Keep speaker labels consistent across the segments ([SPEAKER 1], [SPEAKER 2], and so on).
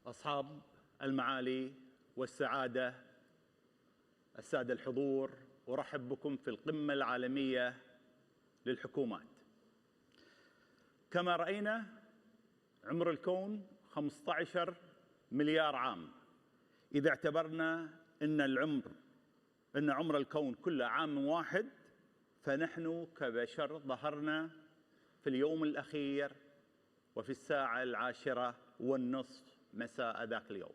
[SPEAKER 1] أصحاب المعالي والسعادة، السادة الحضور، أرحب بكم في القمة العالمية للحكومات. كما رأينا عمر الكون 15 مليار عام. إذا اعتبرنا أن عمر الكون كله عام واحد، فنحن كبشر ظهرنا في اليوم الأخير وفي الساعة 10:30 مساء ذاك اليوم.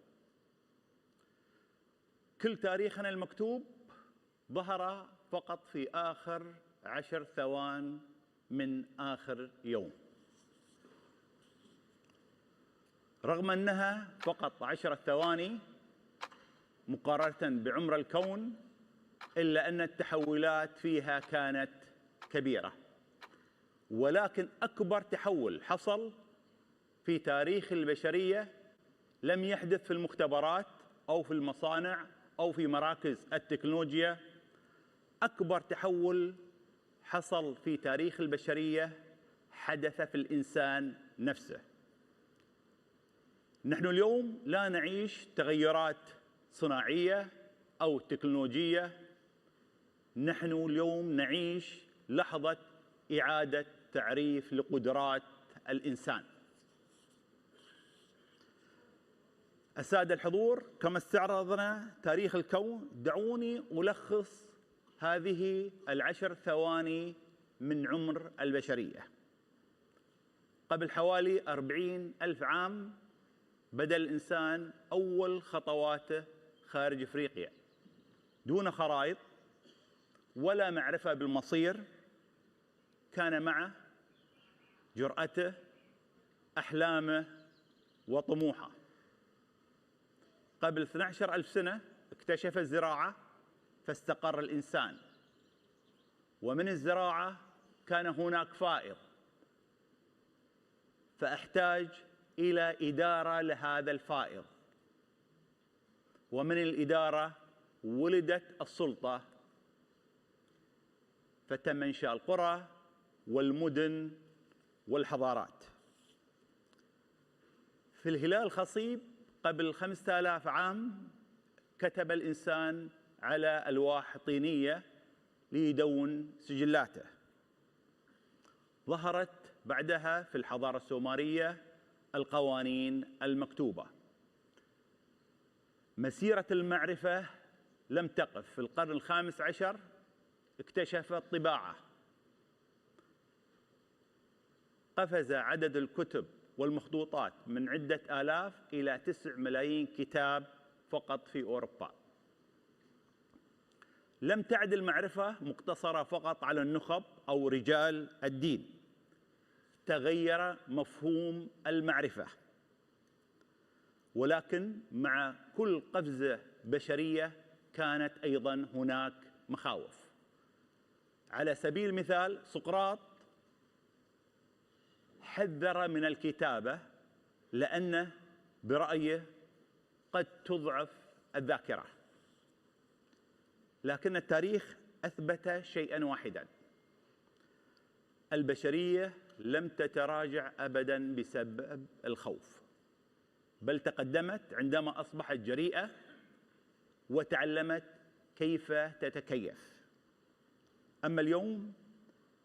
[SPEAKER 1] كل تاريخنا المكتوب ظهر فقط في آخر 10 ثوان من آخر يوم، رغم أنها فقط 10 ثواني مقارنة بعمر الكون، إلا أن التحولات فيها كانت كبيرة. ولكن أكبر تحول حصل في تاريخ البشرية لم يحدث في المختبرات أو في المصانع أو في مراكز التكنولوجيا. أكبر تحول حصل في تاريخ البشرية حدث في الإنسان نفسه. نحن اليوم لا نعيش تغيرات صناعية أو تكنولوجية، نحن اليوم نعيش لحظة إعادة تعريف لقدرات الإنسان. السادة الحضور، كما استعرضنا تاريخ الكون، دعوني ألخص هذه 10 ثواني من عمر البشرية. قبل حوالي 40,000 عام بدأ الإنسان أول خطواته خارج أفريقيا، دون خرائط ولا معرفة بالمصير. كان معه جرأته، أحلامه وطموحه. قبل 12,000 سنة اكتشف الزراعة فاستقر الإنسان، ومن الزراعة كان هناك فائض فاحتاج إلى إدارة لهذا الفائض، ومن الإدارة ولدت السلطة، فتم إنشاء القرى والمدن والحضارات. في الهلال الخصيب قبل 5000 عام كتب الإنسان على ألواح طينية ليدون سجلاته. ظهرت بعدها في الحضارة السومرية القوانين المكتوبة. مسيرة المعرفة لم تقف. في القرن الخامس عشر اكتشف الطباعة، قفز عدد الكتب والمخطوطات من عدة آلاف إلى 9 ملايين كتاب فقط في أوروبا. لم تعد المعرفة مقتصرة فقط على النخب أو رجال الدين، تغير مفهوم المعرفة. ولكن مع كل قفزة بشرية كانت أيضا هناك مخاوف. على سبيل المثال سقراط حذر من الكتابة لأنه برأيه قد تضعف الذاكرة. لكن التاريخ أثبت شيئا واحدا: البشرية لم تتراجع أبدا بسبب الخوف، بل تقدمت عندما أصبحت جريئة وتعلمت كيف تتكيف. أما اليوم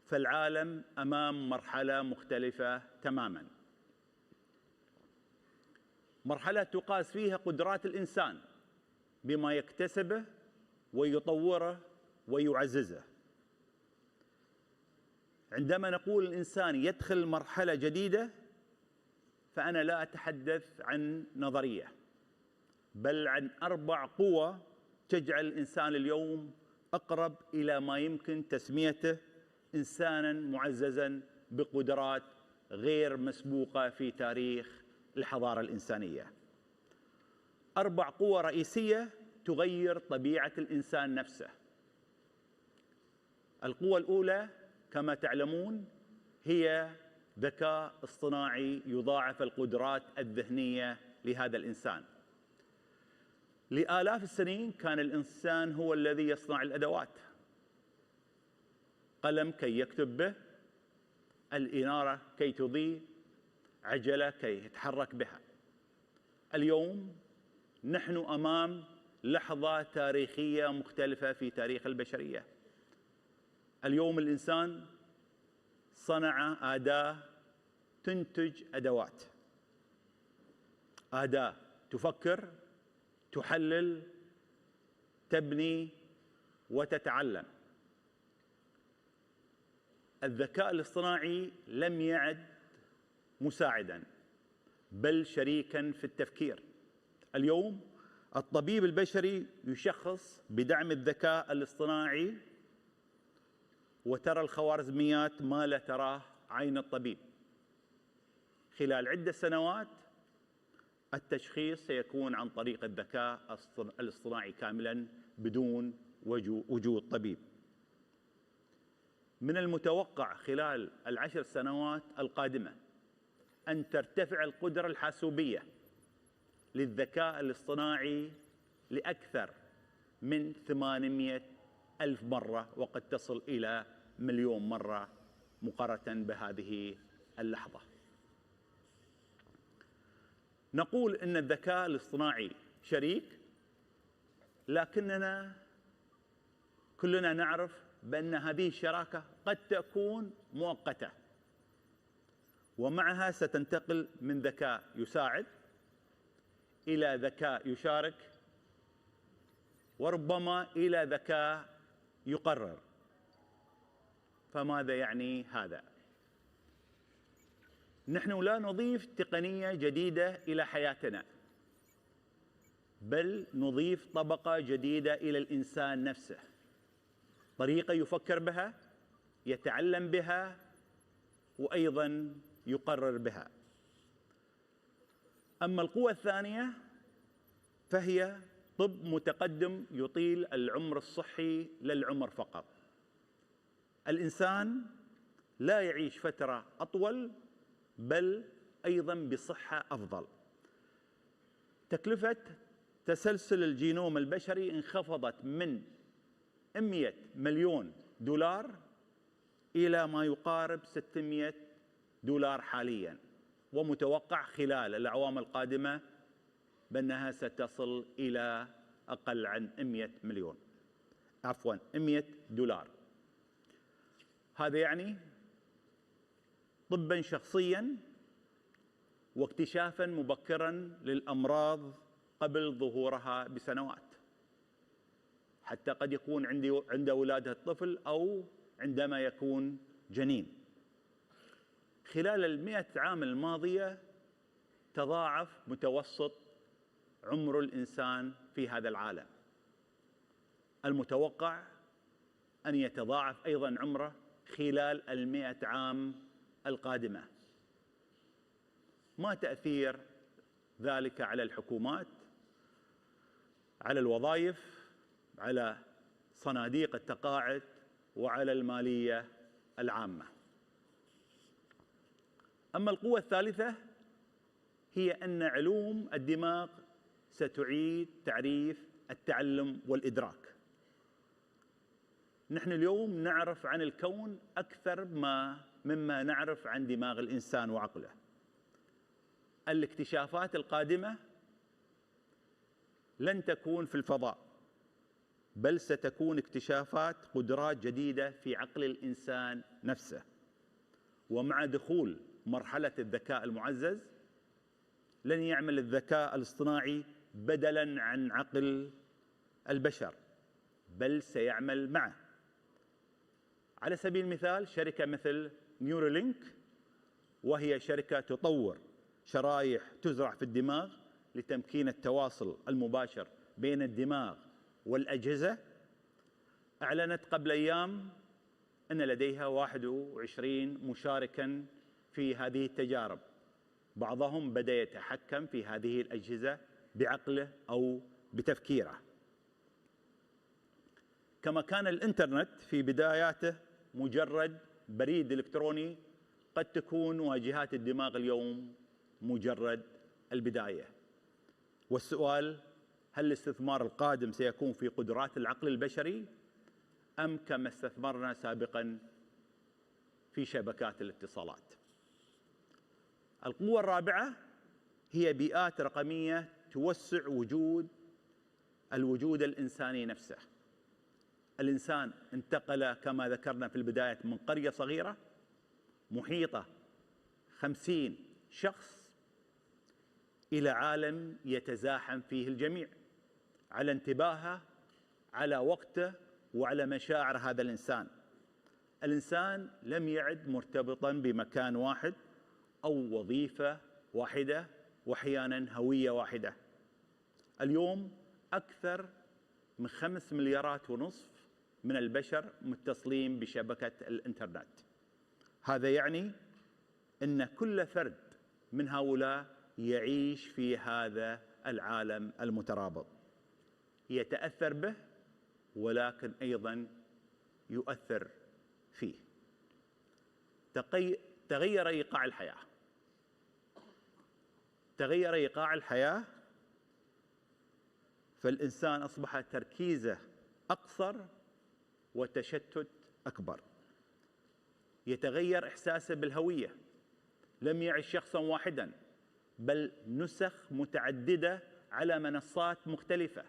[SPEAKER 1] فالعالم أمام مرحلة مختلفة تماما، مرحلة تقاس فيها قدرات الإنسان بما يكتسبه ويطوره ويعززه. عندما نقول الإنسان يدخل مرحلة جديدة، فأنا لا أتحدث عن نظرية، بل عن 4 قوى تجعل الإنسان اليوم أقرب إلى ما يمكن تسميته إنساناً معززاً بقدرات غير مسبوقة في تاريخ الحضارة الإنسانية. 4 قوى رئيسية تغير طبيعة الإنسان نفسه. القوة الأولى كما تعلمون هي ذكاء اصطناعي يضاعف القدرات الذهنية لهذا الإنسان. لآلاف السنين كان الإنسان هو الذي يصنع الأدوات: قلم كي يكتب به، الإنارة كي تضيء، عجلة كي يتحرك بها. اليوم نحن أمام لحظة تاريخية مختلفة في تاريخ البشرية. اليوم الإنسان صنع أداة تنتج أدوات، أداة تفكر، تحلل، تبني وتتعلم. الذكاء الاصطناعي لم يعد مساعداً بل شريكاً في التفكير. اليوم الطبيب البشري يشخص بدعم الذكاء الاصطناعي، وترى الخوارزميات ما لا تراه عين الطبيب. خلال عدة سنوات التشخيص سيكون عن طريق الذكاء الاصطناعي كاملاً بدون وجود طبيب. من المتوقع خلال ال10 سنوات القادمة أن ترتفع القدرة الحاسوبية للذكاء الاصطناعي لأكثر من 800,000 مرة، وقد تصل إلى 1,000,000 مرة مقارنة بهذه اللحظة. نقول إن الذكاء الاصطناعي شريك، لكننا كلنا نعرف بأن هذه الشراكة قد تكون مؤقتة، ومعها ستنتقل من ذكاء يساعد إلى ذكاء يشارك، وربما إلى ذكاء يقرر. فماذا يعني هذا؟ نحن لا نضيف تقنية جديدة إلى حياتنا، بل نضيف طبقة جديدة إلى الإنسان نفسه، طريقة يفكر بها، يتعلم بها، وأيضاً يقرر بها. أما القوة الثانية فهي طب متقدم يطيل العمر الصحي للعمر فقط. الإنسان لا يعيش فترة أطول بل أيضاً بصحة أفضل. تكلفة تسلسل الجينوم البشري انخفضت من 100 مليون دولار إلى ما يقارب 600 دولار حالياً، ومتوقع خلال الأعوام القادمة بأنها ستصل إلى أقل عن 100 دولار. هذا يعني طباً شخصياً واكتشافاً مبكراً للأمراض قبل ظهورها بسنوات، حتى قد يكون عند ولادة الطفل أو عندما يكون جنين. خلال 100 عام الماضية تضاعف متوسط عمر الإنسان في هذا العالم. المتوقع أن يتضاعف أيضاً عمره خلال 100 عام القادمة. ما تأثير ذلك على الحكومات، على الوظائف، على صناديق التقاعد، وعلى المالية العامة؟ أما القوة الثالثة هي أن علوم الدماغ ستعيد تعريف التعلم والإدراك. نحن اليوم نعرف عن الكون أكثر مما نعرف عن دماغ الإنسان وعقله. الاكتشافات القادمة لن تكون في الفضاء، بل ستكون اكتشافات قدرات جديدة في عقل الإنسان نفسه. ومع دخول مرحلة الذكاء المعزز لن يعمل الذكاء الاصطناعي بدلاً عن عقل البشر، بل سيعمل معه. على سبيل المثال شركة مثل نيورولينك، وهي شركة تطور شرايح تزرع في الدماغ لتمكين التواصل المباشر بين الدماغ والأجهزة، أعلنت قبل أيام أن لديها 21 مشاركاً في هذه التجارب. بعضهم بدأ يتحكم في هذه الأجهزة بعقله أو بتفكيره. كما كان الإنترنت في بداياته مجرد بريد إلكتروني، قد تكون واجهات الدماغ اليوم مجرد البداية. والسؤال: هل الاستثمار القادم سيكون في قدرات العقل البشري أم كما استثمرنا سابقاً في شبكات الاتصالات؟ القوة الرابعة هي بيئات رقمية توسع الوجود الإنساني نفسه. الإنسان انتقل كما ذكرنا في البداية من قرية صغيرة محيطة 50 شخص إلى عالم يتزاحم فيه الجميع على انتباهه، على وقته، وعلى مشاعر هذا الإنسان. الإنسان لم يعد مرتبطاً بمكان واحد أو وظيفة واحدة وأحياناً هوية واحدة. اليوم أكثر من 5 مليارات ونصف من البشر متصلين بشبكة الإنترنت. هذا يعني أن كل فرد من هؤلاء يعيش في هذا العالم المترابط، يتأثر به ولكن أيضاً يؤثر فيه. تغير إيقاع الحياة. تغير إيقاع الحياة، فالإنسان أصبح تركيزه أقصر وتشتت أكبر. يتغير إحساسه بالهوية، لم يعش شخصاً واحداً بل نسخ متعددة على منصات مختلفة،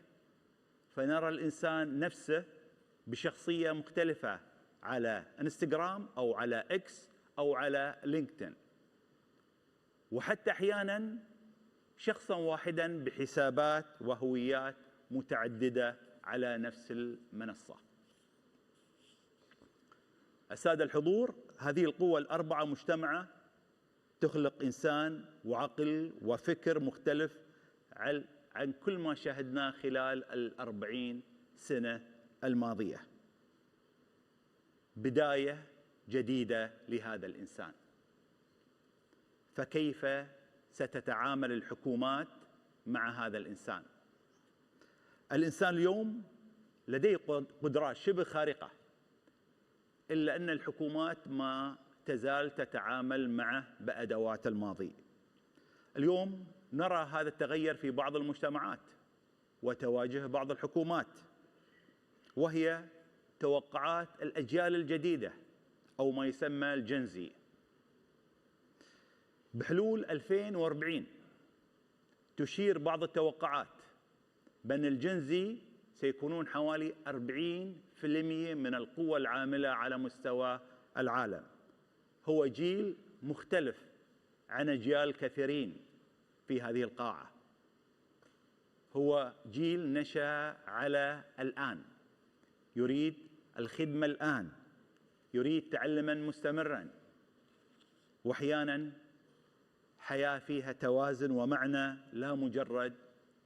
[SPEAKER 1] فنرى الإنسان نفسه بشخصية مختلفة على انستغرام أو على إكس أو على لينكدين، وحتى أحياناً شخصاً واحداً بحسابات وهويات متعددة على نفس المنصة. السادة الحضور، هذه القوى الأربعة مجتمعة تخلق إنسان وعقل وفكر مختلف عن كل ما شاهدناه خلال 40 سنة الماضية. بداية جديدة لهذا الإنسان. فكيف ستتعامل الحكومات مع هذا الإنسان؟ الإنسان اليوم لديه قدرات شبه خارقة، إلا أن الحكومات ما تزال تتعامل معه بأدوات الماضي. اليوم نرى هذا التغير في بعض المجتمعات وتواجه بعض الحكومات، وهي توقعات الأجيال الجديدة أو ما يسمى الجنزي. بحلول 2040 تشير بعض التوقعات بأن الجنزي سيكونون حوالي 40% من القوى العاملة على مستوى العالم. هو جيل مختلف عن أجيال كثيرين في هذه القاعة. هو جيل نشأ على الآن، يريد الخدمة الآن، يريد تعلماً مستمراً، وأحياناً حياة فيها توازن ومعنى، لا مجرد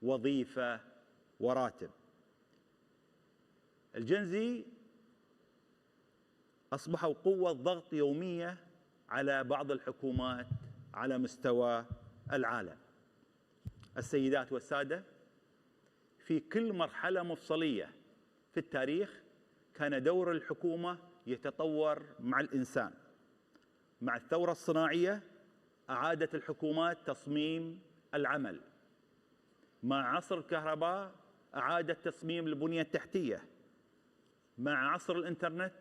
[SPEAKER 1] وظيفة وراتب. الجنزي أصبحوا قوة ضغط يومية على بعض الحكومات على مستوى العالم. السيدات والسادة، في كل مرحلة مفصلية في التاريخ كان دور الحكومة يتطور مع الإنسان. مع الثورة الصناعية أعادت الحكومات تصميم العمل. مع عصر الكهرباء أعادت تصميم البنية التحتية. مع عصر الإنترنت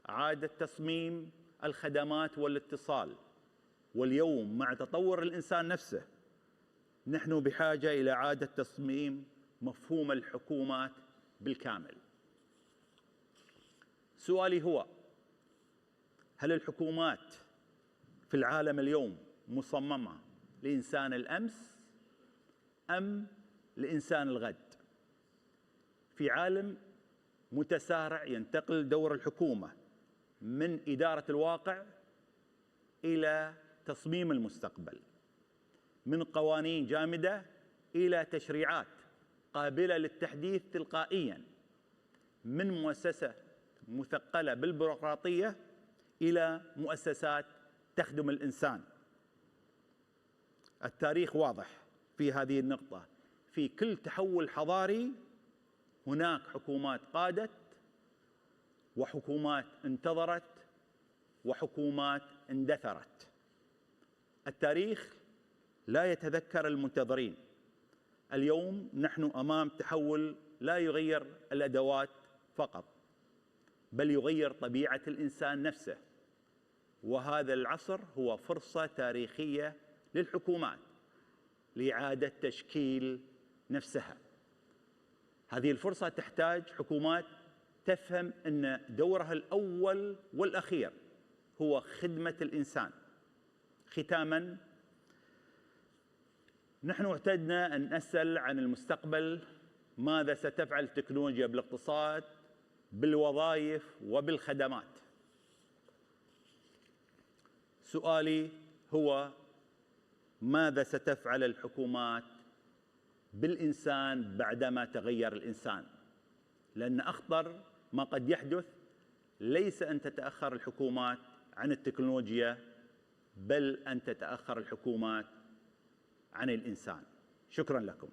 [SPEAKER 1] أعادت تصميم الخدمات والاتصال. واليوم مع تطور الإنسان نفسه نحن بحاجة إلى إعادة تصميم مفهوم الحكومات بالكامل. سؤالي هو: هل الحكومات في العالم اليوم مصممة لإنسان الأمس أم لإنسان الغد؟ في عالم متسارع ينتقل دور الحكومة من إدارة الواقع إلى تصميم المستقبل، من قوانين جامدة إلى تشريعات قابلة للتحديث تلقائياً، من مؤسسة مثقلة بالبيروقراطية إلى مؤسسات تخدم الإنسان. التاريخ واضح في هذه النقطة. في كل تحول حضاري هناك حكومات قادت، وحكومات انتظرت، وحكومات اندثرت. التاريخ لا يتذكر المنتظرين. اليوم نحن أمام تحول لا يغير الأدوات فقط، بل يغير طبيعة الإنسان نفسه. وهذا العصر هو فرصة تاريخية للحكومات لإعادة تشكيل نفسها. هذه الفرصة تحتاج حكومات تفهم أن دورها الأول والأخير هو خدمة الإنسان. ختاماً، نحن اعتدنا أن نسأل عن المستقبل: ماذا ستفعل التكنولوجيا بالاقتصاد، بالوظائف وبالخدمات؟ سؤالي هو: ماذا ستفعل الحكومات بالإنسان بعدما تغير الإنسان؟ لأن أخطر ما قد يحدث ليس أن تتأخر الحكومات عن التكنولوجيا، بل أن تتأخر الحكومات عن الإنسان. شكراً لكم.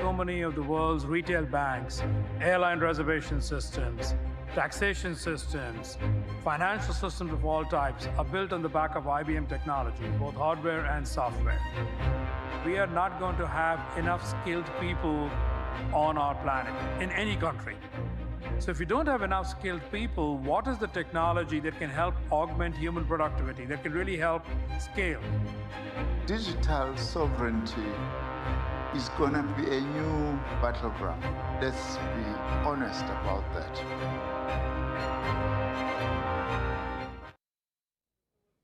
[SPEAKER 2] So many of the world's retail banks, airline reservation systems, taxation systems, financial systems of all types are built on the back of IBM technology, both hardware and software. We are not going to have enough skilled people on our planet, in any country. So if you don't have enough skilled people, what is the technology that can help augment human productivity, that can really help scale?
[SPEAKER 3] Digital sovereignty is going to be a new battleground. Let's be honest about that.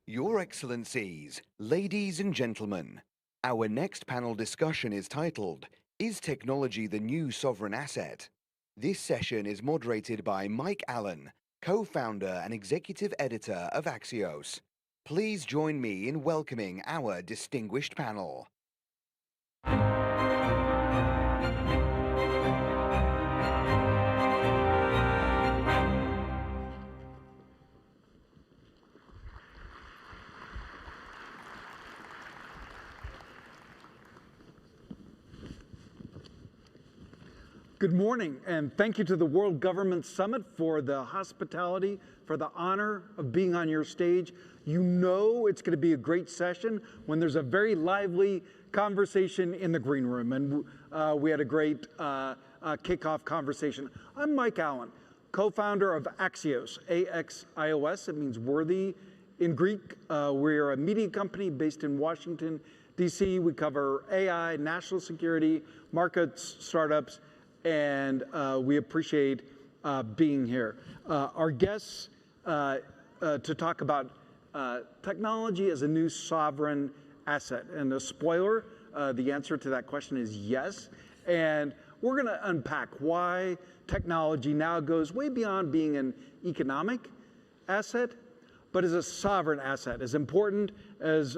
[SPEAKER 4] Your Excellencies, ladies and gentlemen, our next panel discussion is titled, Is Technology the New Sovereign Asset? This session is moderated by Mike Allen, co-founder and executive editor of Axios. Please join me in welcoming our distinguished panel.
[SPEAKER 5] Good morning, and thank you to the World Government Summit for the hospitality, for the honor of being on your stage. You know it's going to be a great session when there's a very lively conversation in the green room, and we had a great kickoff conversation. I'm Mike Allen, co-founder of Axios, A-X-I-O-S. It means worthy in Greek. We're a media company based in Washington, D.C. We cover AI, national security, markets, startups, and we appreciate being here. Our guests to talk about technology as a new sovereign asset. And a spoiler, the answer to that question is yes. And we're going to unpack why technology now goes way beyond being an economic asset, but as a sovereign asset, as important as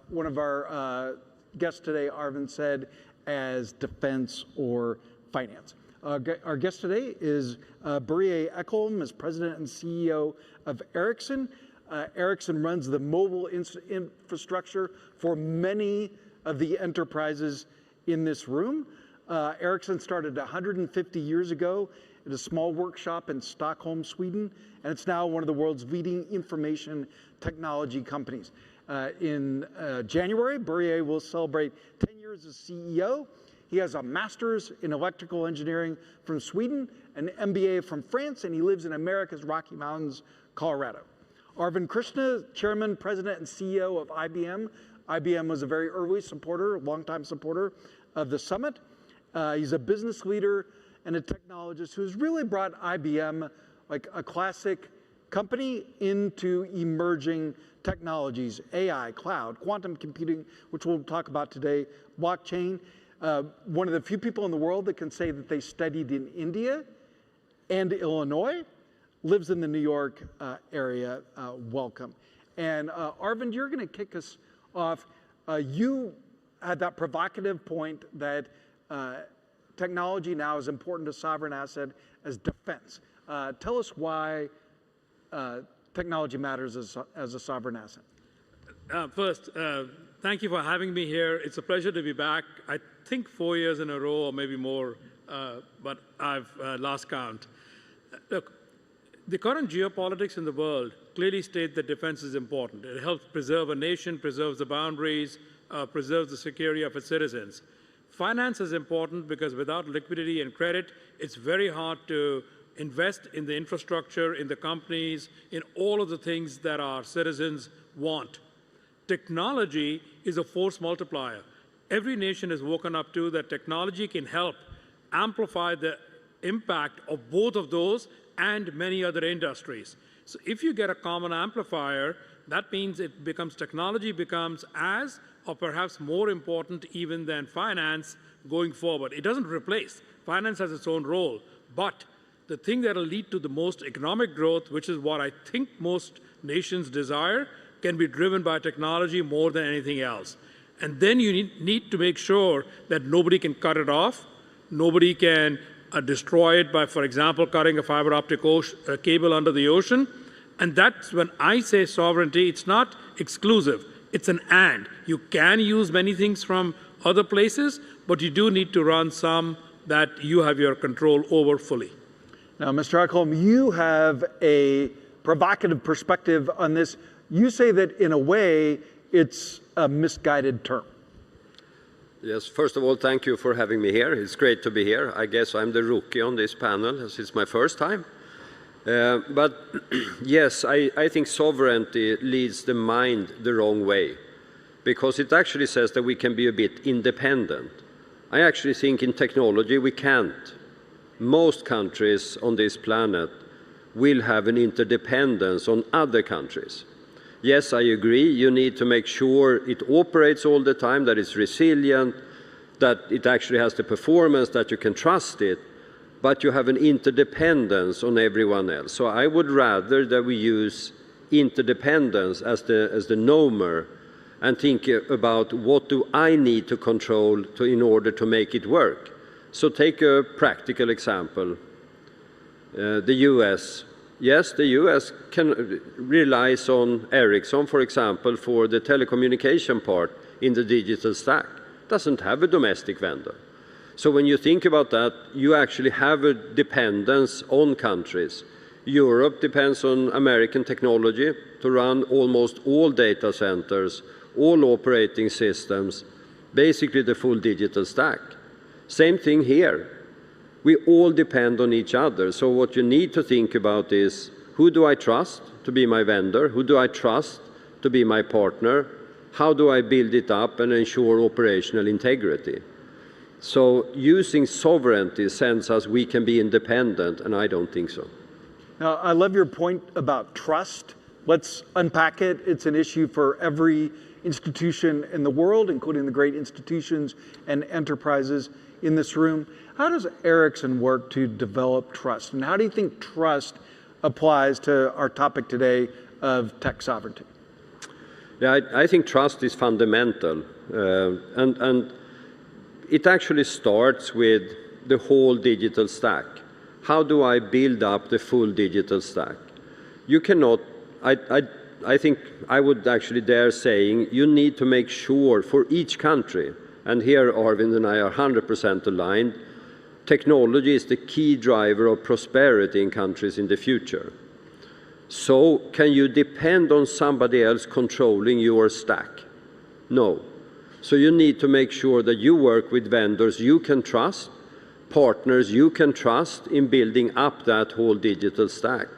[SPEAKER 5] one of our guests today, Arvind, said, as defense or finance. Our guest today is Börje Ekholm, is president and CEO of Ericsson. Ericsson runs the mobile infrastructure for many of the enterprises in this room. Ericsson started 150 years ago at a small workshop in Stockholm, Sweden, and it's now one of the world's leading information technology companies. In January, Börje will celebrate 10 years as CEO. He has a master's in electrical engineering from Sweden, an MBA from France, and he lives in America's Rocky Mountains, Colorado. Arvind Krishna, chairman, president, and CEO of IBM. IBM was a very early supporter, longtime supporter of the summit. He's a business leader and a technologist who's really brought IBM, like a classic company, into emerging technologies, AI, cloud, quantum computing, which we'll talk about today, blockchain. One of the few people in the world that can say that they studied in India and Illinois, lives in the New York area. Welcome. And Arvind, you're going to kick us off. You had that provocative point that technology now is important to sovereign asset as defense. Tell us why technology matters as a sovereign asset.
[SPEAKER 2] First, thank you for having me here. It's a pleasure to be back. I think 4 years in a row or maybe more, but I've lost count. Look, the current geopolitics in the world clearly state that defense is important. It helps preserve a nation, preserves the boundaries, preserves the security of its citizens. Finance is important because without liquidity and credit, it's very hard to invest in the infrastructure, in the companies, in all of the things that our citizens want. Technology is a force multiplier. Every nation has woken up to that technology can help amplify the impact of both of those and many other industries. So if you get a common amplifier, that means technology becomes as or perhaps more important even than finance going forward. It doesn't replace. Finance has its own role, but the thing that will lead to the most economic growth, which is what I think most nations desire, can be driven by technology more than anything else. And then you need to make sure that nobody can cut it off, nobody can destroy it by, for example, cutting a fiber optic cable under the ocean. And that's when I say sovereignty, it's not exclusive, it's an and. You can use many things from other places, but you do need to run some that you have your control over fully.
[SPEAKER 5] Now, Mr. Ekholm, you have a provocative perspective on this. You say that in a way, it's a misguided term.
[SPEAKER 6] Yes, first of all, thank you for having me here. It's great to be here. I guess I'm the rookie on this panel, as it's my first time. But yes, I think sovereignty leads the mind the wrong way, because it actually says that we can be a bit independent. I actually think in technology we can't. Most countries on this planet will have an interdependence on other countries. Yes, I agree, you need to make sure it operates all the time, that it's resilient, that it actually has the performance, that you can trust it, but you have an interdependence on everyone else. So I would rather that we use interdependence as the normer and think about what do I need to control in order to make it work. So take a practical example, the US. Yes, the US relies on Ericsson, for example, for the telecommunication part in the digital stack. Doesn't have a domestic vendor. So when you think about that, you actually have a dependence on countries. Europe depends on American technology to run almost all data centers, all operating systems, basically the full digital stack. Same thing here. We all depend on each other. So what you need to think about is, who do I trust to be my vendor? Who do I trust to be my partner? How do I build it up and ensure operational integrity? So using sovereignty sends us we can be independent, and I don't think so.
[SPEAKER 5] Now, I love your point about trust. Let's unpack it. It's an issue for every institution in the world, including the great institutions and enterprises in this room. How does Ericsson work to develop trust? And how do you think trust applies to our topic today of tech sovereignty?
[SPEAKER 6] Yeah, I think trust is fundamental. And it actually starts with the whole digital stack. How do I build up the full digital stack? You cannot, I think I would actually dare saying, you need to make sure for each country, and here Arvind and I are 100% aligned, technology is the key driver of prosperity in countries in the future. So can you depend on somebody else controlling your stack? No. So you need to make sure that you work with vendors you can trust, partners you can trust in building up that whole digital stack.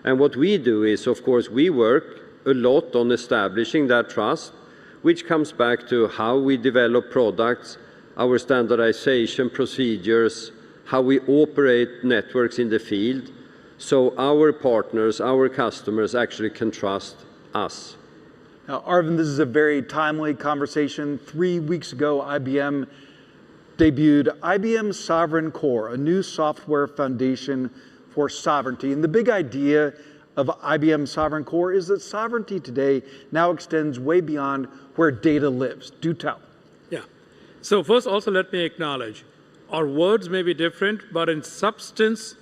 [SPEAKER 6] And what we do is, of course, we work a lot on establishing that trust, which comes back to how we develop products, our standardization procedures, how we operate networks in the field, so our partners, our customers actually can trust us.
[SPEAKER 5] Now, Arvind, this is a very timely conversation. 3 weeks ago, IBM debuted IBM Sovereign Core, a new software foundation for sovereignty. And the big idea of IBM Sovereign Core is that sovereignty today now extends way beyond where data lives. Do tell.
[SPEAKER 2] Yeah. So first, also let me acknowledge, our words may be different, but in substance,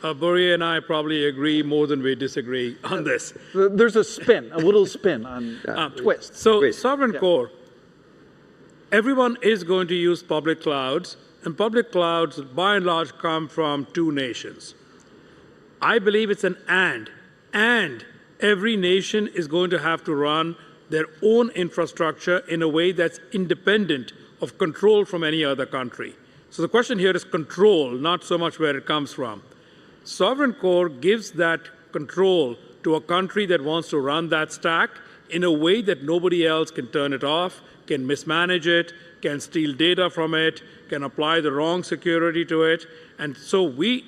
[SPEAKER 2] Börje and I probably agree more than we disagree on this.
[SPEAKER 5] There's a spin, a little spin on twist.
[SPEAKER 2] So Sovereign Core, everyone is going to use public clouds, and public clouds by and large come from two nations. I believe it's an and every nation is going to have to run their own infrastructure in a way that's independent of control from any other country. So the question here is control, not so much where it comes from. Sovereign Core gives that control to a country that wants to run that stack in a way that nobody else can turn it off, can mismanage it, can steal data from it, can apply the wrong security to it, and so we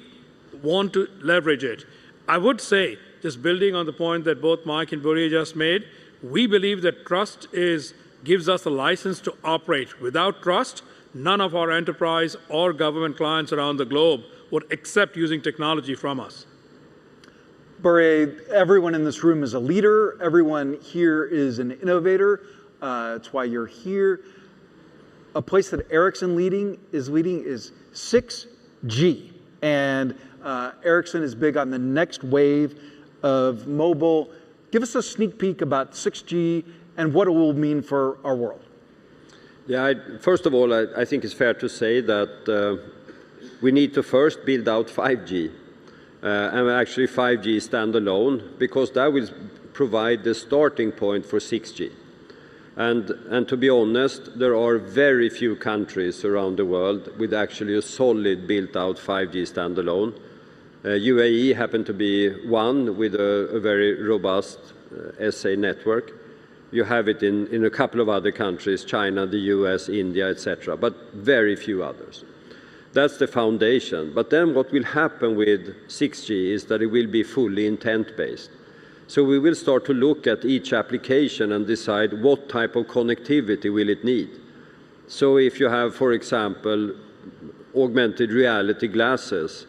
[SPEAKER 2] want to leverage it. I would say, just building on the point that both Mike and Börje just made, we believe that trust gives us a license to operate. Without trust, none of our enterprise or government clients around the globe would accept using technology from us.
[SPEAKER 5] Börje, everyone in this room is a leader. Everyone here is an innovator. That's why you're here. A place that Ericsson is leading is 6G. And Ericsson is big on the next wave of mobile. Give us a sneak peek about 6G and what it will mean for our world.
[SPEAKER 6] Yeah, first of all, I think it's fair to say that we need to first build out 5G, and actually 5G standalone, because that will provide the starting point for 6G. And to be honest, there are very few countries around the world with actually a solid built-out 5G standalone. UAE happened to be one with a very robust SA network. You have it in a couple of other countries, China, the US, India, etc., but very few others. That's the foundation. But then what will happen with 6G is that it will be fully intent-based. So we will start to look at each application and decide what type of connectivity will it need. So if you have, for example, augmented reality glasses,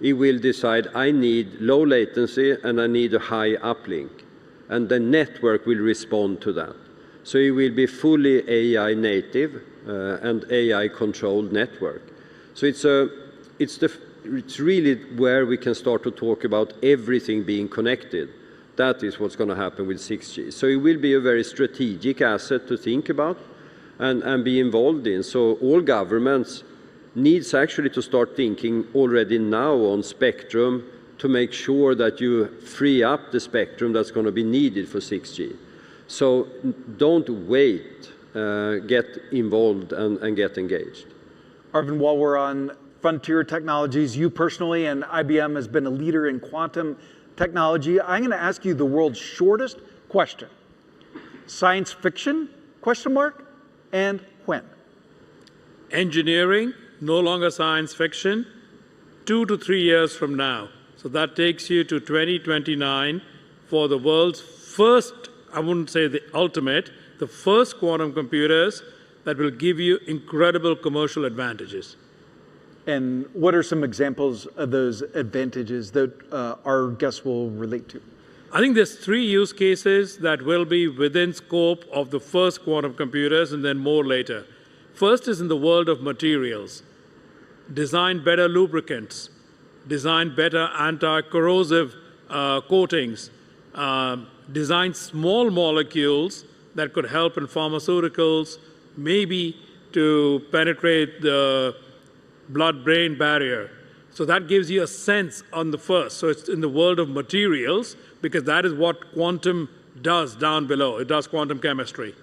[SPEAKER 6] it will decide I need low latency and I need a high uplink. And the network will respond to that. So it will be fully AI native and AI controlled network. So it's really where we can start to talk about everything being connected. That is what's going to happen with 6G. So it will be a very strategic asset to think about and be involved in. So all governments needs actually to start thinking already now on spectrum to make sure that you free up the spectrum that's going to be needed for 6G. So don't wait, get involved and get engaged.
[SPEAKER 5] Arvind, while we're on frontier technologies, you personally and IBM has been a leader in quantum technology. I'm going to ask you the world's shortest question. Science fiction, question mark, and when?
[SPEAKER 2] Engineering, no longer science fiction, 2 to 3 years from now. So that takes you to 2029 for the world's first, I wouldn't say the ultimate, the first quantum computers that will give you incredible commercial advantages.
[SPEAKER 5] And what are some examples of those advantages that our guests will relate to?
[SPEAKER 2] I think there's 3 use cases that will be within scope of the first quantum computers and then more later. First is in the world of materials. Design better lubricants, design better anti-corrosive coatings, design small molecules that could help in pharmaceuticals, maybe to penetrate the blood-brain barrier. So that gives you a sense on the first. So it's in the world of materials, because that is what quantum does down below. It does quantum chemistry.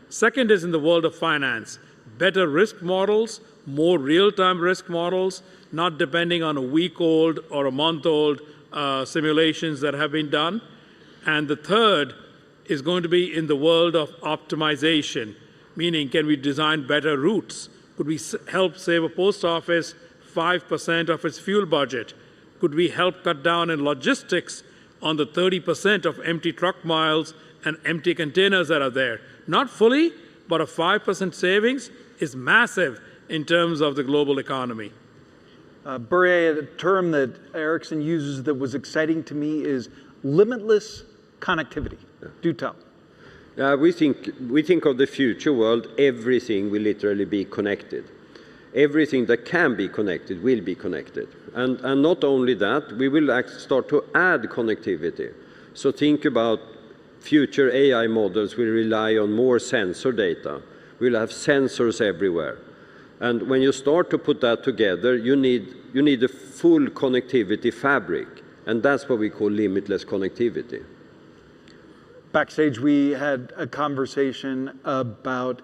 [SPEAKER 2] Second is in the world of finance. Better risk models, more real-time risk models, not depending on a week-old or a month-old simulations that have been done. And the third is going to be in the world of optimization, meaning can we design better routes? Could we help save a post office 5% of its fuel budget? Could we help cut down in logistics on the 30% of empty truck miles and empty containers that are there? Not fully, but a 5% savings is massive in terms of the global economy.
[SPEAKER 5] Börje, a term that Ericsson uses that was exciting to me is limitless connectivity. Yeah. Do tell.
[SPEAKER 6] We think of the future world, everything will literally be connected. Everything that can be connected will be connected. And not only that, we will start to add connectivity. So think about future AI models will rely on more sensor data. We'll have sensors everywhere. And when you start to put that together, you need a full connectivity fabric. And that's what we call limitless connectivity.
[SPEAKER 5] Backstage, we had a conversation about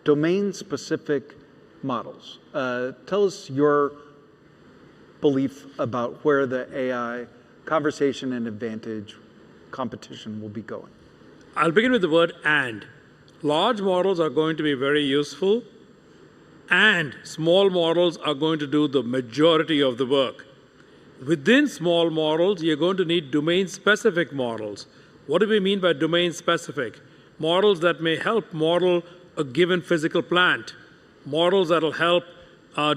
[SPEAKER 5] domain-specific models. Tell us your belief about where the AI conversation and advantage competition will be going.
[SPEAKER 2] I'll begin with the word "and." Large models are going to be very useful, and small models are going to do the majority of the work. Within small models, you're going to need domain-specific models. What do we mean by domain-specific? Models that may help model a given physical plant, models that will help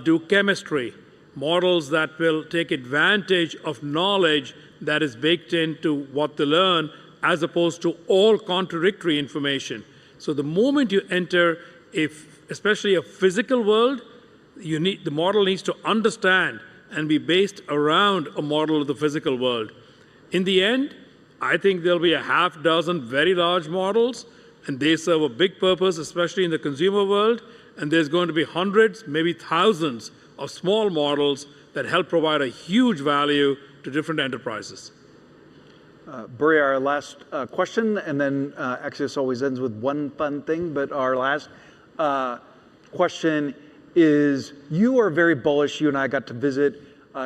[SPEAKER 2] do chemistry, models that will take advantage of knowledge that is baked into what they learn, as opposed to all contradictory information. So the moment you enter, especially a physical world, the model needs to understand and be based around a model of the physical world. In the end, I think there'll be a half dozen very large models, and they serve a big purpose, especially in the consumer world, and there's going to be hundreds, maybe thousands of small models that help provide a huge value to different enterprises.
[SPEAKER 5] Börje, our last question, and then actually this always ends with one fun thing, but our last question is, you are very bullish, you and I got to visit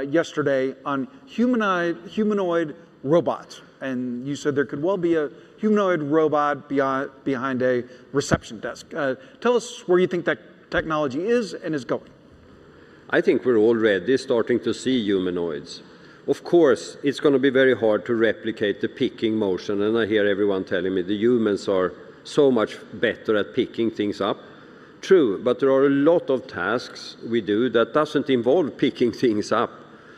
[SPEAKER 5] yesterday on humanoid robots. And you said there could well be a humanoid robot behind a reception desk. Tell us where you think that technology is and is going.
[SPEAKER 6] I think we're already starting to see humanoids. Of course, it's going to be very hard to replicate the picking motion, and I hear everyone telling me the humans are so much better at picking things up. True, but there are a lot of tasks we do that doesn't involve picking things up.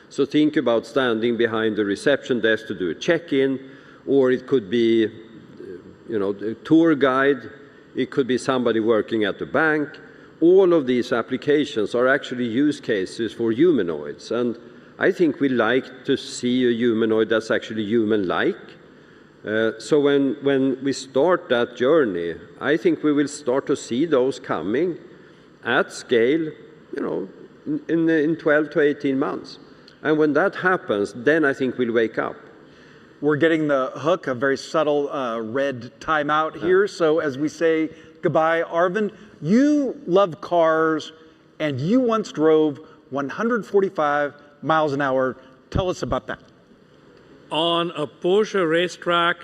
[SPEAKER 6] So think about standing behind the reception desk to do a check-in, or it could be, a tour guide. It could be somebody working at the bank. All of these applications are actually use cases for humanoids. And I think we like to see a humanoid that's actually human-like. So when we start that journey, I think we will start to see those coming at scale, in 12 to 18 months. And when that happens, then I think we'll wake up.
[SPEAKER 5] We're getting the hook, a very subtle red timeout here. So as we say goodbye, Arvind, you love cars and you once drove 145 miles an hour. Tell us about that.
[SPEAKER 2] On a Porsche racetrack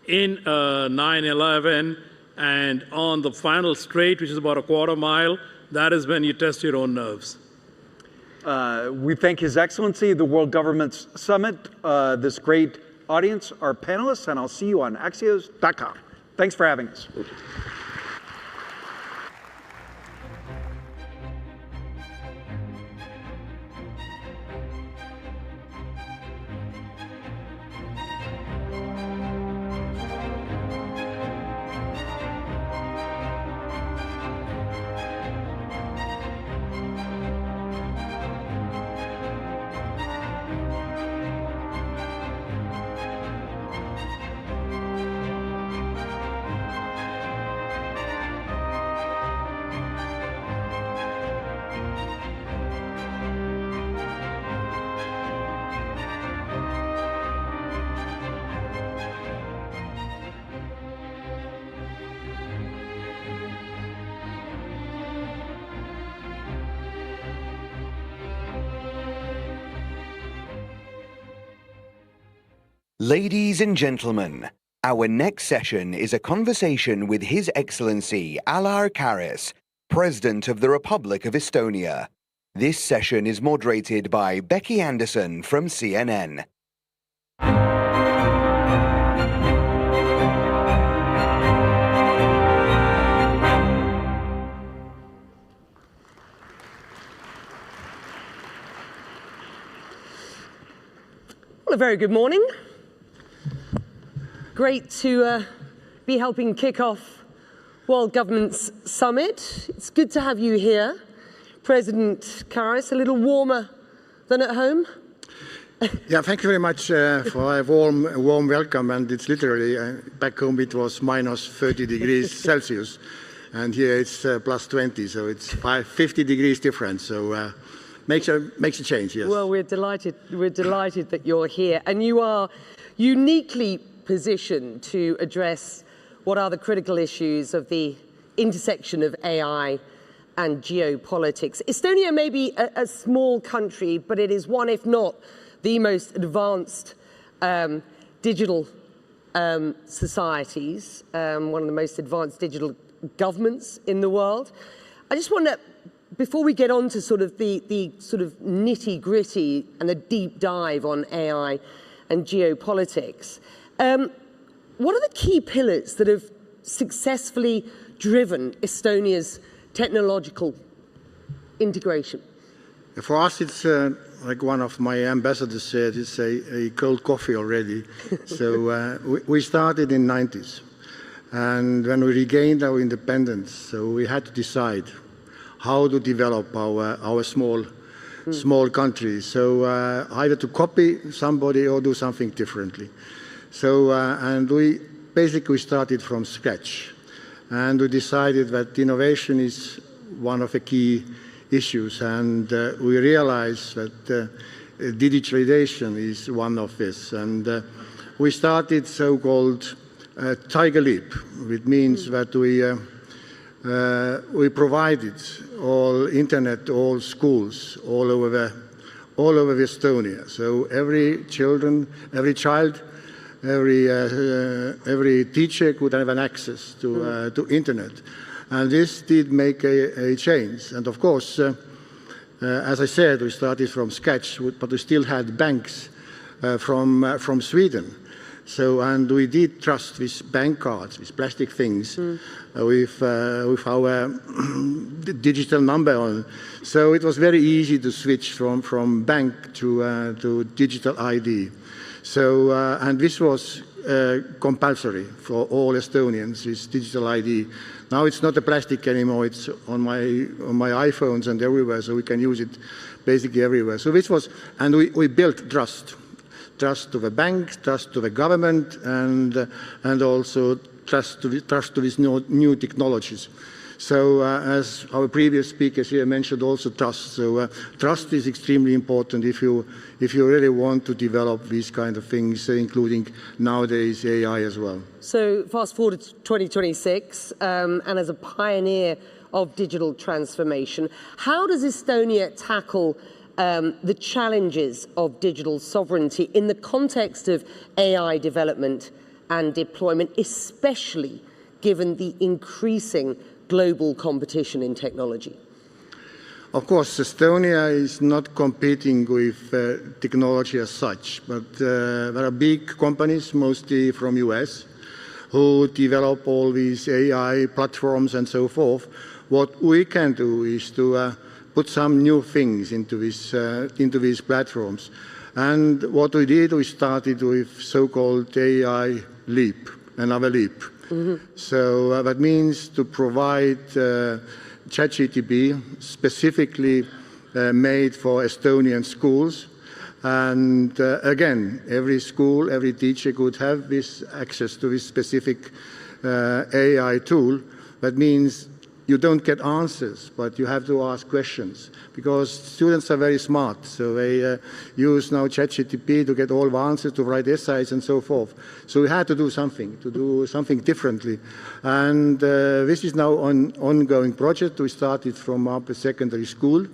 [SPEAKER 2] in 911 and on the final straight, which is about a quarter mile, that is when you test your own nerves.
[SPEAKER 5] We thank His Excellency, the World Government Summit, this great audience, our panelists, and I'll see you on Axios.com. Thanks for having us.
[SPEAKER 4] Ladies and gentlemen, our next session is a conversation with His Excellency Alar Karis, President of the Republic of Estonia. This session is moderated by Becky Anderson from CNN.
[SPEAKER 7] Well, a very good morning. Great to be helping kick off World Government's Summit. It's good to have you here. President Karis, a little warmer than at home?
[SPEAKER 8] Yeah, thank you very much for a warm welcome. And it's literally, back home it was minus 30 degrees Celsius. And here it's plus 20, so it's 50 degrees difference. So makes a change, yes.
[SPEAKER 7] Well, we're delighted that you're here. And you are uniquely positioned to address what are the critical issues of the intersection of AI and geopolitics. Estonia may be a small country, but it is one, if not the most advanced digital societies, one of the most advanced digital governments in the world. I just want to, before we get on to sort of the sort of nitty-gritty and the deep dive on AI and geopolitics, what are the key pillars that have successfully driven Estonia's technological integration?
[SPEAKER 8] For us, it's like one of my ambassadors said, it's a cold coffee already. So we started in the 90s. And when we regained our independence, so we had to decide how to develop our small country. So either to copy somebody or do something differently. So, and we basically started from scratch. And we decided that innovation is one of the key issues. And we realized that digitalization is one of this. And we started so-called Tiger Leap, which means that we provided all internet, all schools, all over Estonia. So every child, every teacher could have an access to internet. And this did make a change. And of course, as I said, we started from scratch, but we still had banks from Sweden. So, and we did trust these bank cards, these plastic things, with our digital number on. So it was very easy to switch from bank to digital ID. So, and this was compulsory for all Estonians, this digital ID. Now it's not a plastic anymore, it's on my iPhones and everywhere, so we can use it basically everywhere. So this was, and we built trust. Trust to the banks, trust to the government, and also trust to these new technologies. So as our previous speakers here mentioned, also trust. So trust is extremely important if you really want to develop these kind of things, including nowadays AI as well.
[SPEAKER 7] So fast forward to 2026, and as a pioneer of digital transformation, how does Estonia tackle the challenges of digital sovereignty in the context of AI development and deployment, especially given the increasing global competition in technology?
[SPEAKER 8] Of course, Estonia is not competing with technology as such, but there are big companies, mostly from US, who develop all these AI platforms and so forth. What we can do is to put some new things into these platforms. And what we did, we started with so-called AI leap, another leap. So that means to provide ChatGPT specifically made for Estonian schools. And again, every school, every teacher could have this access to this specific AI tool. That means you don't get answers, but you have to ask questions, because students are very smart. So they use now ChatGPT to get all the answers, to write essays and so forth. So we had to do something differently. And this is now an ongoing project. We started from upper secondary school,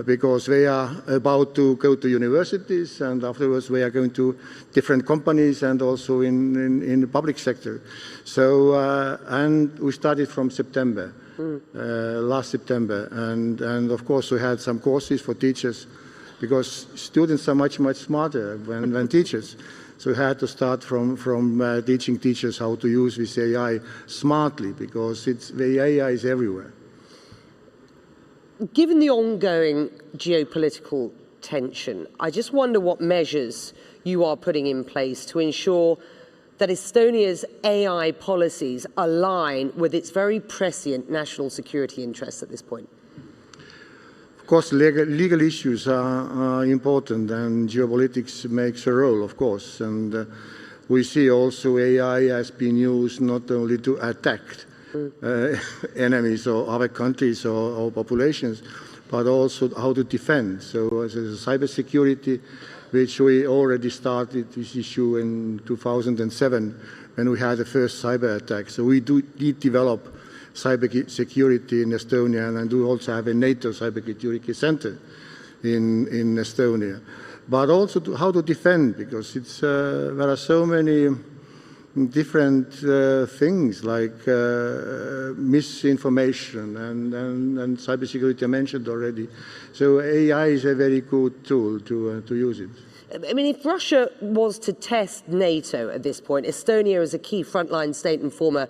[SPEAKER 8] because they are about to go to universities, and afterwards they are going to different companies and also in the public sector. So, and we started from September. Last September, and of course we had some courses for teachers, because students are much smarter than teachers. So we had to start from teaching teachers how to use this AI smartly, because the AI is everywhere.
[SPEAKER 7] Given the ongoing geopolitical tension, I just wonder what measures you are putting in place to ensure that Estonia's AI policies align with its very prescient national security interests at this point?
[SPEAKER 8] Of course, legal issues are important, and geopolitics makes a role, of course. And we see also AI has been used not only to attack enemies or other countries or populations, but also how to defend. So as cybersecurity, which we already started this issue in 2007 when we had the first cyber attack. So we did develop cyber security in Estonia, and we also have a NATO cybersecurity center in Estonia. But also how to defend, because there are so many different things like misinformation and cybersecurity I mentioned already. So AI is a very good tool to use it.
[SPEAKER 7] I mean, if Russia was to test NATO at this point, Estonia as a key frontline state and former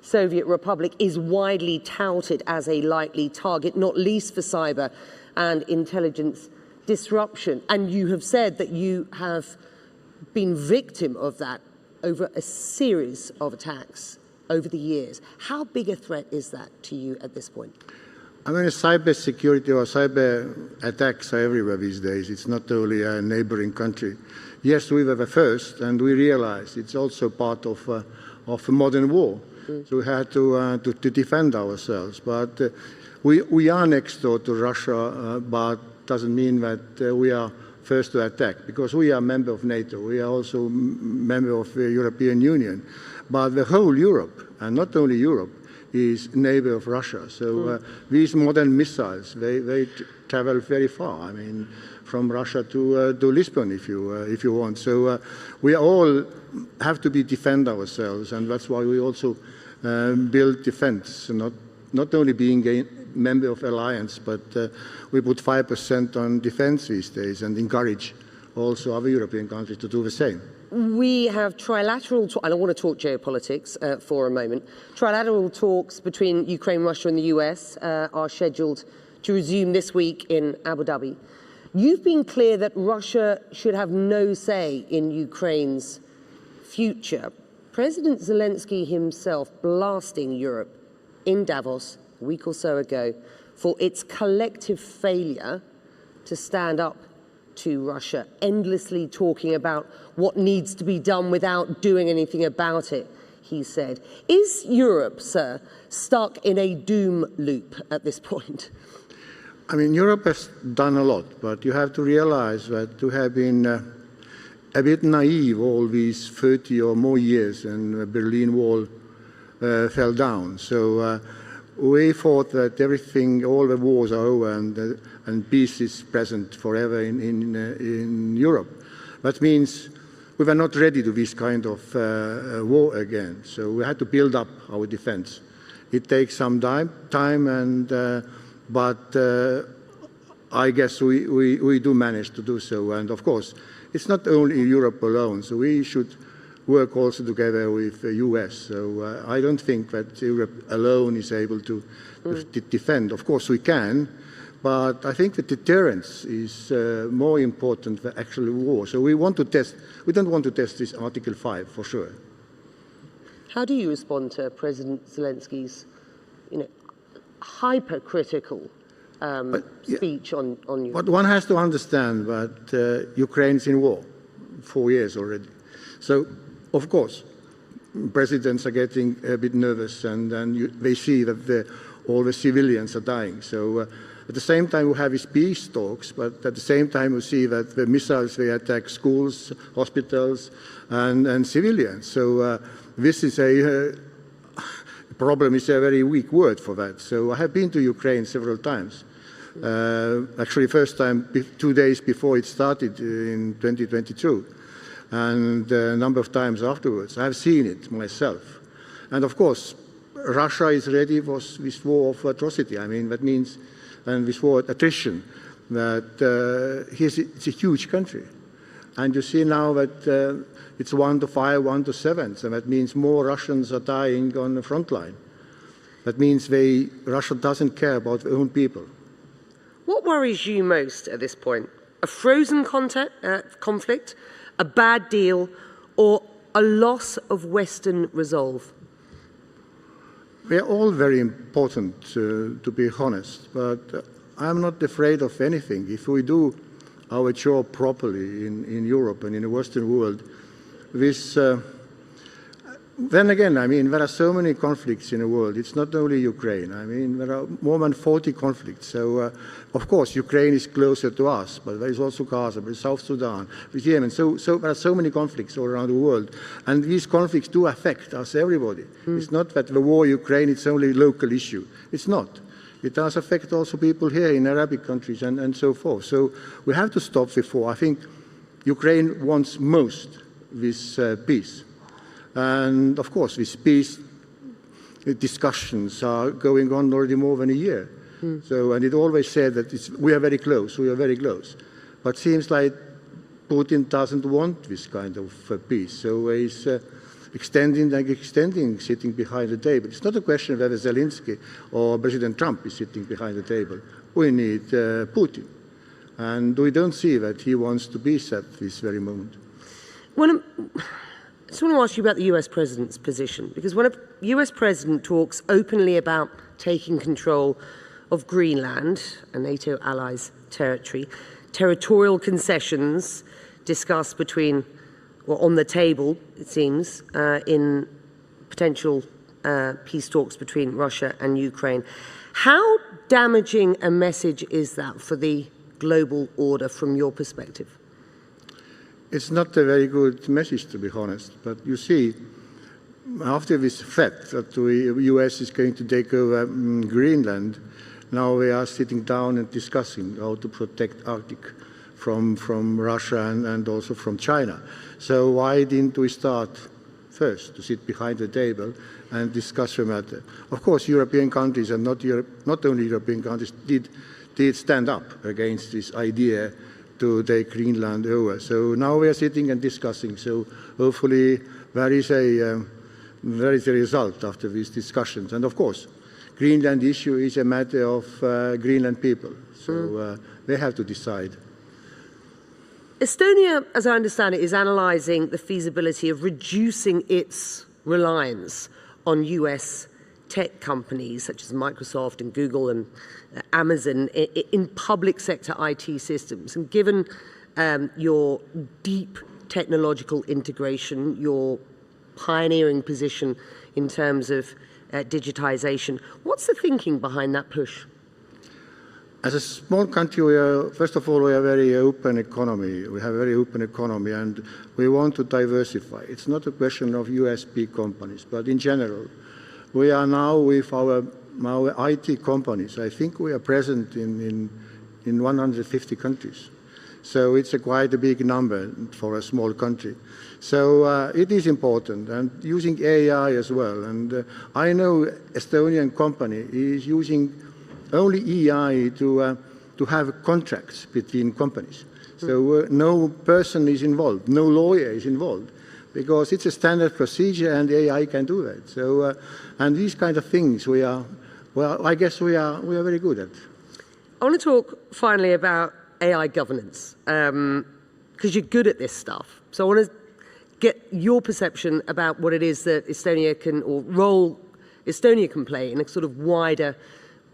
[SPEAKER 7] Soviet republic is widely touted as a likely target, not least for cyber and intelligence disruption. And you have said that you have been victim of that over a series of attacks over the years. How big a threat is that to you at this point?
[SPEAKER 8] I mean, cyber security or cyber attacks are everywhere these days. It's not only a neighboring country. Yes, we were the first, and we realized it's also part of a modern war. So we had to defend ourselves. But we are next door to Russia, but doesn't mean that we are first to attack, because we are a member of NATO. We are also a member of the European Union. But the whole Europe, and not only Europe, is neighbor of Russia. So these modern missiles, they travel very far. I mean, from Russia to Lisbon, if you want. So we all have to defend ourselves, and that's why we also build defense, not only being a member of alliance, but we put 5% on defense these days and encourage also other European countries to do the same.
[SPEAKER 7] We have trilateral, and I want to talk geopolitics for a moment. Trilateral talks between Ukraine, Russia and the US are scheduled to resume this week in Abu Dhabi. You've been clear that Russia should have no say in Ukraine's future. President Zelensky himself blasting Europe in Davos a week or so ago for its collective failure to stand up to Russia, endlessly talking about what needs to be done without doing anything about it. he said. Is Europe, sir, stuck in a doom loop at this point?
[SPEAKER 8] I mean, Europe has done a lot, but you have to realize that we have been a bit naive all these 30 or more years, and the Berlin Wall fell down. So we thought that everything, all the wars are over, and peace is present forever in Europe. That means we were not ready to this kind of war again. So we had to build up our defense. It takes some time, but I guess we do manage to do so. And of course, it's not only Europe alone, so we should work also together with the US. So I don't think that Europe alone is able to defend. Of course we can, but I think the deterrence is more important than actual war. So we want to test, we don't want to test this Article 5 for sure.
[SPEAKER 7] How do you respond to President Zelensky's, hypercritical speech on you?
[SPEAKER 8] But one has to understand that Ukraine is in war 4 years already. So, of course, presidents are getting a bit nervous, and they see that all the civilians are dying. So at the same time we have these peace talks, but at the same time we see that the missiles, they attack schools, hospitals, and civilians. So this is a problem is a very weak word for that. So I have been to Ukraine several times. Actually, first time 2 days before it started in 2022, and a number of times afterwards. I have seen it myself. And of course, Russia is ready for this war of atrocity. I mean, that means, and this war of attrition, that it's a huge country. And you see now that it's 1 to 5, 1 to 7, so that means more Russians are dying on the front line. That means Russia doesn't care about their own people.
[SPEAKER 7] What worries you most at this point? A frozen conflict, a bad deal, or a loss of Western resolve?
[SPEAKER 8] They're all very important, to be honest, but I'm not afraid of anything. If we do our job properly in Europe and in the Western world, then again, I mean, there are so many conflicts in the world. It's not only Ukraine. I mean, there are more than 40 conflicts. So, of course, Ukraine is closer to us, but there is also Gaza, there is South Sudan, with Yemen. So there are so many conflicts all around the world. And these conflicts do affect us, everybody. It's not that the war in Ukraine, it's only a local issue. It's not. It does affect also people here in Arabic countries and so forth. So we have to stop the war. I think Ukraine wants most this peace. And of course, these peace discussions are going on already more than a year. So, and it always said that we are very close, we are very close. But it seems like Putin doesn't want this kind of peace. So he's extending, sitting behind the table. It's not a question of whether Zelensky or President Trump is sitting behind the table. We need Putin. And we don't see that he wants to be at this very moment.
[SPEAKER 7] I just want to ask you about the US president's position, because when a US president talks openly about taking control of Greenland, a NATO ally's territory, territorial concessions discussed between, or on the table, it seems, in potential peace talks between Russia and Ukraine. How damaging a message is that for the global order from your perspective?
[SPEAKER 8] It's not a very good message, to be honest. But you see, after this threat that the US is going to take over Greenland, now we are sitting down and discussing how to protect Arctic from Russia and also from China. So why didn't we start first to sit behind the table and discuss the matter? Of course, European countries, and not only European countries, did stand up against this idea to take Greenland over. So now we are sitting and discussing. So hopefully there is a result after these discussions. And of course, Greenland issue is a matter of Greenland people. So they have to decide.
[SPEAKER 7] Estonia, as I understand it, is analysing the feasibility of reducing its reliance on US tech companies such as Microsoft and Google and Amazon in public sector IT systems. And given your deep technological integration, your pioneering position in terms of digitization. What's the thinking behind that push?
[SPEAKER 8] As a small country, first of all, we are a very open economy. We have a very open economy, and we want to diversify. It's not a question of US big companies, but in general, we are now with our IT companies. I think we are present in 150 countries. So it's quite a big number for a small country. So it is important, and using AI as well. And I know Estonian company is using only AI to have contracts between companies. So no person is involved, no lawyer is involved, because it's a standard procedure and AI can do that. So, and these kind of things I guess we are very good at.
[SPEAKER 7] I want to talk finally about AI governance, because you're good at this stuff. So I want to get your perception about what it is that Estonia can, or role Estonia can play in a sort of wider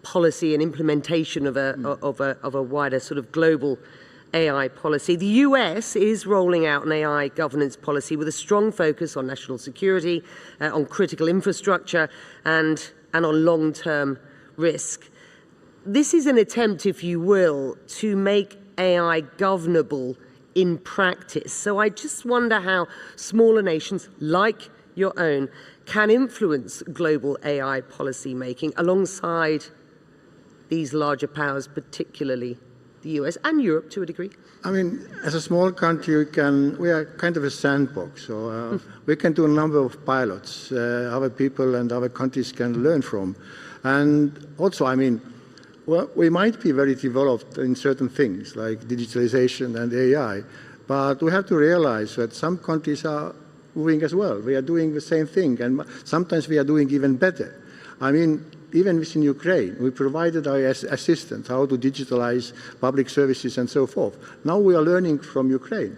[SPEAKER 7] policy and implementation of a wider sort of global AI policy. The US is rolling out an AI governance policy with a strong focus on national security, on critical infrastructure, and on long-term risk. This is an attempt, if you will, to make AI governable in practice. So I just wonder how smaller nations like your own can influence global AI policy making alongside these larger powers, particularly the US and Europe to a degree.
[SPEAKER 8] I mean, as a small country, we are kind of a sandbox. So we can do a number of pilots other people and other countries can learn from. And also, I mean, well, we might be very developed in certain things like digitalization and AI, but we have to realize that some countries are moving as well. We are doing the same thing, and sometimes we are doing even better. I mean, even within Ukraine, we provided our assistance, how to digitalize public services and so forth. Now we are learning from Ukraine.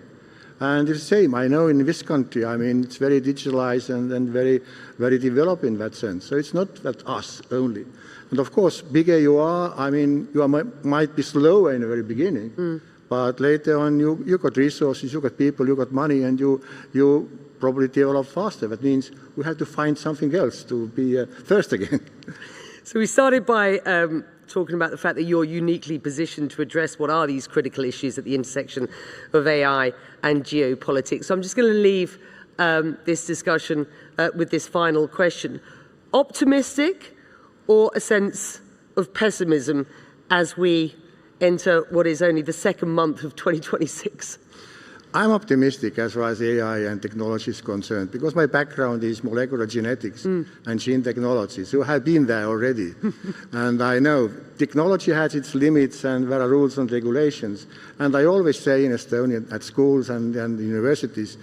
[SPEAKER 8] And it's the same. I know in this country, I mean, it's very digitalized and very, very developed in that sense. So it's not that us only. And of course, bigger you are, I mean, you might be slower in the very beginning, but later on you got resources, you got people, you got money, and you probably develop faster. That means we have to find something else to be first again.
[SPEAKER 7] So we started by talking about the fact that you're uniquely positioned to address what are these critical issues at the intersection of AI and geopolitics. So I'm just going to leave this discussion with this final question. Optimistic or a sense of pessimism as we enter what is only the second month of 2026?
[SPEAKER 8] I'm optimistic as far as AI and technology is concerned, because my background is molecular genetics and gene technology, so I have been there already. And I know technology has its limits and there are rules and regulations. And I always say in Estonia, at schools and universities,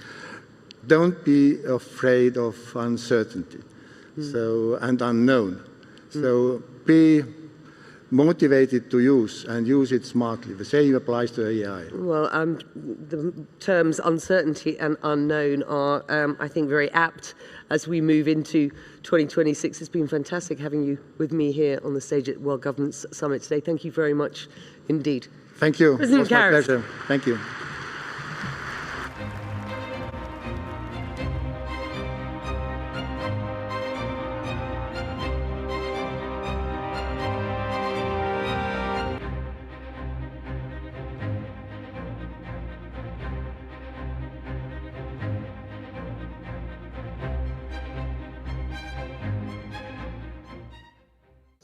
[SPEAKER 8] don't be afraid of uncertainty and unknown. So be motivated to use and use it smartly. The same applies to AI.
[SPEAKER 7] Well, the terms uncertainty and unknown are, I think, very apt as we move into 2026. It's been fantastic having you with me here on the stage at World Governance Summit today. Thank you very much indeed.
[SPEAKER 8] Thank you.
[SPEAKER 7] President
[SPEAKER 8] it was my
[SPEAKER 7] Karas.
[SPEAKER 8] pleasure. Thank you.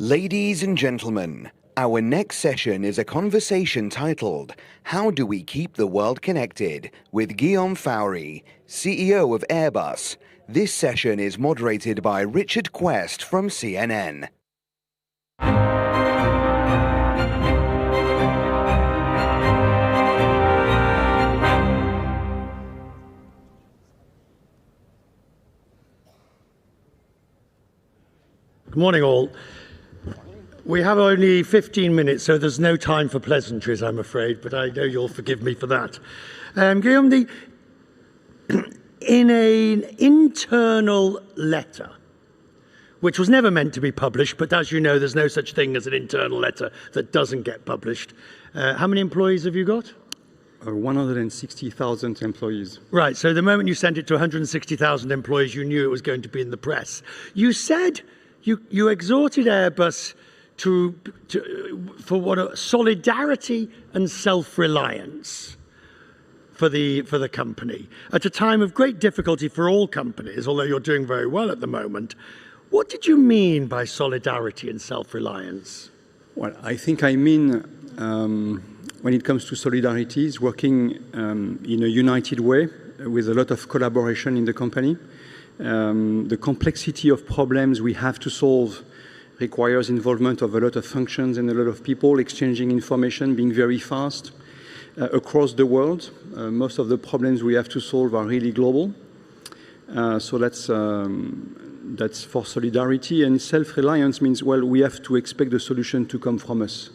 [SPEAKER 4] Ladies and gentlemen, our next session is a conversation titled, How Do We Keep the World Connected? With Guillaume Faury, CEO of Airbus. This session is moderated by Richard Quest from CNN.
[SPEAKER 9] Good morning, all. We have only 15 minutes, so there's no time for pleasantries, I'm afraid, but I know you'll forgive me for that. Guillaume, in an internal letter, which was never meant to be published, but as you know, there's no such thing as an internal letter that doesn't get published. How many employees have you got?
[SPEAKER 10] 160,000 employees.
[SPEAKER 9] Right, so the moment you sent it to 160,000 employees, you knew it was going to be in the press. You said you exhorted Airbus for solidarity and self-reliance for the company at a time of great difficulty for all companies, although you're doing very well at the moment. What did you mean by solidarity and self-reliance?
[SPEAKER 10] Well, I think I mean, when it comes to solidarity, is working in a united way with a lot of collaboration in the company. The complexity of problems we have to solve requires involvement of a lot of functions and a lot of people exchanging information, being very fast across the world. Most of the problems we have to solve are really global. So that's for solidarity. And self-reliance means, well, we have to expect the solution to come from us.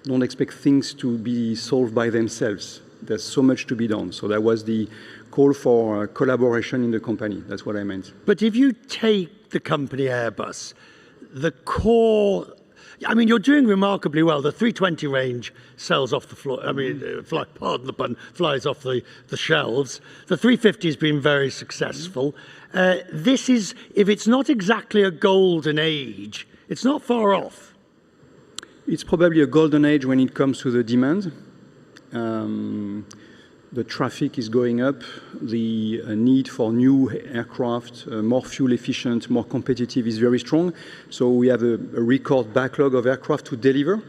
[SPEAKER 10] Don't expect things to be solved by themselves. There's so much to be done. So that was the call for collaboration in the company. That's what I meant.
[SPEAKER 9] But if you take the company Airbus, the core, I mean, you're doing remarkably well. The 320 range sells off the floor. I mean, pardon the pun, flies off the shelves. The 350 has been very successful. This is, if it's not exactly a golden age, it's not far off.
[SPEAKER 10] It's probably a golden age when it comes to the demand. The traffic is going up. The need for new aircraft, more fuel efficient, more competitive is very strong. So we have a record backlog of aircraft to deliver.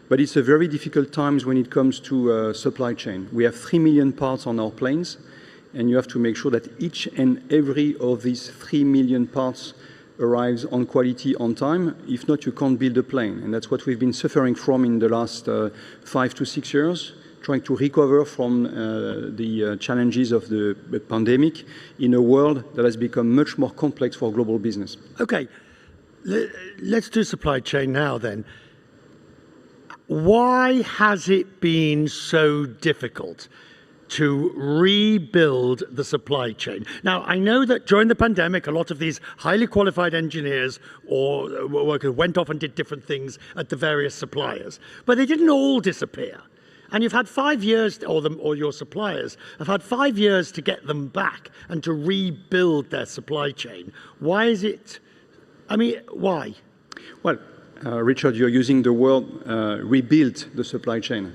[SPEAKER 10] But it's a very difficult times when it comes to supply chain. We have 3 million parts on our planes, and you have to make sure that each and every of these 3 million parts arrives on quality, on time. If not, you can't build a plane. And that's what we've been suffering from in the last 5 to 6 years, trying to recover from the challenges of the pandemic in a world that has become much more complex for global business.
[SPEAKER 9] Okay, let's do supply chain now then. Why has it been so difficult to rebuild the supply chain? Now, I know that during the pandemic, a lot of these highly qualified engineers or workers went off and did different things at the various suppliers, but they didn't all disappear. And you've had 5 years, or your suppliers have had 5 years to get them back and to rebuild their supply chain. Why is it, I mean, why?
[SPEAKER 10] Well, Richard, you're using the word rebuild the supply chain.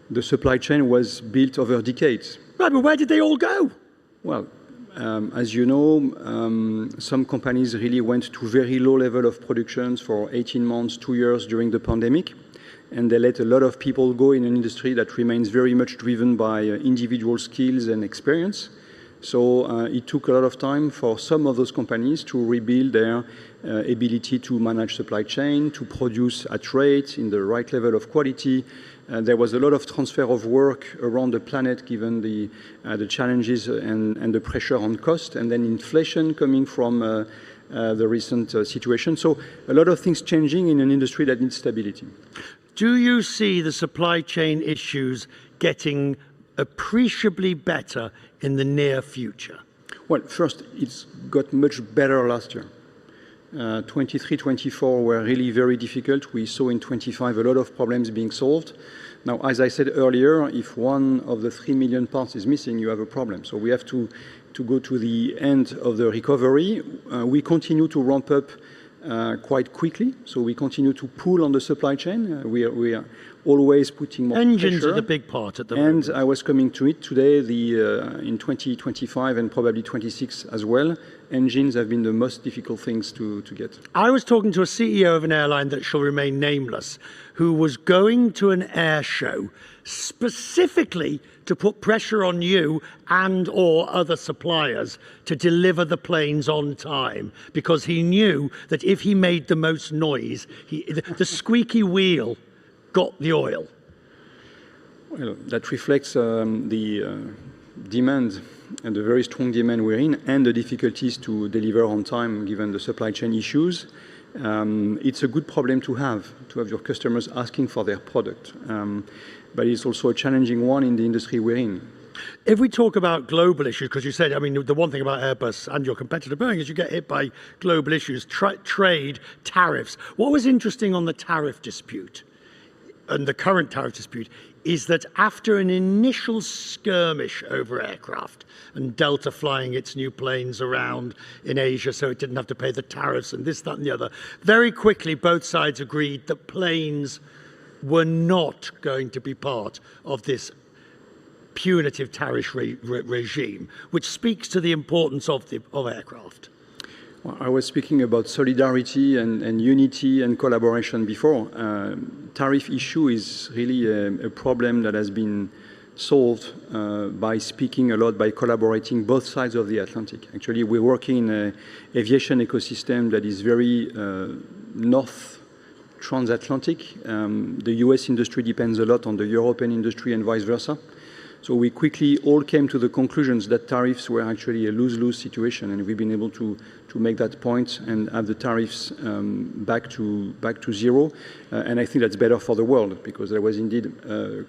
[SPEAKER 10] The supply chain was built over decades.
[SPEAKER 9] Right, but where did they all go?
[SPEAKER 10] Well, as you know, some companies really went to very low level of productions for 18 months, 2 years during the pandemic. And they let a lot of people go in an industry that remains very much driven by individual skills and experience. So it took a lot of time for some of those companies to rebuild their ability to manage supply chain, to produce at rate in the right level of quality. There was a lot of transfer of work around the planet given the challenges and the pressure on cost, and then inflation coming from the recent situation. So a lot of things changing in an industry that needs stability.
[SPEAKER 9] Do you see the supply chain issues getting appreciably better in the near future?
[SPEAKER 10] Well, first, it's got much better last year. 23, 24 were really very difficult. We saw in 25 a lot of problems being solved. Now, as I said earlier, if one of the 3 million parts is missing, you have a problem. So we have to go to the end of the recovery. We continue to ramp up quite quickly. So we continue to pull on the supply chain. We are always putting more
[SPEAKER 9] Engines
[SPEAKER 10] pressure.
[SPEAKER 9] are the big part at the moment.
[SPEAKER 10] And I was coming to it today, in 2025 and probably 26 as well, engines have been the most difficult things to get.
[SPEAKER 9] I was talking to a CEO of an airline that shall remain nameless, who was going to an air show specifically to put pressure on you and or other suppliers to deliver the planes on time, because he knew that if he made the most noise, the squeaky wheel got the oil.
[SPEAKER 10] Well, that reflects the demand and the very strong demand we're in and the difficulties to deliver on time given the supply chain issues. It's a good problem to have your customers asking for their product. But it's also a challenging one in the industry we're in.
[SPEAKER 9] If we talk about global issues, because you said, I mean, the one thing about Airbus and your competitor Boeing is you get hit by global issues, trade, tariffs. What was interesting on the tariff dispute and the current tariff dispute is that after an initial skirmish over aircraft and Delta flying its new planes around in Asia so it didn't have to pay the tariffs and this, that and the other, very quickly both sides agreed that planes were not going to be part of this punitive tariff regime, which speaks to the importance of aircraft.
[SPEAKER 10] Well, I was speaking about solidarity and unity and collaboration before. Tariff issue is really a problem that has been solved by speaking a lot, by collaborating both sides of the Atlantic. Actually, we're working in an aviation ecosystem that is very north transatlantic. The US industry depends a lot on the European industry and vice versa. So we quickly all came to the conclusions that tariffs were actually a lose-lose situation, and we've been able to make that point and have the tariffs back to zero. And I think that's better for the world, because there was indeed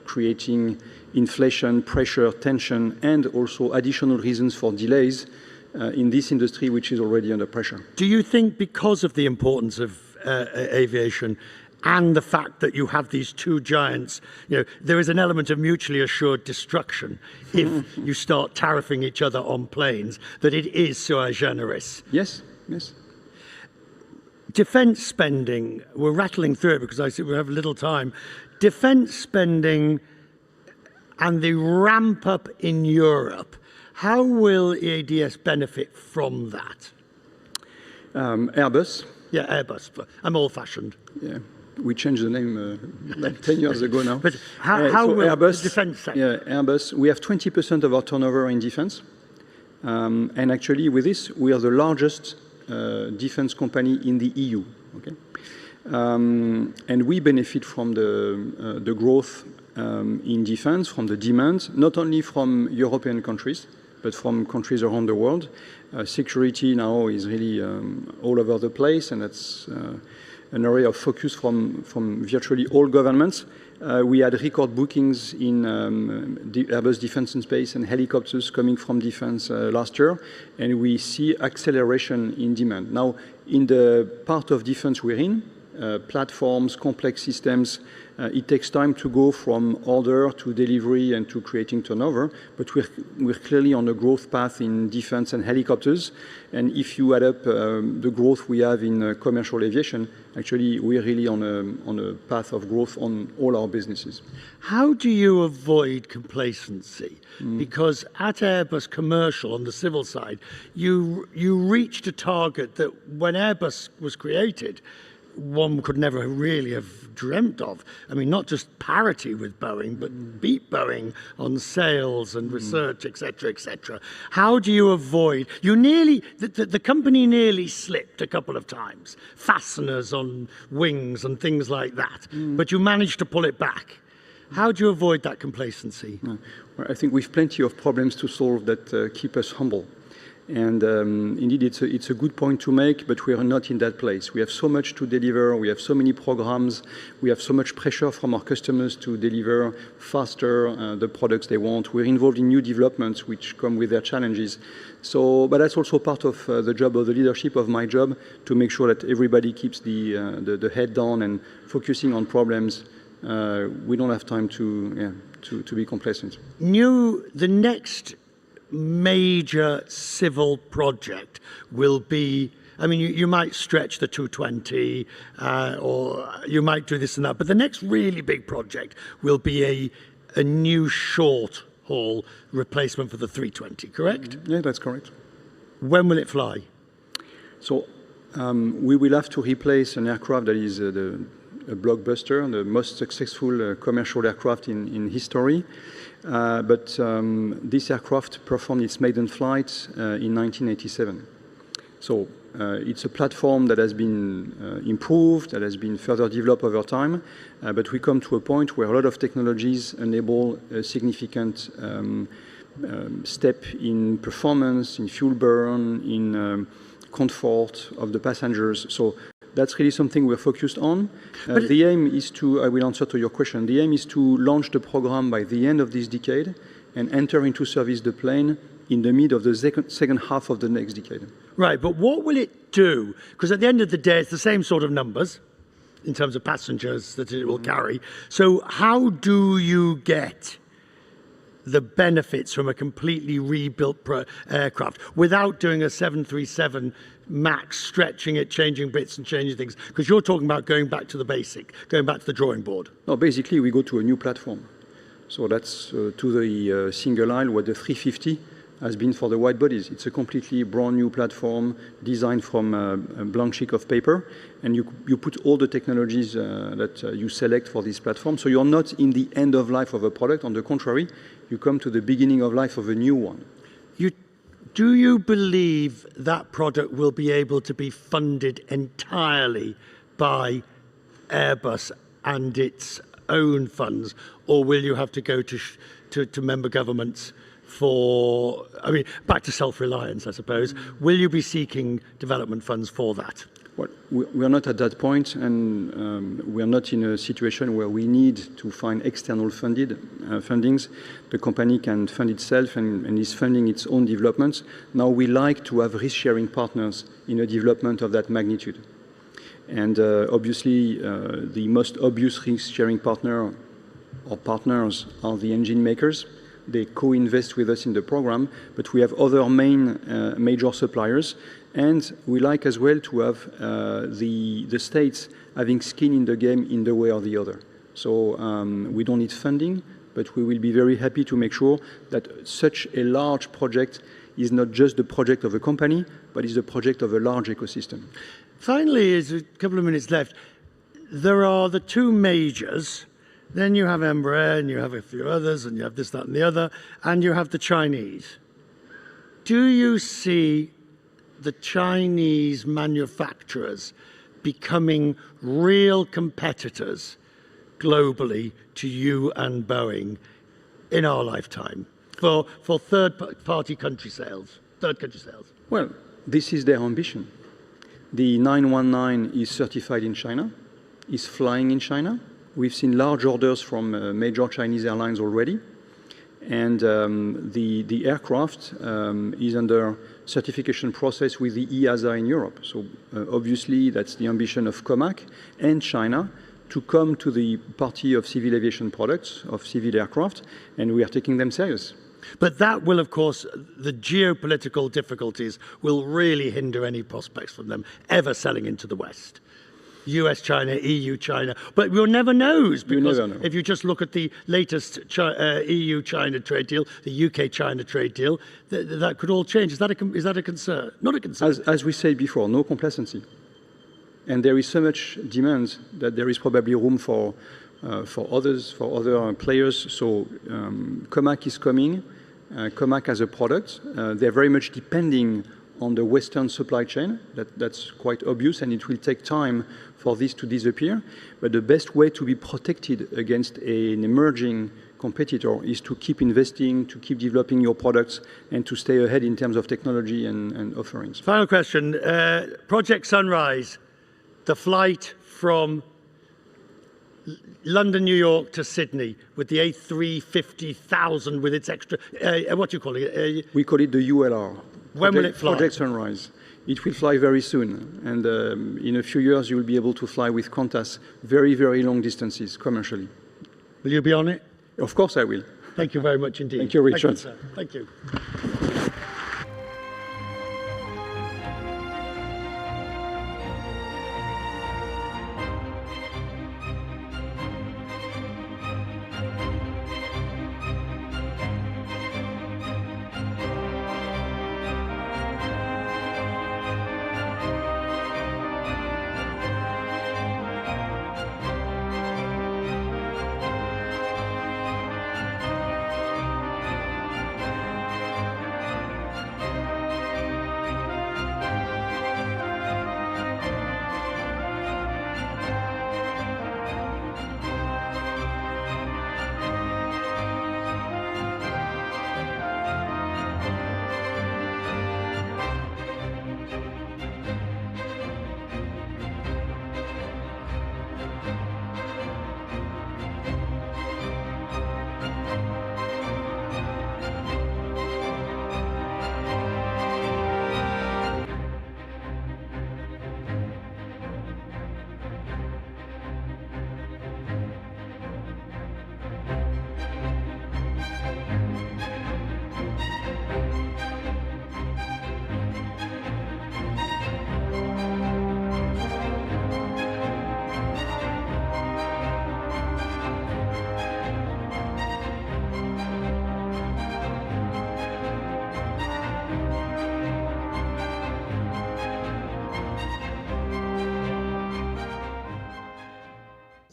[SPEAKER 10] creating inflation, pressure, tension, and also additional reasons for delays in this industry, which is already under pressure.
[SPEAKER 9] Do you think because of the importance of aviation and the fact that you have these two giants, there is an element of mutually assured destruction if you start tariffing each other on planes, that it is sui generis?
[SPEAKER 10] Yes, yes.
[SPEAKER 9] Defence spending, we're rattling through it because I see we have little time. Defence spending and the ramp up in Europe, how will EADS benefit from that?
[SPEAKER 10] Airbus.
[SPEAKER 9] Yeah, Airbus. I'm old-fashioned.
[SPEAKER 10] Yeah. We changed the name like 10 years ago now.
[SPEAKER 9] But how will Airbus, the defence sector?
[SPEAKER 10] Yeah, Airbus. We have 20% of our turnover in defence. And actually, with this, we are the largest defence company in the EU. Okay? And we benefit from the growth in defence, from the demand, not only from European countries, but from countries around the world. Security now is really all over the place, and that's an area of focus from virtually all governments. We had record bookings in Airbus Defence and Space and helicopters coming from defence last year, and we see acceleration in demand. Now, in the part of defence we're in, platforms, complex systems, it takes time to go from order to delivery and to creating turnover, but we're clearly on a growth path in defense and helicopters. And if you add up the growth we have in commercial aviation, actually we're really on a path of growth on all our businesses.
[SPEAKER 9] How do you avoid complacency? Because at Airbus Commercial on the civil side, you reached a target that when Airbus was created, one could never really have dreamt of. I mean, not just parity with Boeing, but beat Boeing on sales and research, etc., etc. How do you avoid? You nearly, the company nearly slipped a couple of times, fasteners on wings and things like that, but you managed to pull it back. How do you avoid that complacency?
[SPEAKER 10] Well, I think we have plenty of problems to solve that keep us humble. And indeed, it's a good point to make, but we are not in that place. We have so much to deliver. We have so many programs. We have so much pressure from our customers to deliver faster the products they want. We're involved in new developments which come with their challenges. So, but that's also part of the job of the leadership of my job, to make sure that everybody keeps the head down and focusing on problems. We don't have time to be complacent.
[SPEAKER 9] The next major civil project will be, I mean, you might stretch the 220 or you might do this and that, but the next really big project will be a new short haul replacement for the 320, correct?
[SPEAKER 10] Yeah, that's correct.
[SPEAKER 9] When will it fly?
[SPEAKER 10] So we will have to replace an aircraft that is a blockbuster, the most successful commercial aircraft in history. But this aircraft performed its maiden flight in 1987. So it's a platform that has been improved, that has been further developed over time, but we come to a point where a lot of technologies enable a significant step in performance, in fuel burn, in comfort of the passengers. So that's really something we're focused on. The aim is to, I will answer to your question, the aim is to launch the program by the end of this decade and enter into service the plane in the mid of the second half of the next decade.
[SPEAKER 9] Right, but what will it do? Because at the end of the day, it's the same sort of numbers. in terms of passengers that it will carry. So how do you get the benefits from a completely rebuilt aircraft without doing a 737 MAX, stretching it, changing bits and changing things? Because you're talking about going back to the basic, going back to the drawing board.
[SPEAKER 10] No, basically we go to a new platform. So that's to the single aisle what the 350 has been for the wide bodies. It's a completely brand new platform designed from a blank sheet of paper, and you put all the technologies that you select for this platform. So you're not in the end of life of a product. On the contrary, you come to the beginning of life of a new one.
[SPEAKER 9] Do you believe that product will be able to be funded entirely by Airbus and its own funds, or will you have to go to member governments for, I mean, back to self-reliance, I suppose. Will you be seeking development funds for that?
[SPEAKER 10] Well, we are not at that point, and we are not in a situation where we need to find external fundings. The company can fund itself and is funding its own developments. Now we like to have risk-sharing partners in a development of that magnitude. And obviously, the most obvious risk-sharing partner or partners are the engine makers. They co-invest with us in the program, but we have other major suppliers, and we like as well to have the states having skin in the game in the way or the other. So we don't need funding, but we will be very happy to make sure that such a large project is not just the project of a company, but is the project of a large ecosystem.
[SPEAKER 9] Finally, there's a couple of minutes left. There are the two majors. Then you have Embraer, and you have a few others, and you have this, that, and the other, and you have the Chinese. Do you see the Chinese manufacturers becoming real competitors globally to you and Boeing in our lifetime for third-party country sales, third country sales?
[SPEAKER 10] Well, this is their ambition. The 919 is certified in China, is flying in China. We've seen large orders from major Chinese airlines already, and the aircraft is under certification process with the EASA in Europe. So obviously that's the ambition of COMAC and China to come to the party of civil aviation products, of civil aircraft, and we are taking them serious.
[SPEAKER 9] But that will, of course, the geopolitical difficulties will really hinder any prospects from them ever selling into the West. US, China, EU, China. But we'll never know, because if you just look at the latest EU-China trade deal, the UK-China trade deal, that could all change. Is that a concern? Not a concern.
[SPEAKER 10] As we said before, no complacency. And there is so much demand that there is probably room for other players. So COMAC is coming. COMAC has a product. They're very much depending on the Western supply chain. That's quite obvious, and it will take time for this to disappear. But the best way to be protected against an emerging competitor is to keep investing, to keep developing your products, and to stay ahead in terms of technology and offerings.
[SPEAKER 9] Final question. Project Sunrise, the flight from London, New York to Sydney with the A350,000 with its extra, what do you call it?
[SPEAKER 10] We call it the ULR.
[SPEAKER 9] When will it fly?
[SPEAKER 10] Project Sunrise. It will fly very soon, and in a few years you will be able to fly with Qantas very, very long distances commercially.
[SPEAKER 9] Will you be on it?
[SPEAKER 10] Of course I will.
[SPEAKER 9] Thank you very much indeed.
[SPEAKER 10] Thank you, Richard.
[SPEAKER 9] Thank you.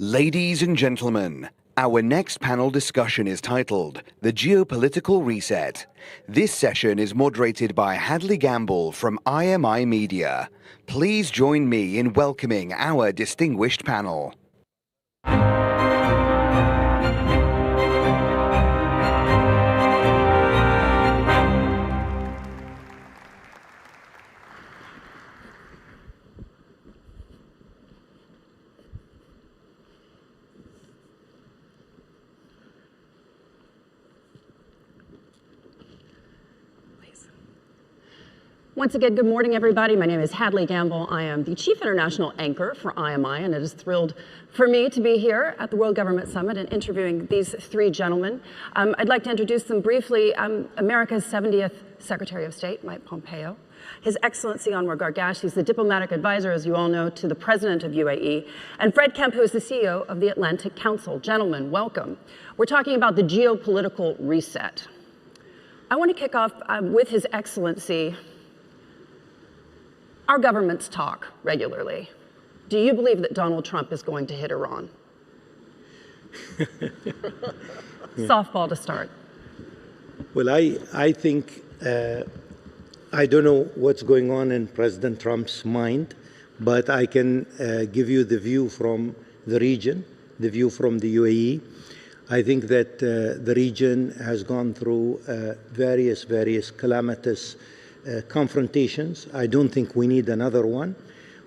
[SPEAKER 4] Ladies and gentlemen, our next panel discussion is titled The Geopolitical Reset. This session is moderated by Hadley Gamble from IMI Media. Please join me in welcoming our distinguished panel.
[SPEAKER 11] Once again, good morning, everybody. My name is Hadley Gamble. I am the Chief International Anchor for IMI, and it is thrilled for me to be here at the World Government Summit and interviewing these three gentlemen. I'd like to introduce them briefly. America's 70th Secretary of State, Mike Pompeo. His Excellency Anwar Gargash, he's the diplomatic advisor, as you all know, to the President of UAE. And Fred Kemp, who is the CEO of the Atlantic Council. Gentlemen, welcome. We're talking about the geopolitical reset. I want to kick off with His Excellency. Our governments talk regularly. Do you believe that Donald Trump is going to hit Iran? Softball to start.
[SPEAKER 12] Well, I think, I don't know what's going on in President Trump's mind, but I can give you the view from the region, the view from the UAE. I think that the region has gone through various calamitous confrontations. I don't think we need another one,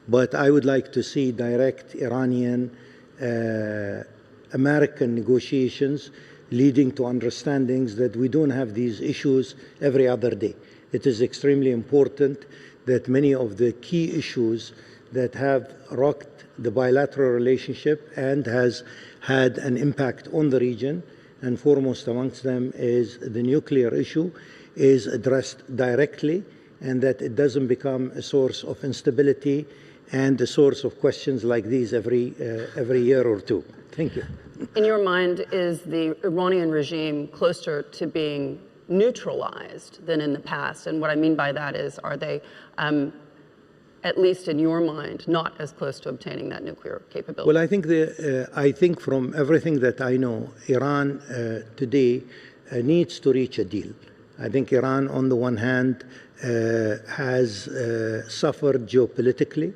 [SPEAKER 12] but I would like to see direct Iranian-American negotiations leading to understandings that we don't have these issues every other day. It is extremely important that many of the key issues that have rocked the bilateral relationship and has had an impact on the region, and foremost amongst them is the nuclear issue, is addressed directly, and that it doesn't become a source of instability and a source of questions like these every year or two. Thank you.
[SPEAKER 11] In your mind, is the Iranian regime closer to being neutralized than in the past? And what I mean by that is, are they, at least in your mind, not as close to obtaining that nuclear capability?
[SPEAKER 12] Well, I think from everything that I know, Iran today needs to reach a deal. I think Iran, on the one hand, has suffered geopolitically,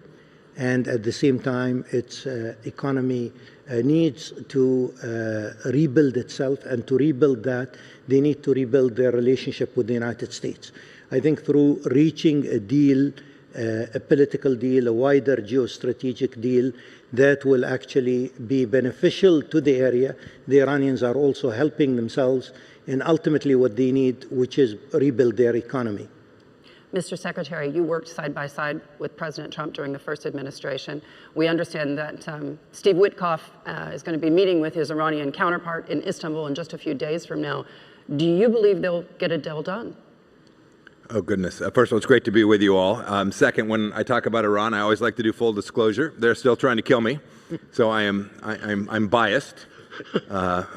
[SPEAKER 12] and at the same time, its economy needs to rebuild itself, and to rebuild that, they need to rebuild their relationship with the United States. I think through reaching a deal, a political deal, a wider geostrategic deal, that will actually be beneficial to the area. The Iranians are also helping themselves in ultimately what they need, which is rebuild their economy.
[SPEAKER 11] Mr. Secretary, you worked side by side with President Trump during the first administration. We understand that Steve Witkoff is going to be meeting with his Iranian counterpart in Istanbul in just a few days from now. Do you believe they'll get a deal done?
[SPEAKER 13] Oh, goodness. First of all, it's great to be with you all. Second, when I talk about Iran, I always like to do full disclosure. They're still trying to kill me, so I'm biased.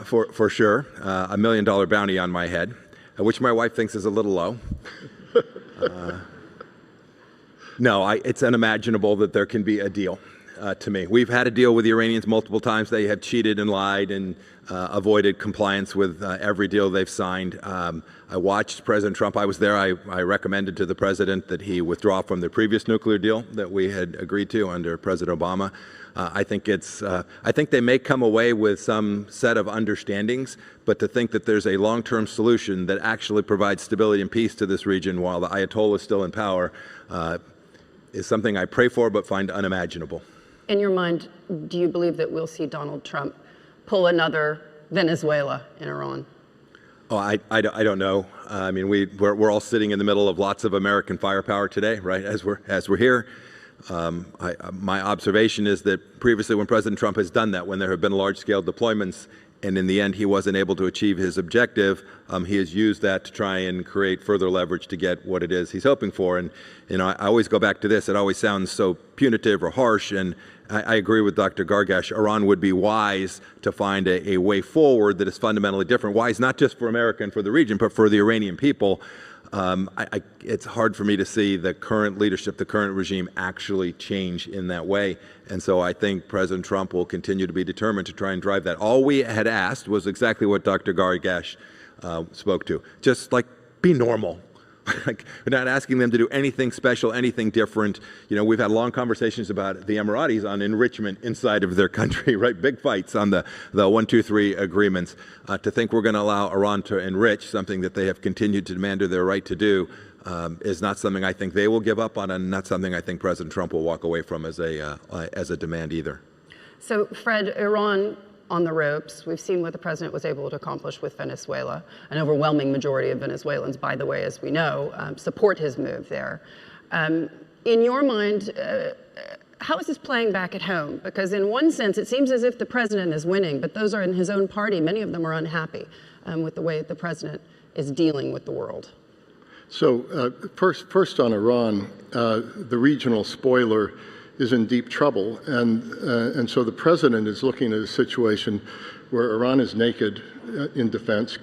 [SPEAKER 13] For sure. $1 million bounty on my head, which my wife thinks is a little low. No, it's unimaginable that there can be a deal to me. We've had a deal with the Iranians multiple times. They have cheated and lied and avoided compliance with every deal they've signed. I watched President Trump. I was there. I recommended to the president that he withdraw from the previous nuclear deal that we had agreed to under President Obama. I think they may come away with some set of understandings, but to think that there's a long-term solution that actually provides stability and peace to this region while the Ayatollah is still in power is something I pray for but find unimaginable.
[SPEAKER 11] In your mind, do you believe that we'll see Donald Trump pull another Venezuela in Iran?
[SPEAKER 13] Oh, I don't know. I mean, we're all sitting in the middle of lots of American firepower today, right? As we're here. My observation is that previously when President Trump has done that, when there have been large-scale deployments, and in the end he wasn't able to achieve his objective, he has used that to try and create further leverage to get what it is he's hoping for. And I always go back to this. It always sounds so punitive or harsh, and I agree with Dr. Gargash. Iran would be wise to find a way forward that is fundamentally different. Wise not just for America and for the region, but for the Iranian people. It's hard for me to see the current leadership, the current regime actually change in that way. And so I think President Trump will continue to be determined to try and drive that. All we had asked was exactly what Dr. Gargash spoke to. Just like be normal. Like, we're not asking them to do anything special, anything different. You know, we've had long conversations about the Emiratis on enrichment inside of their country, right? Big fights on the 1, 2, 3 agreements. To think we're going to allow Iran to enrich, something that they have continued to demand their right to do, is not something I think they will give up on, and not something I think President Trump will walk away from as a demand either.
[SPEAKER 11] So, Fred, Iran on the ropes. We've seen what the president was able to accomplish with Venezuela. An overwhelming majority of Venezuelans, by the way, as we know, support his move there. In your mind, how is this playing back at home? Because in one sense, it seems as if the president is winning, but those are in his own party. Many of them are unhappy with the way that the president is dealing with the world.
[SPEAKER 14] So first on Iran, the regional spoiler is in deep trouble, and so the president is looking at a situation where Iran is naked in defense,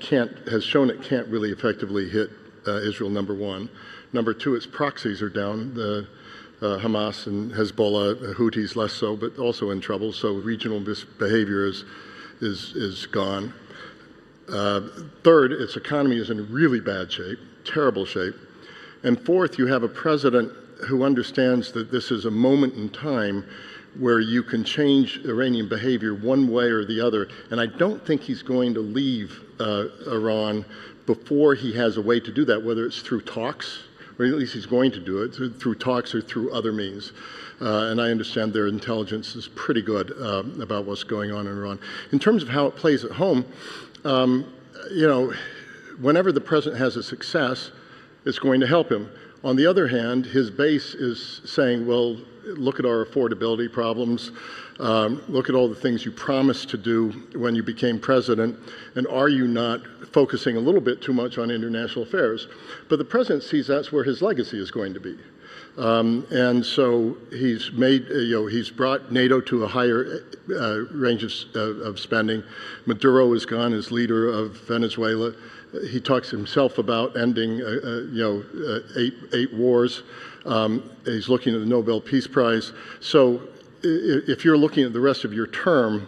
[SPEAKER 14] has shown it can't really effectively hit Israel, number one. Number two, its proxies are down. The Hamas and Hezbollah, Houthis less so, but also in trouble. So regional behavior is gone. Third, its economy is in really bad shape, terrible shape. And fourth, you have a president who understands that this is a moment in time where you can change Iranian behavior one way or the other. And I don't think he's going to leave Iran before he has a way to do that, whether it's through talks, or at least he's going to do it through talks or through other means. And I understand their intelligence is pretty good about what's going on in Iran. In terms of how it plays at home, you know, whenever the president has a success, it's going to help him. On the other hand, his base is saying, well, look at our affordability problems, look at all the things you promised to do when you became president, and are you not focusing a little bit too much on international affairs? But the president sees that's where his legacy is going to be. And so he's made, he's brought NATO to a higher range of spending. Maduro is gone as leader of Venezuela. He talks himself about ending, 8 wars. He's looking at the Nobel Peace Prize. So if you're looking at the rest of your term,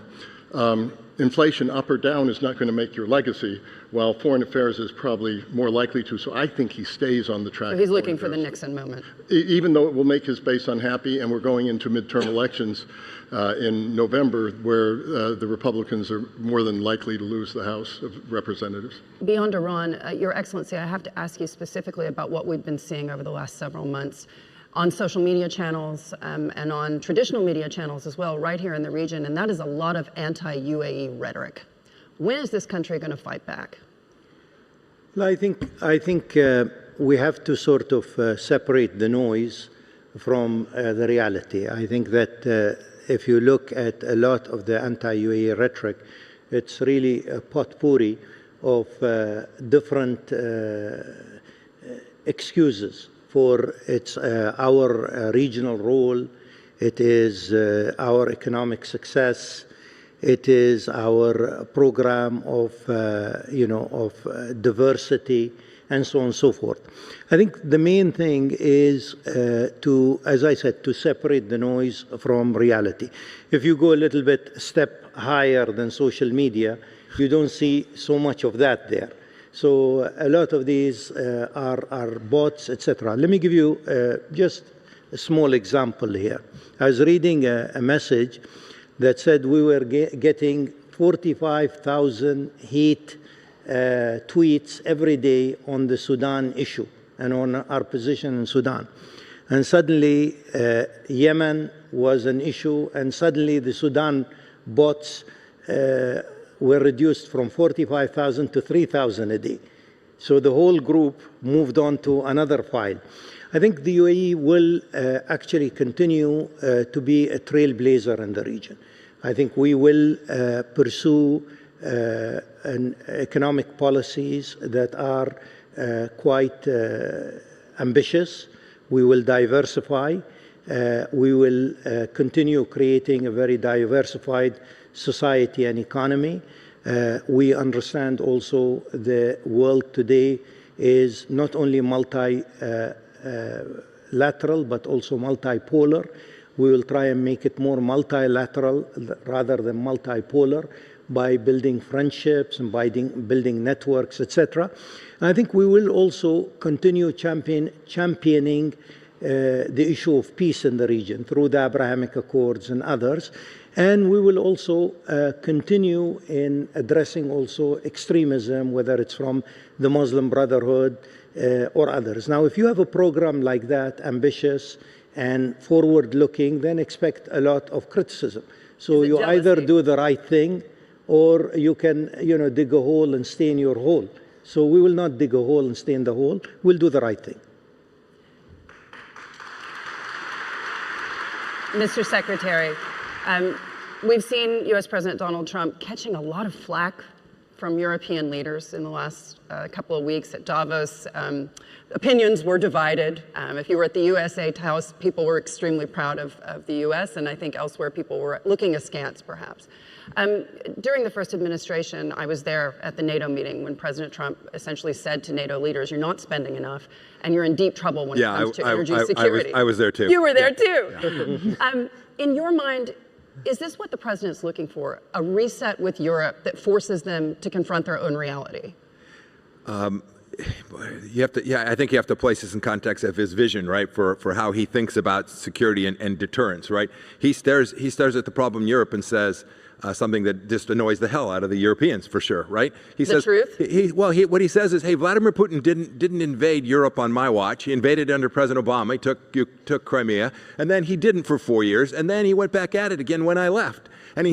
[SPEAKER 14] inflation up or down is not going to make your legacy, while foreign affairs is probably more likely to. So I think he stays on the track.
[SPEAKER 11] So he's looking for the Nixon moment.
[SPEAKER 14] Even though it will make his base unhappy, and we're going into midterm elections in November, where the Republicans are more than likely to lose the House of Representatives.
[SPEAKER 11] Beyond Iran, Your Excellency, I have to ask you specifically about what we've been seeing over the last several months on social media channels and on traditional media channels as well, right here in the region, and that is a lot of anti-UAE rhetoric. When is this country going to fight back?
[SPEAKER 12] Well, I think we have to sort of separate the noise from the reality. I think that if you look at a lot of the anti-UAE rhetoric, it's really a potpourri of different excuses for our regional role. It is our economic success. It is our program of, diversity, and so on and so forth. I think the main thing is as I said, to separate the noise from reality. If you go a little bit step higher than social media, you don't see so much of that there. So a lot of these are bots, etc. Let me give you just a small example here. I was reading a message that said we were getting 45,000 hate tweets every day on the Sudan issue and on our position in Sudan. And suddenly Yemen was an issue, and suddenly the Sudan bots were reduced from 45,000 to 3,000 a day. So the whole group moved on to another file. I think the UAE will actually continue to be a trailblazer in the region. I think we will pursue economic policies that are quite ambitious. We will diversify. We will continue creating a very diversified society and economy. We understand also the world today is not only multilateral, but also multipolar. We will try and make it more multilateral rather than multipolar by building friendships and by building networks, etc. I think we will also continue championing the issue of peace in the region through the Abrahamic Accords and others. And we will also continue in addressing also extremism, whether it's from the Muslim Brotherhood or others. Now, if you have a program like that, ambitious and forward-looking, then expect a lot of criticism. So you either do the right thing, or you can, dig a hole and stay in your hole. So we will not dig a hole and stay in the hole. We'll do the right thing.
[SPEAKER 11] Mr. Secretary, we've seen U.S. President Donald Trump catching a lot of flack from European leaders in the last couple of weeks at Davos. Opinions were divided. If you were at the USA House, people were extremely proud of the U.S., and I think elsewhere people were looking askance, perhaps. During the first administration, I was there at the NATO meeting when President Trump essentially said to NATO leaders, you're not spending enough, and you're in deep trouble when it comes to energy security.
[SPEAKER 13] I was there too.
[SPEAKER 11] You were there too. In your mind, is this what the president's looking for, a reset with Europe that forces them to confront their own reality?
[SPEAKER 13] I think you have to place this in context of his vision, right, for how he thinks about security and deterrence, right? He stares at the problem in Europe and says something that just annoys the hell out of the Europeans, for sure, right? He says,
[SPEAKER 11] truth?
[SPEAKER 13] What he says is, hey, Vladimir Putin didn't invade Europe on my watch. He invaded under President Obama. He took Crimea, and then he didn't for 4 years, and then he went back at it again when I left. And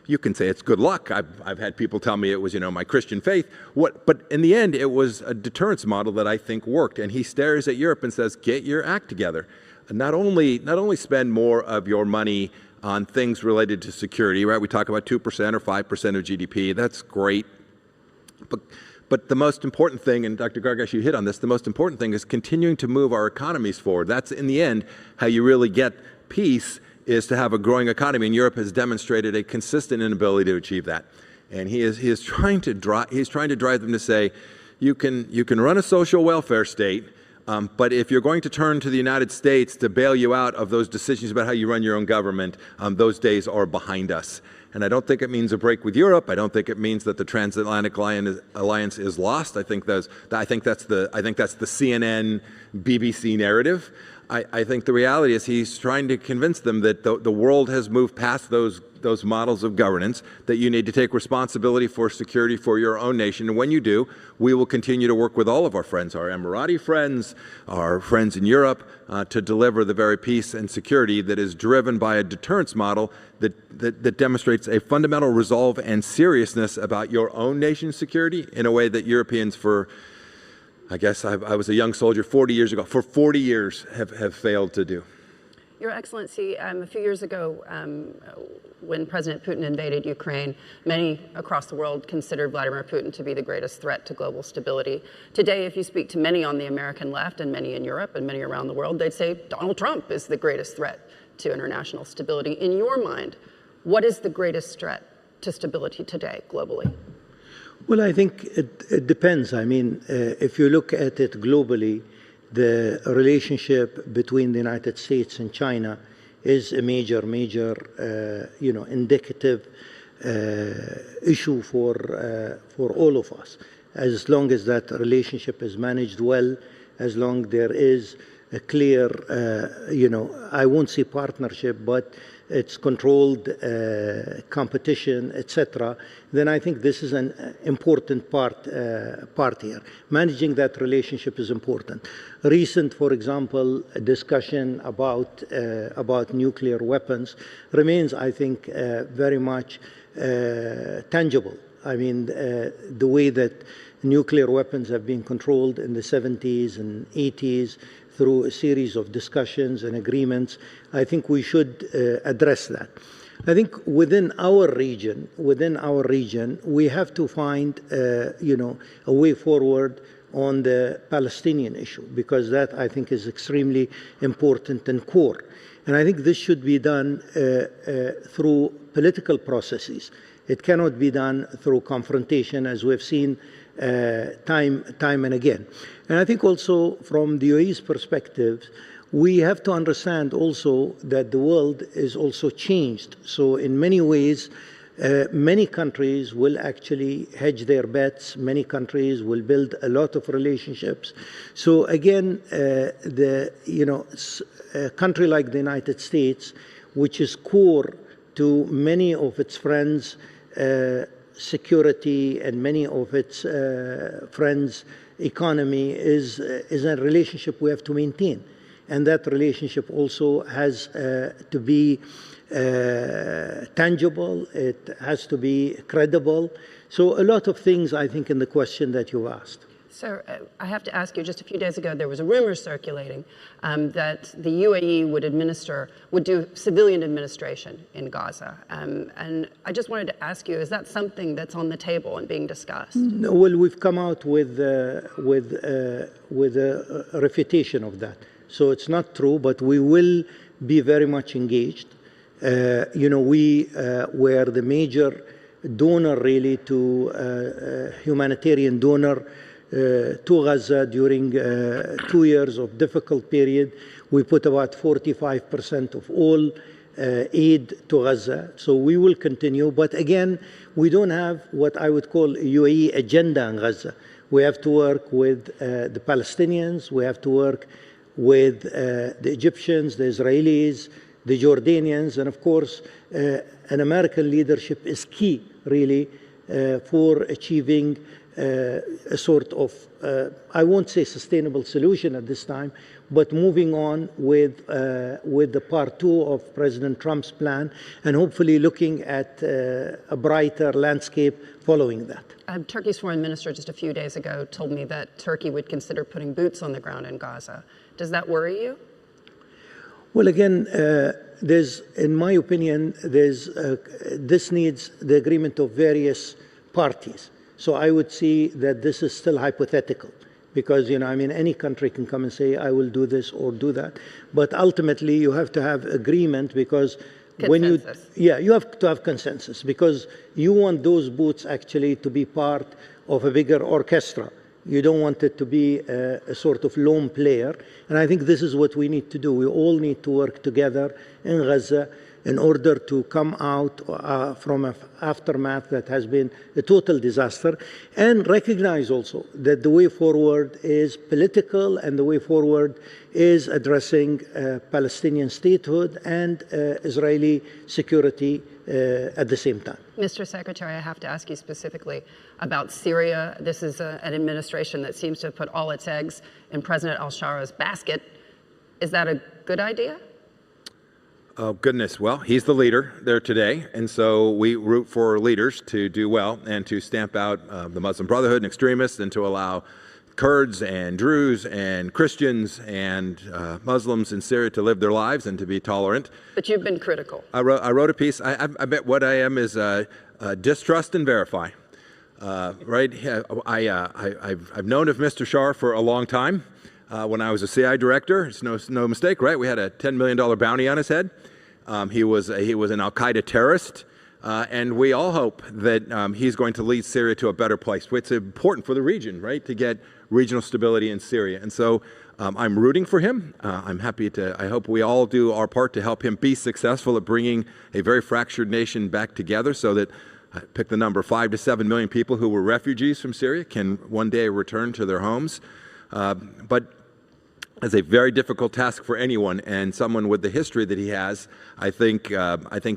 [SPEAKER 13] you can say it's good luck. I've had people tell me it was, my Christian faith. But in the end, it was a deterrence model that I think worked. And he stares at Europe and says, get your act together. And not only spend more of your money on things related to security, right? We talk about 2% or 5% of GDP. That's great. But the most important thing, and Dr. Gargash, you hit on this, the most important thing is continuing to move our economies forward. That's, in the end, how you really get peace, is to have a growing economy. And Europe has demonstrated a consistent inability to achieve that. And he is trying to drive them to say, you can run a social welfare state, but if you're going to turn to the United States to bail you out of those decisions about how you run your own government, those days are behind us. And I don't think it means a break with Europe. I don't think it means that the transatlantic alliance is lost. I think that's the CNN, BBC narrative. I think the reality is he's trying to convince them that the world has moved past those models of governance, that you need to take responsibility for security for your own nation. And when you do, we will continue to work with all of our friends, our Emirati friends, our friends in Europe, to deliver the very peace and security that is driven by a deterrence model that demonstrates a fundamental resolve and seriousness about your own nation's security in a way that Europeans I guess I was a young soldier 40 years ago. For 40 years have failed to do.
[SPEAKER 11] Your Excellency, a few years ago, when President Putin invaded Ukraine, many across the world considered Vladimir Putin to be the greatest threat to global stability. Today, if you speak to many on the American left and many in Europe and many around the world, they'd say Donald Trump is the greatest threat to international stability. In your mind, what is the greatest threat to stability today, globally?
[SPEAKER 12] Well, I think it depends. I mean, if you look at it globally, the relationship between the United States and China is a major, indicative issue for all of us. As long as that relationship is managed well, as long there is a clear, I won't say partnership, but it's controlled competition, etc., then I think this is an important part here. Managing that relationship is important. Recent, for example, discussion about nuclear weapons remains, I think, very much tangible. I mean, the way that nuclear weapons have been controlled in the 70s and 80s through a series of discussions and agreements, I think we should address that. I think within our region, we have to find, a way forward on the Palestinian issue, because that, I think, is extremely important and core. And I think this should be done through political processes. It cannot be done through confrontation, as we've seen time and again. And I think also from the UAE's perspective, we have to understand also that the world is also changed. So in many ways, many countries will actually hedge their bets. Many countries will build a lot of relationships. So again, a country like the United States, which is core to many of its friends' security and many of its friends' economy, is a relationship we have to maintain. And that relationship also has to be tangible, it has to be credible. So a lot of things, I think, in the question that you asked.
[SPEAKER 11] Sir, I have to ask you, just a few days ago, there was a rumor circulating that the UAE would do civilian administration in Gaza. And I just wanted to ask you, is that something that's on the table and being discussed?
[SPEAKER 12] No, well, we've come out with a refutation of that. So it's not true, but we will be very much engaged. We were the major donor, really, to humanitarian donor to Gaza during 2 years of difficult period. We put about 45% of all aid to Gaza. So we will continue. But again, we don't have what I would call a UAE agenda in Gaza. We have to work with the Palestinians. We have to work with the Egyptians, the Israelis, the Jordanians, and of course, an American leadership is key, really, for achieving a sort of, I won't say sustainable solution at this time, but moving on with the part 2 of President Trump's plan, and hopefully looking at a brighter landscape following that.
[SPEAKER 11] Turkey's foreign minister just a few days ago told me that Turkey would consider putting boots on the ground in Gaza. Does that worry you?
[SPEAKER 12] Well, again, in my opinion, this needs the agreement of various parties. So I would see that this is still hypothetical because, any country can come and say, I will do this or do that. But ultimately, you have to have agreement because
[SPEAKER 11] consensus.
[SPEAKER 12] you have to have consensus because you want those boots actually to be part of a bigger orchestra. You don't want it to be a sort of lone player. And I think this is what we need to do. We all need to work together in Gaza in order to come out from an aftermath that has been a total disaster, and recognize also that the way forward is political and the way forward is addressing Palestinian statehood and Israeli security at the same time.
[SPEAKER 11] Mr. Secretary, I have to ask you specifically about Syria. This is an administration that seems to have put all its eggs in President al-Shara's basket. Is that a good idea?
[SPEAKER 13] Oh, goodness. Well, he's the leader there today, and so we root for leaders to do well and to stamp out the Muslim Brotherhood and extremists and to allow Kurds and Druze and Christians and Muslims in Syria to live their lives and to be tolerant.
[SPEAKER 11] But you've been critical.
[SPEAKER 13] I wrote a piece. I bet what I am is distrust and verify. Right? I've known of Mr. Shar for a long time. When I was a CI director, it's no mistake, right? We had a $10 million bounty on his head. He was an al-Qaeda terrorist. And we all hope that he's going to lead Syria to a better place. It's important for the region, right, to get regional stability in Syria. And so I'm rooting for him. I'm happy I hope we all do our part to help him be successful at bringing a very fractured nation back together so that, pick the number, 5 to 7 million people who were refugees from Syria can one day return to their homes. But it's a very difficult task for anyone, and someone with the history that he has, I think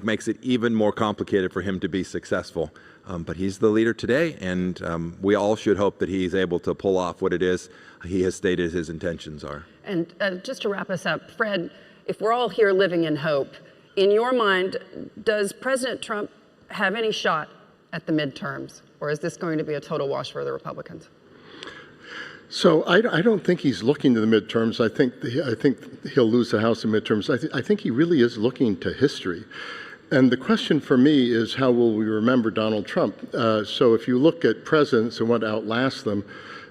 [SPEAKER 13] makes it even more complicated for him to be successful. But he's the leader today, and we all should hope that he's able to pull off what it is he has stated his intentions are.
[SPEAKER 11] And just to wrap us up, Fred, if we're all here living in hope, in your mind, does President Trump have any shot at the midterms, or is this going to be a total wash for the Republicans?
[SPEAKER 14] So I don't think he's looking to the midterms. I think he'll lose the House in midterms. I think he really is looking to history. And the question for me is, how will we remember Donald Trump? So if you look at presidents and what outlasts them,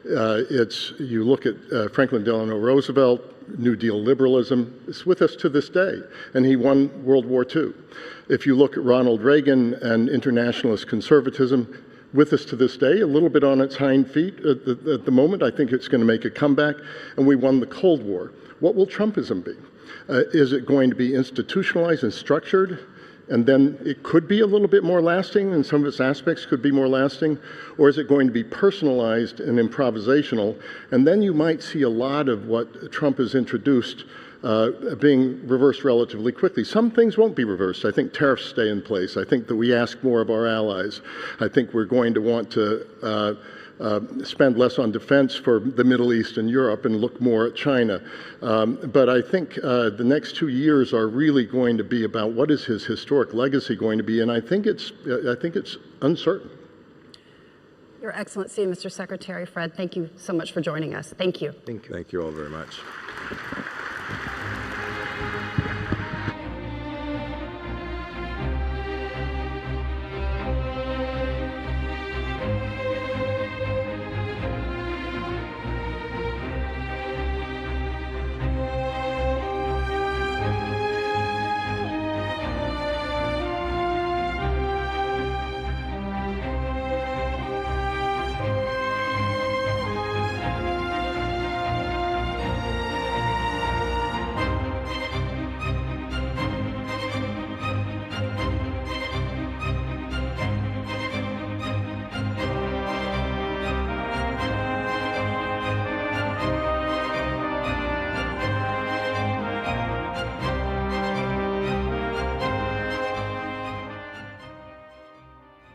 [SPEAKER 14] you look at Franklin Delano Roosevelt, New Deal liberalism. It's with us to this day, and he won World War II. If you look at Ronald Reagan and internationalist conservatism, with us to this day, a little bit on its hind feet at the moment. I think it's going to make a comeback, and we won the Cold War. What will Trumpism be? Is it going to be institutionalized and structured? And then it could be a little bit more lasting, and some of its aspects could be more lasting, or is it going to be personalized and improvisational? And then you might see a lot of what Trump has introduced being reversed relatively quickly. Some things won't be reversed. I think tariffs stay in place. I think that we ask more of our allies. I think we're going to want to spend less on defense for the Middle East and Europe and look more at China. But I think the next 2 years are really going to be about what is his historic legacy going to be, and I think it's uncertain.
[SPEAKER 11] Your Excellency, Mr. Secretary Fred, thank you so much for joining us. Thank you.
[SPEAKER 13] Thank you. Thank you all very much.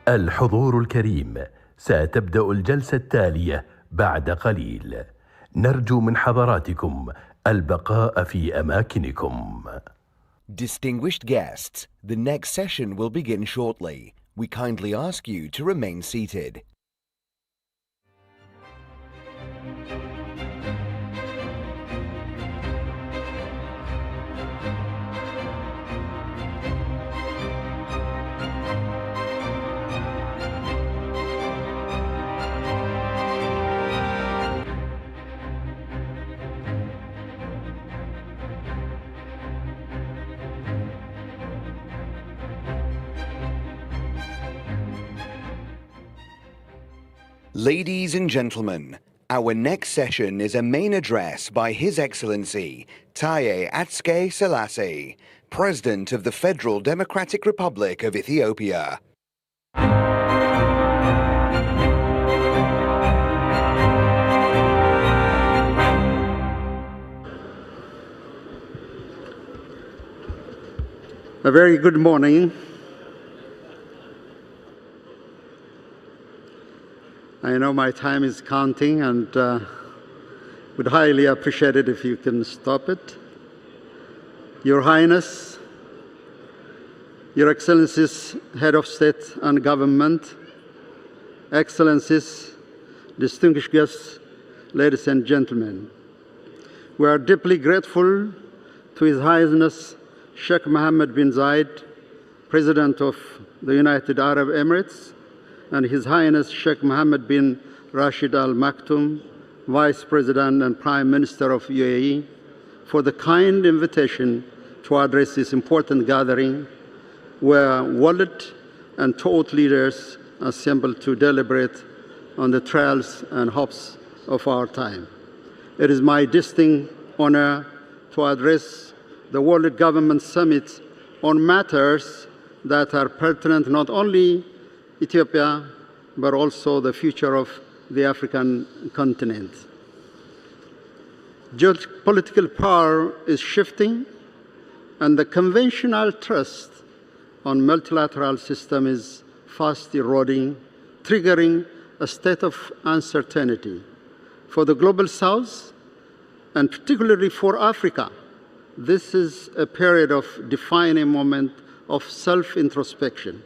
[SPEAKER 15] الحضور الكريم، ستبدأ الجلسة التالية بعد قليل. نرجو من حضراتكم البقاء في أماكنكم.
[SPEAKER 4] Distinguished guests, the next session will begin shortly. We kindly ask you to remain seated. Ladies and gentlemen, our next session is a main address by His Excellency Taye Atske Selassie, President of the Federal Democratic Republic of Ethiopia.
[SPEAKER 16] A very good morning. I know my time is counting, and would highly appreciate it if you can stop it. Your Highness, Your Excellencies, Head of State and Government, Excellencies, distinguished guests, ladies and gentlemen, we are deeply grateful to His Highness Sheikh Mohammed bin Zayed, President of the United Arab Emirates, and His Highness Sheikh Mohammed bin Rashid Al Maktoum, Vice President and Prime Minister of UAE, for the kind invitation to address this important gathering where world and thought leaders assemble to deliberate on the trials and hopes of our time. It is my distinct honor to address the World Government Summit on matters that are pertinent not only Ethiopia, but also the future of the African continent. Geopolitical power is shifting, and the conventional trust on multilateral system is fast eroding, triggering a state of uncertainty. For the Global South, and particularly for Africa, this is a period of defining moment of self-introspection.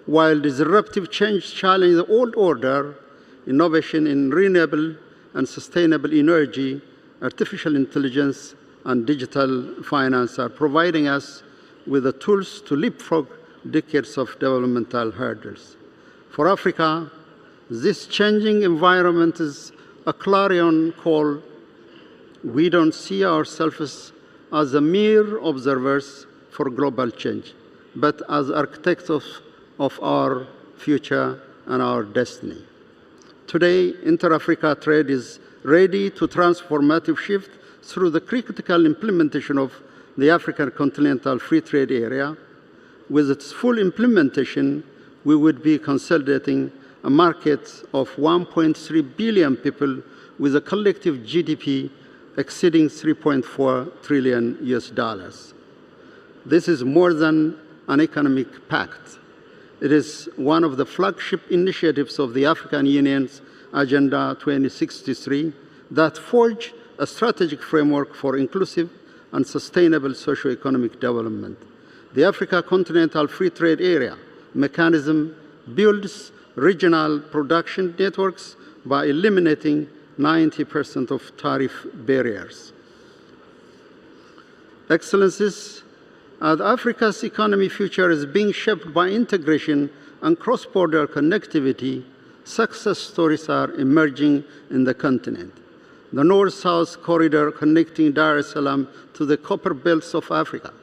[SPEAKER 16] While disruptive change challenges the old order, innovation in renewable and sustainable energy, artificial intelligence, and digital finance are providing us with the tools to leapfrog decades of developmental hurdles. For Africa, this changing environment is a clarion call. We don't see ourselves as a mere observers for global change, but as architects of our future and our destiny. Today, inter-Africa trade is ready to transformative shift through the critical implementation of the African Continental Free Trade Area. With its full implementation, we would be consolidating a market of 1.3 billion people with a collective GDP exceeding $3.4 trillion US. This is more than an economic pact. It is one of the flagship initiatives of the African Union's Agenda 2063 that forge a strategic framework for inclusive and sustainable socio-economic development. The Africa Continental Free Trade Area mechanism builds regional production networks by eliminating 90% of tariff barriers. Excellencies, as Africa's economic future is being shaped by integration and cross-border connectivity, success stories are emerging in the continent. The North-South corridor connecting Dar es Salaam to the copper belts of Africa,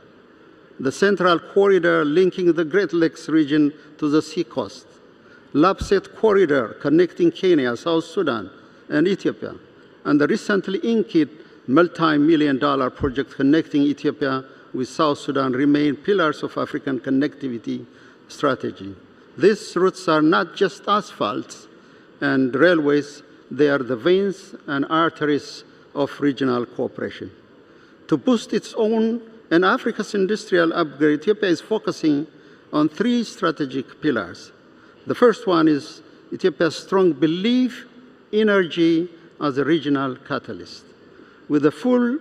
[SPEAKER 16] the Central Corridor linking the Great Lakes region to the seacoast, Lapset Corridor connecting Kenya, South Sudan, and Ethiopia, and the recently inked multi-million-dollar project connecting Ethiopia with South Sudan remain pillars of African connectivity strategy. These routes are not just asphalt and railways, they are the veins and arteries of regional cooperation. To boost its own and Africa's industrial upgrade, Ethiopia is focusing on three strategic pillars. The first one is Ethiopia's strong belief in energy as a regional catalyst. With the full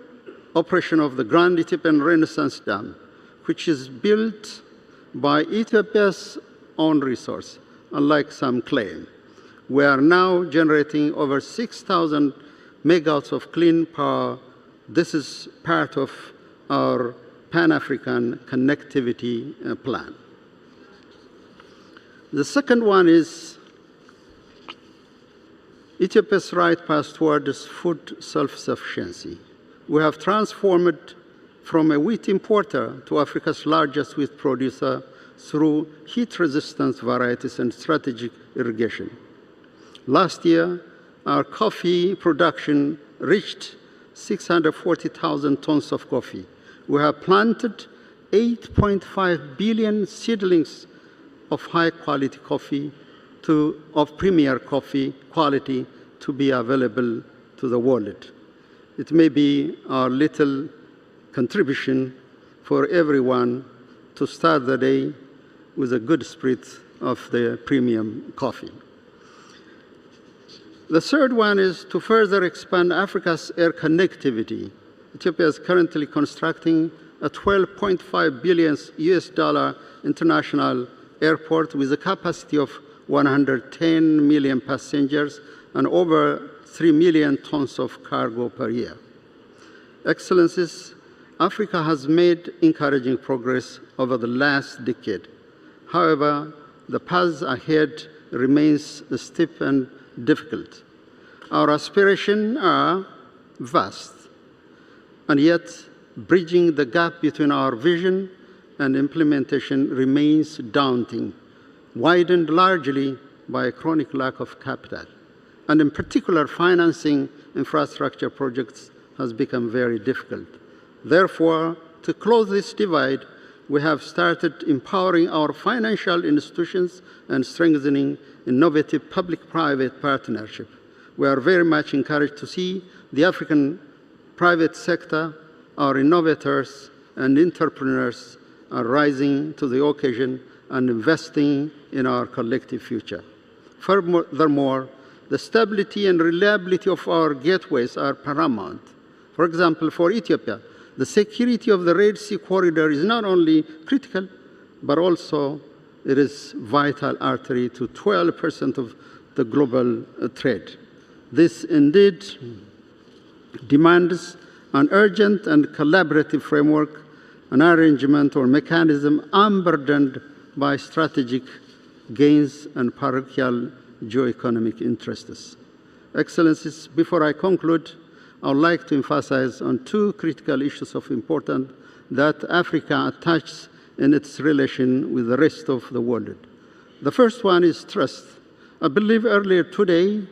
[SPEAKER 16] operation of the Grand Ethiopian Renaissance Dam, which is built by Ethiopia's own resource, unlike some claim. We are now generating over 6,000 megawatts of clean power. This is part of our Pan-African connectivity plan. The second one is Ethiopia's right path towards food self-sufficiency. We have transformed from a wheat importer to Africa's largest wheat producer through heat-resistant varieties and strategic irrigation. Last year, our coffee production reached 640,000 tons of coffee. We have planted 8.5 billion seedlings of high-quality coffee, of premier coffee quality to be available to the world. It may be our little contribution for everyone to start the day with a good spirit of the premium coffee. The third one is to further expand Africa's air connectivity. Ethiopia is currently constructing a $12.5 billion US international airport with a capacity of 110 million passengers and over 3 million tons of cargo per year. Excellencies, Africa has made encouraging progress over the last decade. However, the path ahead remains steep and difficult. Our aspirations are vast, and yet bridging the gap between our vision and implementation remains daunting, widened largely by a chronic lack of capital. And in particular, financing infrastructure projects has become very difficult. Therefore, to close this divide, we have started empowering our financial institutions and strengthening innovative public-private partnership. We are very much encouraged to see the African private sector, our innovators and entrepreneurs are rising to the occasion and investing in our collective future. Furthermore, the stability and reliability of our gateways are paramount. For example, for Ethiopia, the security of the Red Sea corridor is not only critical, but also it is vital artery to 12% of the global trade. This indeed demands an urgent and collaborative framework, an arrangement or mechanism unburdened by strategic gains and parochial geo-economic interests. Excellencies, before I conclude, I would like to emphasize on two critical issues of importance that Africa attaches in its relation with the rest of the world. The first one is trust. I believe earlier today,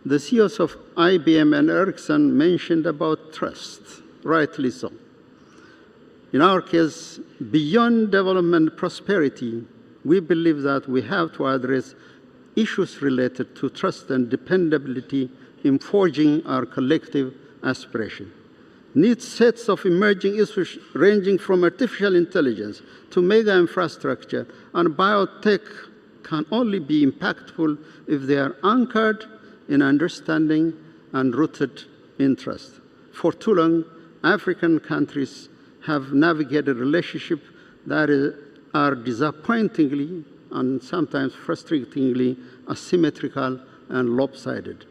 [SPEAKER 16] the CEOs of IBM and Ericsson mentioned about trust, rightly so. In our case, beyond development prosperity, we believe that we have to address issues related to trust and dependability in forging our collective aspiration. New sets of emerging issues ranging from artificial intelligence to mega infrastructure and biotech can only be impactful if they are anchored in understanding and rooted in trust. For too long, African countries have navigated relationships that are disappointingly and sometimes frustratingly asymmetrical and lopsided.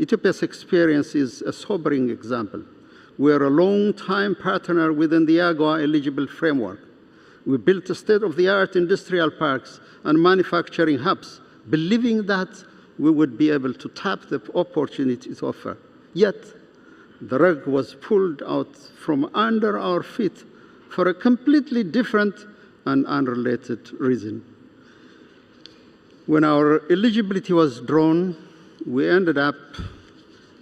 [SPEAKER 16] Ethiopia's experience is a sobering example. We are a long-time partner within the AGOA eligible framework. We built state-of-the-art industrial parks and manufacturing hubs, believing that we would be able to tap the opportunities offered. Yet, the rug was pulled out from under our feet for a completely different and unrelated reason. When our eligibility was drawn, we ended up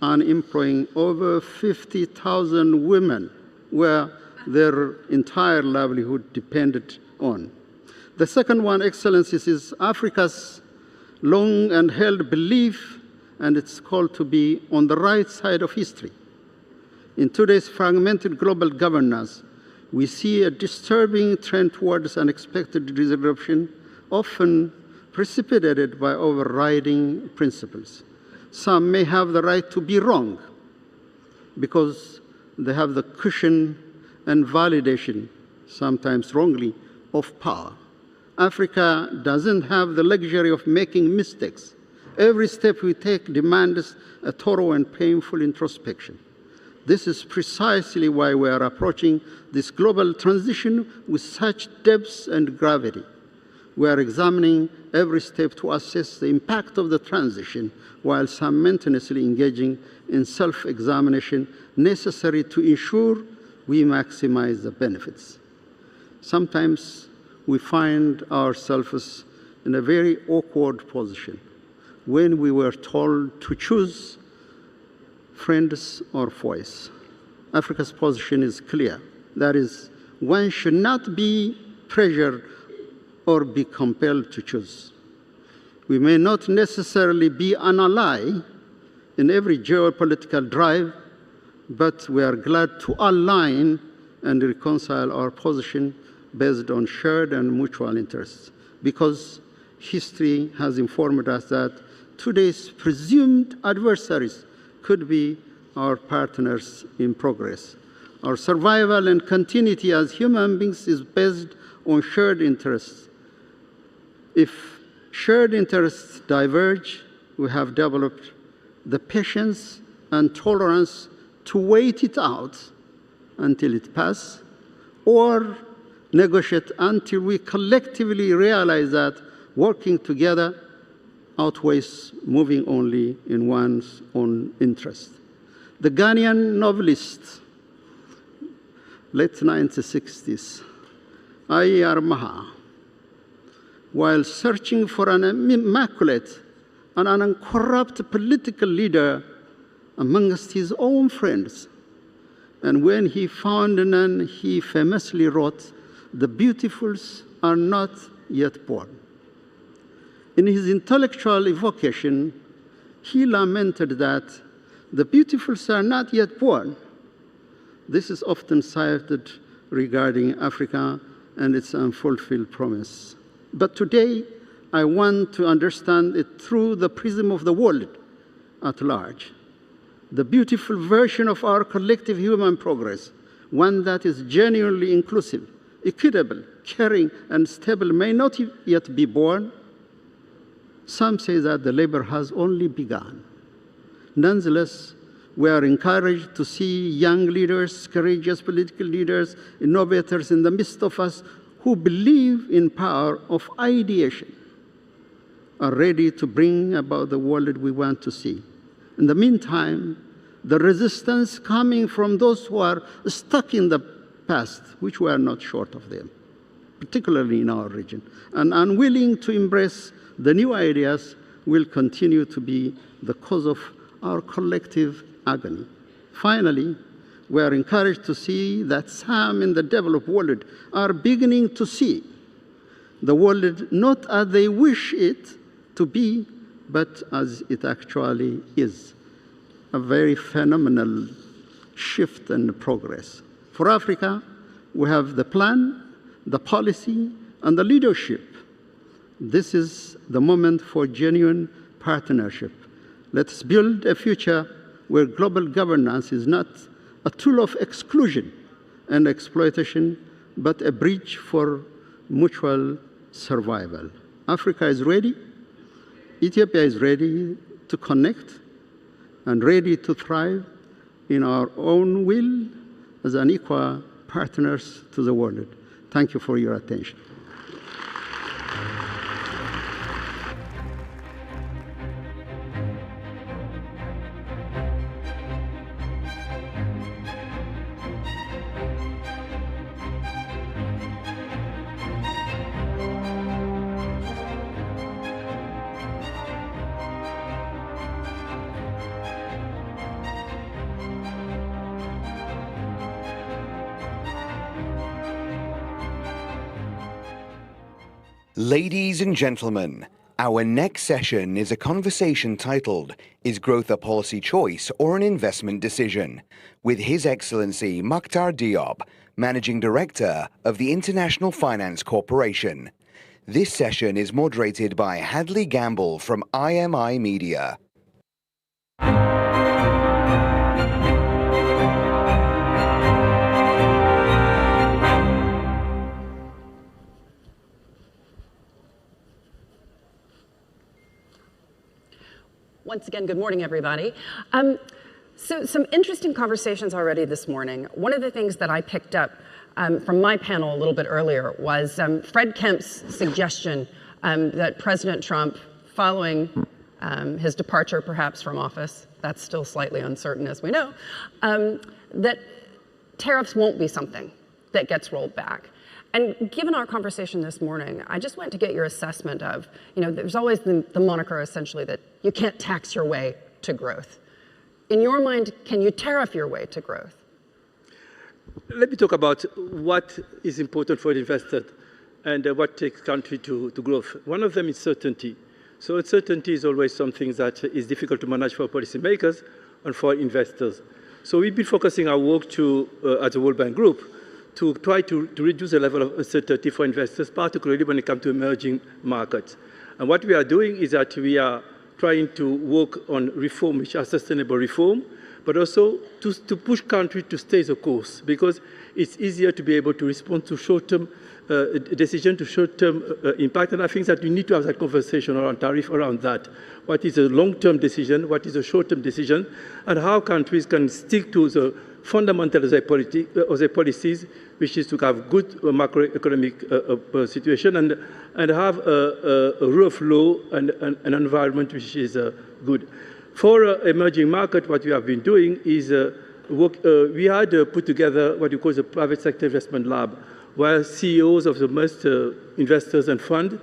[SPEAKER 16] employing over 50,000 women where their entire livelihood depended on. The second one, Excellencies, is Africa's long and held belief, and it's called to be on the right side of history. In today's fragmented global governance, we see a disturbing trend towards unexpected disruption, often precipitated by overriding principles. Some may have the right to be wrong because they have the cushion and validation, sometimes wrongly, of power. Africa doesn't have the luxury of making mistakes. Every step we take demands a thorough and painful introspection. This is precisely why we are approaching this global transition with such depth and gravity. We are examining every step to assess the impact of the transition while simultaneously engaging in self-examination necessary to ensure we maximize the benefits. Sometimes we find ourselves in a very awkward position when we were told to choose friends or foes. Africa's position is clear. That is, one should not be pressured or be compelled to choose. We may not necessarily be an ally in every geopolitical drive, but we are glad to align and reconcile our position based on shared and mutual interests, because history has informed us that today's presumed adversaries could be our partners in progress. Our survival and continuity as human beings is based on shared interests. If shared interests diverge, we have developed the patience and tolerance to wait it out until it passes, or negotiate until we collectively realize that working together outweighs moving only in one's own interest. The Ghanaian novelist, late 1960s, I.R. Maha, while searching for an immaculate and an uncorrupt political leader amongst his own friends, and when he found none, he famously wrote, "The beautifuls are not yet born." In his intellectual evocation, he lamented that the beautifuls are not yet born. This is often cited regarding Africa and its unfulfilled promise. But today, I want to understand it through the prism of the world at large. The beautiful version of our collective human progress, one that is genuinely inclusive, equitable, caring, and stable, may not yet be born. Some say that the labor has only begun. Nonetheless, we are encouraged to see young leaders, courageous political leaders, innovators in the midst of us who believe in power of ideation, are ready to bring about the world we want to see. In the meantime, the resistance coming from those who are stuck in the past, which we are not short of them, particularly in our region, and unwilling to embrace the new ideas will continue to be the cause of our collective agony. Finally, we are encouraged to see that some in the developed world are beginning to see the world not as they wish it to be, but as it actually is. A very phenomenal shift and progress. For Africa, we have the plan, the policy, and the leadership. This is the moment for genuine partnership. Let's build a future where global governance is not a tool of exclusion and exploitation, but a bridge for mutual survival. Africa is ready. Ethiopia is ready to connect and ready to thrive in our own will as an equal partners to the world. Thank you for your attention.
[SPEAKER 4] Ladies and gentlemen, our next session is a conversation titled, Is Growth a Policy Choice or an Investment Decision? With His Excellency Makhtar Diop, Managing Director of the International Finance Corporation. This session is moderated by Hadley Gamble from IMI Media.
[SPEAKER 11] Once again, good morning, everybody. So some interesting conversations already this morning. One of the things that I picked up from my panel a little bit earlier was Fred Kemp's suggestion that President Trump, following his departure perhaps from office, that's still slightly uncertain as we know, that tariffs won't be something that gets rolled back. And given our conversation this morning, I just went to get your assessment of, there's always the moniker essentially that you can't tax your way to growth. In your mind, can you tariff your way to growth?
[SPEAKER 17] Let me talk about what is important for the investor and what takes country to growth. One of them is certainty. So uncertainty is always something that is difficult to manage for policymakers and for investors. So we've been focusing our work as a World Bank Group to try to reduce the level of uncertainty for investors, particularly when it comes to emerging markets. And what we are doing is that we are trying to work on reform, which are sustainable reform, but also to push countries to stay the course, because it's easier to be able to respond to short-term decision, to short-term impact. And I think that we need to have that conversation around tariff, around that. What is a long-term decision? What is a short-term decision? And how countries can stick to the fundamentals of their policies, which is to have good macroeconomic situation and have a rule of law and an environment which is good. For emerging market, what we have been doing is we had put together what you call the private sector investment lab, where CEOs of the most investors and funds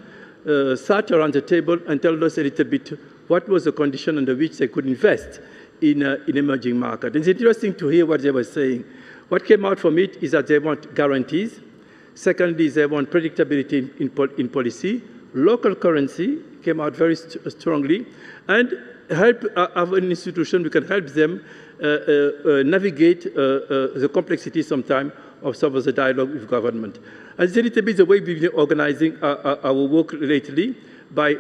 [SPEAKER 17] sat around the table and told us a little bit what was the condition under which they could invest in emerging markets. It's interesting to hear what they were saying. What came out from it is that they want guarantees. Secondly, they want predictability in policy. Local currency came out very strongly. And help have an institution who can help them navigate the complexity sometimes of some of the dialogue with government. And it's a little bit the way we've been organizing our work lately, by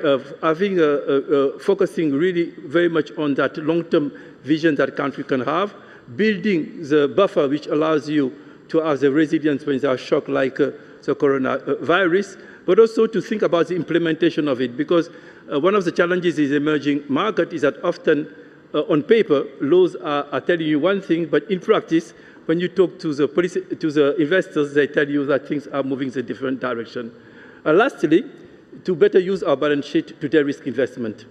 [SPEAKER 17] focusing really very much on that long-term vision that country can have, building the buffer which allows you to have the resilience when there are shocks like the coronavirus, but also to think about the implementation of it. Because one of the challenges in the emerging market is that often on paper, laws are telling you one thing, but in practice, when you talk to the investors, they tell you that things are moving in a different direction. Lastly, to better use our balance sheet to de-risk investment.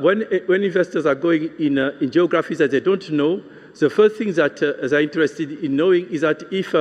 [SPEAKER 17] When investors are going in geographies that they don't know, the first thing that they're interested in knowing is that if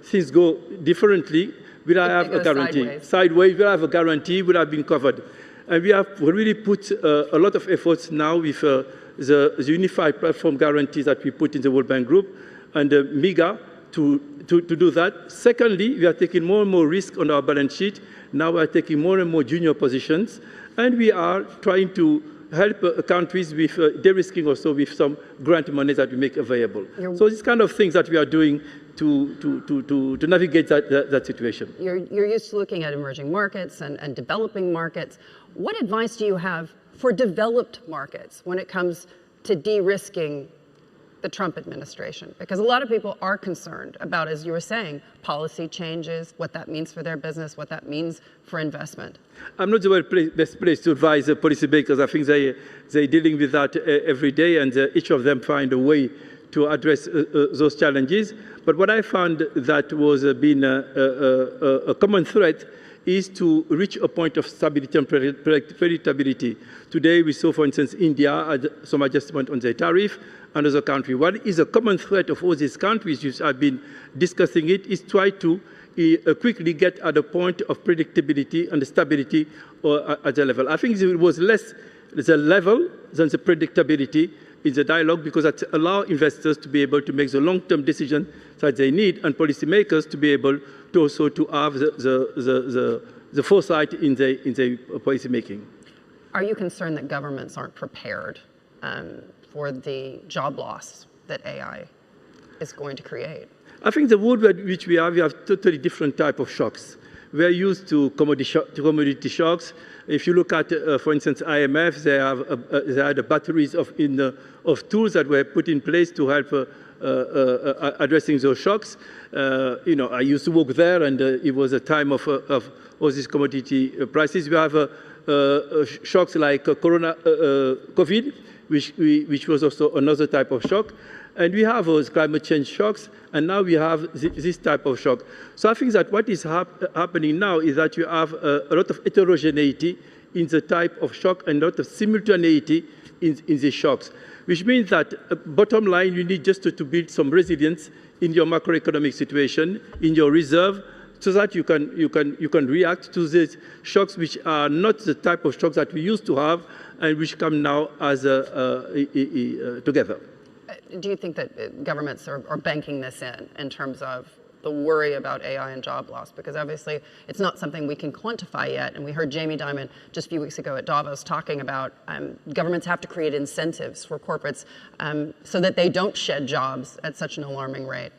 [SPEAKER 17] things go differently, will I have a guarantee? Sideways, will I have a guarantee? Will I have been covered? And we have really put a lot of efforts now with the unified platform guarantees that we put in the World Bank Group and MIGA to do that. Secondly, we are taking more and more risk on our balance sheet. Now we are taking more and more junior positions, and we are trying to help countries with de-risking also with some grant money that we make available. So these kind of things that we are doing to navigate that situation.
[SPEAKER 11] You're used to looking at emerging markets and developing markets. What advice do you have for developed markets when it comes to de-risking the Trump administration? Because a lot of people are concerned about, as you were saying, policy changes, what that means for their business, what that means for investment.
[SPEAKER 17] I'm not the best place to advise policymakers. I think they're dealing with that every day, and each of them find a way to address those challenges. But what I found that was been a common thread is to reach a point of stability and predictability. Today, we saw, for instance, India had some adjustment on their tariff. Another country. What is a common thread of all these countries, you have been discussing it, is try to quickly get at a point of predictability and stability at the level. I think it was less the level than the predictability in the dialogue, because that allows investors to be able to make the long-term decision that they need, and policymakers to be able to also to have the foresight in their policy making.
[SPEAKER 11] Are you concerned that governments aren't prepared for the job loss that AI is going to create?
[SPEAKER 17] I think the world which we have totally different type of shocks. We are used to commodity shocks. If you look at, for instance, IMF, they had batteries of tools that were put in place to help addressing those shocks. I used to work there, and it was a time of all these commodity prices. We have shocks like COVID, which was also another type of shock. And we have those climate change shocks, and now we have this type of shock. So I think that what is happening now is that you have a lot of heterogeneity in the type of shock and a lot of simultaneity in the shocks, which means that bottom line, you need just to build some resilience in your macroeconomic situation, in your reserve, so that you can react to these shocks, which are not the type of shocks that we used to have and which come now as together.
[SPEAKER 11] Do you think that governments are banking this in terms of the worry about AI and job loss? Because obviously it's not something we can quantify yet. And we heard Jamie Dimon just a few weeks ago at Davos talking about governments have to create incentives for corporates so that they don't shed jobs at such an alarming rate.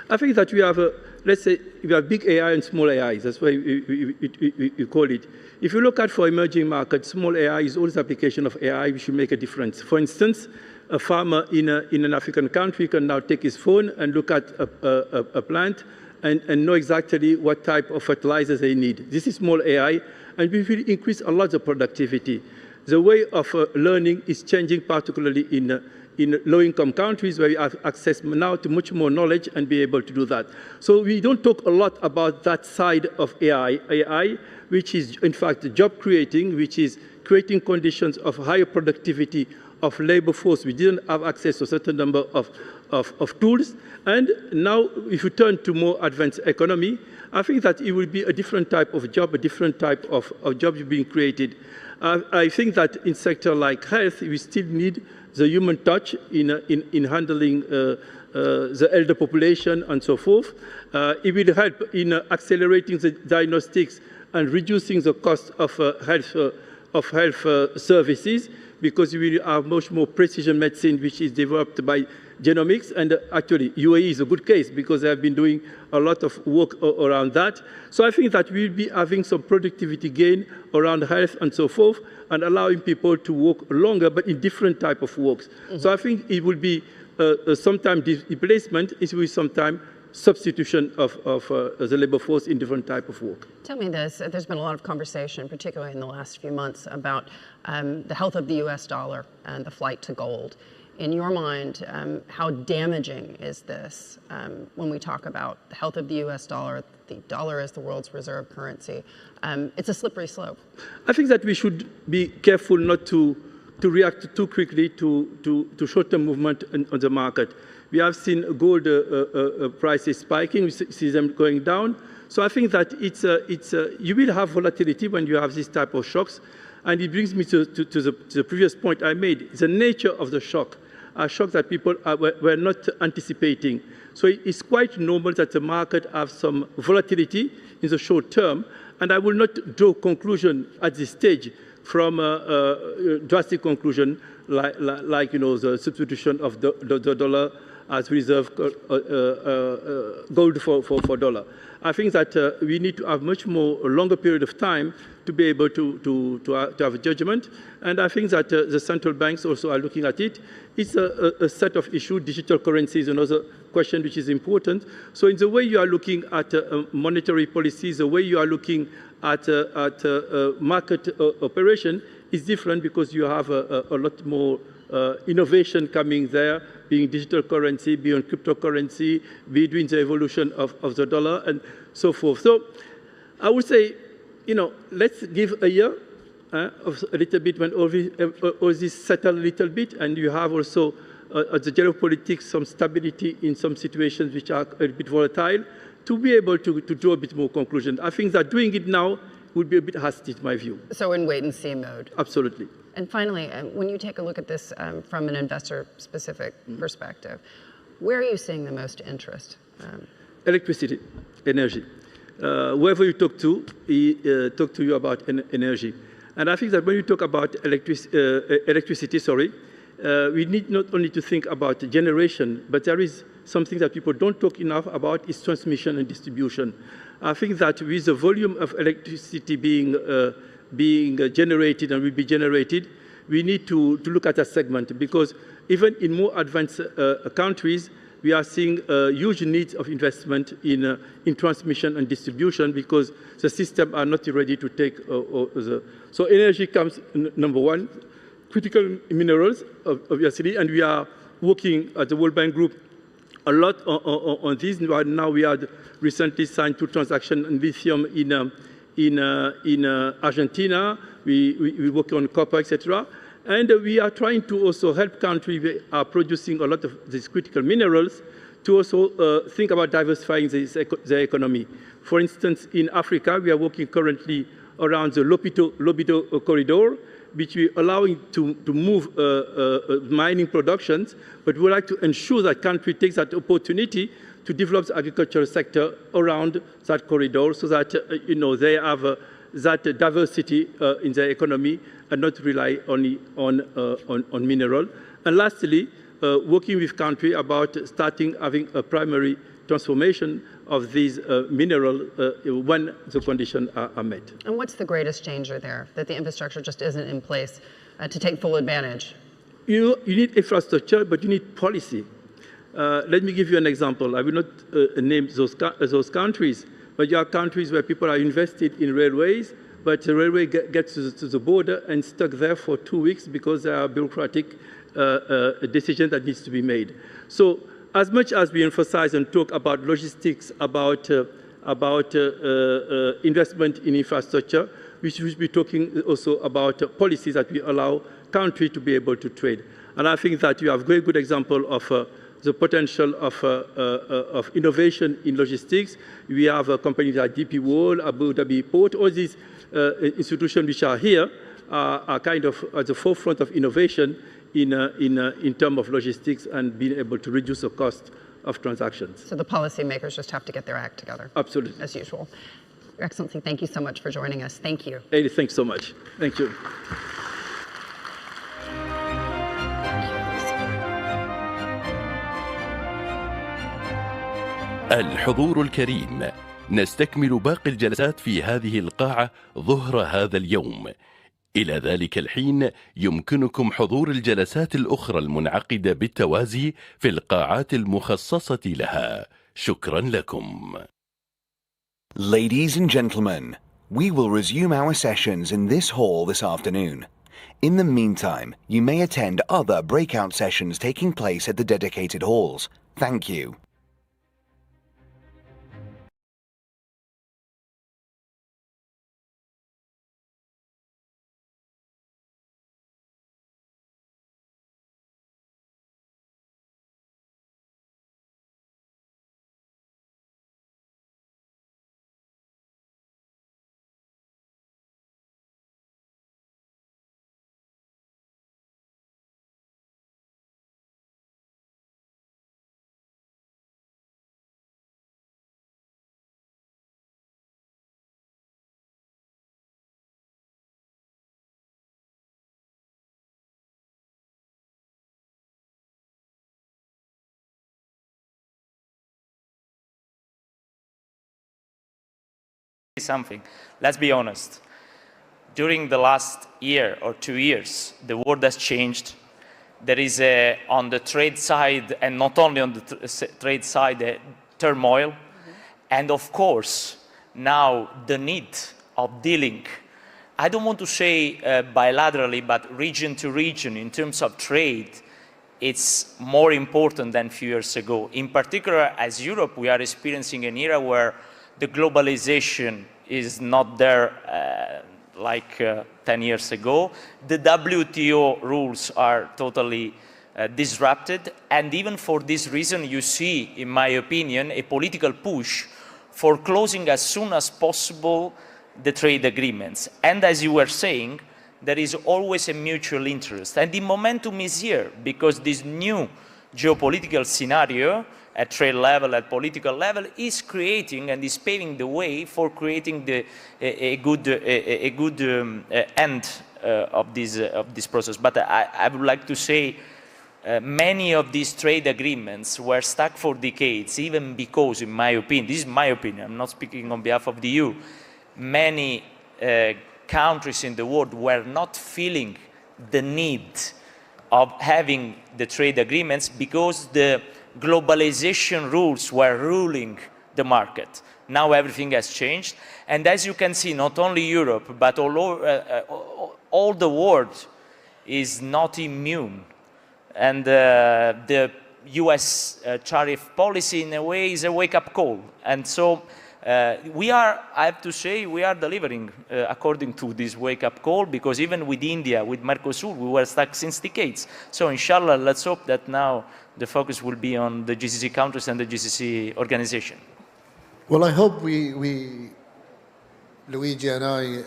[SPEAKER 17] I think that we have, let's say, we have big AI and small AI. That's why we call it. If you look at for emerging markets, small AI is always application of AI which should make a difference. For instance, a farmer in an African country can now take his phone and look at a plant and know exactly what type of fertilizers they need. This is small AI, and we will increase a lot of productivity. The way of learning is changing, particularly in low-income countries where we have access now to much more knowledge and be able to do that. So we don't talk a lot about that side of AI, which is in fact job creating, which is creating conditions of higher productivity of labor force. We didn't have access to a certain number of tools. And now if you turn to more advanced economy, I think that it will be a different type of job, a different type of jobs being created. I think that in sector like health, we still need the human touch in handling the elder population and so forth. It will help in accelerating the diagnostics and reducing the cost of health services, because we will have much more precision medicine, which is developed by genomics. And actually, UAE is a good case because they have been doing a lot of work around that. So I think that we'll be having some productivity gain around health and so forth, and allowing people to work longer, but in different type of works. Mm-hmm. So I think it will be sometime displacement, it will be sometime substitution of the labor force in different type of work.
[SPEAKER 11] Tell me this, there's been a lot of conversation, particularly in the last few months, about the health of the US dollar and the flight to gold. In your mind, how damaging is this when we talk about the health of the US dollar? The dollar is the world's reserve currency. It's a slippery slope.
[SPEAKER 17] I think that we should be careful not to react too quickly to short-term movement on the market. We have seen gold prices spiking, we see them going down. So I think that you will have volatility when you have this type of shocks. And it brings me to the previous point I made, the nature of the shock, a shock that people were not anticipating. So it's quite normal that the market have some volatility in the short term, and I will not draw conclusion at this stage from a drastic conclusion like the substitution of the dollar as reserve gold for dollar. I think that we need to have much more longer period of time to be able to have a judgment. And I think that the central banks also are looking at it. It's a set of issues. Digital currency is another question which is important. So in the way you are looking at monetary policies, the way you are looking at market operation is different because you have a lot more innovation coming there, being digital currency, being cryptocurrency, being the evolution of the dollar, and so forth. So I would say, let's give a year of a little bit when all this settle a little bit, and you have also the geopolitics, some stability in some situations which are a bit volatile, to be able to draw a bit more conclusion. I think that doing it now would be a bit hasty, in my view.
[SPEAKER 11] So in wait-and-see mode.
[SPEAKER 17] Absolutely.
[SPEAKER 11] And finally, when you take a look at this from an investor-specific perspective, where are you seeing the most interest?
[SPEAKER 17] Electricity, energy. Whoever you talk to, he talk to you about energy. And I think that when you talk about electricity, we need not only to think about generation, but there is something that people don't talk enough about is transmission and distribution. I think that with the volume of electricity being generated and will be generated, we need to look at that segment, because even in more advanced countries, we are seeing huge needs of investment in transmission and distribution because the systems are not ready to take So energy comes number one, critical minerals, obviously, and we are working at the World Bank Group a lot on this. Right now, we had recently signed 2 transactions in lithium in Argentina. We work on copper, etc. And we are trying to also help countries that are producing a lot of these critical minerals to also think about diversifying their economy. For instance, in Africa, we are working currently around the Lobito corridor, which will allow to move mining productions, but we would like to ensure that country takes that opportunity to develop the agricultural sector around that corridor so that they have that diversity in their economy and not rely only on mineral. And lastly, working with country about having a primary transformation of these minerals when the conditions are met.
[SPEAKER 11] And what's the greatest danger there, that the infrastructure just isn't in place to take full advantage?
[SPEAKER 17] You need infrastructure, but you need policy. Let me give you an example. I will not name those countries, but there are countries where people are invested in railways, but the railway gets to the border and stuck there for 2 weeks because there are bureaucratic decisions that needs to be made. So as much as we emphasize and talk about logistics, about investment in infrastructure, we should be talking also about policies that we allow countries to be able to trade. And I think that you have a very good example of the potential of innovation in logistics. We have companies like DP World, Abu Dhabi Port, all these institutions which are here are kind of at the forefront of innovation in terms of logistics and being able to reduce the cost of transactions.
[SPEAKER 11] So the policymakers just have to get their act together.
[SPEAKER 17] Absolutely.
[SPEAKER 11] As usual. Your Excellency, thank you so much for joining us. Thank you.
[SPEAKER 17] Hey, thanks so much. Thank you.
[SPEAKER 15] الحضور الكريم، نستكمل باقي الجلسات في هذه القاعة ظهر هذا اليوم. إلى ذلك الحين يمكنكم حضور الجلسات الأخرى المنعقدة بالتوازي في القاعات المخصصة لها. شكرا لكم.
[SPEAKER 4] Ladies and gentlemen, we will resume our sessions in this hall this afternoon. In the meantime, you may attend other breakout sessions taking place at the dedicated halls. Thank you.
[SPEAKER 18] something. Let's be honest. During the last year or 2 years, the world has changed. There is on the trade side, and not only on the trade side, turmoil. And of course, now the need of dealing, I don't want to say bilaterally, but region to region in terms of trade, it's more important than a few years ago. In particular, as Europe, we are experiencing an era where the globalization is not there like 10 years ago. The WTO rules are totally disrupted. And even for this reason, you see, in my opinion, a political push for closing as soon as possible the trade agreements. And as you were saying, there is always a mutual interest. And the momentum is here, because this new geopolitical scenario at trade level, at political level, is creating and is paving the way for creating a good end of this process. But I would like to say many of these trade agreements were stuck for decades, even because, in my opinion, this is my opinion, I'm not speaking on behalf of the EU, many countries in the world were not feeling the need of having the trade agreements because the globalization rules were ruling the market. Now everything has changed, and as you can see, not only Europe, but all the world is not immune. And the US tariff policy, in a way, is a wake-up call. And so we are, I have to say, we are delivering according to this wake-up call, because even with India, with Mercosur, we were stuck since decades. So inshallah, let's hope that now the focus will be on the GCC countries and the GCC organization.
[SPEAKER 19] Well, I hope we Luigi and I,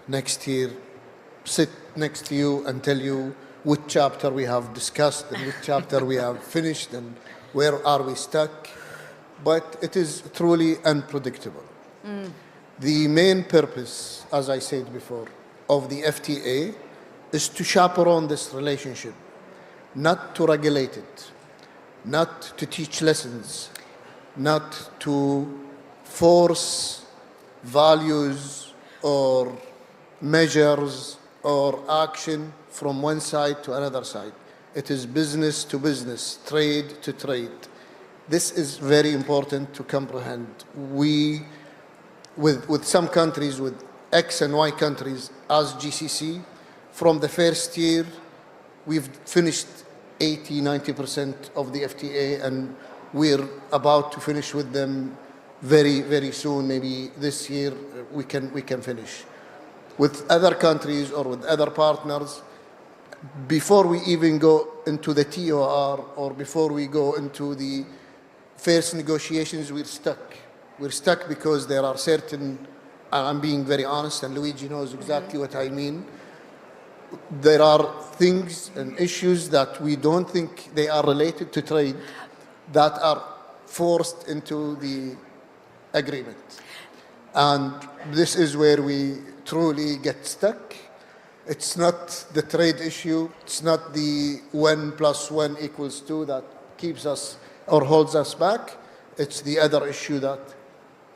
[SPEAKER 19] next year, sit next to you and tell you which chapter we have discussed and which chapter we have finished and where are we stuck. But it is truly unpredictable. The main purpose, as I said before, of the FTA is to chaperone this relationship, not to regulate it, not to teach lessons, not to force values or measures or action from one side to another side. It is business to business, trade to trade. This is very important to comprehend. We, with some countries, with X and Y countries as GCC, from the first year, we've finished 80–90% of the FTA, and we're about to finish with them very, very soon. Maybe this year we can finish. With other countries or with other partners, before we even go into the TOR or before we go into the first negotiations, we're stuck. We're stuck because there are certain, I'm being very honest, and Luigi knows exactly what I mean. There are things and issues that we don't think they are related to trade that are forced into the agreement. And this is where we truly get stuck. It's not the trade issue. It's not the 1 + 1 = 2 that keeps us or holds us back. It's the other issue that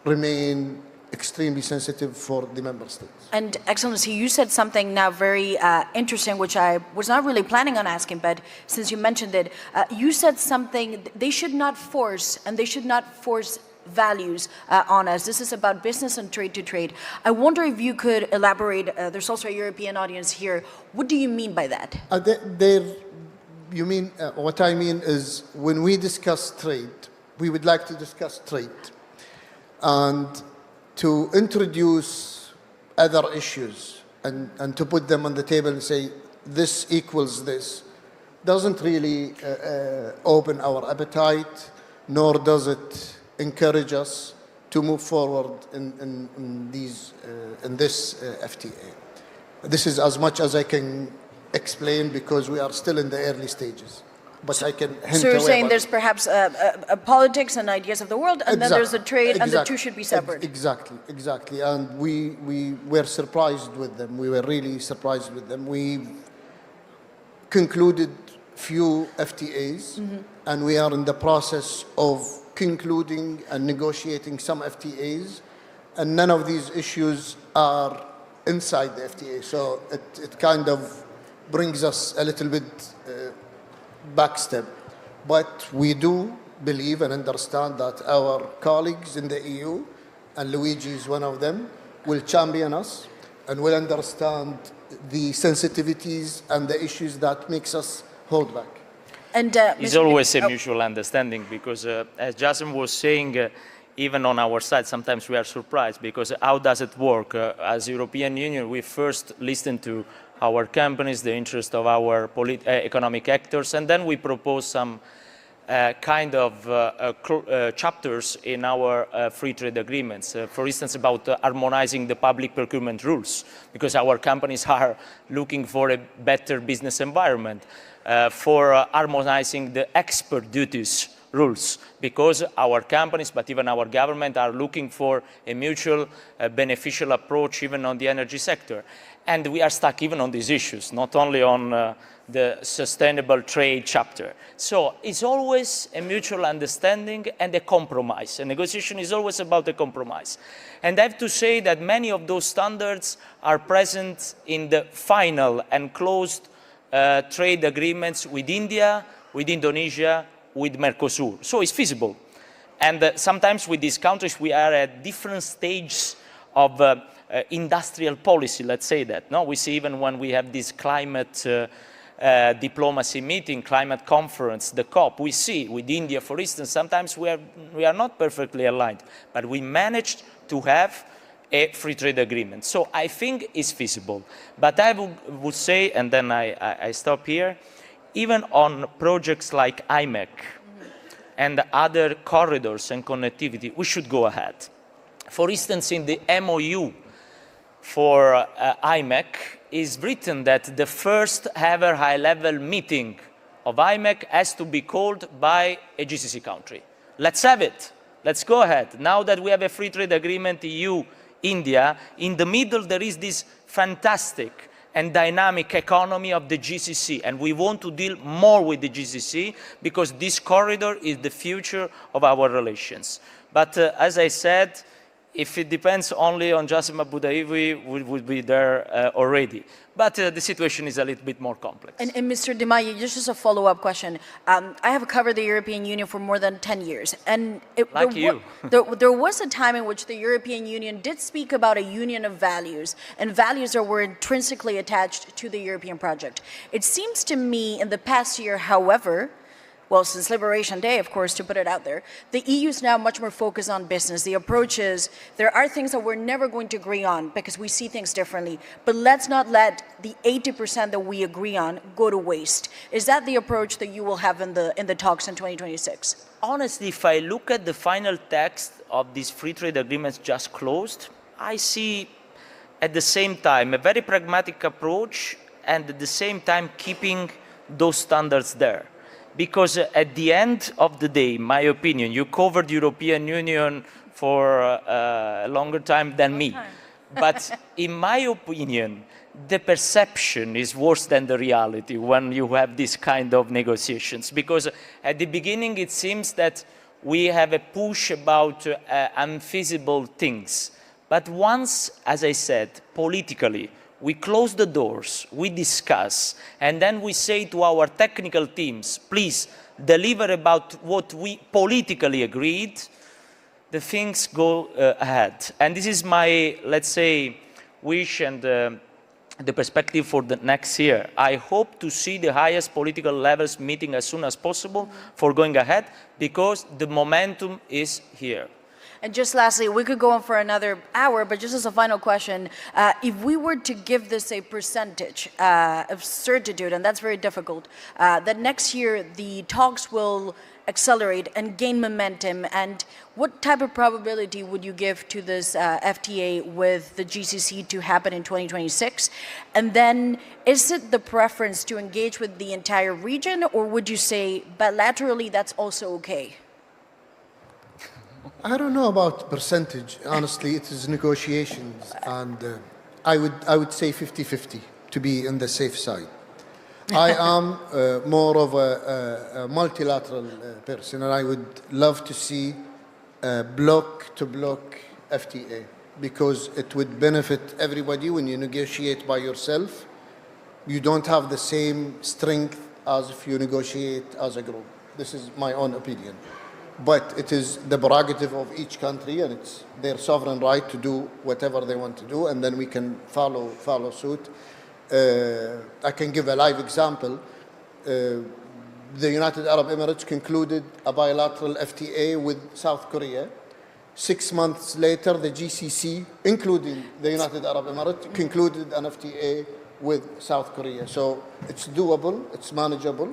[SPEAKER 19] remain extremely sensitive for the member states.
[SPEAKER 20] And Excellency, you said something now very interesting, which I was not really planning on asking, but since you mentioned it, you said something, they should not force, and they should not force values on us. This is about business and trade to trade. I wonder if you could elaborate, there's also a European audience here, what do you mean by that?
[SPEAKER 19] You mean, what I mean is when we discuss trade, we would like to discuss trade and to introduce other issues and to put them on the table and say this equals this doesn't really open our appetite, nor does it encourage us to move forward in this FTA. This is as much as I can explain because we are still in the early stages. But I can hint
[SPEAKER 20] So you're
[SPEAKER 19] away
[SPEAKER 20] saying there's perhaps politics and ideas of the world, and then there's the trade, and the two should be separate.
[SPEAKER 19] Exactly. And we were surprised with them. We were really surprised with them. We've concluded few FTAs, and we are in the process of concluding and negotiating some FTAs. and none of these issues are inside the FTA. So it kind of brings us a little bit backstep. But we do believe and understand that our colleagues in the EU, and Luigi is one of them, will champion us and will understand the sensitivities and the issues that makes us hold back.
[SPEAKER 18] And it's always a mutual understanding, because as Jasmine was saying, even on our side, sometimes we are surprised, because how does it work? As European Union, we first listen to our companies, the interest of our economic actors, and then we propose some kind of chapters in our free trade agreements. For instance, about harmonizing the public procurement rules, because our companies are looking for a better business environment, for harmonizing the export duties rules, because our companies, but even our government, are looking for a mutual beneficial approach even on the energy sector. And we are stuck even on these issues, not only on the sustainable trade chapter. So it's always a mutual understanding and a compromise. A negotiation is always about a compromise. And I have to say that many of those standards are present in the final and closed trade agreements with India, with Indonesia, with Mercosur. So it's feasible. And sometimes with these countries, we are at different stages of industrial policy, let's say that. No, we see even when we have this climate diplomacy meeting, climate conference, the COP, we see with India, for instance, sometimes we are not perfectly aligned, but we managed to have a free trade agreement. So I think it's feasible. But I would say, and then I stop here, even on projects like IMEC and other corridors and connectivity, we should go ahead. For instance, in the MOU for IMEC is written that the first ever high-level meeting of IMEC has to be called by a GCC country. Let's have it. Let's go ahead. Now that we have a free trade agreement, EU, India, in the middle there is this fantastic and dynamic economy of the GCC, and we want to deal more with the GCC because this corridor is the future of our relations. But as I said, if it depends only on Jassim Abu Dhabi, we would be there already. But the situation is a little bit more complex.
[SPEAKER 20] And Mr. Di Maio, just as a follow-up question, I have covered the European Union for more than 10 years. And there was a time in which the European Union did speak about a union of values, and values that were intrinsically attached to the European project. It seems to me in the past year, however, well, since Liberation Day, of course, to put it out there, the EU is now much more focused on business. The approach is, there are things that we're never going to agree on because we see things differently, but let's not let the 80% that we agree on go to waste. Is that the approach that you will have in the talks in 2026?
[SPEAKER 18] Honestly, if I look at the final text of these free trade agreements just closed, I see at the same time a very pragmatic approach and at the same time keeping those standards there. Because at the end of the day, my opinion, you covered the European Union for a longer time than me. But in my opinion, the perception is worse than the reality when you have this kind of negotiations. Because at the beginning, it seems that we have a push about unfeasible things. But once, as I said, politically, we close the doors, we discuss, and then we say to our technical teams, please deliver about what we politically agreed, the things go ahead. And this is my, let's say, wish and the perspective for the next year. I hope to see the highest political levels meeting as soon as possible for going ahead, because the momentum is here.
[SPEAKER 20] And just lastly, we could go on for another hour, but just as a final question, if we were to give this a percentage of certitude, and that's very difficult, that next year the talks will accelerate and gain momentum, and what type of probability would you give to this FTA with the GCC to happen in 2026? And then is it the preference to engage with the entire region, or would you say bilaterally that's also okay?
[SPEAKER 19] I don't know about percentage. Honestly, it is negotiations, and I would say 50-50 to be on the safe side. I am more of a multilateral person, and I would love to see block-to-block FTA. because it would benefit everybody. When you negotiate by yourself, you don't have the same strength as if you negotiate as a group. This is my own opinion. But it is the prerogative of each country, and it's their sovereign right to do whatever they want to do, and then we can follow suit. I can give a live example. The United Arab Emirates concluded a bilateral FTA with South Korea. 6 months later, the GCC, including the United Arab Emirates, concluded an FTA with South Korea. So it's doable, it's manageable.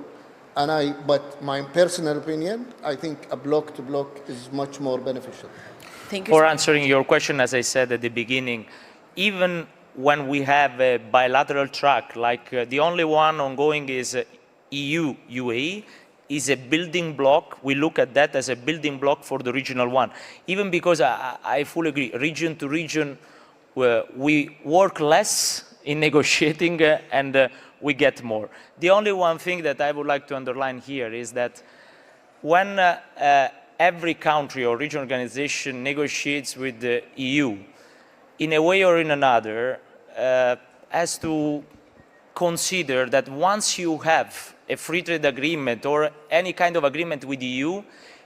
[SPEAKER 19] But my personal opinion, I think a bloc to bloc is much more beneficial.
[SPEAKER 18] Thank you. For answering your question, as I said at the beginning, even when we have a bilateral track, like the only one ongoing is EU-UAE, is a building block. We look at that as a building block for the regional one. Even because I fully agree, region to region, we work less in negotiating and we get more. The only one thing that I would like to underline here is that when every country or regional organization negotiates with the EU, in a way or in another, has to consider that once you have a free trade agreement or any kind of agreement with the EU,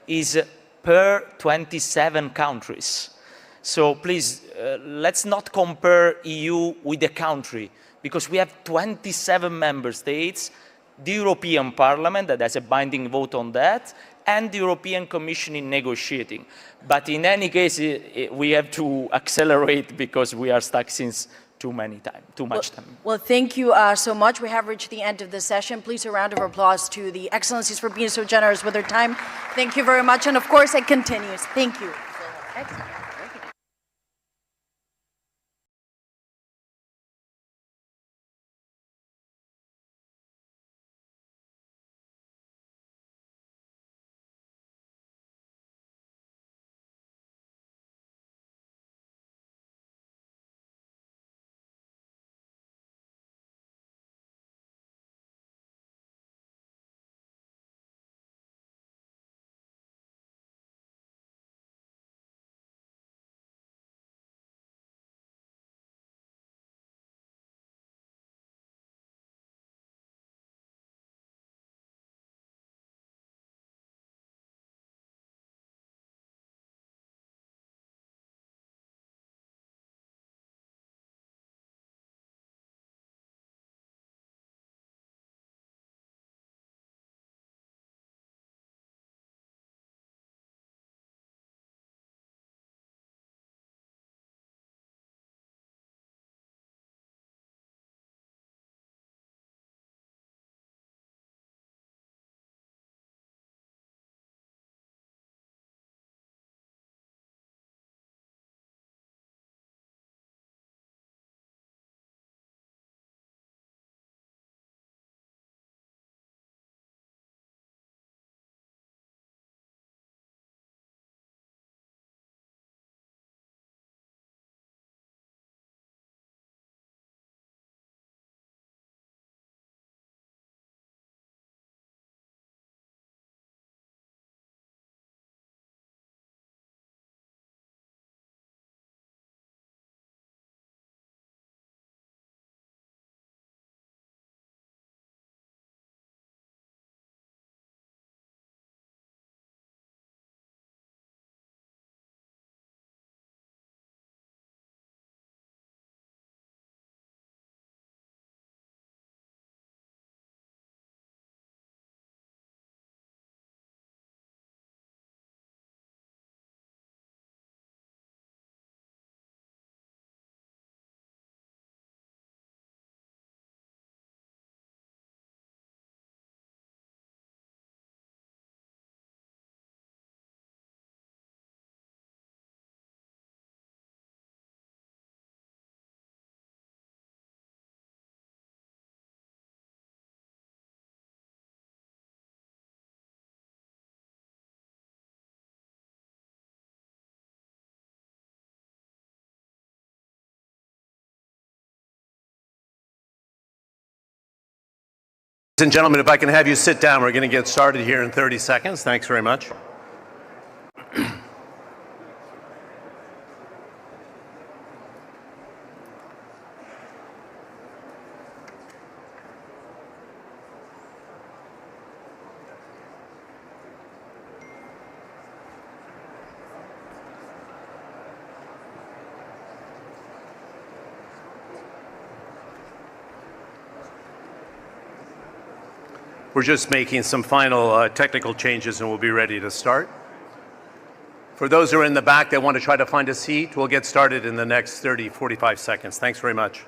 [SPEAKER 18] is per 27 countries. So please, let's not compare EU with a country, because we have 27 member states, the European Parliament that has a binding vote on that, and the European Commission in negotiating. But in any case, we have to accelerate because we are stuck since too much time.
[SPEAKER 20] Well, thank you so much. We have reached the end of the session. Please, a round of applause to the Excellencies for being so generous with their time. Thank you very much. And of course, it continues. Thank you. Excellent.
[SPEAKER 21] Ladies and gentlemen, if I can have you sit down, we're going to get started here in 30 seconds. Thanks very much. We're just making some final technical changes and we'll be ready to start. For those who are in the back that want to try to find a seat, we'll get started in the next 30, 45 seconds. Thanks very much.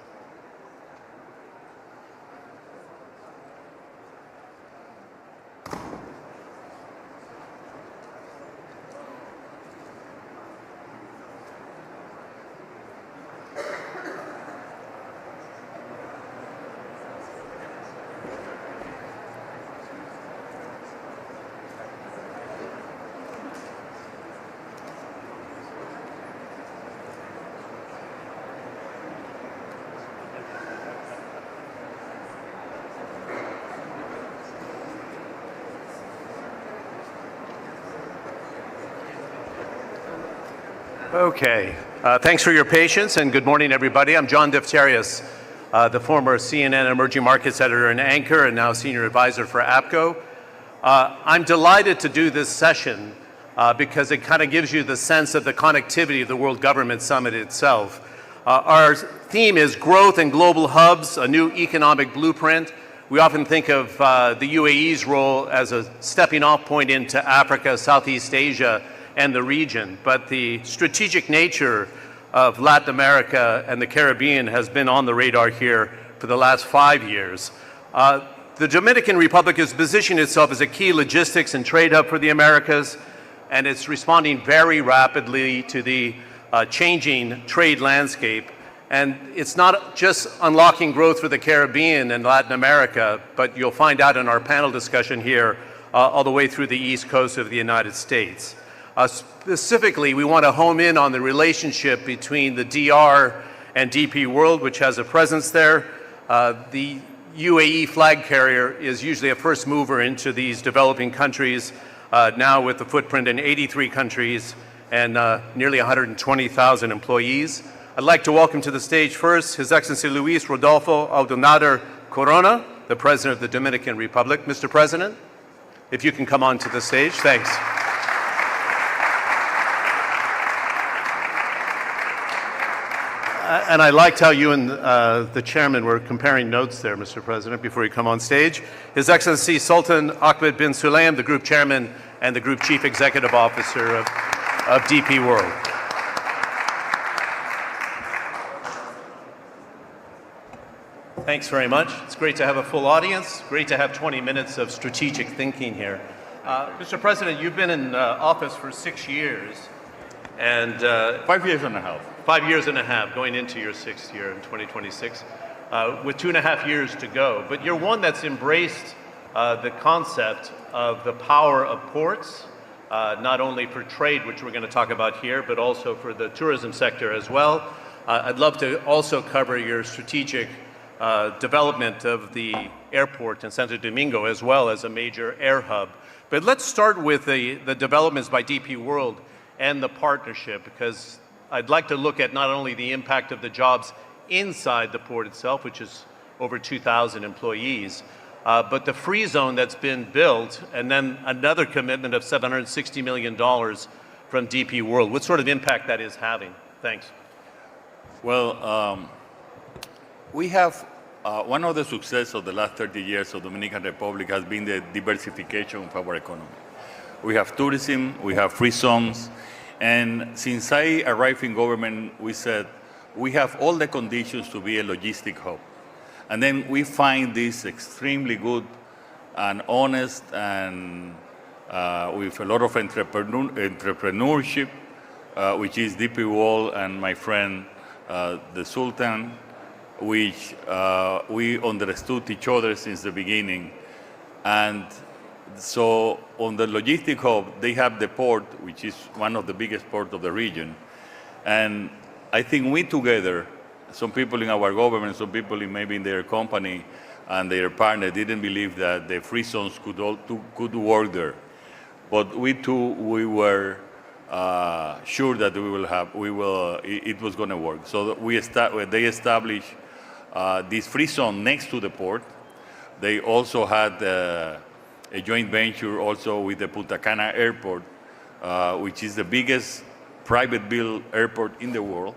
[SPEAKER 21] Okay, thanks for your patience and good morning everybody. I'm John Defterios, the former CNN Emerging Markets Editor and Anchor and now Senior Advisor for APCO. I'm delighted to do this session because it kind of gives you the sense of the connectivity of the World Government Summit itself. Our theme is Growth and Global Hubs, a New Economic Blueprint. We often think of the UAE's role as a stepping off point into Africa, Southeast Asia, and the region, but the strategic nature of Latin America and the Caribbean has been on the radar here for the last 5 years. The Dominican Republic has positioned itself as a key logistics and trade hub for the Americas, and it's responding very rapidly to the changing trade landscape. And it's not just unlocking growth for the Caribbean and Latin America, but you'll find out in our panel discussion here all the way through the East Coast of the United States. Specifically, we want to home in on the relationship between the DR and DP World, which has a presence there. The UAE flag carrier is usually a first mover into these developing countries, now with a footprint in 83 countries and nearly 120,000 employees. I'd like to welcome to the stage first His Excellency Luis Rodolfo Aldonader Corona, the President of the Dominican Republic. Mr. President, if you can come on to the stage, thanks. And I liked how you and the chairman were comparing notes there, Mr. President, before you come on stage. His Excellency Sultan Ahmed bin Sulayem, the group chairman and the group chief executive officer of DP World. Thanks very much. It's great to have a full audience. Great to have 20 minutes of strategic thinking here. Mr. President, you've been in office for 6 years. And
[SPEAKER 1] 5 years and a half.
[SPEAKER 21] 5 years and a half, going into your 6th year in 2026, with 2.5 years to go. But you're one that's embraced the concept of the power of ports, not only for trade, which we're going to talk about here, but also for the tourism sector as well. I'd love to also cover your strategic development of the airport in Santo Domingo as well as a major air hub. But let's start with the developments by DP World and the partnership, because I'd like to look at not only the impact of the jobs inside the port itself, which is over 2,000 employees, but the free zone that's been built, and then another commitment of $760 million from DP World. What sort of impact that is having? Thanks.
[SPEAKER 1] Well, we have one of the successes of the last 30 years of Dominican Republic has been the diversification of our economy. We have tourism, we have free zones, and since I arrived in government, we said we have all the conditions to be a logistic hub. And then we find this extremely good and honest and with a lot of entrepreneurship, which is DP World and my friend, the Sultan, which we understood each other since the beginning. And so on the logistic hub, they have the port, which is one of the biggest ports of the region. And I think we together, some people in our government, some people maybe in their company and their partner didn't believe that the free zones could work there. But we too, we were sure that it was going to work. So they established this free zone next to the port. They also had a joint venture also with the Punta Cana Airport, which is the biggest private-built airport in the world.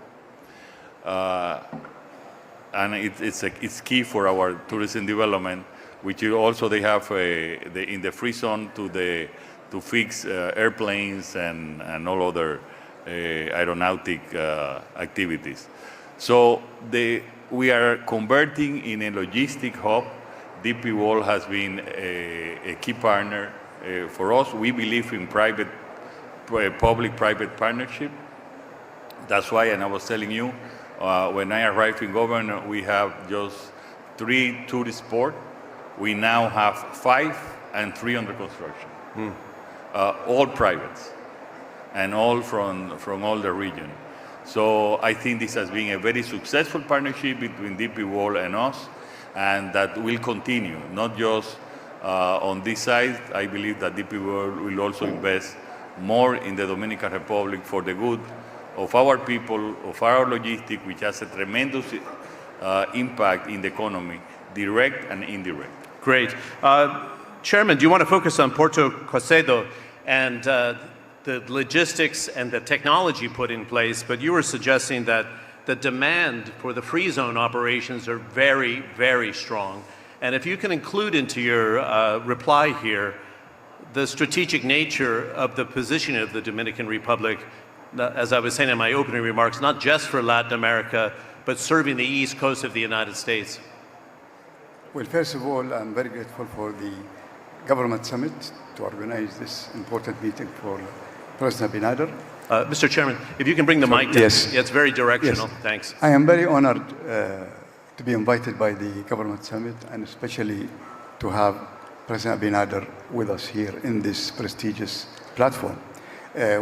[SPEAKER 1] And it's key for our tourism development. which also they have in the free zone to fix airplanes and all other aeronautic activities. So we are converting in a logistic hub. DP World has been a key partner for us. We believe in public-private partnership. That's why, and I was telling you, when I arrived in government, we have just 3 tourist ports. We now have 5 and 3 under construction. All privates and all from all the region. So I think this has been a very successful partnership between DP World and us, and that will continue, not just on this side. I believe that DP World will also invest more in the Dominican Republic for the good of our people, of our logistics, which has a tremendous impact in the economy, direct and indirect.
[SPEAKER 21] Great. Chairman, do you want to focus on Puerto Cosedo and the logistics and the technology put in place? But you were suggesting that the demand for the free zone operations are very, very strong. And if you can include into your reply here the strategic nature of the positioning of the Dominican Republic, as I was saying in my opening remarks, not just for Latin America, but serving the east coast of the United States.
[SPEAKER 3] Well, first of all, I'm very grateful for the Government Summit to organize this important meeting for President Abinader.
[SPEAKER 21] Mr. Chairman, if you can bring the mic down.
[SPEAKER 3] Yes.
[SPEAKER 21] Yeah, it's very directional.
[SPEAKER 3] Yes.
[SPEAKER 21] Thanks.
[SPEAKER 3] I am very honored to be invited by the Government Summit, and especially to have President Abinader with us here in this prestigious platform.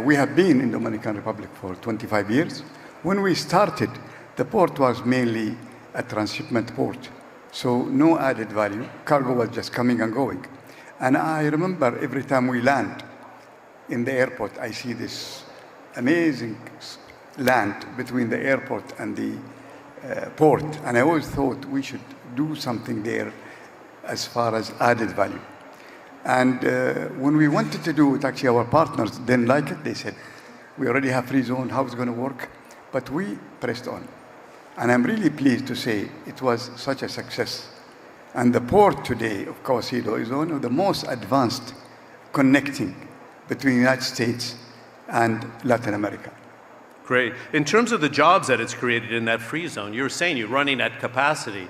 [SPEAKER 3] We have been in Dominican Republic for 25 years. When we started, the port was mainly a transshipment port, so no added value. Cargo was just coming and going. And I remember every time we land in the airport, I see this amazing land between the airport and the port. And I always thought we should do something there as far as added value. And when we wanted to do it, actually our partners didn't like it. They said, we already have free zone, how it's going to work? But we pressed on. And I'm really pleased to say it was such a success. And the port today of Cosedo is one of the most advanced connecting between the United States and Latin America.
[SPEAKER 21] Great. In terms of the jobs that it's created in that free zone, you were saying you're running at capacity,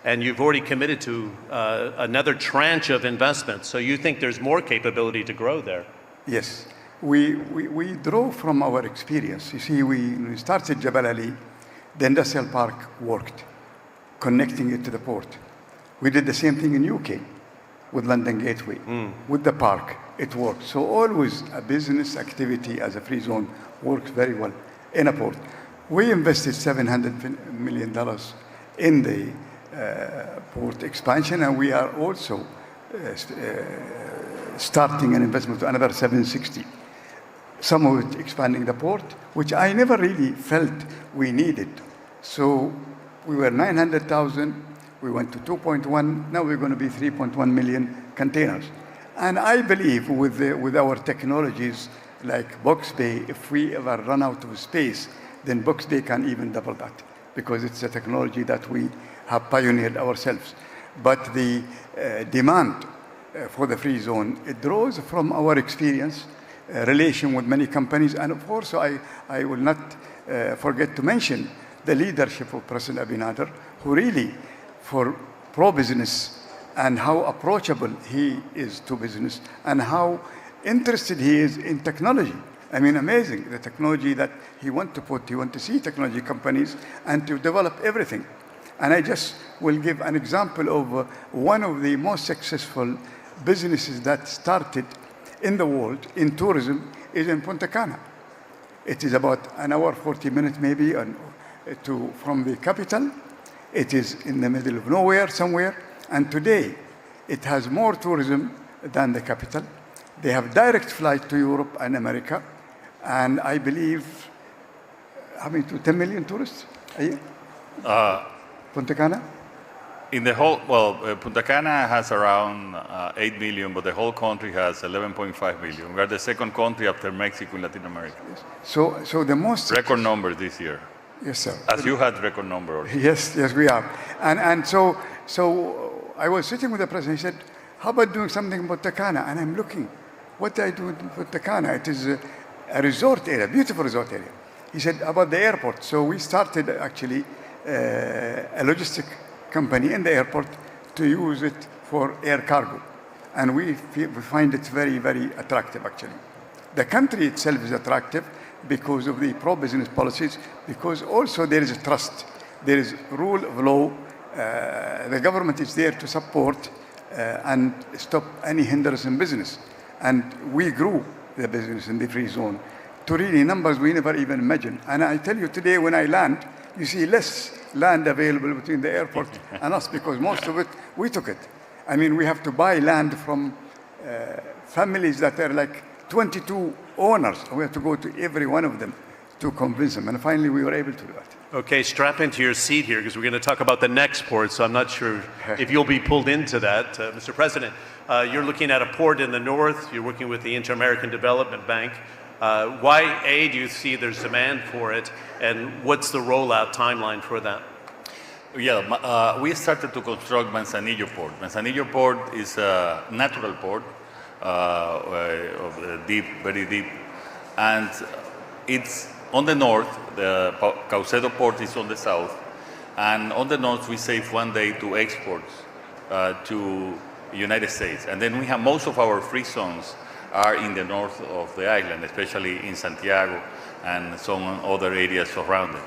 [SPEAKER 21] and you've already committed to another tranche of investment. So you think there's more capability to grow there?
[SPEAKER 3] Yes. We draw from our experience. You see, when we started Jebel Ali, the industrial park worked, connecting it to the port. We did the same thing in UK with London Gateway. With the park, it worked. So always a business activity as a free zone works very well in a port. We invested $700 million in the port expansion, and we are also starting an investment to another 760. Some of it expanding the port, which I never really felt we needed. So we were 900,000, we went to 2.1, now we're going to be 3.1 million containers. And I believe with our technologies like Box Bay, if we ever run out of space, then Box Bay can even double that, because it's a technology that we have pioneered ourselves. But the demand for the free zone, it draws from our experience, relation with many companies, and of course I will not forget to mention the leadership of President Abinader, who really, for pro-business, and how approachable he is to business, and how interested he is in technology. I mean, amazing, the technology that he wants to put. He wants to see technology companies and to develop everything. And I just will give an example of one of the most successful businesses that started in the world in tourism is in Punta Cana. It is about an hour, 40 minutes maybe from the capital. It is in the middle of nowhere somewhere. And today, it has more tourism than the capital. They have direct flight to Europe and America. And I believe, how many, 10 million tourists a year? Punta Cana?
[SPEAKER 1] In the whole, Punta Cana has around 8 million, but the whole country has 11.5 million. We are the second country after Mexico in Latin America.
[SPEAKER 3] Yes. So the most...
[SPEAKER 1] Record numbers this year.
[SPEAKER 3] Yes, sir.
[SPEAKER 1] As you had record number also.
[SPEAKER 3] Yes, we are. And so I was sitting with the president. He said, how about doing something about Takana? And I'm looking, what do I do with Takana? It is a resort area, beautiful resort area. He said, about the airport. So we started actually a logistic company in the airport to use it for air cargo. And we find it very, very attractive, actually. The country itself is attractive because of the pro-business policies, because also there is a trust. There is rule of law. The government is there to support and stop any hindrance in business. And we grew the business in the free zone to really numbers we never even imagined. And I tell you today, when I land, you see less land available between the airport and us, because most of it, we took it. I mean, we have to buy land from families that are like 22 owners. We have to go to every one of them to convince them. And finally, we were able to do that.
[SPEAKER 21] Okay, strap into your seat here, because we're going to talk about the next port, so I'm not sure if you'll be pulled into that. Mr. President, you're looking at a port in the north. You're working with the Inter-American Development Bank. Why, A, do you see there's demand for it, and what's the rollout timeline for that?
[SPEAKER 1] Yeah, we started to construct Manzanillo Port. Manzanillo Port is a natural port, deep, very deep, and it's on the north. The Caucedo Port is on the south, and on the north we save 1 day to exports to United States, and then we have most of our free zones are in the north of the island, especially in Santiago and some other areas surrounding.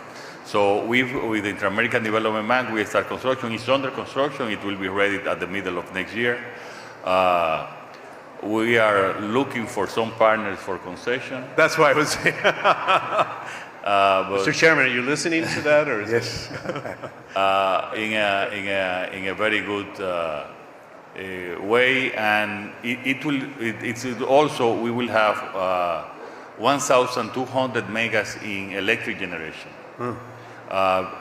[SPEAKER 1] So with the Inter-American Development Bank, we start construction. It's under construction. It will be ready at the middle of next year. We are looking for some partners for concession.
[SPEAKER 21] That's why I was saying. Mr. Chairman, are you listening to that? Or is
[SPEAKER 3] yes.
[SPEAKER 1] In a very good way, and it's also, we will have 1,200 megas in electric generation.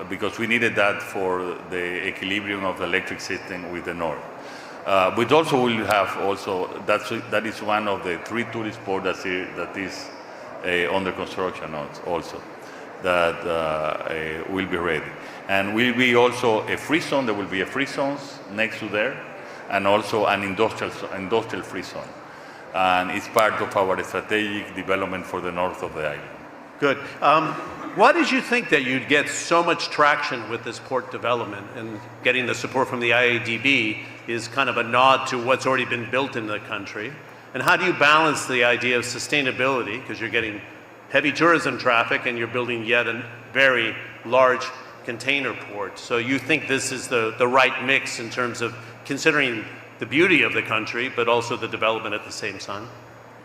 [SPEAKER 1] Because we needed that for the equilibrium of the electric system with the north. But also we'll have that is one of the 3 tourist ports that is under construction also, that will be ready. And will be also a free zone. There will be a free zones next to there, and also an industrial free zone. And it's part of our strategic development for the north of the island.
[SPEAKER 21] Good. Why did you think that you'd get so much traction with this port development, and getting the support from the IADB is kind of a nod to what's already been built in the country? And how do you balance the idea of sustainability, because you're getting heavy tourism traffic and you're building yet a very large container port? So you think this is the right mix in terms of considering the beauty of the country, but also the development at the same time?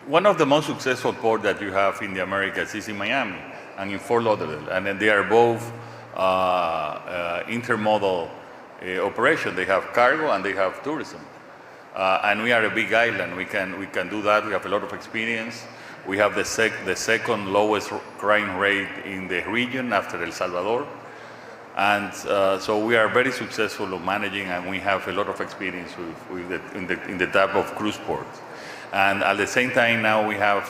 [SPEAKER 1] One of the most successful ports that you have in the Americas is in Miami and in Fort Lauderdale, and then they are both intermodal operation. They have cargo and they have tourism, and we are a big island. We can do that. We have a lot of experience. We have the second lowest crime rate in the region after El Salvador, and so we are very successful in managing, and we have a lot of experience in the type of cruise ports. And at the same time, now we have,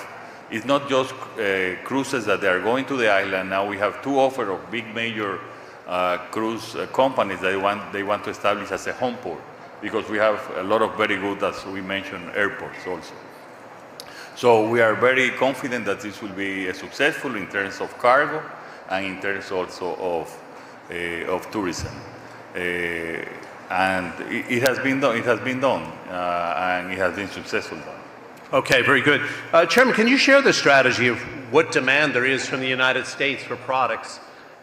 [SPEAKER 1] it's not just cruises that they are going to the island. Now we have 2 offers of big major cruise companies that they want to establish as a home port, because we have a lot of very good, as we mentioned, airports also. So we are very confident that this will be successful in terms of cargo and in terms also of tourism. And it has been done. It has been done, and it has been successful done.
[SPEAKER 21] Okay, very good. Chairman, can you share the strategy of what demand there is from the United States for products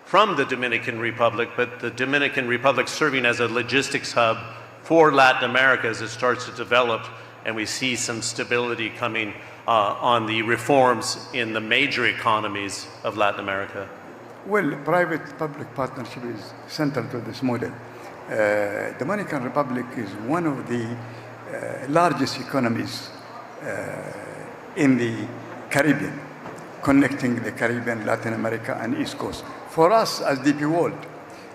[SPEAKER 21] from the Dominican Republic, but the Dominican Republic serving as a logistics hub for Latin America as it starts to develop, and we see some stability coming on the reforms in the major economies of Latin America?
[SPEAKER 3] Well, private-public partnership is central to this model. Dominican Republic is one of the largest economies in the Caribbean, connecting the Caribbean, Latin America, and East Coast. For us, as DP World,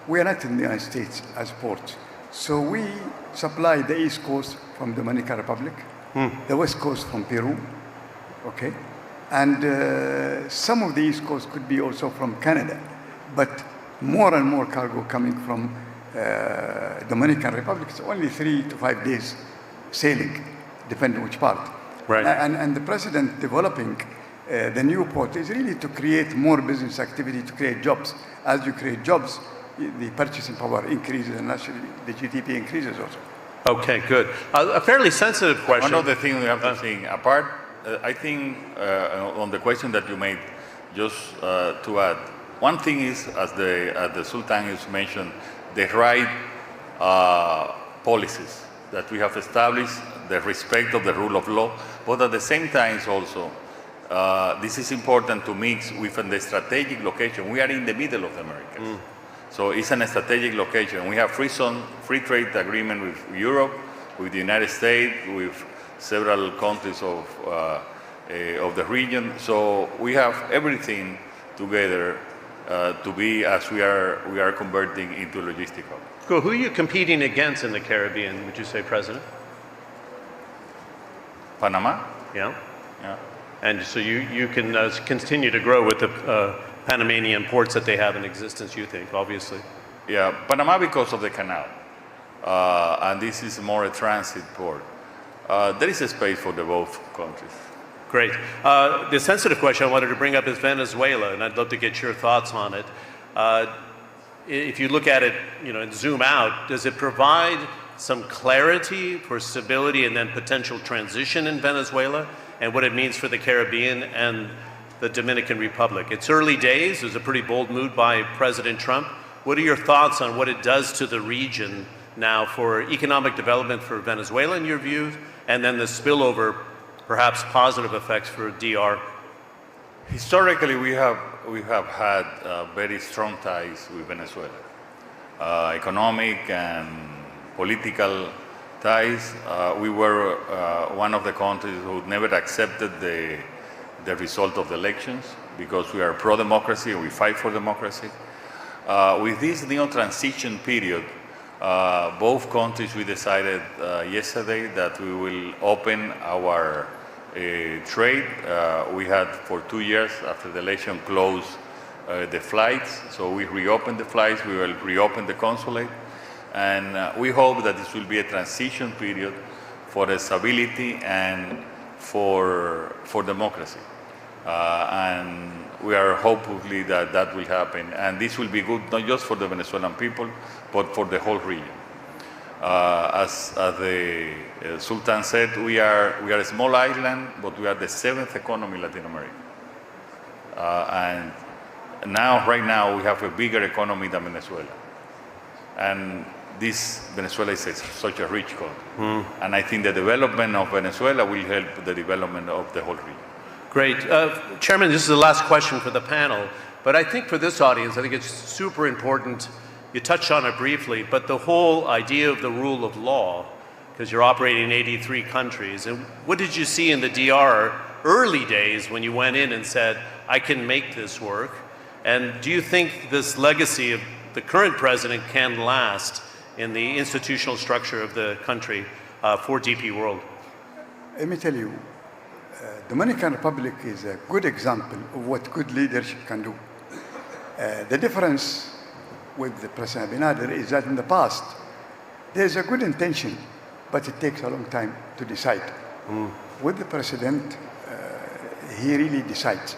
[SPEAKER 3] we are not in the United States as port. So we supply the East Coast from Dominican Republic, the West Coast from Peru, okay? And some of the East Coast could be also from Canada, but more and more cargo coming from Dominican Republic, it's only 3 to 5 days sailing, depending which part.
[SPEAKER 21] Right.
[SPEAKER 3] And the president developing the new port is really to create more business activity, to create jobs. As you create jobs, the purchasing power increases and naturally the GDP increases also.
[SPEAKER 21] Okay, good. A fairly sensitive question.
[SPEAKER 1] One of the things we have to think apart, I think on the question that you made, just to add, one thing is, as the Sultan has mentioned, the right policies that we have established, the respect of the rule of law, but at the same time also, this is important to mix with the strategic location. We are in the middle of the Americas. So it's a strategic location. We have free trade agreement with Europe, with the United States, with several countries of the region. So we have everything together to be as we are converting into logistical.
[SPEAKER 21] Cool. Who are you competing against in the Caribbean, would you say, President?
[SPEAKER 1] Panama.
[SPEAKER 21] Yeah.
[SPEAKER 1] Yeah.
[SPEAKER 21] And so you can continue to grow with the Panamanian ports that they have in existence, you think, obviously.
[SPEAKER 1] Yeah, Panama because of the canal. And this is more a transit port. There is a space for the both countries.
[SPEAKER 21] Great. The sensitive question I wanted to bring up is Venezuela, and I'd love to get your thoughts on it. If you look at it, and zoom out, does it provide some clarity for stability and then potential transition in Venezuela and what it means for the Caribbean and the Dominican Republic? It's early days. There's a pretty bold move by President Trump. What are your thoughts on what it does to the region now for economic development for Venezuela, in your view, and then the spillover, perhaps positive effects for DR?
[SPEAKER 1] Historically, we have had very strong ties with Venezuela, economic and political ties. We were one of the countries who never accepted the result of the elections because we are pro-democracy and we fight for democracy. With this new transition period, both countries, we decided yesterday that we will open our trade. We had for 2 years after the election closed the flights, so we reopened the flights, we will reopen the consulate, and we hope that this will be a transition period for stability and for democracy. And we are hopefully that will happen, and this will be good not just for the Venezuelan people, but for the whole region. As the Sultan said, we are a small island, but we are the 7th economy in Latin America. And right now, we have a bigger economy than Venezuela. And Venezuela is such a rich country. And I think the development of Venezuela will help the development of the whole region.
[SPEAKER 21] Great. Chairman, this is the last question for the panel, but I think for this audience, I think it's super important. You touched on it briefly, but the whole idea of the rule of law, because you're operating in 83 countries, and what did you see in the DR early days when you went in and said, I can make this work? And do you think this legacy of the current president can last in the institutional structure of the country for DP World?
[SPEAKER 3] Let me tell you, Dominican Republic is a good example of what good leadership can do. The difference with the President Abinader is that in the past, there's a good intention, but it takes a long time to decide. With the President, he really decides,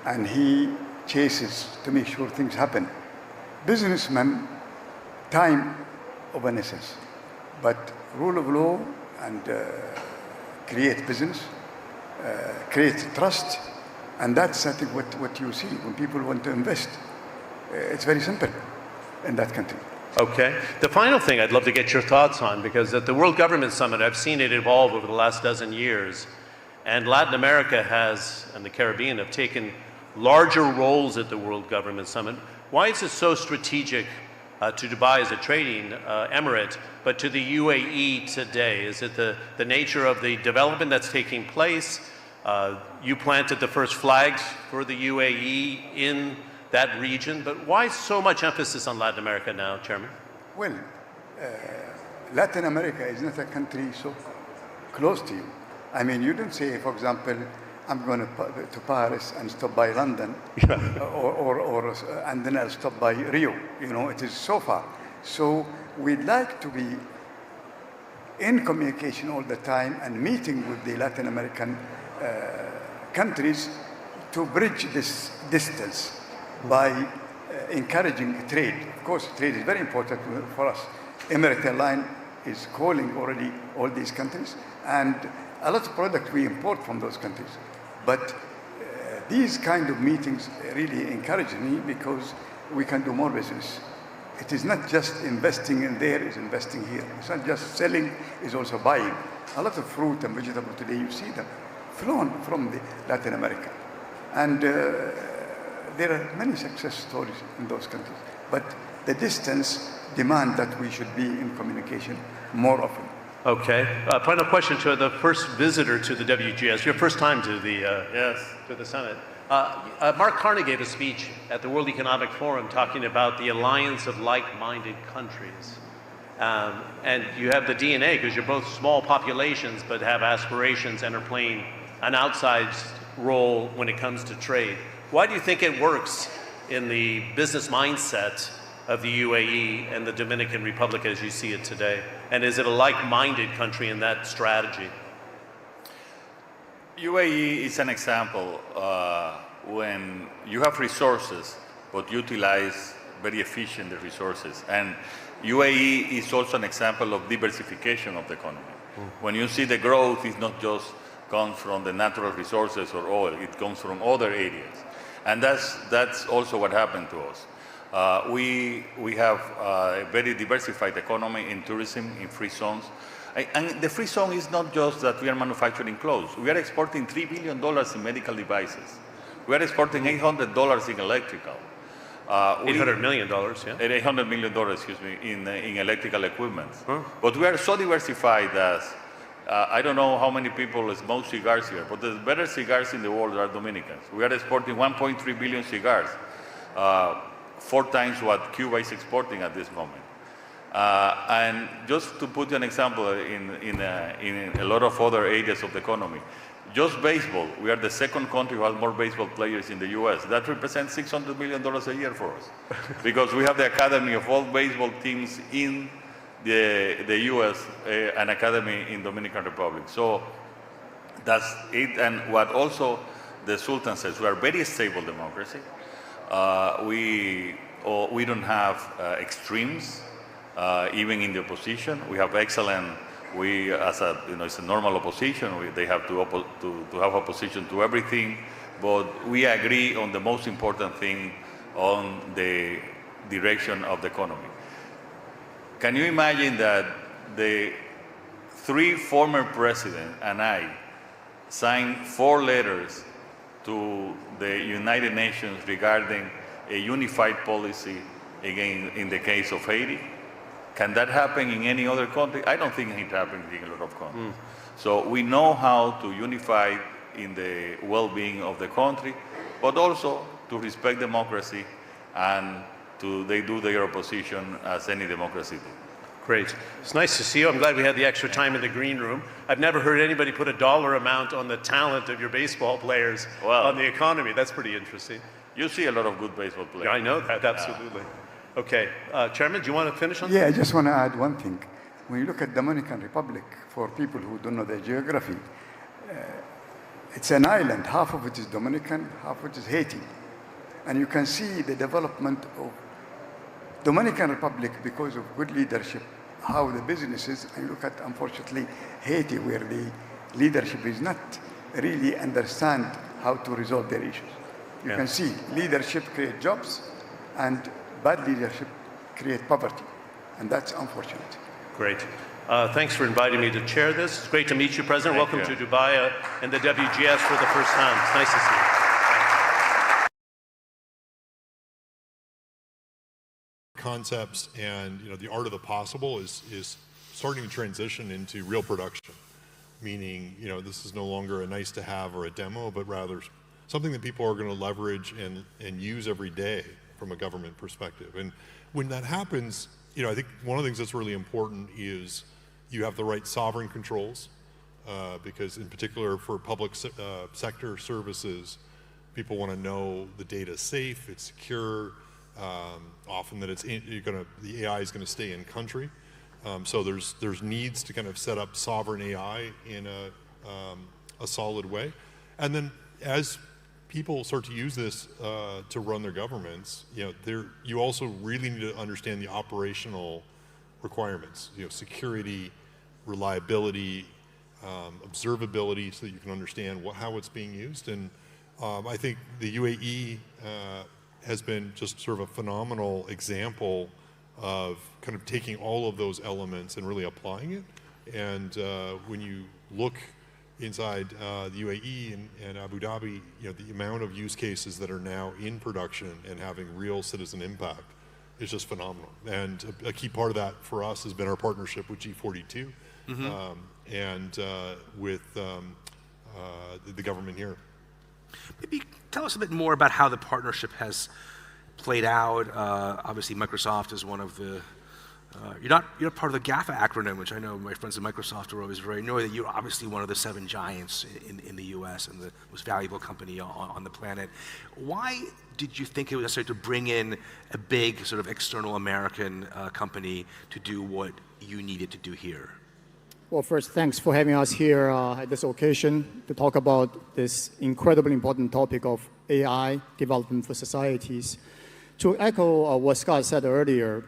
[SPEAKER 3] and he chases to make sure things happen. Businessmen, time of an essence, but rule of law and create business, create trust, and that's, I think, what you see when people want to invest. It's very simple in that country.
[SPEAKER 21] Okay. The final thing I'd love to get your thoughts on, because at the World Government Summit, I've seen it evolve over the last dozen years, and Latin America and the Caribbean have taken larger roles at the World Government Summit. Why is it so strategic to Dubai as a trading emirate, but to the UAE today? Is it the nature of the development that's taking place? You planted the first flags for the UAE in that region, but why so much emphasis on Latin America now, Chairman?
[SPEAKER 3] Well, Latin America is not a country so close to you. I mean, you don't say, for example, I'm going to Paris and stop by London, and then I'll stop by Rio. You know, it is so far. So we'd like to be in communication all the time and meeting with the Latin American countries to bridge this distance by encouraging trade. Of course, trade is very important for us. Emirates Airline is calling already all these countries, and a lot of products we import from those countries. But these kind of meetings really encourage me because we can do more business. It is not just investing in there, it's investing here. It's not just selling, it's also buying. A lot of fruit and vegetables today, you see them flown from Latin America. And there are many success stories in those countries. But the distance demands that we should be in communication more often.
[SPEAKER 21] Okay. Final question to the first visitor to the WGS. Your first time to the to the summit. Mark Carney gave a speech at the World Economic Forum talking about the alliance of like-minded countries. And you have the DNA because you're both small populations but have aspirations and are playing an outsized role when it comes to trade. Why do you think it works in the business mindset of the UAE and the Dominican Republic as you see it today? And is it a like-minded country in that strategy?
[SPEAKER 1] UAE is an example when you have resources but utilize very efficient the resources. And UAE is also an example of diversification of the economy. When you see the growth, it's not just comes from the natural resources or oil, it comes from other areas. And that's also what happened to us. We have a very diversified economy in tourism, in free zones. And the free zone is not just that we are manufacturing clothes. We are exporting $3 billion in medical devices. We are exporting $800 in electrical.
[SPEAKER 21] $800 million, yeah?
[SPEAKER 1] $800 million, excuse me, in electrical equipment. But we are so diversified that I don't know how many people smoke cigars here, but the better cigars in the world are Dominicans. We are exporting 1.3 billion cigars, 4 times what Cuba is exporting at this moment. And just to put you an example, in a lot of other areas of the economy, just baseball, we are the second country who has more baseball players in the US. That represents $600 million a year for us, because we have the academy of all baseball teams in the US, an academy in Dominican Republic. So that's it. And what also the Sultan says, we are a very stable democracy. We don't have extremes, even in the opposition. We have excellent, as a, it's a normal opposition. They have to have opposition to everything, but we agree on the most important thing, on the direction of the economy. Can you imagine that the 3 former presidents and I signed 4 letters to the United Nations regarding a unified policy, again, in the case of Haiti? Can that happen in any other country? I don't think it happens in a lot of countries. So we know how to unify in the well-being of the country, but also to respect democracy, and they do their opposition as any democracy do.
[SPEAKER 21] Great. It's nice to see you. I'm glad we had the extra time in the green room. I've never heard anybody put a dollar amount on the talent of your baseball players on the economy. That's pretty interesting.
[SPEAKER 1] You see a lot of good baseball players.
[SPEAKER 21] Yeah, I know that, absolutely. Okay, Chairman, do you want to finish on
[SPEAKER 3] Yeah, I just want to add one thing. When you look at Dominican Republic, for people who don't know the geography, it's an island. Half of it is Dominican, half of it is Haiti. And you can see the development of Dominican Republic because of good leadership, how the businesses, and you look at, unfortunately, Haiti, where the leadership is not really understand how to resolve their issues. You can see leadership create jobs, and bad leadership create poverty, and that's unfortunate.
[SPEAKER 21] Great. Thanks for inviting me to chair this. It's great to meet you, President. Welcome to Dubai and the WGS for the first time. It's nice to see you.
[SPEAKER 6] Concepts and the art of the possible is starting to transition into real production, meaning this is no longer a nice to have or a demo, but rather something that people are going to leverage and use every day from a government perspective. And when that happens, I think one of the things that's really important is you have the right sovereign controls, because in particular for public sector services, people want to know the data is safe, it's secure, often that the AI is going to stay in country. So there's needs to kind of set up sovereign AI in a solid way. And then as people start to use this to run their governments, you also really need to understand the operational requirements, security, reliability, observability, so that you can understand how it's being used. And I think the UAE has been just sort of a phenomenal example of kind of taking all of those elements and really applying it. And when you look inside the UAE and Abu Dhabi, the amount of use cases that are now in production and having real citizen impact is just phenomenal. And a key part of that for us has been our partnership with G42 and with the government here.
[SPEAKER 2] Maybe tell us a bit more about how the partnership has played out. Obviously, Microsoft is one of the. You're not part of the GAFA acronym, which I know my friends at Microsoft are always very annoyed that you're obviously one of the 7 giants in the U.S. and the most valuable company on the planet. Why did you think it was necessary to bring in a big sort of external American company to do what you needed to do here?
[SPEAKER 22] Well, first, thanks for having us here at this occasion to talk about this incredibly important topic of AI development for societies. To echo what Scott said earlier,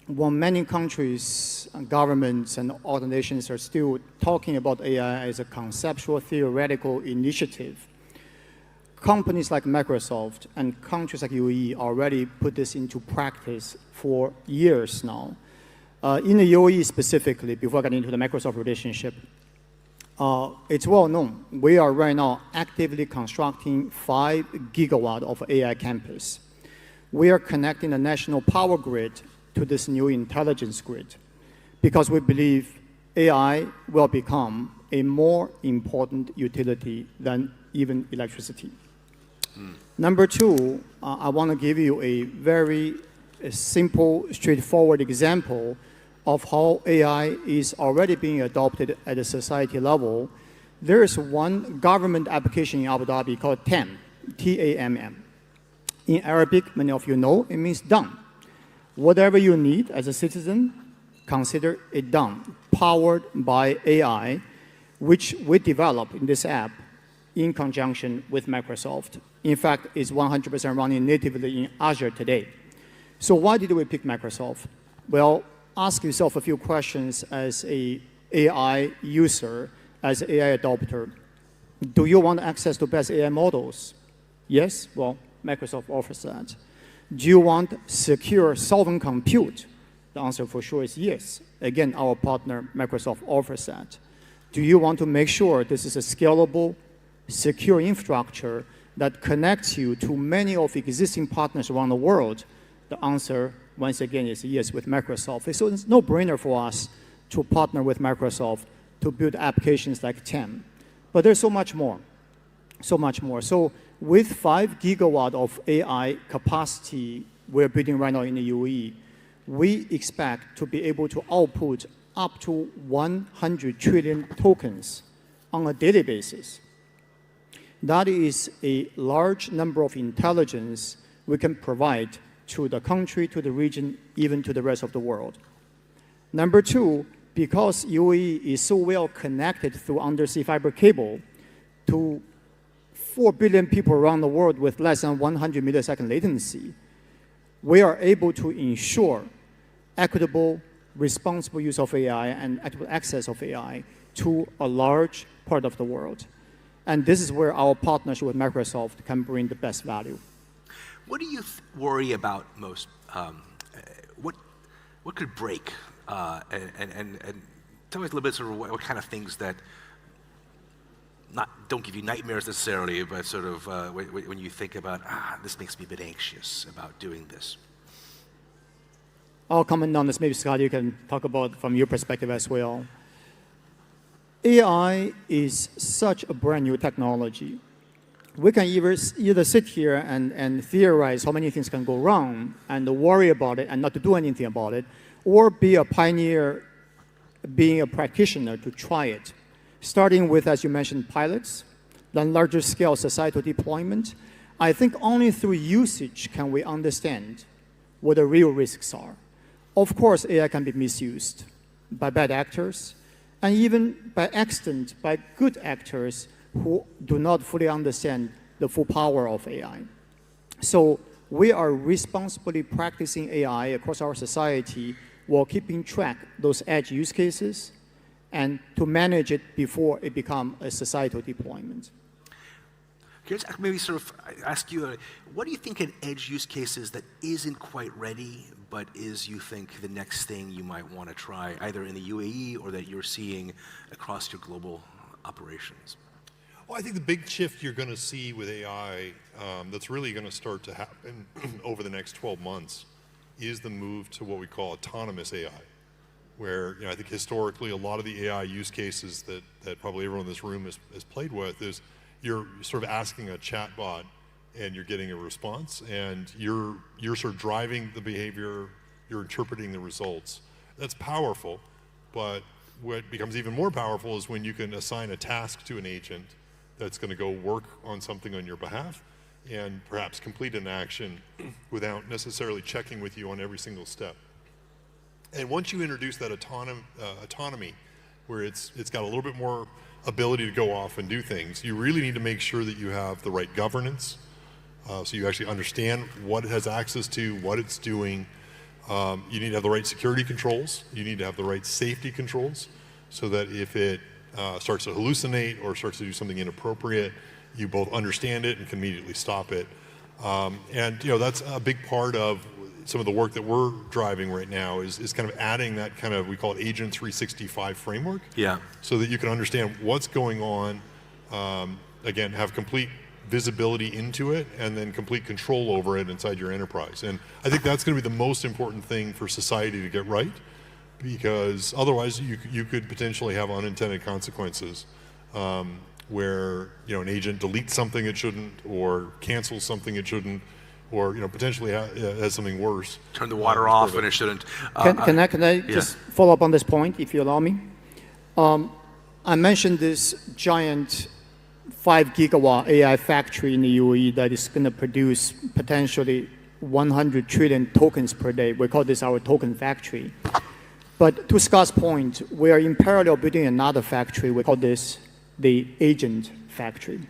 [SPEAKER 22] while many countries, governments, and organizations are still talking about AI as a conceptual, theoretical initiative, companies like Microsoft and countries like UAE already put this into practice for years now. In the UAE specifically, before getting into the Microsoft relationship, it's well known. We are right now actively constructing 5 gigawatts of AI campus. We are connecting the national power grid to this new intelligence grid because we believe AI will become a more important utility than even electricity. Number 2, I want to give you a very simple, straightforward example of how AI is already being adopted at a society level. There is one government application in Abu Dhabi called TAMM, T-A-M-M. In Arabic, many of you know, it means done. Whatever you need as a citizen, consider it done, powered by AI, which we developed in this app in conjunction with Microsoft. In fact, it's 100% running natively in Azure today. So why did we pick Microsoft? Well, ask yourself a few questions as an AI user, as an AI adopter. Do you want access to best AI models? Yes? Well, Microsoft offers that. Do you want secure sovereign compute? The answer for sure is yes. Again, our partner, Microsoft, offers that. Do you want to make sure this is a scalable, secure infrastructure that connects you to many of existing partners around the world? The answer, once again, is yes with Microsoft. So it's no brainer for us to partner with Microsoft to build applications like TAMM. But there's so much more, so much more. So with 5 gigawatts of AI capacity we're building right now in the UAE, we expect to be able to output up to 100 trillion tokens on a daily basis. That is a large number of intelligence we can provide to the country, to the region, even to the rest of the world. Number 2, because UAE is so well connected through undersea fiber cable to 4 billion people around the world with less than 100 millisecond latency, we are able to ensure equitable, responsible use of AI and equitable access of AI to a large part of the world. And this is where our partnership with Microsoft can bring the best value.
[SPEAKER 2] What do you worry about most? What could break? And tell me a little bit sort of what kind of things that don't give you nightmares necessarily, but sort of when you think about, this makes me a bit anxious about doing this.
[SPEAKER 22] I'll comment on this. Maybe, Scott, you can talk about from your perspective as well. AI is such a brand new technology. We can either sit here and theorize how many things can go wrong and worry about it and not to do anything about it, or be a pioneer, being a practitioner to try it. Starting with, as you mentioned, pilots, then larger scale societal deployment. I think only through usage can we understand what the real risks are. Of course, AI can be misused by bad actors, and even by accident, by good actors who do not fully understand the full power of AI. So we are responsibly practicing AI across our society while keeping track of those edge use cases and to manage it before it becomes a societal deployment.
[SPEAKER 2] Can I maybe sort of ask you, what do you think an edge use case is that isn't quite ready, but is, you think, the next thing you might want to try, either in the UAE or that you're seeing across your global operations?
[SPEAKER 6] Well, I think the big shift you're going to see with AI that's really going to start to happen over the next 12 months is the move to what we call autonomous AI, where I think historically a lot of the AI use cases that probably everyone in this room has played with is you're sort of asking a chatbot and you're getting a response, and you're sort of driving the behavior, you're interpreting the results. That's powerful, but what becomes even more powerful is when you can assign a task to an agent that's going to go work on something on your behalf and perhaps complete an action without necessarily checking with you on every single step. And once you introduce that autonomy, where it's got a little bit more ability to go off and do things, you really need to make sure that you have the right governance, so you actually understand what it has access to, what it's doing. You need to have the right security controls. You need to have the right safety controls, so that if it starts to hallucinate or starts to do something inappropriate, you both understand it and can immediately stop it. And that's a big part of some of the work that we're driving right now is kind of adding that kind of, we call it Agent 365 framework.
[SPEAKER 2] Yeah.
[SPEAKER 6] So that you can understand what's going on, again, have complete visibility into it, and then complete control over it inside your enterprise. And I think that's going to be the most important thing for society to get right, because otherwise you could potentially have unintended consequences where an agent deletes something it shouldn't, or cancels something it shouldn't, or potentially has something worse.
[SPEAKER 2] Turn the water off when it shouldn't.
[SPEAKER 22] Can I just follow up on this point, if you allow me? I mentioned this giant 5 gigawatt AI factory in the UAE that is going to produce potentially 100 trillion tokens per day. We call this our token factory. But to Scott's point, we are in parallel building another factory. We call this the agent factory.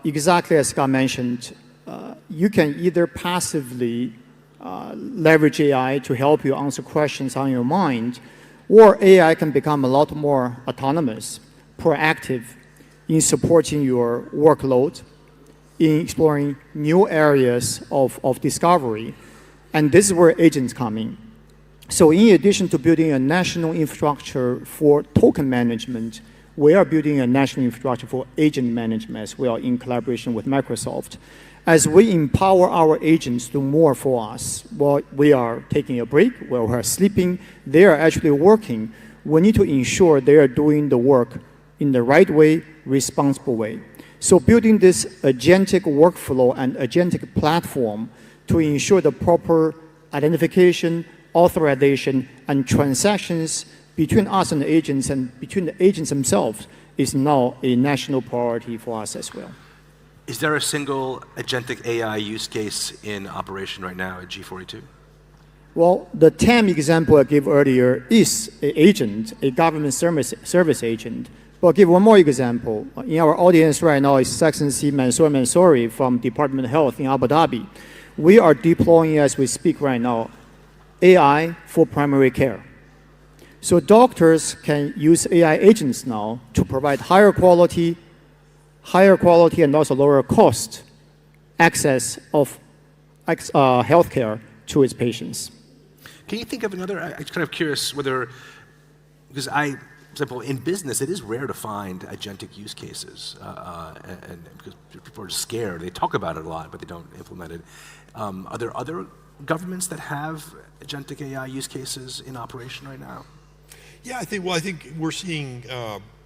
[SPEAKER 22] Exactly as Scott mentioned, you can either passively leverage AI to help you answer questions on your mind, or AI can become a lot more autonomous, proactive in supporting your workload, in exploring new areas of discovery. And this is where agents come in. So in addition to building a national infrastructure for token management, we are building a national infrastructure for agent management as well in collaboration with Microsoft. As we empower our agents to do more for us, while we are taking a break, while we are sleeping, they are actually working. We need to ensure they are doing the work in the right way, responsible way. So building this agentic workflow and agentic platform to ensure the proper identification, authorization, and transactions between us and the agents and between the agents themselves is now a national priority for us as well.
[SPEAKER 2] Is there a single agentic AI use case in operation right now at G42?
[SPEAKER 22] Well, the TAM example I gave earlier is an agent, a government service agent. But I'll give one more example. In our audience right now is Excellency Mansour Mansouri from Department of Health in Abu Dhabi. We are deploying, as we speak right now, AI for primary care. So doctors can use AI agents now to provide higher quality and also lower cost access of healthcare to its patients.
[SPEAKER 2] Can you think of another? I'm kind of curious whether, because for example, in business, it is rare to find agentic use cases, and because people are scared. They talk about it a lot, but they don't implement it. Are there other governments that have agentic AI use cases in operation right now?
[SPEAKER 6] Yeah, I think we're seeing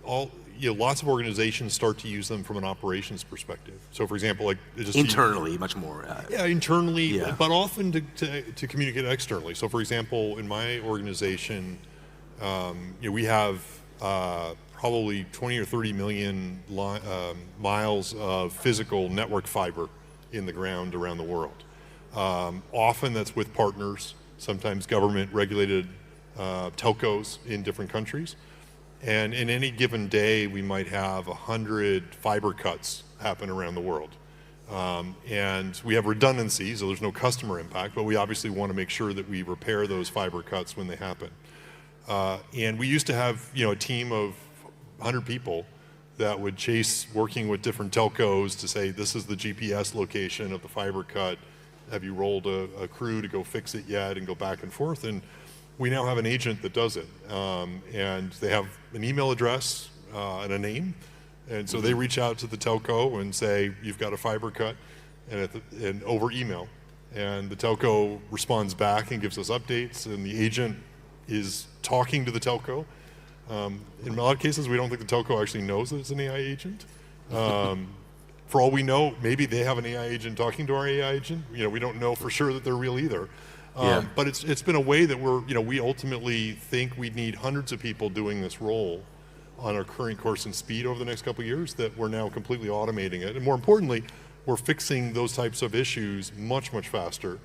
[SPEAKER 6] lots of organizations start to use them from an operations perspective. So, for example, like
[SPEAKER 2] internally, much more.
[SPEAKER 6] Internally, but often to communicate externally. So, for example, in my organization, we have probably 20 or 30 million miles of physical network fiber in the ground around the world. Often that's with partners, sometimes government-regulated telcos in different countries. And in any given day, we might have 100 fiber cuts happen around the world. And we have redundancy, so there's no customer impact, but we obviously want to make sure that we repair those fiber cuts when they happen. And we used to have, a team of 100 people that would chase, working with different telcos to say, this is the GPS location of the fiber cut. Have you rolled a crew to go fix it yet, and go back and forth? And we now have an agent that does it. And they have an email address and a name. And so they reach out to the telco and say, you've got a fiber cut, and over email. And the telco responds back and gives us updates, and the agent is talking to the telco. In a lot of cases, we don't think the telco actually knows that it's an AI agent. For all we know, maybe they have an AI agent talking to our AI agent. We don't know for sure that they're real either. But it's been a way that we ultimately think we need hundreds of people doing this role on our current course and speed over the next couple of years, that we're now completely automating it. And more importantly, we're fixing those types of issues much, much faster,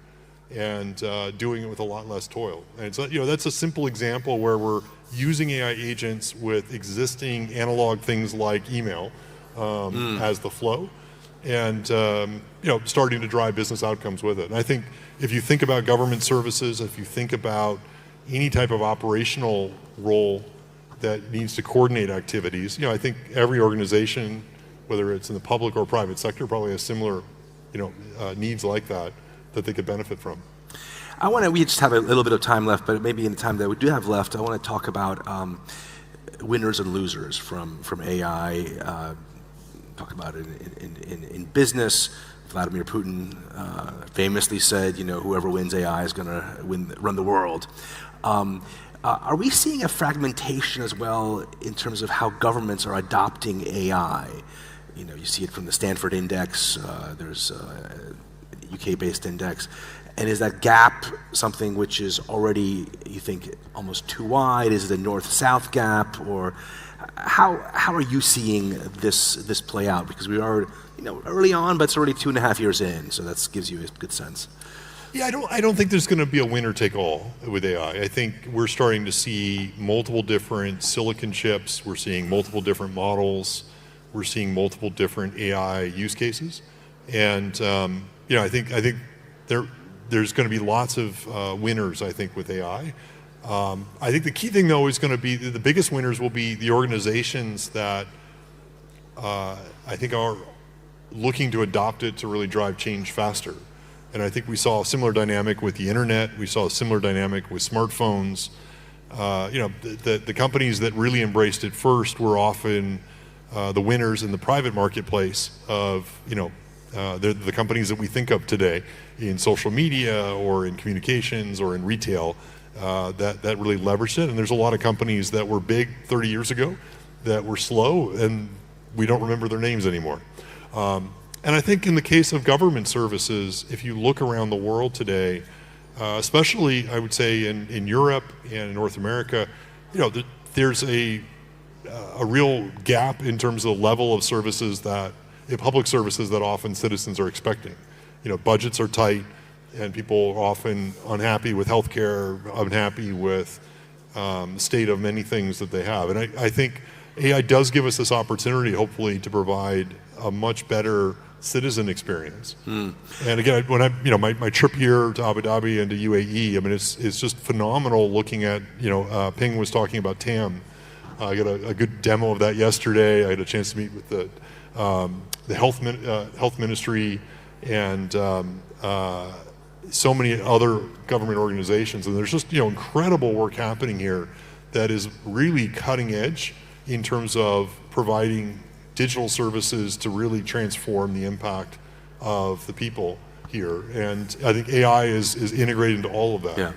[SPEAKER 6] and doing it with a lot less toil. And so, that's a simple example where we're using AI agents with existing analog things like email as the flow, and starting to drive business outcomes with it. And I think if you think about government services, if you think about any type of operational role that needs to coordinate activities, I think every organization, whether it's in the public or private sector, probably has similar, needs like that they could benefit from.
[SPEAKER 2] We just have a little bit of time left, but maybe in the time that we do have left, I want to talk about winners and losers from AI. Talk about it in business. Vladimir Putin famously said, whoever wins AI is going to run the world. Are we seeing a fragmentation as well in terms of how governments are adopting AI? You see it from the Stanford Index. There's a UK-based index. And is that gap something which is already, you think, almost too wide? Is it a north-south gap? Or how are you seeing this play out? Because we are, early on, but it's already 2.5 years in, so that gives you a good sense.
[SPEAKER 6] Yeah, I don't think there's going to be a winner take all with AI. I think we're starting to see multiple different silicon chips. We're seeing multiple different models. We're seeing multiple different AI use cases, and I think there's going to be lots of winners. I think with AI. I think the key thing though is going to be the biggest winners will be the organizations that I think are looking to adopt it to really drive change faster. And I think we saw a similar dynamic with the internet. We saw a similar dynamic with smartphones. The companies that really embraced it first were often the winners in the private marketplace of, the companies that we think of today in social media or in communications or in retail that really leveraged it. And there's a lot of companies that were big 30 years ago that were slow, and we don't remember their names anymore. And I think in the case of government services, if you look around the world today, especially I would say in Europe and in North America, there's a real gap in terms of the level of services public services that often citizens are expecting. Budgets are tight, and people are often unhappy with healthcare, unhappy with the state of many things that they have. And I think AI does give us this opportunity, hopefully, to provide a much better citizen experience. And again, when my trip here to Abu Dhabi and to UAE, it's just phenomenal looking at, Ping was talking about TAM. I got a good demo of that yesterday. I had a chance to meet with the health ministry and so many other government organizations. And there's just, incredible work happening here that is really cutting edge in terms of providing digital services to really transform the impact of the people here. And I think AI is integrated into all of that.
[SPEAKER 2] Yeah.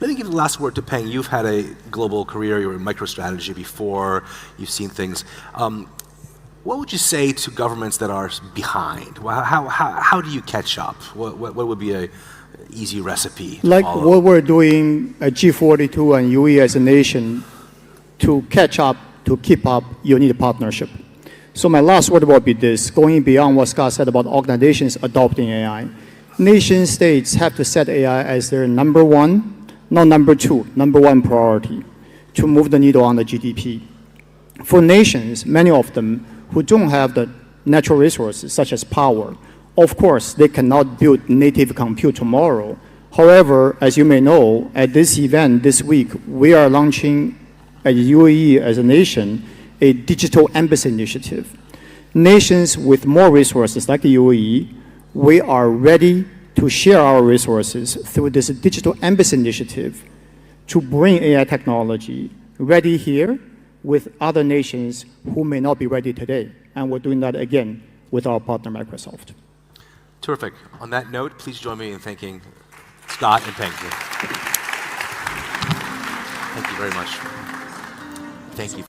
[SPEAKER 2] Let me give the last word to Peng. You've had a global career. You were in MicroStrategy before. You've seen things. What would you say to governments that are behind? How do you catch up? What would be an easy recipe to
[SPEAKER 22] like
[SPEAKER 2] follow?
[SPEAKER 22] What we're doing at G42 and UE as a nation, to catch up, to keep up, you need a partnership. So my last word will be this, going beyond what Scott said about organizations adopting AI. nation states have to set AI as their number one, not number two, number one priority to move the needle on the GDP. For nations, many of them who don't have the natural resources such as power, of course, they cannot build native compute tomorrow. However, as you may know, at this event this week, we are launching at UAE as a nation a digital embassy initiative. Nations with more resources like the UAE, we are ready to share our resources through this digital embassy initiative to bring AI technology ready here with other nations who may not be ready today. And we're doing that again with our partner Microsoft.
[SPEAKER 2] Terrific. On that note, please join me in thanking Scott and Peng. Thank you very much. Thank you.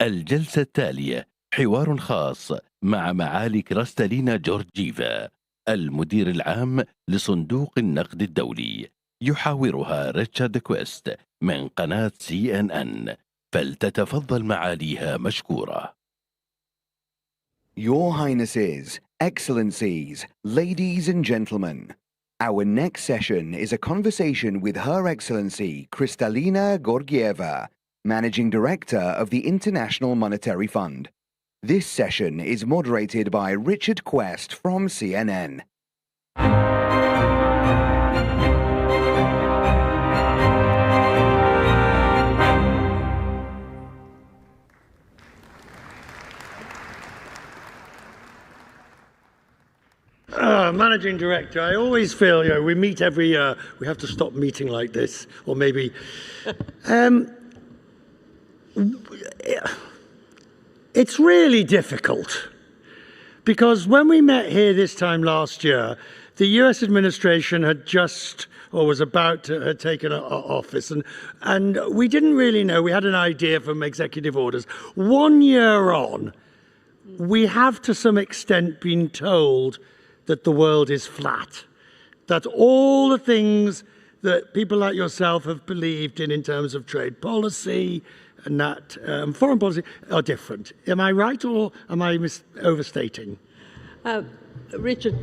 [SPEAKER 15] الجلسة التالية حوار خاص مع معالي كريستالينا جورجيفا المدير العام لصندوق النقد الدولي. يحاورها ريتشارد كويست من قناة CNN. فلتتفضل معاليها مشكورة.
[SPEAKER 4] Your Highnesses, Excellencies, ladies and gentlemen, our next session is a conversation with Her Excellency Kristalina Georgieva, Managing Director of the International Monetary Fund. This session is moderated by Richard Quest from CNN.
[SPEAKER 9] Managing Director, I always feel, we meet every year, we have to stop meeting like this, or maybe... It's really difficult, because when we met here this time last year, the US administration had just, or was about to have taken office, and we didn't really know. We had an idea from executive orders. 1 year on, we have to some extent been told that the world is flat, that all the things that people like yourself have believed in terms of trade policy and that foreign policy are different. Am I right, or am I overstating?
[SPEAKER 5] Richard,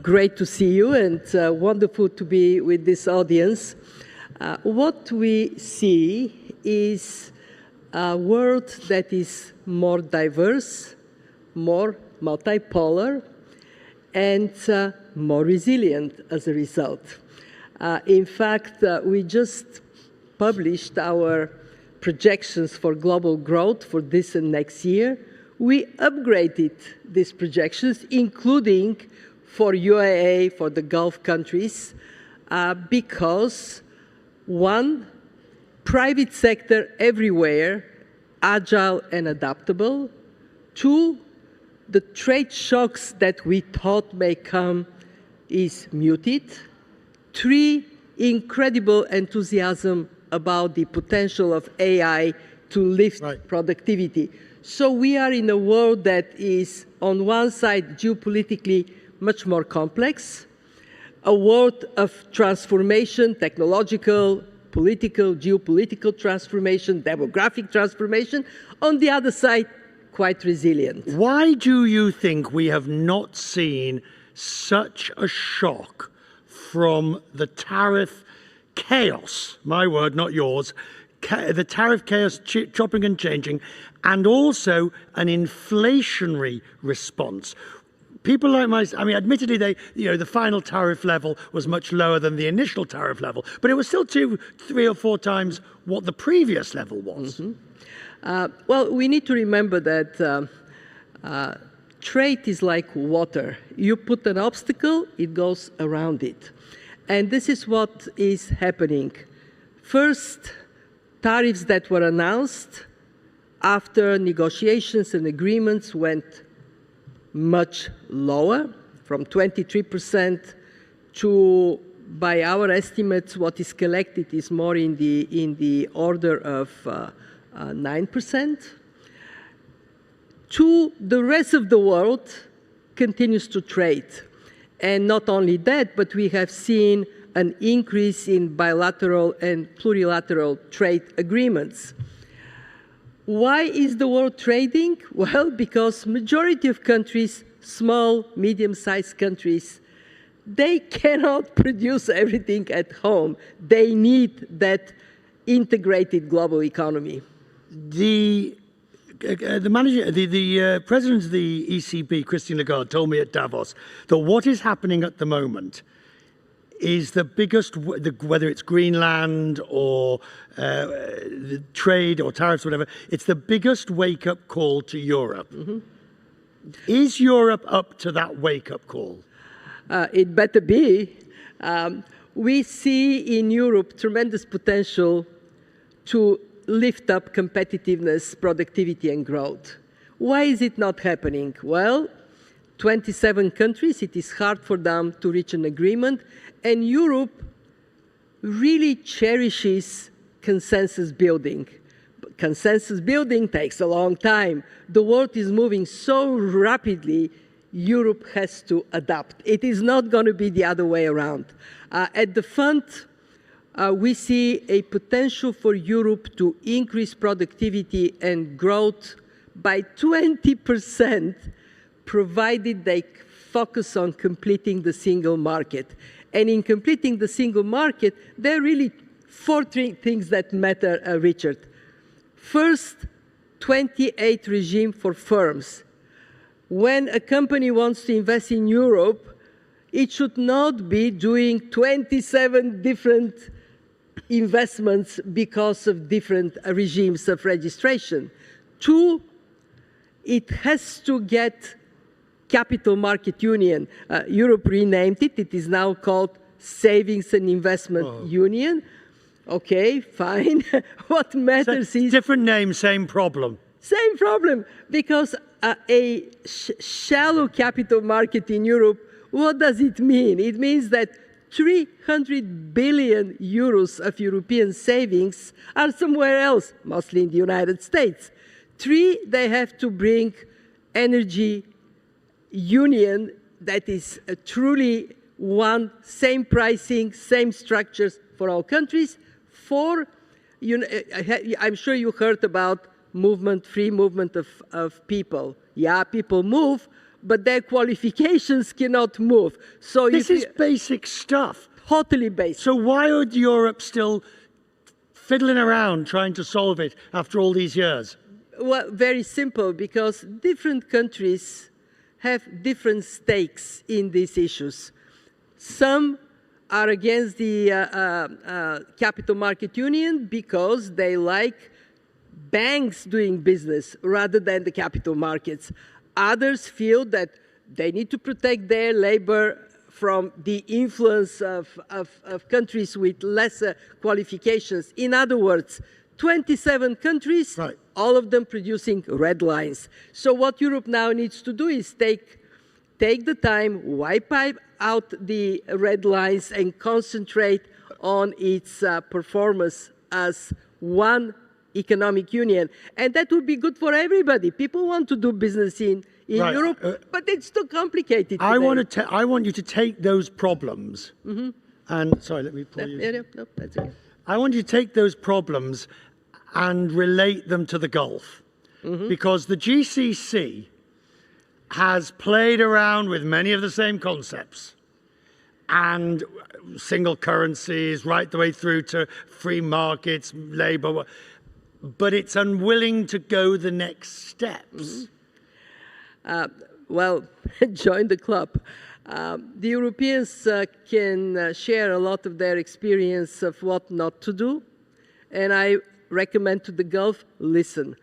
[SPEAKER 5] great to see you, and wonderful to be with this audience. What we see is a world that is more diverse, more multipolar, and more resilient as a result. In fact, we just published our projections for global growth for this and next year. We upgraded these projections, including for UAE, for the Gulf countries, because one, private sector everywhere, agile and adaptable. Two, the trade shocks that we thought may come is muted. Three, incredible enthusiasm about the potential of AI to lift productivity. So we are in a world that is, on one side, geopolitically much more complex, a world of transformation, technological, political, geopolitical transformation, demographic transformation. On the other side, quite resilient.
[SPEAKER 9] Why do you think we have not seen such a shock from the tariff chaos, my word, not yours, the tariff chaos chopping and changing, and also an inflationary response? People like myself, I mean, admittedly, the final tariff level was much lower than the initial tariff level, but it was still 2, 3 or 4 times what the previous level was.
[SPEAKER 5] Mm-hmm. Well, we need to remember that trade is like water. You put an obstacle, it goes around it. And this is what is happening. First, tariffs that were announced after negotiations and agreements went much lower, from 23% to, by our estimates, what is collected is more in the order of 9%. To the rest of the world continues to trade. And not only that, but we have seen an increase in bilateral and plurilateral trade agreements. Why is the world trading? Well, because majority of countries, small, medium-sized countries, they cannot produce everything at home. They need that integrated global economy.
[SPEAKER 9] The president of the ECB, Christine Lagarde, told me at Davos that what is happening at the moment is the biggest, whether it's Greenland or the trade or tariffs, whatever, it's the biggest wake-up call to Europe. Mm-hmm. Is Europe up to that wake-up call?
[SPEAKER 5] It better be. We see in Europe tremendous potential to lift up competitiveness, productivity, and growth. Why is it not happening? Well, 27 countries, it is hard for them to reach an agreement, and Europe really cherishes consensus building. consensus building takes a long time. The world is moving so rapidly, Europe has to adapt. It is not going to be the other way around. At the fund, we see a potential for Europe to increase productivity and growth by 20%, provided they focus on completing the single market. And in completing the single market, there are really four things that matter, Richard. First, 28 regime for firms. When a company wants to invest in Europe, it should not be doing 27 different investments because of different regimes of registration. Two, it has to get Capital Market Union. Europe renamed it. It is now called Savings and Investment Union. Okay, fine. What matters is...
[SPEAKER 9] Different name, same problem.
[SPEAKER 5] Same problem, because a shallow capital market in Europe, what does it mean? It means that 300 billion euros of European savings are somewhere else, mostly in the United States. Three, they have to bring energy union that is truly one, same pricing, same structures for all countries. Four, I'm sure you heard about movement, free movement of people. Yeah, people move, but their qualifications cannot move. So
[SPEAKER 9] this is basic stuff.
[SPEAKER 5] Totally basic.
[SPEAKER 9] So why would Europe still fiddling around trying to solve it after all these years?
[SPEAKER 5] Well, very simple, because different countries have different stakes in these issues. Some are against the Capital Market Union because they like banks doing business rather than the capital markets. Others feel that they need to protect their labor from the influence of countries with lesser qualifications. In other words, 27 countries, right, all of them producing red lines. So what Europe now needs to do is take the time, wipe out the red lines, and concentrate on its performance as one economic union. And that would be good for everybody. People want to do business in right. Europe, but it's too complicated.
[SPEAKER 9] I want you to take those problems, and sorry, let me pull you.
[SPEAKER 5] No, that's okay.
[SPEAKER 9] I want you to take those problems and relate them to the Gulf, because the GCC has played around with many of the same concepts, and single currencies right the way through to free markets, labor, but it's unwilling to go the next steps.
[SPEAKER 5] Well, join the club. The Europeans can share a lot of their experience of what not to do, and I recommend to the Gulf, listen.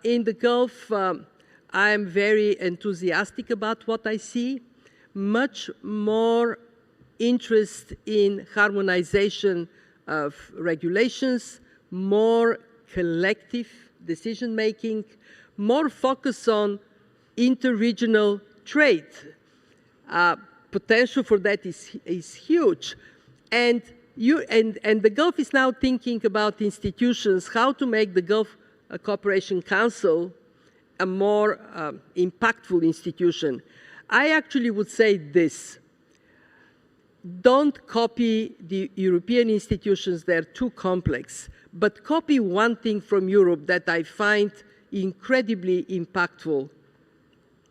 [SPEAKER 5] In the Gulf, I'm very enthusiastic about what I see. Much more interest in harmonization of regulations, more collective decision-making, more focus on interregional trade. Potential for that is huge. And the Gulf is now thinking about institutions, how to make the Gulf Cooperation Council a more impactful institution. I actually would say this: don't copy the European institutions, they're too complex, but copy one thing from Europe that I find incredibly impactful: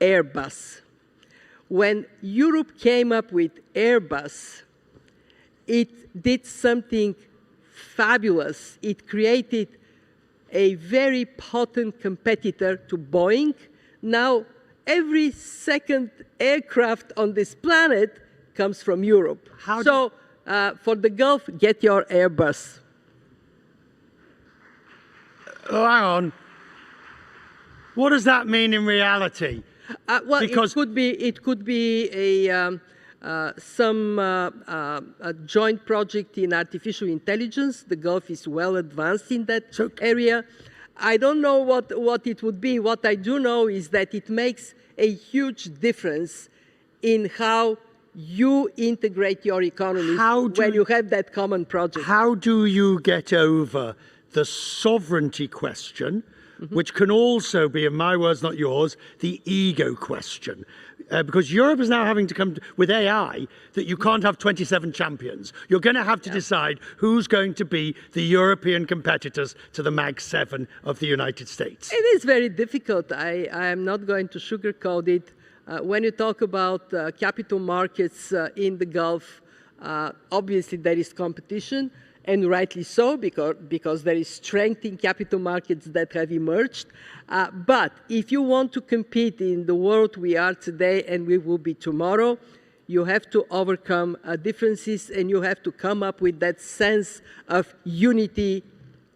[SPEAKER 5] Airbus. When Europe came up with Airbus, it did something fabulous. It created a very potent competitor to Boeing. Now, every second aircraft on this planet comes from Europe. So, for the Gulf, get your Airbus.
[SPEAKER 9] Oh, hang on. What does that mean in reality?
[SPEAKER 5] Well, because it could be a joint project in artificial intelligence. The Gulf is well advanced in that area. I don't know what it would be. What I do know is that it makes a huge difference in how you integrate your economies when you have that common project.
[SPEAKER 9] How do you get over the sovereignty question, which can also be, in my words, not yours, the ego question. Because Europe is now having to come with AI that you can't have 27 champions. You're going to have to decide who's going to be the European competitors to the Mag 7 of the United States.
[SPEAKER 5] It is very difficult. I am not going to sugarcoat it. When you talk about capital markets in the Gulf, obviously there is competition, and rightly so, because there is strength in capital markets that have emerged. But if you want to compete in the world we are today and we will be tomorrow, you have to overcome differences, and you have to come up with that sense of unity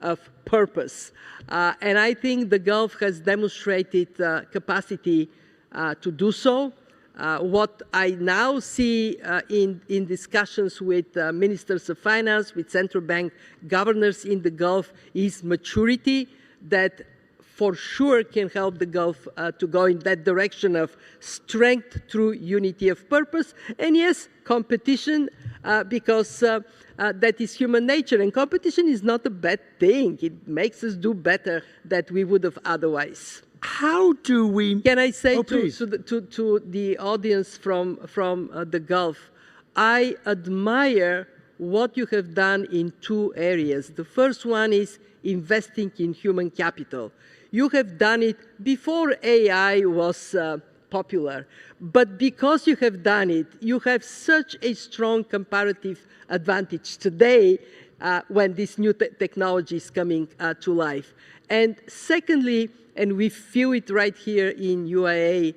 [SPEAKER 5] of purpose. And I think the Gulf has demonstrated capacity to do so. What I now see in discussions with ministers of finance, with central bank governors in the Gulf, is maturity that for sure can help the Gulf to go in that direction of strength through unity of purpose. And yes, competition, because that is human nature. And competition is not a bad thing. It makes us do better than we would have otherwise.
[SPEAKER 9] How do we...
[SPEAKER 5] Can I say to the audience from the Gulf, I admire what you have done in two areas. The first one is investing in human capital. You have done it before AI was popular. But because you have done it, you have such a strong comparative advantage today when this new technology is coming to life. And secondly, and we feel it right here in UAE,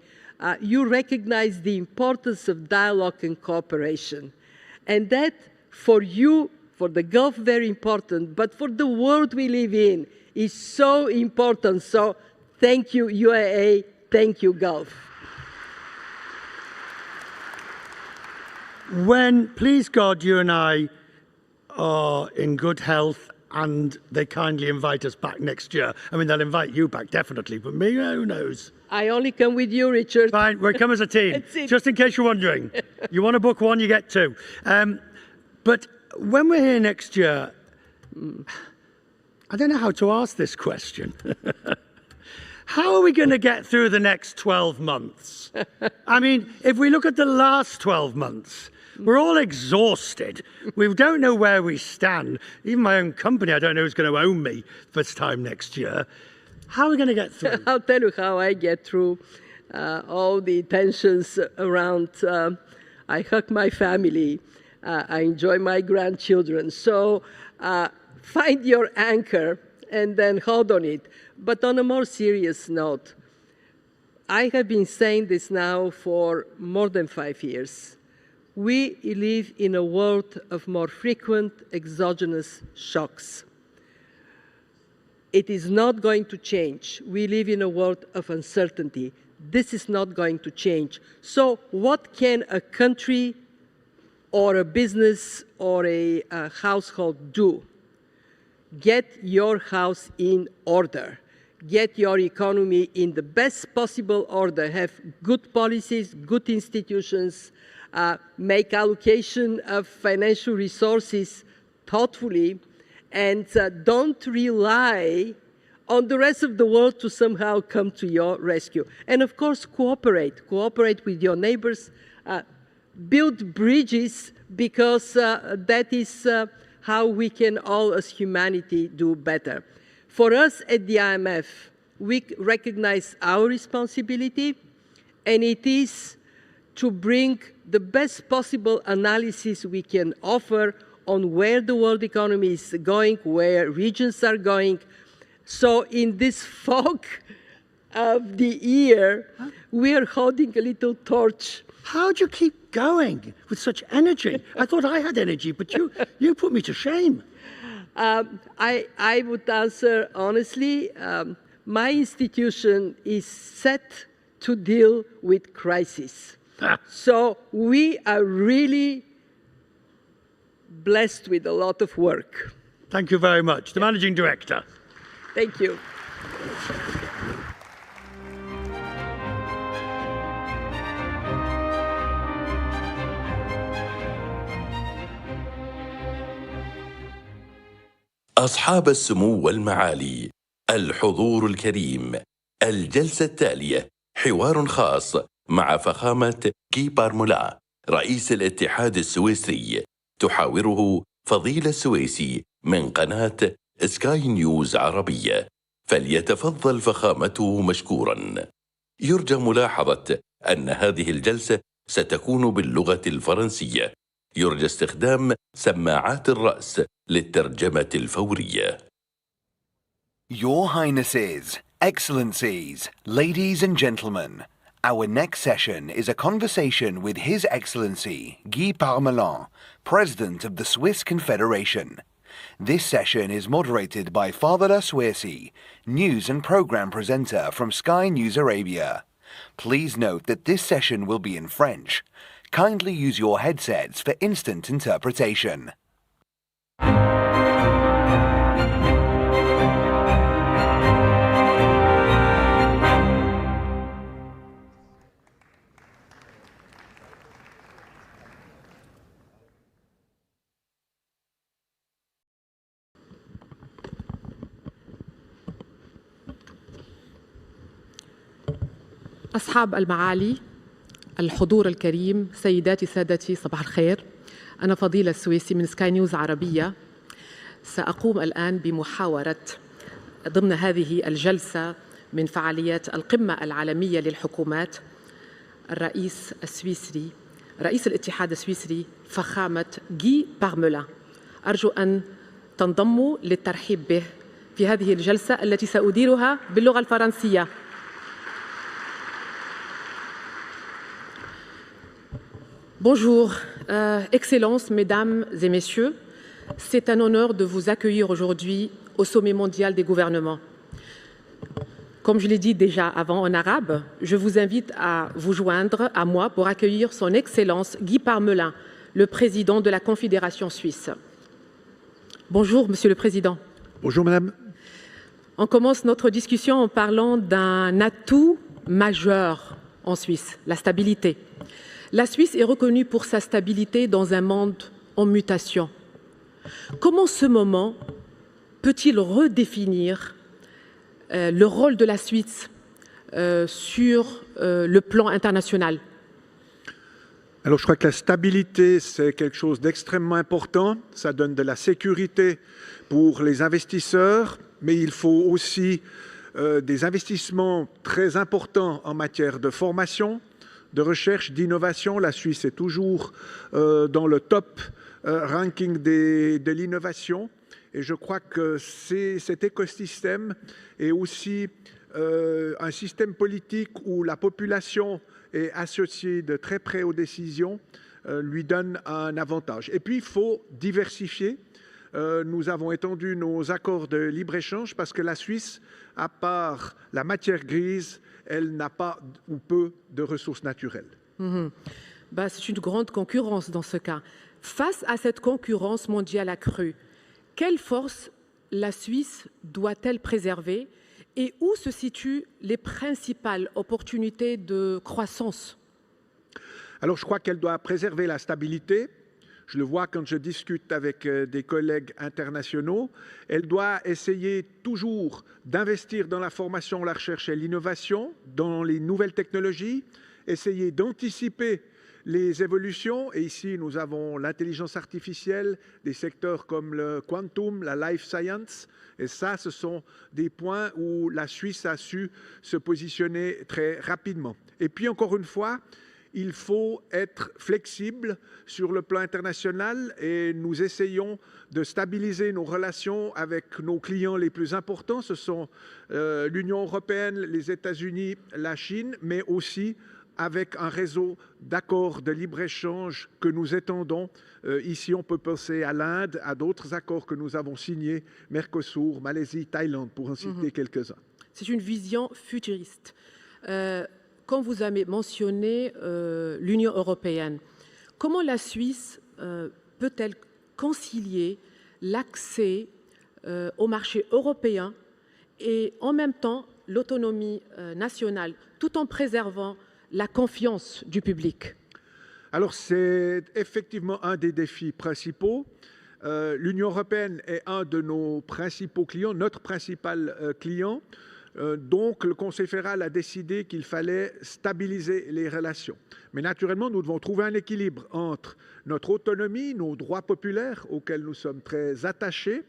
[SPEAKER 5] you recognize the importance of dialogue and cooperation. And that, for you, for the Gulf, very important, but for the world we live in, is so important. So thank you, UAE, thank you, Gulf.
[SPEAKER 9] When, please God, you and I are in good health and they kindly invite us back next year. I mean, they'll invite you back, definitely, but me, who knows?
[SPEAKER 5] I only come with you, Richard.
[SPEAKER 9] Fine, we'll come as a team, just in case you're wondering. You want to book one, you get two. But when we're here next year, I don't know how to ask this question. How are we going to get through the next 12 months? I mean, if we look at the last 12 months, we're all exhausted. We don't know where we stand. Even my own company, I don't know who's going to own me this time next year. How are we going to get through?
[SPEAKER 5] I'll tell you how I get through all the tensions around. I hug my family. I enjoy my grandchildren. So find your anchor and then hold on it. But on a more serious note, I have been saying this now for more than 5 years. We live in a world of more frequent exogenous shocks. It is not going to change. We live in a world of uncertainty. This is not going to change. So what can a country or a business or a household do? Get your house in order. Get your economy in the best possible order. Have good policies, good institutions, make allocation of financial resources thoughtfully, and don't rely on the rest of the world to somehow come to your rescue. And of course, cooperate. Cooperate with your neighbors. Build bridges, because that is how we can all as humanity do better. For us at the IMF, we recognize our responsibility, and it is to bring the best possible analysis we can offer on where the world economy is going, where regions are going. So in this fog of the year, we are holding a little torch.
[SPEAKER 9] How do you keep going with such energy? I thought I had energy, but you put me to shame.
[SPEAKER 5] I would answer honestly, my institution is set to deal with crisis. So we are really blessed with a lot of work.
[SPEAKER 9] Thank you very much. The Managing Director.
[SPEAKER 5] Thank you.
[SPEAKER 15] أصحاب السمو والمعالي، الحضور الكريم، الجلسة التالية حوار خاص مع فخامة جي بارمولا رئيس الاتحاد السويسري، تحاوره فضيلة السويسي من قناة سكاي نيوز عربية، فليتفضل فخامته مشكورا. يرجى ملاحظة أن هذه الجلسة ستكون باللغة الفرنسية، يرجى استخدام سماعات الرأس للترجمة الفورية.
[SPEAKER 4] Your Highnesses, Excellencies, ladies and gentlemen, our next session is a conversation with His Excellency Guy Parmelin, President of the Swiss Confederation. This session is moderated by Fadela Suesi, news and program presenter from Sky News Arabia. Please note that this session will be in French. Kindly use your headsets for instant interpretation.
[SPEAKER 7] أصحاب المعالي، الحضور الكريم، سيداتي سادتي، صباح الخير. أنا فضيلة السويسي من سكاي نيوز عربية. سأقوم الآن بمحاورة ضمن هذه الجلسة من فعاليات القمة العالمية للحكومات الرئيس السويسري، رئيس الاتحاد السويسري فخامة جي بارمولا. أرجو أن تنضموا للترحيب به في هذه الجلسة التي سأديرها باللغة الفرنسية. Bonjour, Excellences, Mesdames et Messieurs, c'est un honneur de vous accueillir aujourd'hui au sommet mondial des gouvernements. Comme je l'ai dit déjà avant en arabe, je vous invite à vous joindre à moi pour accueillir son Excellence Guy Parmelin, le président de la Confédération suisse. Bonjour, Monsieur le Président.
[SPEAKER 8] Bonjour, Madame.
[SPEAKER 7] On commence notre discussion en parlant d'un atout majeur en Suisse, la stabilité. La Suisse est reconnue pour sa stabilité dans un monde en mutation. Comment ce moment peut-il redéfinir le rôle de la Suisse sur le plan international?
[SPEAKER 8] Alors, je crois que la stabilité, c'est quelque chose d'extrêmement important. Ça donne de la sécurité pour les investisseurs, mais il faut aussi des investissements très importants en matière de formation, de recherche, d'innovation. La Suisse est toujours dans le top ranking de l'innovation. Et je crois que cet écosystème est aussi un système politique où la population est associée de très près aux décisions, lui donne un avantage. Et puis, il faut diversifier. Nous avons étendu nos accords de libre-échange parce que la Suisse, à part la matière grise, elle n'a pas ou peu de ressources naturelles.
[SPEAKER 7] C'est une grande concurrence dans ce cas. Face à cette concurrence mondiale accrue, quelle force la Suisse doit-elle préserver et où se situent les principales opportunités de croissance?
[SPEAKER 8] Alors, je crois qu'elle doit préserver la stabilité. Je le vois quand je discute avec des collègues internationaux. Elle doit essayer toujours d'investir dans la formation, la recherche et l'innovation, dans les nouvelles technologies, essayer d'anticiper les évolutions. Et ici, nous avons l'intelligence artificielle, des secteurs comme le quantum, la life science. Et ça, ce sont des points où la Suisse a su se positionner très rapidement. Et puis, encore une fois, il faut être flexible sur le plan international et nous essayons de stabiliser nos relations avec nos clients les plus importants. Ce sont l'Union européenne, les États-Unis, la Chine, mais aussi avec un réseau d'accords de libre-échange que nous étendons. Ici, on peut penser à l'Inde, à d'autres accords que nous avons signés, Mercosur, Malaisie, Thaïlande, pour en citer quelques-uns.
[SPEAKER 7] C'est une vision futuriste. Quand vous avez mentionné l'Union européenne, comment la Suisse peut-elle concilier l'accès au marché européen et en même temps l'autonomie nationale, tout en préservant la confiance du public?
[SPEAKER 8] Alors, c'est effectivement un des défis principaux. L'Union européenne est un de nos principaux clients, notre principal client. Donc, le Conseil fédéral a décidé qu'il fallait stabiliser les relations. Mais naturellement, nous devons trouver un équilibre entre notre autonomie, nos droits populaires auxquels nous sommes très attachés,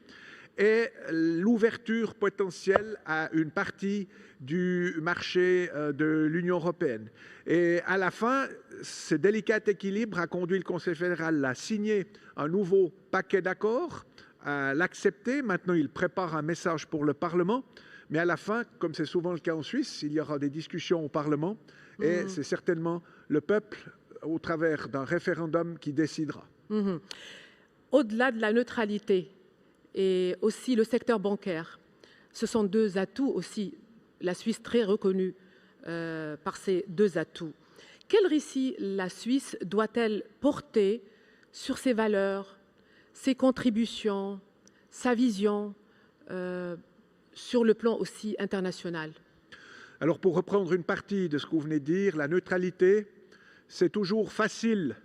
[SPEAKER 8] et l'ouverture potentielle à une partie du marché de l'Union européenne. Et à la fin, ce délicat équilibre a conduit le Conseil fédéral à signer un nouveau paquet d'accords, à l'accepter. Maintenant, il prépare un message pour le Parlement. Mais à la fin, comme c'est souvent le cas en Suisse, il y aura des discussions au Parlement et c'est certainement le peuple, au travers d'un référendum, qui décidera.
[SPEAKER 7] Au-delà de la neutralité et aussi le secteur bancaire, ce sont deux atouts aussi, la Suisse très reconnue par ces deux atouts. Quel récit la Suisse doit-elle porter sur ses valeurs, ses contributions, sa vision sur le plan aussi international?
[SPEAKER 8] Alors, pour reprendre une partie de ce que vous venez de dire, la neutralité, c'est toujours facile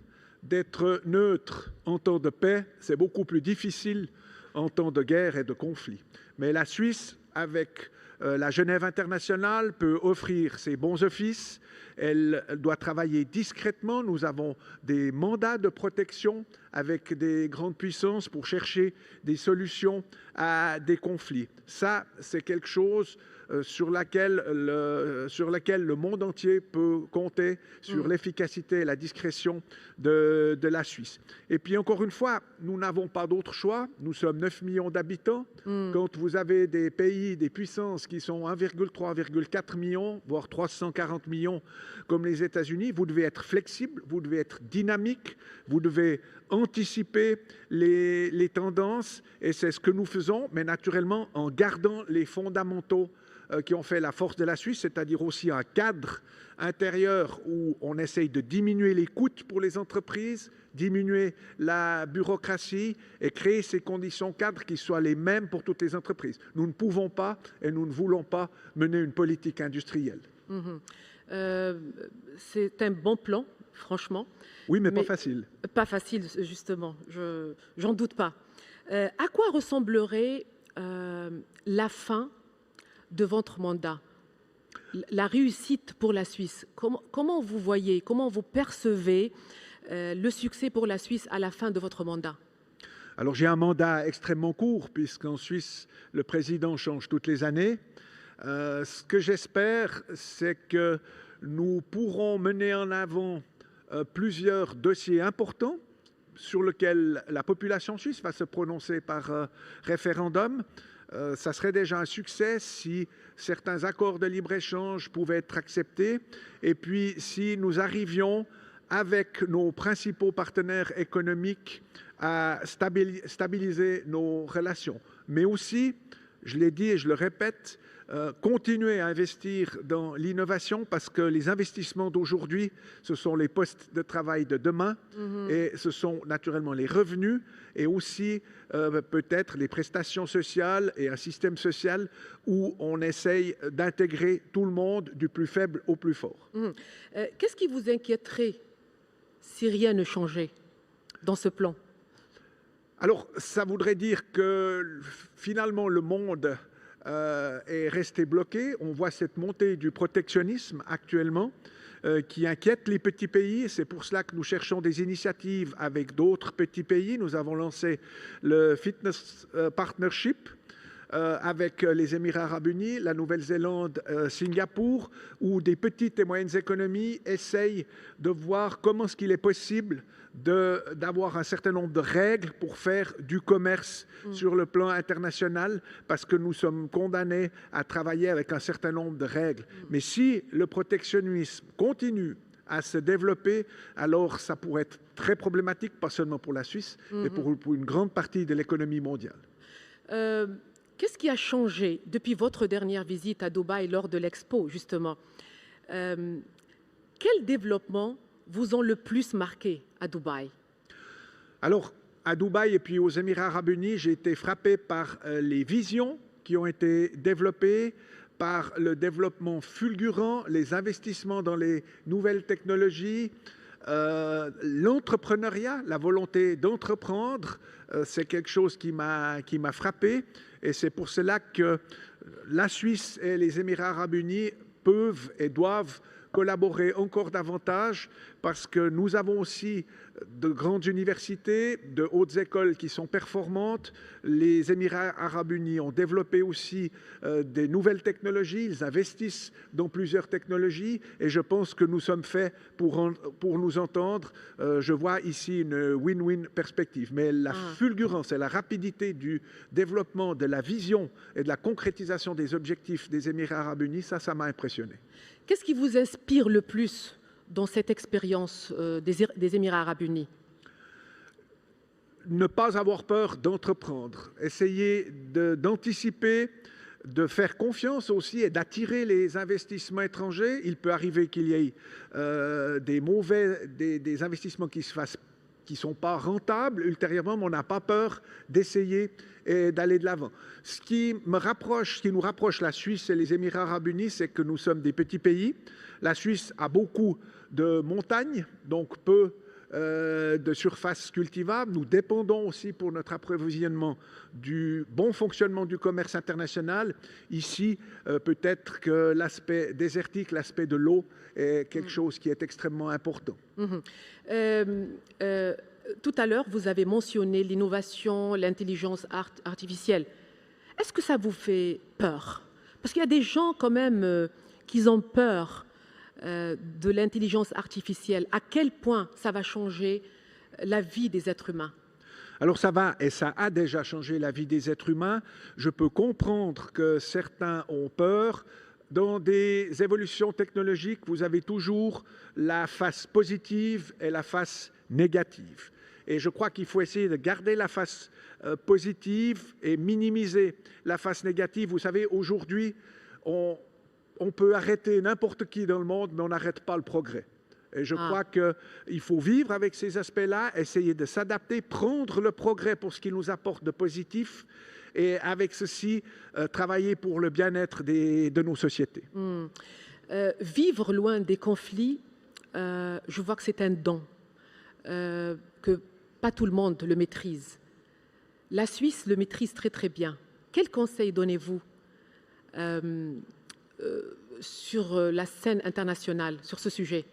[SPEAKER 8] d'être neutre en temps de paix, c'est beaucoup plus difficile en temps de guerre et de conflit. Mais la Suisse, avec la Genève internationale, peut offrir ses bons offices. Elle doit travailler discrètement. Nous avons des mandats de protection avec des grandes puissances pour chercher des solutions à des conflits. Ça, c'est quelque chose sur laquelle le monde entier peut compter, sur l'efficacité et la discrétion de la Suisse. Et puis, encore une fois, nous n'avons pas d'autre choix. Nous sommes 9 millions d'habitants. Quand vous avez des pays, des puissances qui sont 1,3, 1,4 millions, voire 340 millions, comme les États-Unis, vous devez être flexible, vous devez être dynamique, vous devez anticiper les tendances, et c'est ce que nous faisons, mais naturellement en gardant les fondamentaux qui ont fait la force de la Suisse, c'est-à-dire aussi un cadre intérieur où on essaye de diminuer les coûts pour les entreprises, diminuer la bureaucratie et créer ces conditions cadres qui soient les mêmes pour toutes les entreprises. Nous ne pouvons pas et nous ne voulons pas mener une politique industrielle.
[SPEAKER 7] C'est un bon plan, franchement.
[SPEAKER 8] Oui, mais pas facile.
[SPEAKER 7] Pas facile, justement, j'en doute pas. À quoi ressemblerait la fin de votre mandat, la réussite pour la Suisse? Comment vous voyez, comment vous percevez le succès pour la Suisse à la fin de votre mandat?
[SPEAKER 8] Alors j'ai un mandat extrêmement court, puisqu'en Suisse, le président change toutes les années. Ce que j'espère, c'est que nous pourrons mener en avant plusieurs dossiers importants sur lesquels la population suisse va se prononcer par référendum. Ça serait déjà un succès si certains accords de libre-échange pouvaient être acceptés et puis si nous arrivions avec nos principaux partenaires économiques à stabiliser nos relations. Mais aussi, je l'ai dit et je le répète, continuer à investir dans l'innovation parce que les investissements d'aujourd'hui, ce sont les postes de travail de demain et ce sont naturellement les revenus et aussi peut-être les prestations sociales et un système social où on essaye d'intégrer tout le monde du plus faible au plus fort.
[SPEAKER 7] Qu'est-ce qui vous inquiéterait si rien ne changeait dans ce plan?
[SPEAKER 8] Alors, ça voudrait dire que finalement le monde est resté bloqué. On voit cette montée du protectionnisme actuellement qui inquiète les petits pays. C'est pour cela que nous cherchons des initiatives avec d'autres petits pays. Nous avons lancé le Fitness Partnership avec les Émirats arabes unis, la Nouvelle-Zélande, Singapour, où des petites et moyennes économies essayent de voir comment est-ce qu'il est possible d'avoir un certain nombre de règles pour faire du commerce sur le plan international, parce que nous sommes condamnés à travailler avec un certain nombre de règles. Mais si le protectionnisme continue à se développer, alors ça pourrait être très problématique, pas seulement pour la Suisse, mais pour une grande partie de l'économie mondiale.
[SPEAKER 7] Qu'est-ce qui a changé depuis votre dernière visite à Dubaï lors de l'Expo, justement? Quels développements vous ont le plus marqué à Dubaï?
[SPEAKER 8] Alors, à Dubaï et puis aux Émirats arabes unis, j'ai été frappé par les visions qui ont été développées, par le développement fulgurant, les investissements dans les nouvelles technologies, l'entrepreneuriat, la volonté d'entreprendre, c'est quelque chose qui m'a frappé. Et c'est pour cela que la Suisse et les Émirats arabes unis peuvent et doivent collaborer encore davantage parce que nous avons aussi de grandes universités, de hautes écoles qui sont performantes. Les Émirats arabes unis ont développé aussi des nouvelles technologies, ils investissent dans plusieurs technologies et je pense que nous sommes faits pour nous entendre. Je vois ici une win-win perspective. Mais la fulgurance et la rapidité du développement de la vision et de la concrétisation des objectifs des Émirats arabes unis, ça m'a impressionné.
[SPEAKER 7] Qu'est-ce qui vous inspire le plus dans cette expérience des Émirats arabes unis?
[SPEAKER 8] Ne pas avoir peur d'entreprendre, essayer d'anticiper, de faire confiance aussi et d'attirer les investissements étrangers. Il peut arriver qu'il y ait des investissements qui se fassent qui ne sont pas rentables ultérieurement, mais on n'a pas peur d'essayer et d'aller de l'avant. Ce qui nous rapproche la Suisse et les Émirats arabes unis, c'est que nous sommes des petits pays. La Suisse a beaucoup de montagnes, donc peu de surfaces cultivables. Nous dépendons aussi pour notre approvisionnement du bon fonctionnement du commerce international. Ici, peut-être que l'aspect désertique, l'aspect de l'eau est quelque chose qui est extrêmement important.
[SPEAKER 7] Tout à l'heure, vous avez mentionné l'innovation, l'intelligence artificielle. Est-ce que ça vous fait peur? Parce qu'il y a des gens quand même qui ont peur de l'intelligence artificielle. À quel point ça va changer la vie des êtres humains?
[SPEAKER 8] Alors ça va, et ça a déjà changé la vie des êtres humains. Je peux comprendre que certains ont peur. Dans des évolutions technologiques, vous avez toujours la face positive et la face négative. Et je crois qu'il faut essayer de garder la face positive et minimiser la face négative. Vous savez, aujourd'hui, on peut arrêter n'importe qui dans le monde, mais on n'arrête pas le progrès. Et je crois qu'il faut vivre avec ces aspects-là, essayer de s'adapter, prendre le progrès pour ce qu'il nous apporte de positif, et avec ceci, travailler pour le bien-être de nos sociétés.
[SPEAKER 7] Vivre loin des conflits, je vois que c'est un don, que pas tout le monde le maîtrise. La Suisse le maîtrise très très bien. Quels conseils donnez-vous sur la scène internationale, sur ce sujet?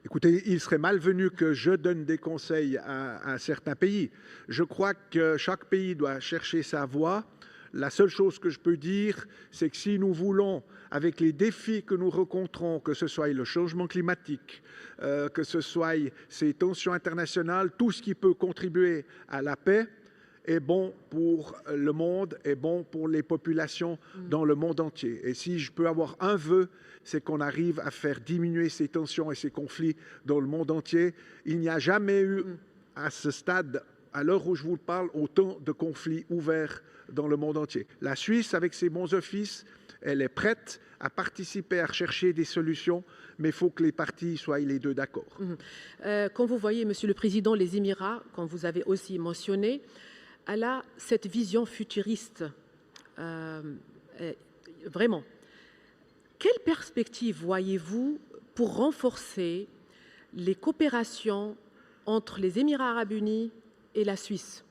[SPEAKER 8] Écoutez, il serait malvenu que je donne des conseils à certains pays. Je crois que chaque pays doit chercher sa voie. La seule chose que je peux dire, c'est que si nous voulons, avec les défis que nous rencontrons, que ce soit le changement climatique, que ce soit ces tensions internationales, tout ce qui peut contribuer à la paix, est bon pour le monde, est bon pour les populations dans le monde entier. Et si je peux avoir un vœu, c'est qu'on arrive à faire diminuer ces tensions et ces conflits dans le monde entier. Il n'y a jamais eu, à ce stade, à l'heure où je vous parle, autant de conflits ouverts dans le monde entier. La Suisse, avec ses bons offices, elle est prête à participer, à rechercher des solutions, mais il faut que les parties soient les deux d'accord.
[SPEAKER 7] Quand vous voyez, Monsieur le Président, les Émirats, comme vous avez aussi mentionné, elle a cette vision futuriste, vraiment. Quelle perspective voyez-vous pour renforcer les coopérations entre les Émirats arabes unis et la Suisse?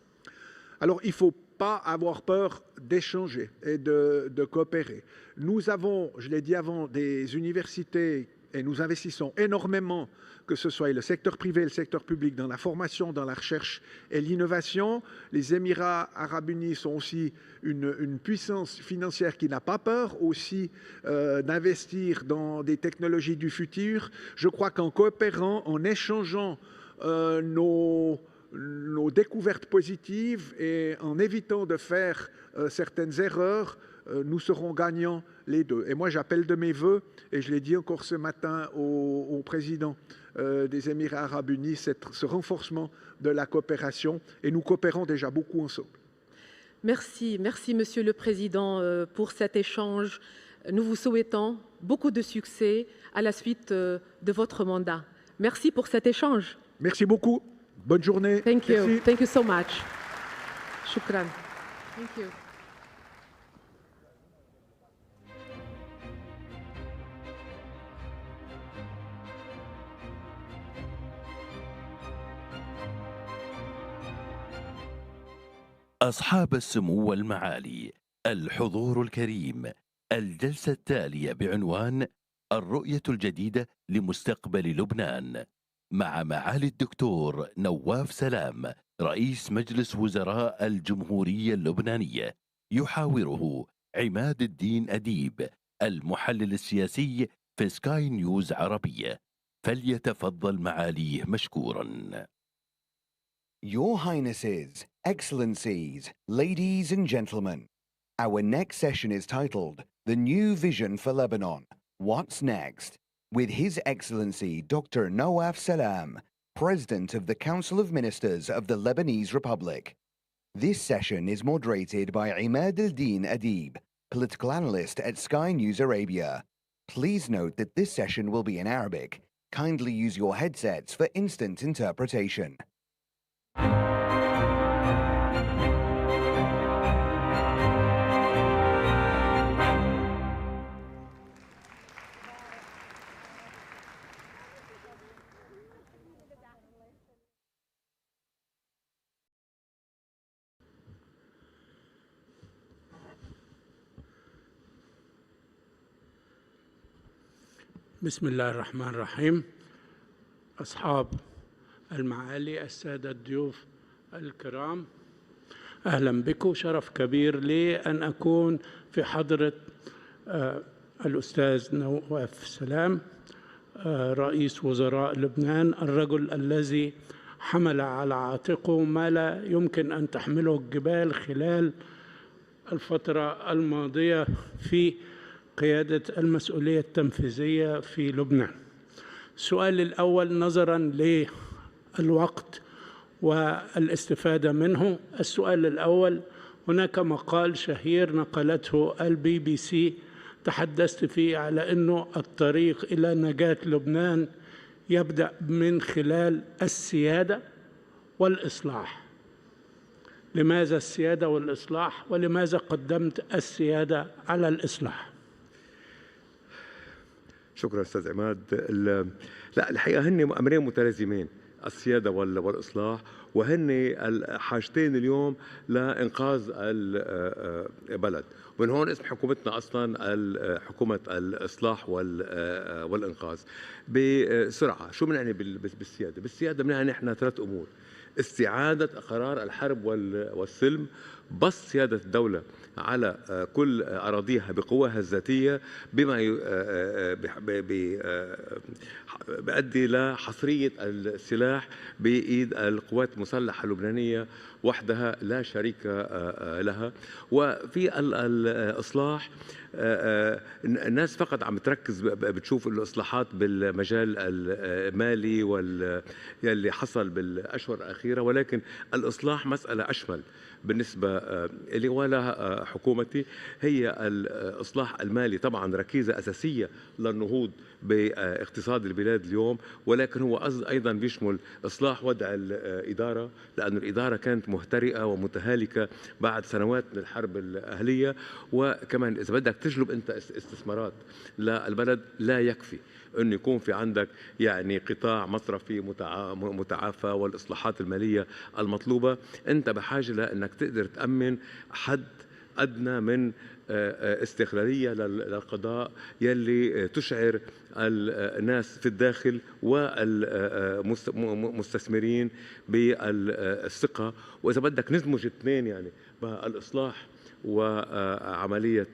[SPEAKER 8] Alors, il ne faut pas avoir peur d'échanger et de coopérer. Nous avons, je l'ai dit avant, des universités et nous investissons énormément, que ce soit le secteur privé et le secteur public, dans la formation, dans la recherche et l'innovation. Les Émirats arabes unis sont aussi une puissance financière qui n'a pas peur aussi d'investir dans des technologies du futur. Je crois qu'en coopérant, en échangeant nos découvertes positives et en évitant de faire certaines erreurs, nous serons gagnants les deux. Et moi, j'appelle de mes voeux, et je l'ai dit encore ce matin au président des Émirats arabes unis, ce renforcement de la coopération, et nous coopérons déjà beaucoup ensemble.
[SPEAKER 7] Merci, merci Monsieur le Président pour cet échange. Nous vous souhaitons beaucoup de succès à la suite de votre mandat. Merci pour cet échange.
[SPEAKER 8] Merci beaucoup. Bonne journée.
[SPEAKER 7] Thank you.
[SPEAKER 8] Merci.
[SPEAKER 7] Thank you so much. Shukran. Thank you.
[SPEAKER 15] أصحاب السمو والمعالي، الحضور الكريم، الجلسة التالية بعنوان الرؤية الجديدة لمستقبل لبنان مع معالي الدكتور نواف سلام رئيس مجلس وزراء الجمهورية اللبنانية، يحاوره عماد الدين أديب المحلل السياسي في سكاي نيوز عربية. فليتفضل معاليه مشكورا.
[SPEAKER 4] Your Highnesses, Excellencies, ladies and gentlemen, our next session is titled The New Vision for Lebanon, What's Next? With His Excellency Dr. Nawaf Salam, President of the Council of Ministers of the Lebanese Republic. This session is moderated by Imad al-Din Adib, political analyst at Sky News Arabia. Please note that this session will be in Arabic. Kindly use your headsets for instant interpretation.
[SPEAKER 10] بسم الله الرحمن الرحيم. أصحاب المعالي، السادة الضيوف الكرام، أهلا بكم. شرف كبير لي أن أكون في حضرة الأستاذ نواف سلام رئيس وزراء لبنان، الرجل الذي حمل على عاتقه ما لا يمكن أن تحمله الجبال خلال الفترة الماضية في قيادة المسؤولية التنفيذية في لبنان. سؤالي الأول نظراً للوقت والاستفادة منه. السؤال الأول: هناك مقال شهير نقلته الBBC تحدثت فيه على أنه الطريق إلى نجاة لبنان يبدأ من خلال السيادة والإصلاح. لماذا السيادة والإصلاح؟ ولماذا قدمت السيادة على الإصلاح؟
[SPEAKER 12] شكرا أستاذ عماد. لا، الحقيقة هن أمرين متلازمين، السيادة والإصلاح، وهن الحاجتين اليوم لإنقاذ البلد. ومن هون اسم حكومتنا أصلا حكومة الإصلاح والإنقاذ. بسرعة، شو بنعني بالسيادة؟ بالسيادة بنعني نحن ثلاث أمور: استعادة قرار الحرب والسلم، بسط سيادة الدولة على كل أراضيها بقواها الذاتية، بما بيؤدي لحصرية السلاح بإيد القوات المسلحة اللبنانية وحدها لا شريك لها. وفي الإصلاح الناس فقط عم تركز بتشوف الإصلاحات بالمجال المالي يلي حصل بالأشهر الأخيرة، ولكن الإصلاح مسألة أشمل بالنسبة لي ولا حكومتي. هي الإصلاح المالي طبعا ركيزة أساسية للنهوض باقتصاد البلاد اليوم، ولكن هو أيضا بيشمل إصلاح وضع الإدارة، لأن الإدارة كانت مهترئة ومتهالكة بعد سنوات من الحرب الأهلية. وكمان إذا بدك تجلب أنت استثمارات للبلد لا يكفي أن يكون في عندك يعني قطاع مصرفي متعافى والإصلاحات المالية المطلوبة. أنت بحاجة لأنك تقدر تأمن حد أدنى من استقلالية للقضاء يلي تشعر الناس في الداخل والمستثمرين بالثقة. وإذا بدك ندمج اثنين، يعني الإصلاح وعملية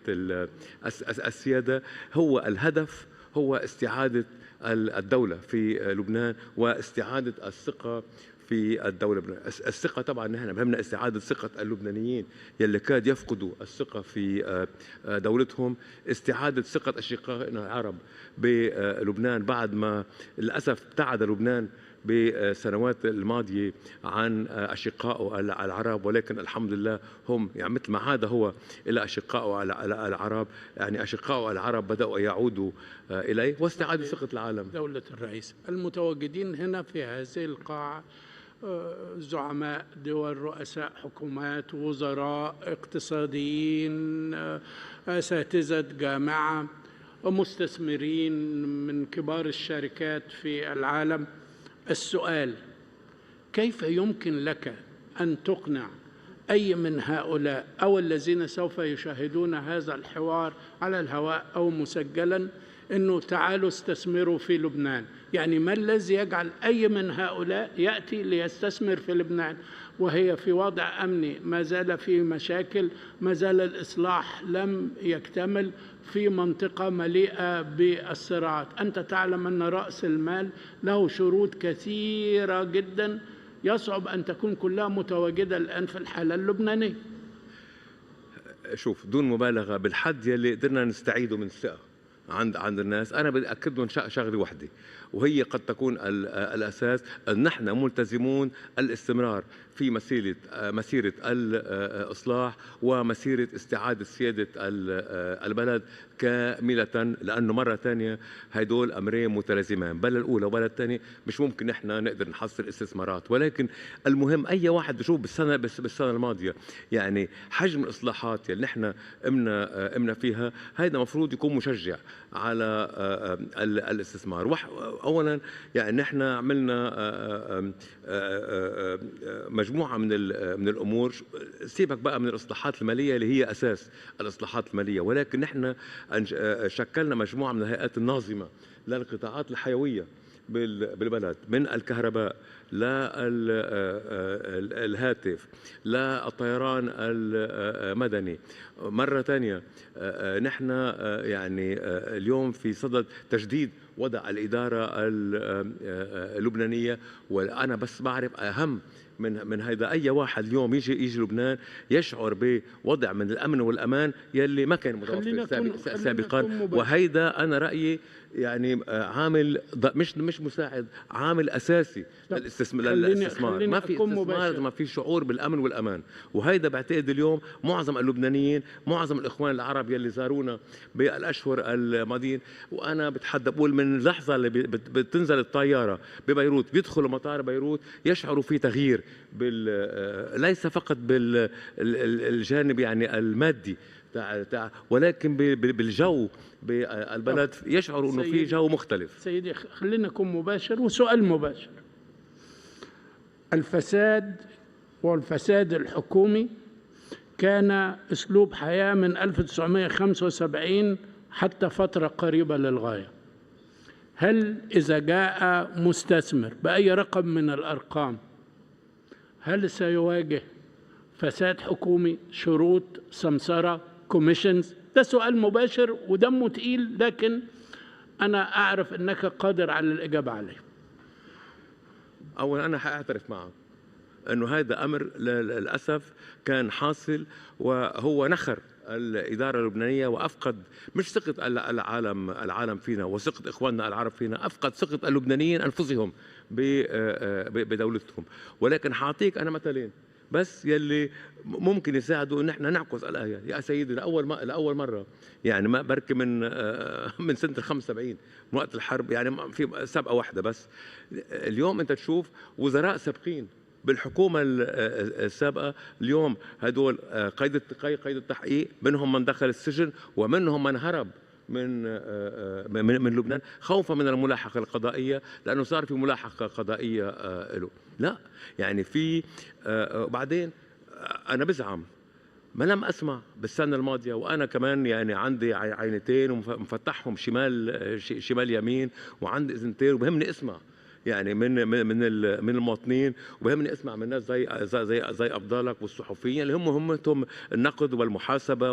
[SPEAKER 12] السيادة، هو الهدف هو استعادة الدولة في لبنان واستعادة الثقة في الدولة. الثقة طبعا نحن بهمنا استعادة ثقة اللبنانيين يلي كاد يفقدوا الثقة في دولتهم، استعادة ثقة أشقائنا العرب بلبنان بعد ما للأسف ابتعد لبنان بالسنوات الماضية عن أشقائه العرب، ولكن الحمد لله هم يعني مثل ما عاد هو إلى أشقائه العرب، يعني أشقائه العرب بدأوا يعودوا إليه، واستعادة ثقة العالم.
[SPEAKER 10] دولة الرئيس، المتواجدين هنا في هذه القاعة زعماء دول، رؤساء حكومات، وزراء، اقتصاديين، أساتذة جامعة، ومستثمرين من كبار الشركات في العالم. السؤال: كيف يمكن لك أن تقنع أي من هؤلاء أو الذين سوف يشاهدون هذا الحوار على الهواء أو مسجلا أنه تعالوا استثمروا في لبنان؟ يعني ما الذي يجعل أي من هؤلاء يأتي ليستثمر في لبنان وهي في وضع أمني ما زال في مشاكل، ما زال الإصلاح لم يكتمل في منطقة مليئة بالصراعات؟ أنت تعلم أن رأس المال له شروط كثيرة جدا يصعب أن تكون كلها متواجدة الآن في الحالة اللبنانية.
[SPEAKER 12] شوف، دون مبالغة، بالحد يلي قدرنا نستعيده من الثقة عند الناس، أنا بدي أكد لهم شغلة وحدة، وهي قد تكون الأساس، أن نحن ملتزمون الاستمرار في مسيرة الإصلاح ومسيرة استعادة سيادة البلد كاملة، لأنه مرة ثانية هدول أمرين متلازمان، بل الأولى وبل الثانية مش ممكن نحن نقدر نحصل استثمارات. ولكن المهم أي واحد بشوف بالسنة الماضية يعني حجم الإصلاحات اللي نحن قمنا فيها، هذا مفروض يكون مشجع على الاستثمار. أولا يعني نحن عملنا مجموعة من الأمور، سيبك بقى من الإصلاحات المالية اللي هي أساس الإصلاحات المالية، ولكن نحن شكلنا مجموعة من الهيئات الناظمة للقطاعات الحيوية بالبلد، من الكهرباء للهاتف للطيران المدني. مرة ثانية نحن يعني اليوم في صدد تجديد وضع الإدارة اللبنانية، وأنا بس بعرف أهم من هيدا أي واحد اليوم يجي لبنان يشعر بوضع من الأمن والأمان يلي ما كان متوفر سابقا، وهيدا أنا رأيي يعني عامل مش مساعد، عامل أساسي للاستثمار. ما في استثمار ما في شعور بالأمن والأمان، وهيدا بعتقد اليوم معظم اللبنانيين، معظم الإخوان العرب يلي زارونا بالأشهر الماضيين، وأنا بتحدى بقول من اللحظة اللي بتنزل الطيارة ببيروت بيدخلوا مطار بيروت يشعروا في تغيير ليس فقط بالجانب يعني المادي ولكن بالجو بالبلد، يشعروا انه في جو مختلف.
[SPEAKER 10] سيدي خلينا نكون مباشر، وسؤال مباشر. الفساد والفساد الحكومي كان اسلوب حياة من 1975 حتى فترة قريبة للغاية. هل إذا جاء مستثمر بأي رقم من الأرقام هل سيواجه فساد حكومي، شروط، سمسرة، كوميشنز؟ ده سؤال مباشر ودمه تقيل، لكن أنا أعرف أنك قادر على الإجابة عليه.
[SPEAKER 12] أولا أنا حأعترف معك أنه هذا أمر للأسف كان حاصل، وهو نخر الإدارة اللبنانية وأفقد مش ثقة العالم فينا وثقة إخواننا العرب فينا، أفقد ثقة اللبنانيين أنفسهم بدولتهم. ولكن حاعطيك أنا مثلين بس يلي ممكن يساعدوا ان احنا نعكس الايه. يا سيدي لاول مره يعني ما بركي من سنه ال 75 من وقت الحرب، يعني في سبقه واحده بس. اليوم انت تشوف وزراء سابقين بالحكومه السابقه اليوم هدول قيد التحقيق، منهم من دخل السجن ومنهم من هرب من لبنان خوفا من الملاحقه القضائيه، لانه صار في ملاحقه قضائيه له. لا يعني في بعدين انا بزعم ما لم اسمع بالسنه الماضيه، وانا كمان يعني عندي عينتين ومفتحهم شمال يمين، وعندي اذنتين وبهمني اسمع يعني من المواطنين، وبهمني اسمع من ناس زي افضالك والصحفيين اللي همتهم النقد والمحاسبه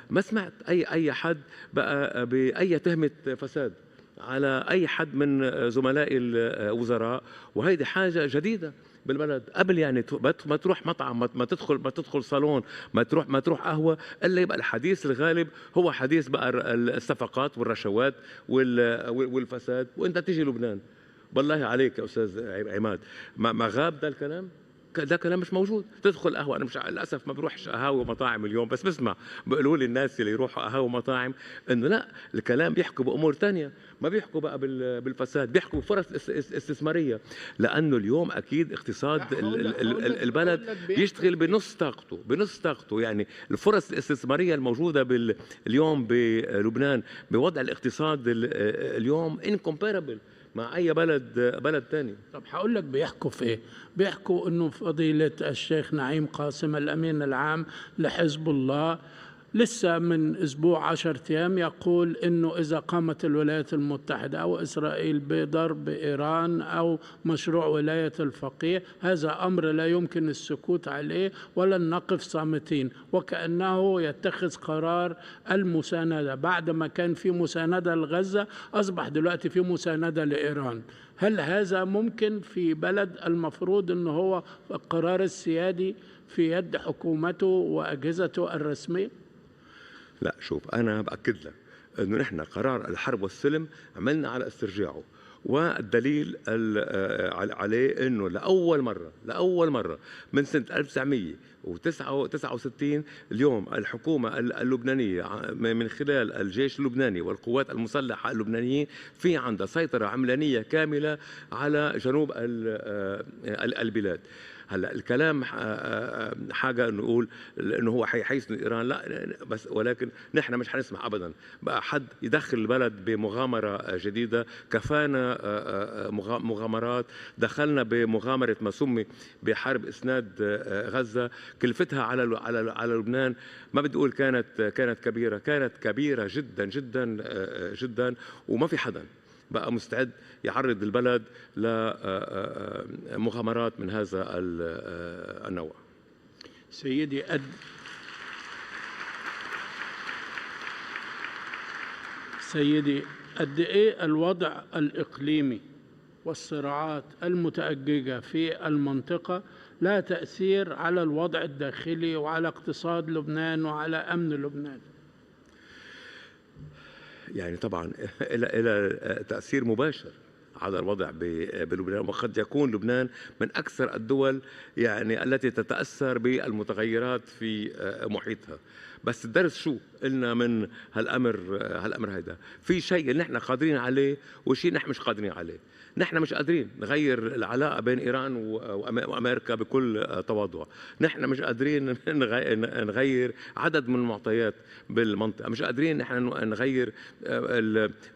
[SPEAKER 12] ما سمعت اي حد بقى باي تهمه فساد على اي حد من زملائي الوزراء، وهيدي حاجه جديده بالبلد. قبل يعني ما تروح مطعم، ما تدخل صالون، ما تروح قهوه، الا يبقى الحديث الغالب هو حديث بقى الصفقات والرشوات والفساد، وانت تيجي لبنان بالله عليك يا استاذ عماد ما غاب ده الكلام؟ ده كلام مش موجود. تدخل قهوه، انا مش للاسف ما بروحش قهاوي ومطاعم اليوم، بس بسمع بيقولوا لي الناس اللي يروحوا قهاوي ومطاعم انه لا، الكلام بيحكوا بامور ثانيه، ما بيحكوا بقى بالفساد، بيحكوا بفرص استثماريه، لانه اليوم اكيد اقتصاد البلد بيشتغل بنص طاقته. يعني الفرص الاستثماريه الموجوده اليوم بلبنان بوضع الاقتصاد اليوم incomparable، مع أي بلد تاني.
[SPEAKER 10] طب هقول لك بيحكوا في إيه؟ بيحكوا إنه فضيلة الشيخ نعيم قاسم الأمين العام لحزب الله لسه من أسبوع 10 أيام يقول إنه إذا قامت الولايات المتحدة أو إسرائيل بضرب إيران أو مشروع ولاية الفقيه هذا أمر لا يمكن السكوت عليه ولن نقف صامتين، وكأنه يتخذ قرار المساندة بعد ما كان في مساندة لغزة أصبح دلوقتي في مساندة لإيران. هل هذا ممكن في بلد المفروض أنه هو القرار السيادي في يد حكومته وأجهزته الرسمية؟
[SPEAKER 12] لا شوف، أنا بأكد لك أنه نحن قرار الحرب والسلم عملنا على استرجاعه، والدليل عليه أنه لأول مرة من سنة 1969 اليوم الحكومة اللبنانية من خلال الجيش اللبناني والقوات المسلحة اللبنانيين في عندها سيطرة عملانية كاملة على جنوب البلاد. هلا الكلام حاجه انه نقول انه هو حيسند ايران، لا بس ولكن نحن مش حنسمح ابدا بقى حد يدخل البلد بمغامره جديده. كفانا مغامرات، دخلنا بمغامره ما سمي بحرب اسناد غزه، كلفتها على لبنان ما بدي اقول كانت كبيره، كانت كبيره جدا جدا جدا، وما في حدا بقى مستعد يعرض البلد لمغامرات من هذا النوع.
[SPEAKER 10] سيدي قد ايه الوضع الإقليمي والصراعات المتأججة في المنطقة لها تأثير على الوضع الداخلي وعلى اقتصاد لبنان وعلى أمن لبنان؟
[SPEAKER 12] يعني طبعا إلى تأثير مباشر على الوضع بلبنان، وقد يكون لبنان من أكثر الدول يعني التي تتأثر بالمتغيرات في محيطها. بس الدرس شو قلنا من هالأمر هيدا؟ في شيء نحن قادرين عليه وشيء نحن مش قادرين عليه. نحن مش قادرين نغير العلاقة بين إيران وأمريكا بكل تواضع. نحن مش قادرين نغير عدد من المعطيات بالمنطقة، مش قادرين نحن نغير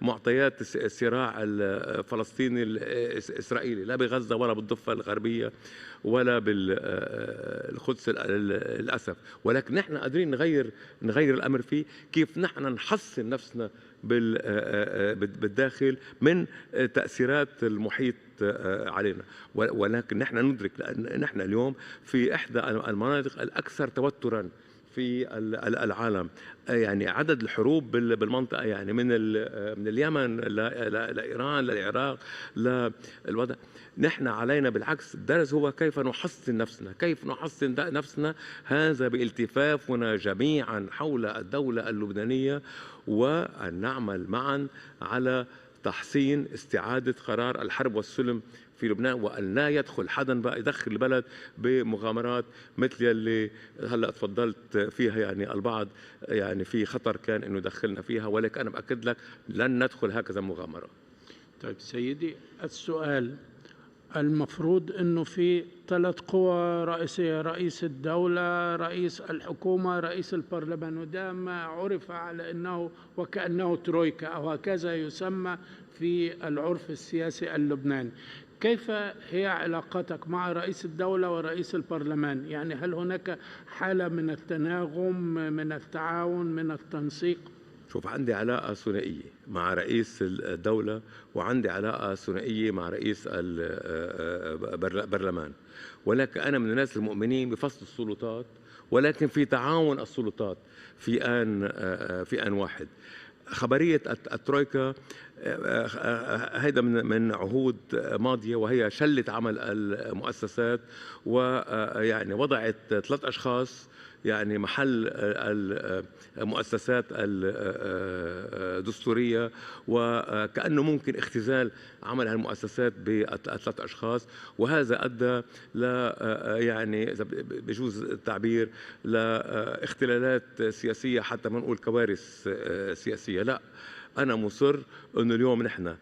[SPEAKER 12] معطيات الصراع الفلسطيني الإسرائيلي لا بغزة ولا بالضفة الغربية ولا بالقدس للأسف، ولكن نحن قادرين نغير الأمر فيه. كيف نحن نحصن نفسنا بالداخل من تأثيرات المحيط علينا. ولكن نحن ندرك أن نحن اليوم في إحدى المناطق الأكثر توترا في العالم. يعني عدد الحروب بالمنطقة يعني من اليمن لإيران للعراق للوضع. نحن علينا بالعكس الدرس هو كيف نحصن نفسنا، هذا بالتفافنا جميعا حول الدولة اللبنانية، وأن نعمل معا على تحسين استعادة قرار الحرب والسلم في لبنان، وأن لا يدخل حدا بقى يدخل البلد بمغامرات مثل اللي هلا تفضلت فيها. يعني البعض يعني في خطر كان انه يدخلنا فيها، ولكن انا باكد لك لن ندخل هكذا مغامرة.
[SPEAKER 10] طيب سيدي السؤال، المفروض انه في 3 قوى رئيسية، رئيس الدولة، رئيس الحكومة، رئيس البرلمان، وده ما عرف على انه وكأنه ترويكا او هكذا يسمى في العرف السياسي اللبناني. كيف هي علاقتك مع رئيس الدولة ورئيس البرلمان؟ يعني هل هناك حالة من التناغم، من التعاون، من التنسيق؟
[SPEAKER 12] شوف، عندي علاقة ثنائية مع رئيس الدولة، وعندي علاقة ثنائية مع رئيس البرلمان، ولكن أنا من الناس المؤمنين بفصل السلطات، ولكن في تعاون السلطات في آن واحد. خبرية الترويكا هيدا من عهود ماضية، وهي شلت عمل المؤسسات ويعني وضعت 3 أشخاص يعني محل المؤسسات الدستورية، وكأنه ممكن اختزال عمل هالمؤسسات ب3 أشخاص، وهذا أدى ل يعني إذا بجوز التعبير لاختلالات سياسية، حتى ما نقول كوارث سياسية. لا، أنا مصر أنه اليوم نحن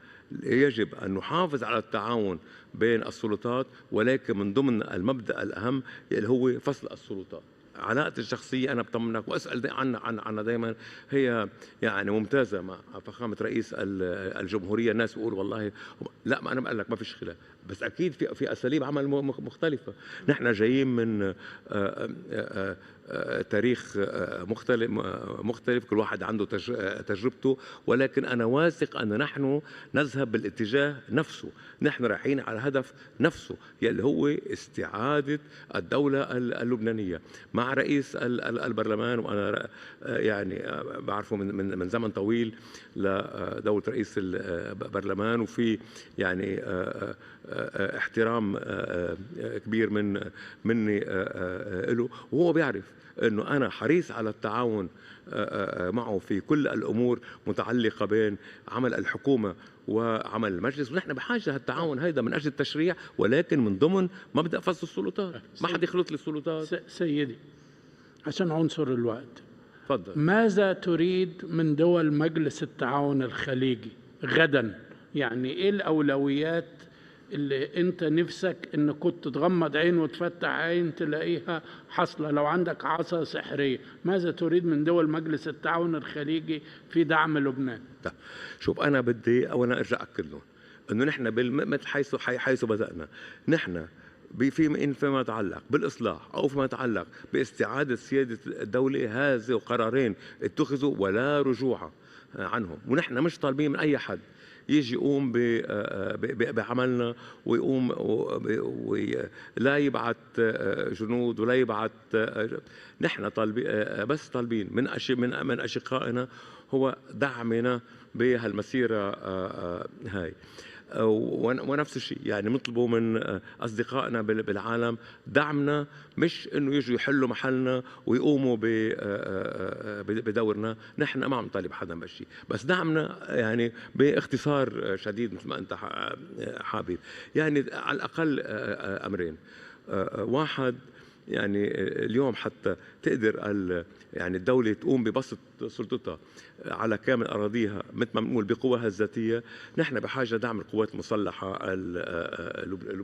[SPEAKER 12] يجب أن نحافظ على التعاون بين السلطات، ولكن من ضمن المبدأ الأهم اللي هو فصل السلطات. علاقتي الشخصية أنا بطمنك وأسأل عنها دائما، هي يعني ممتازة مع فخامة رئيس الجمهورية. الناس بيقولوا والله لا، ما أنا بقول لك ما فيش خلاف، بس أكيد في أساليب عمل مختلفة. نحن جايين من تاريخ مختلف، كل واحد عنده تجربته، ولكن أنا واثق أن نحن نذهب بالاتجاه نفسه. نحن رايحين على هدف نفسه يلي هو استعادة الدولة اللبنانية. مع رئيس البرلمان، وأنا يعني بعرفه من زمن طويل لدولة رئيس البرلمان، وفي يعني احترام كبير مني له، وهو بيعرف انه انا حريص على التعاون معه في كل الامور متعلقه بين عمل الحكومه وعمل المجلس. ونحن بحاجه هالتعاون هيدا من اجل التشريع، ولكن من ضمن مبدا فصل السلطات، ما حد يخلط لي السلطات.
[SPEAKER 10] سيدي عشان عنصر الوقت،
[SPEAKER 12] تفضل.
[SPEAKER 10] ماذا تريد من دول مجلس التعاون الخليجي غدا؟ يعني ايه الاولويات اللي انت نفسك ان كنت تغمض عين وتفتح عين تلاقيها حصلة؟ لو عندك عصا سحرية، ماذا تريد من دول مجلس التعاون الخليجي في دعم لبنان؟
[SPEAKER 12] شوف، انا بدي اولا ارجع اكد لهم انه نحن مثل حيث بدأنا، نحن فيما يتعلق بالإصلاح أو فيما يتعلق باستعادة سيادة الدولة، هذه قرارين اتخذوا ولا رجوع عنهم. ونحن مش طالبين من أي حد يجي يقوم بعملنا ويقوم لا يبعث جنود ولا يبعث. نحن بس طالبين من أشقائنا هو دعمنا بهالمسيرة هاي. ونفس الشيء يعني نطلبوا من أصدقائنا بالعالم دعمنا، مش إنه يجوا يحلوا محلنا ويقوموا بدورنا. نحن ما عم نطالب حدا بشيء، بس دعمنا يعني باختصار شديد مثل ما أنت حابب. يعني على الأقل أمرين. واحد، يعني اليوم حتى تقدر يعني الدولة تقوم ببسط سلطتها على كامل أراضيها مثل ما بنقول بقوتها الذاتية، نحن بحاجة دعم القوات المسلحة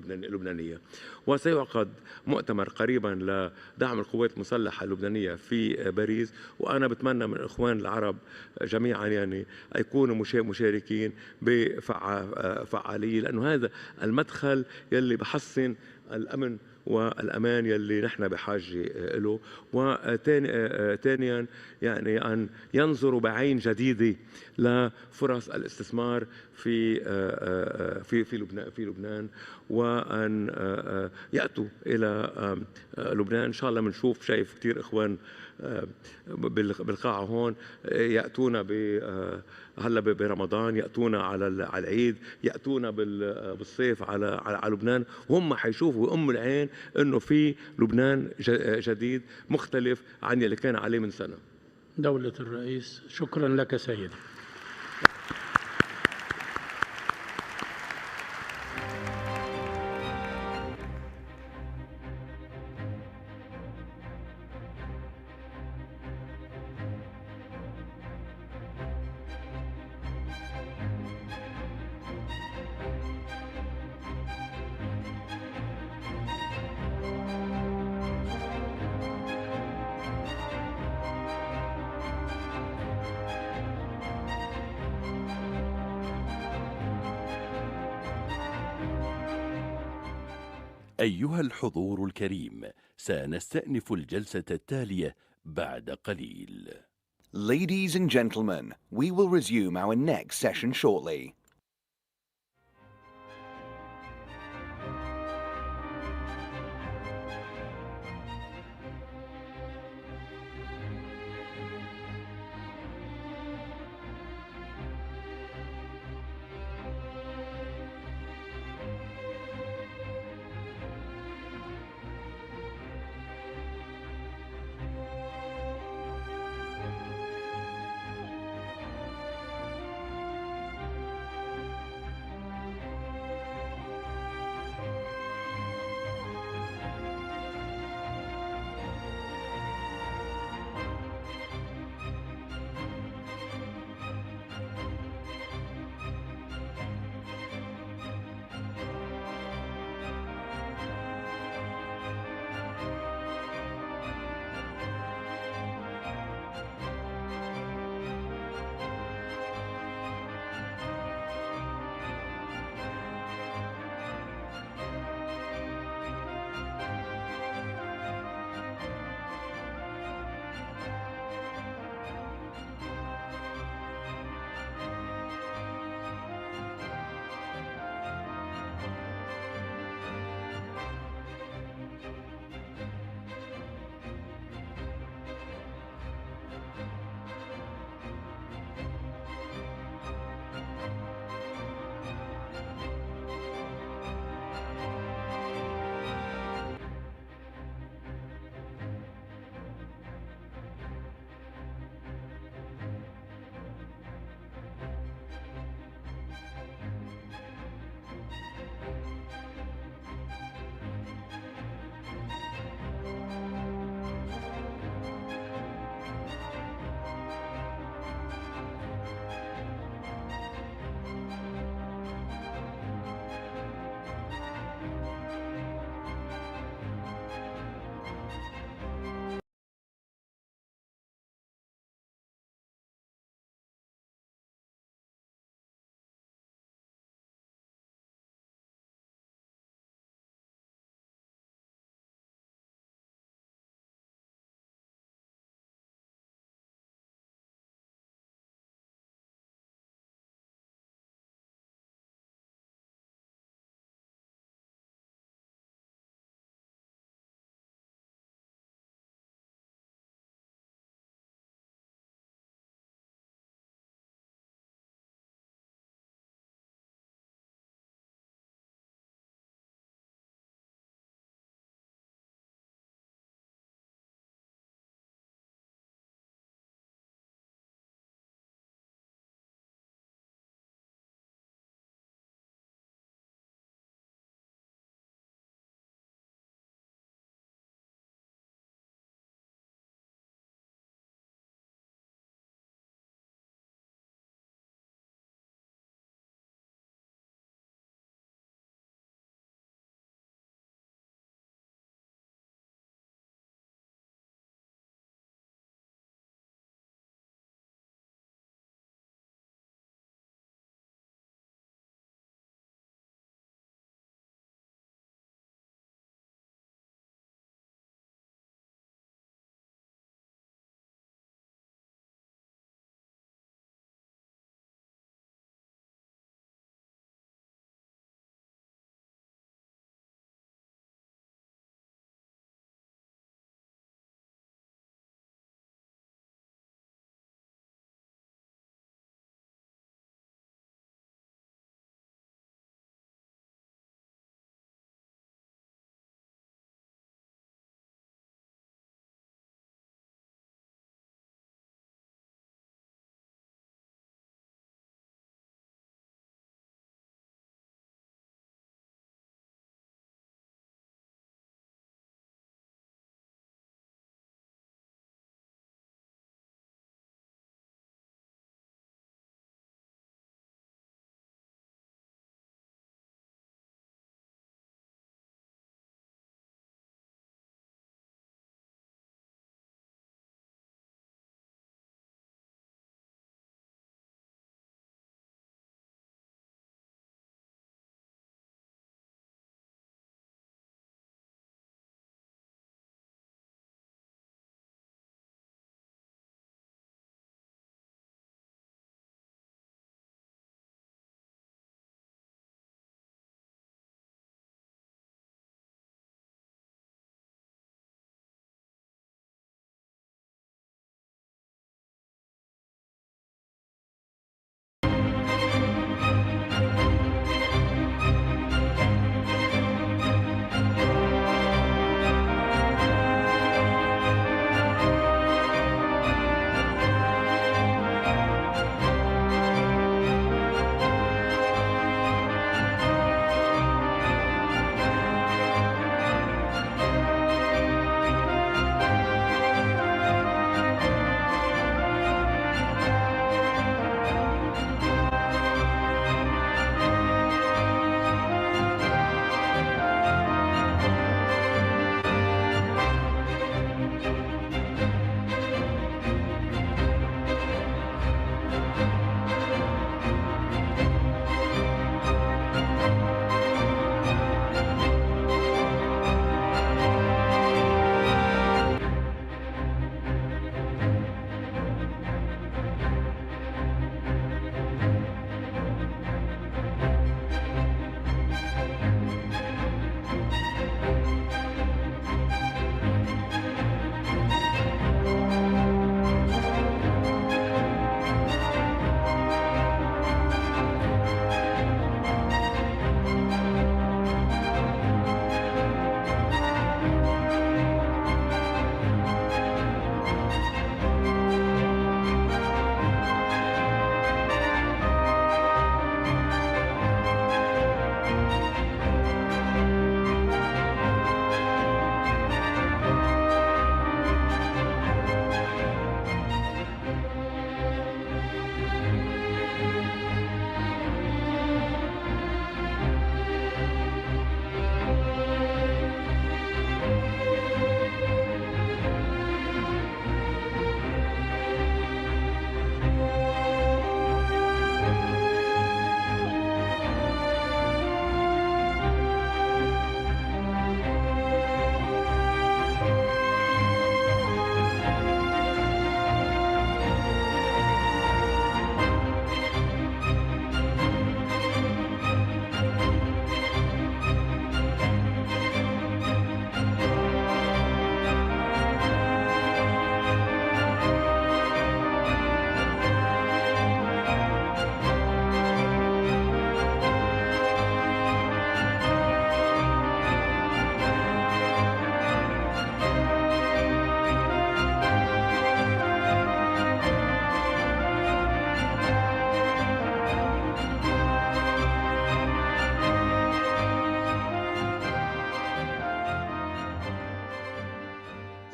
[SPEAKER 12] اللبنانية. وسيعقد مؤتمر قريبا لدعم القوات المسلحة اللبنانية في باريس، وأنا بتمنى من الإخوان العرب جميعا يعني يكونوا مشاركين بفعالية، لأنه هذا المدخل يلي بحسن الأمن والأمان يلي نحن بحاجة له. وثانيا يعني أن ينظروا بعين جديدة لفرص الاستثمار في لبنان، وأن يأتوا إلى لبنان. إن شاء الله بنشوف، شايف كثير إخوان بالقاعة هون يأتونا هلا برمضان، يأتونا على العيد، يأتونا بالصيف على لبنان، وهم حيشوفوا ويقوموا العين إنه في لبنان جديد مختلف عن اللي كان عليه من سنة.
[SPEAKER 10] دولة الرئيس، شكرا لك سيدي.
[SPEAKER 15] أيها الحضور الكريم، سنستأنف الجلسة التالية بعد قليل.
[SPEAKER 4] Ladies and gentlemen, we will resume our next session shortly.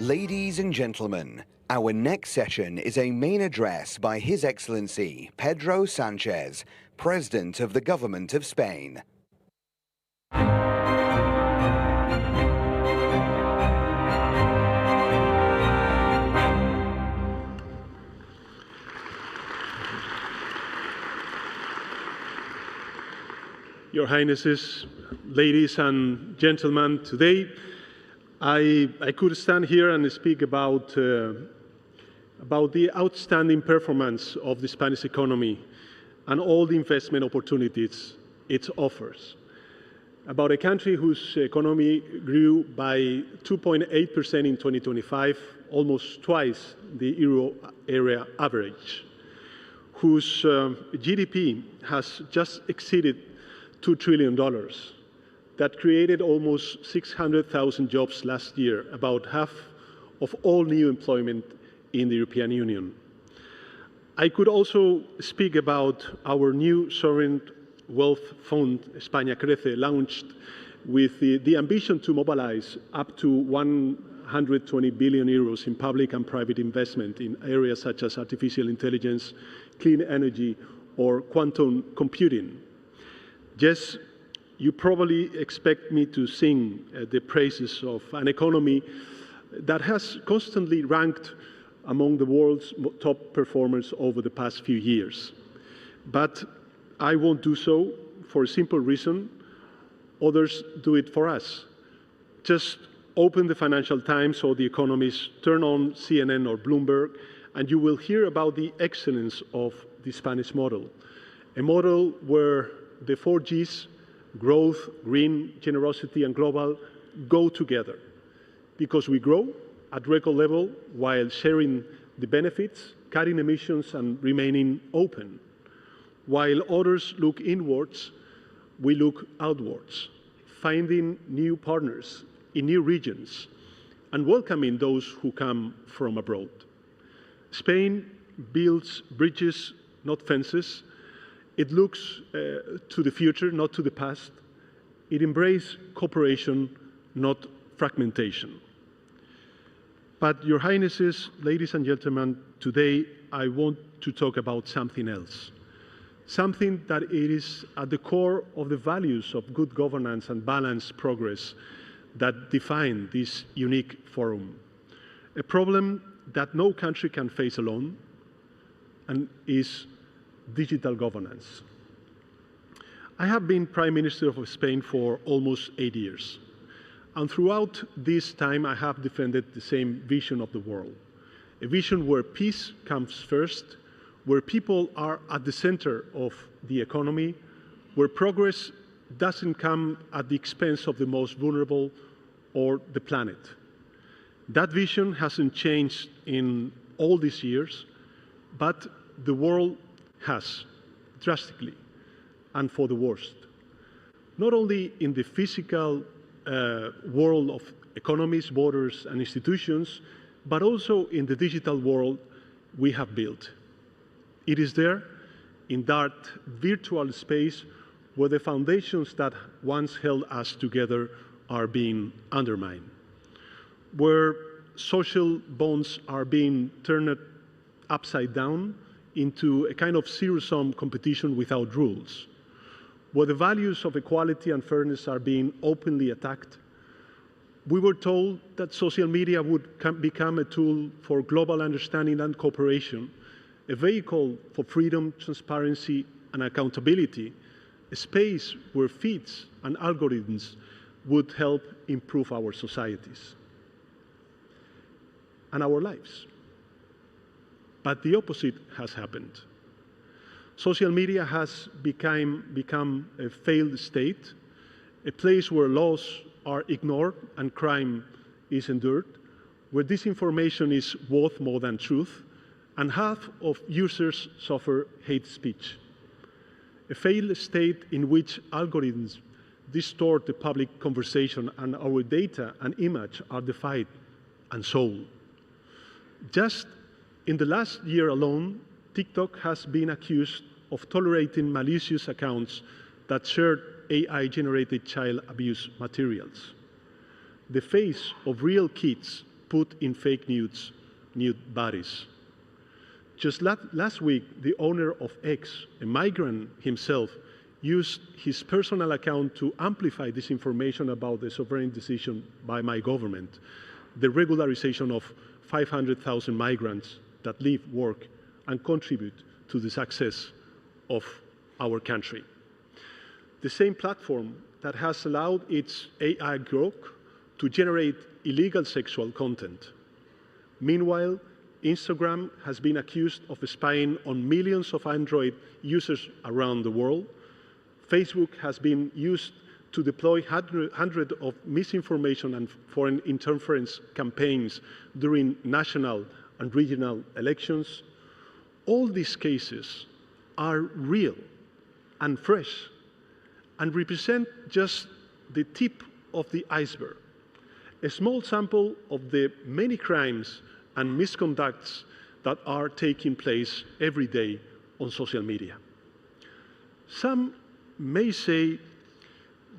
[SPEAKER 4] Ladies and gentlemen, our next session is a main address by His Excellency Pedro Sanchez, President of the Government of Spain.
[SPEAKER 13] Your Highnesses, ladies and gentlemen, today I could stand here and speak about the outstanding performance of the Spanish economy and all the investment opportunities it offers. About a country whose economy grew by 2.8% in 2025, almost twice the euro area average, whose GDP has just exceeded $2 trillion, that created almost 600,000 jobs last year, about half of all new employment in the European Union. I could also speak about our new sovereign wealth fund, España Crece, launched with the ambition to mobilize up to 120 billion euros in public and private investment in areas such as artificial intelligence, clean energy, or quantum computing. Yes, you probably expect me to sing the praises of an economy that has constantly ranked among the world's top performers over the past few years. But I won't do so for a simple reason. Others do it for us. Just open the Financial Times or The Economist, turn on CNN or Bloomberg, and you will hear about the excellence of the Spanish model, a model where the 4 Gs, growth, green, generosity, and global, go together. Because we grow at record level while sharing the benefits, cutting emissions, and remaining open. While others look inwards, we look outwards, finding new partners in new regions and welcoming those who come from abroad. Spain builds bridges, not fences. It looks to the future, not to the past. It embraces cooperation, not fragmentation. But, Your Highnesses, ladies and gentlemen, today I want to talk about something else. Something that it is at the core of the values of good governance and balanced progress that define this unique forum. A problem that no country can face alone, and is digital governance. I have been Prime Minister of Spain for almost 8 years. And throughout this time, I have defended the same vision of the world. A vision where peace comes first, where people are at the center of the economy, where progress doesn't come at the expense of the most vulnerable or the planet. That vision hasn't changed in all these years, but the world has, drastically, and for the worst. Not only in the physical world of economies, borders, and institutions, but also in the digital world we have built. It is there, in that virtual space, where the foundations that once held us together are being undermined, where social bonds are being turned upside down into a kind of zero-sum competition without rules, where the values of equality and fairness are being openly attacked. We were told that social media would become a tool for global understanding and cooperation, a vehicle for freedom, transparency, and accountability, a space where feeds and algorithms would help improve our societies and our lives. But the opposite has happened. Social media has become a failed state, a place where laws are ignored and crime is endured, where disinformation is worth more than truth, and half of users suffer hate speech. A failed state in which algorithms distort the public conversation and our data and image are defied and sold. Just in the last year alone, TikTok has been accused of tolerating malicious accounts that shared AI-generated child abuse materials. The face of real kids put in fake nude bodies. Just last week, the owner of X, a migrant himself, used his personal account to amplify disinformation about the sovereign decision by my government, the regularization of 500,000 migrants that live, work, and contribute to the success of our country. The same platform that has allowed its AI grok to generate illegal sexual content. Meanwhile, Instagram has been accused of spying on millions of Android users around the world. Facebook has been used to deploy hundreds of misinformation and foreign interference campaigns during national and regional elections. All these cases are real and fresh and represent just the tip of the iceberg, a small sample of the many crimes and misconducts that are taking place every day on social media. Some may say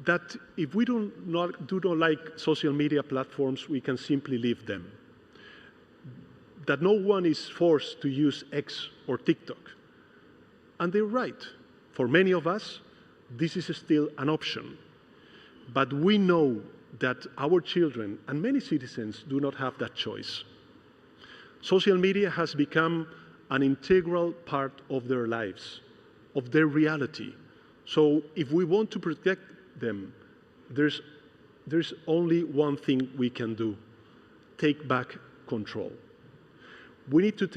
[SPEAKER 13] that if we do not like social media platforms, we can simply leave them, that no one is forced to use X or TikTok. And they're right. For many of us, this is still an option. But we know that our children and many citizens do not have that choice. Social media has become an integral part of their lives, of their reality. So if we want to protect them, there's only one thing we can do: take back control. We need to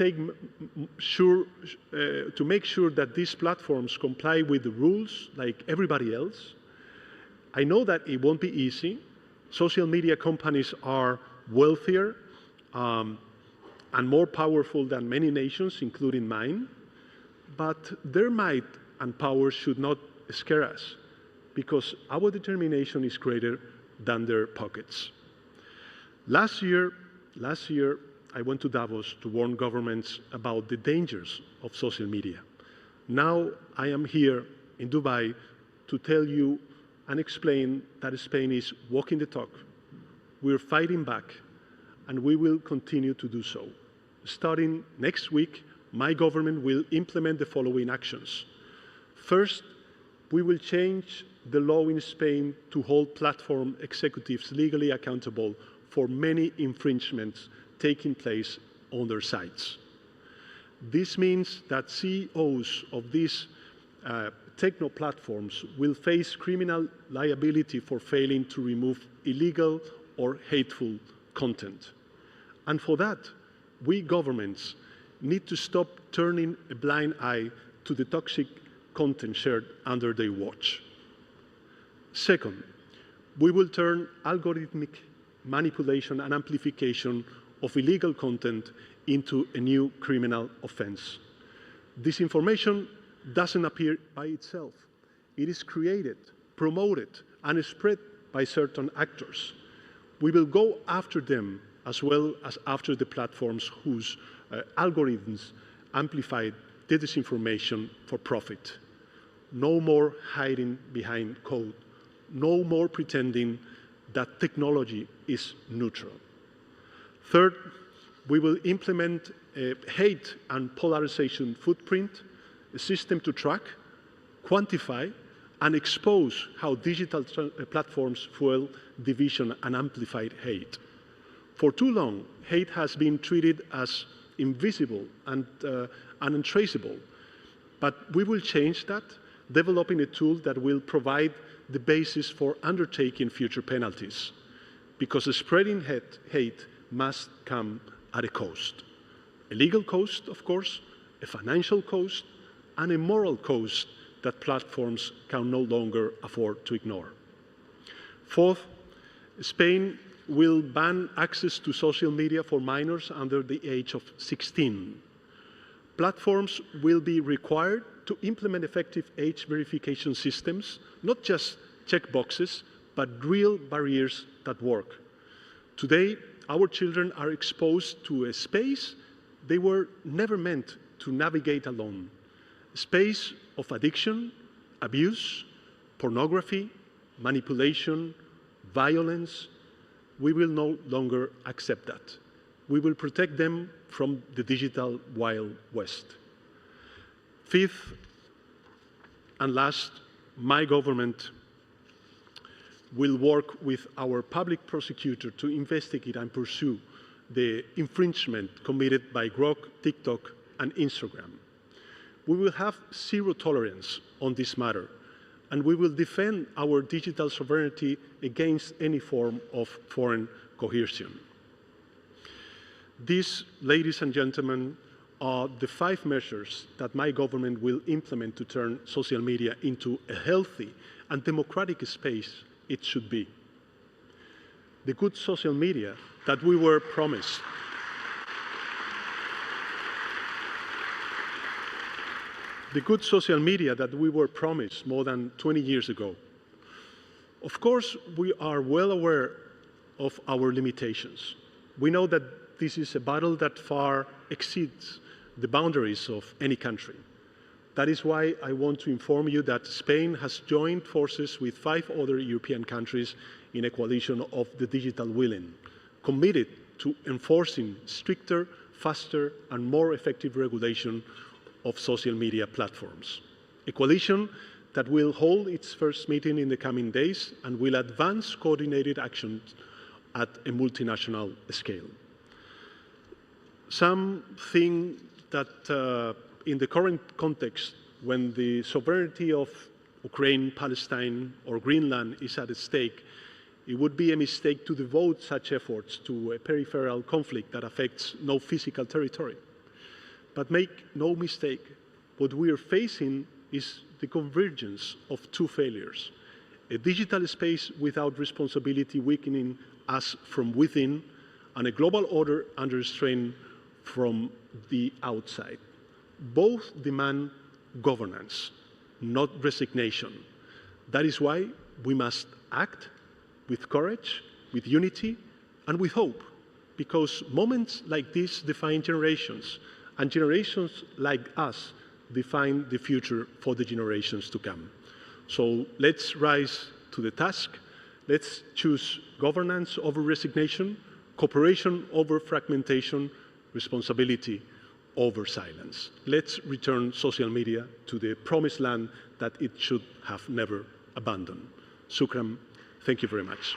[SPEAKER 13] make sure that these platforms comply with the rules like everybody else. I know that it won't be easy. Social media companies are wealthier and more powerful than many nations, including mine. But their might and power should not scare us, because our determination is greater than their pockets. Last year, I went to Davos to warn governments about the dangers of social media. Now I am here in Dubai to tell you and explain that Spain is walking the talk. We're fighting back, and we will continue to do so. Starting next week, my government will implement the following actions. First, we will change the law in Spain to hold platform executives legally accountable for many infringements taking place on their sites. This means that CEOs of these techno platforms will face criminal liability for failing to remove illegal or hateful content. And for that, we governments need to stop turning a blind eye to the toxic content shared under their watch. Second, we will turn algorithmic manipulation and amplification of illegal content into a new criminal offense. Disinformation doesn't appear by itself. It is created, promoted, and spread by certain actors. We will go after them as well as after the platforms whose algorithms amplify the disinformation for profit. No more hiding behind code. No more pretending that technology is neutral. Third, we will implement a hate and polarization footprint, a system to track, quantify, and expose how digital platforms fuel division and amplified hate. For too long, hate has been treated as invisible and untraceable. But we will change that, developing a tool that will provide the basis for undertaking future penalties. Because spreading hate must come at a cost. A legal cost, of course, a financial cost, and a moral cost that platforms can no longer afford to ignore. Fourth, Spain will ban access to social media for minors under the age of 16. Platforms will be required to implement effective age verification systems, not just checkboxes, but real barriers that work. Today, our children are exposed to a space they were never meant to navigate alone. A space of addiction, abuse, pornography, manipulation, violence. We will no longer accept that. We will protect them from the digital Wild West. Fifth and last, my government will work with our public prosecutor to investigate and pursue the infringement committed by Grok, TikTok, and Instagram. We will have zero tolerance on this matter, and we will defend our digital sovereignty against any form of foreign coercion. These, ladies and gentlemen, are the 5 measures that my government will implement to turn social media into a healthy and democratic space it should be. The good social media that we were promised. The good social media that we were promised more than 20 years ago. Of course, we are well aware of our limitations. We know that this is a battle that far exceeds the boundaries of any country. That is why I want to inform you that Spain has joined forces with 5 other European countries in a coalition of the digital willing, committed to enforcing stricter, faster, and more effective regulation of social media platforms. A coalition that will hold its first meeting in the coming days and will advance coordinated actions at a multinational scale. Some think that in the current context, when the sovereignty of Ukraine, Palestine, or Greenland is at stake, it would be a mistake to devote such efforts to a peripheral conflict that affects no physical territory. But make no mistake, what we are facing is the convergence of 2 failures. A digital space without responsibility weakening us from within, and a global order under strain from the outside. Both demand governance, not resignation. That is why we must act with courage, with unity, and with hope, because moments like this define generations, and generations like us define the future for the generations to come. So let's rise to the task. Let's choose governance over resignation, cooperation over fragmentation, responsibility over silence. Let's return social media to the promised land that it should have never abandoned. Shukran. Thank you very much.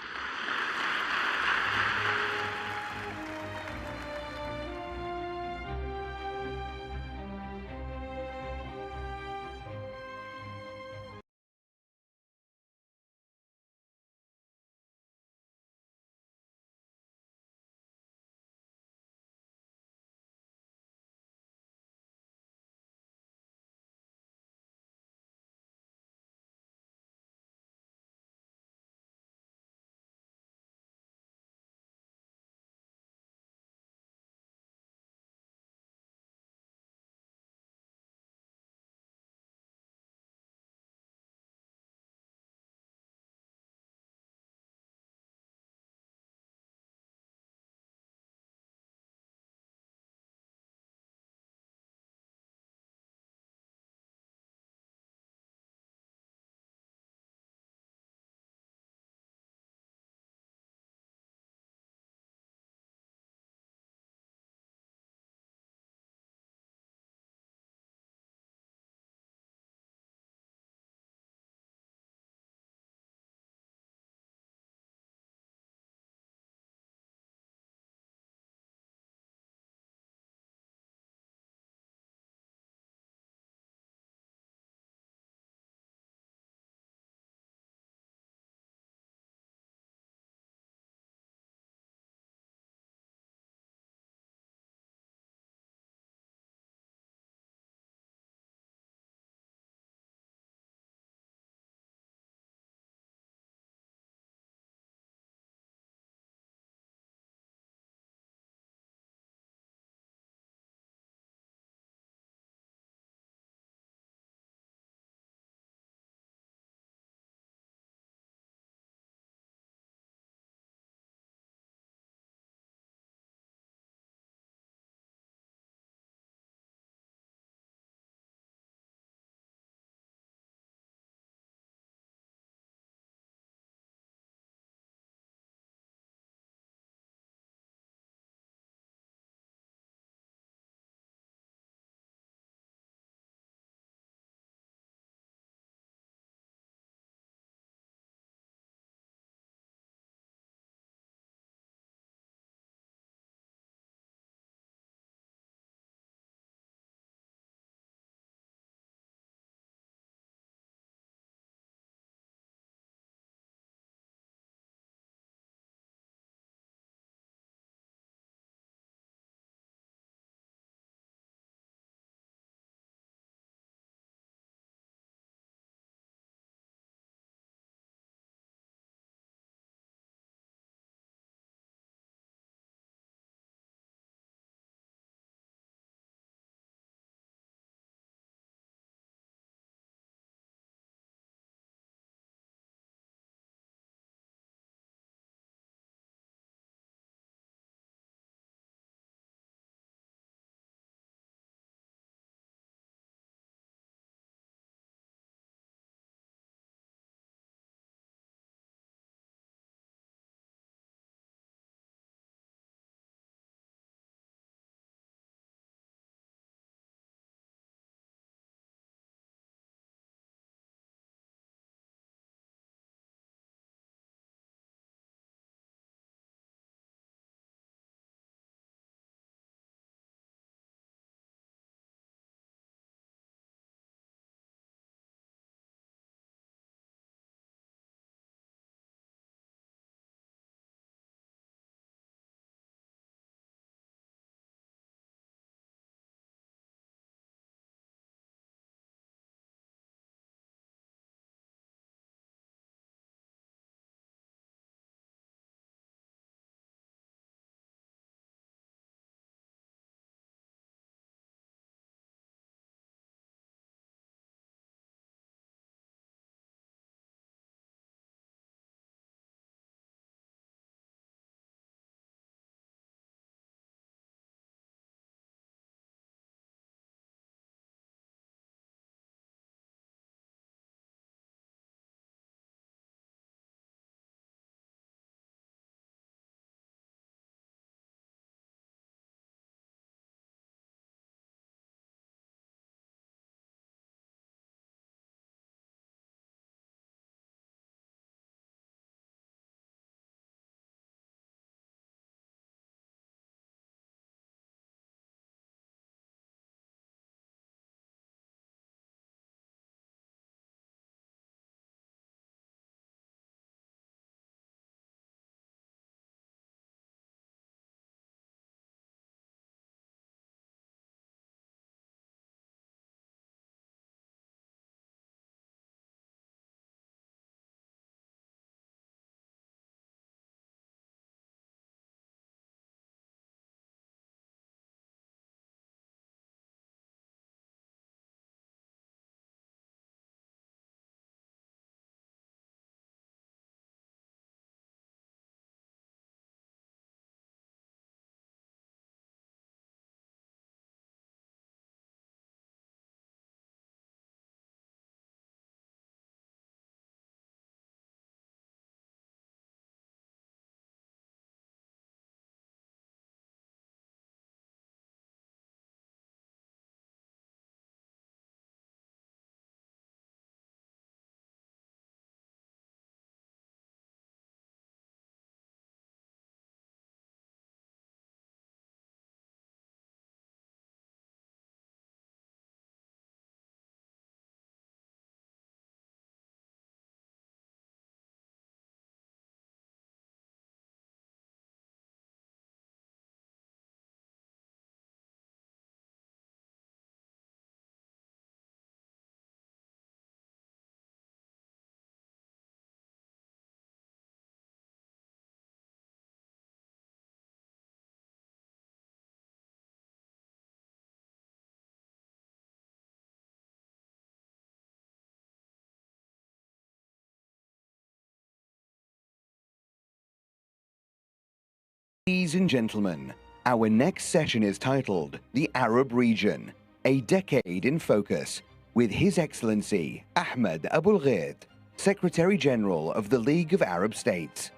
[SPEAKER 4] Ladies and gentlemen, our next session is titled The Arab Region, a Decade in Focus, with His Excellency Ahmed Abul Ghaid, Secretary General of the League of Arab States.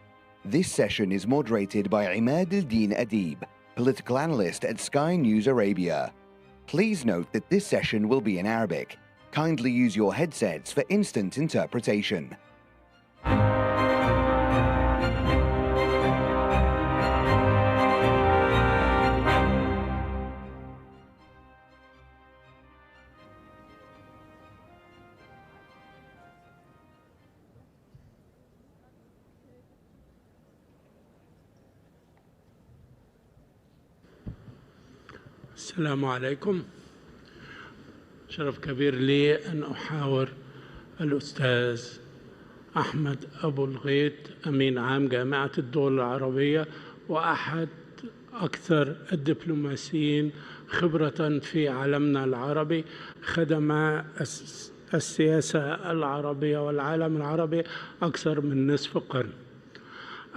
[SPEAKER 4] This session is moderated by Imad al-Din Adib, political analyst at Sky News Arabia. Please note that this session will be in Arabic. Kindly use your headsets for instant interpretation.
[SPEAKER 10] السلام عليكم. شرف كبير لي أن أحاور الأستاذ أحمد أبو الغيط، أمين عام جامعة الدول العربية وأحد أكثر الدبلوماسيين خبرة في عالمنا العربي، خدم السياسة العربية والعالم العربي أكثر من نصف قرن.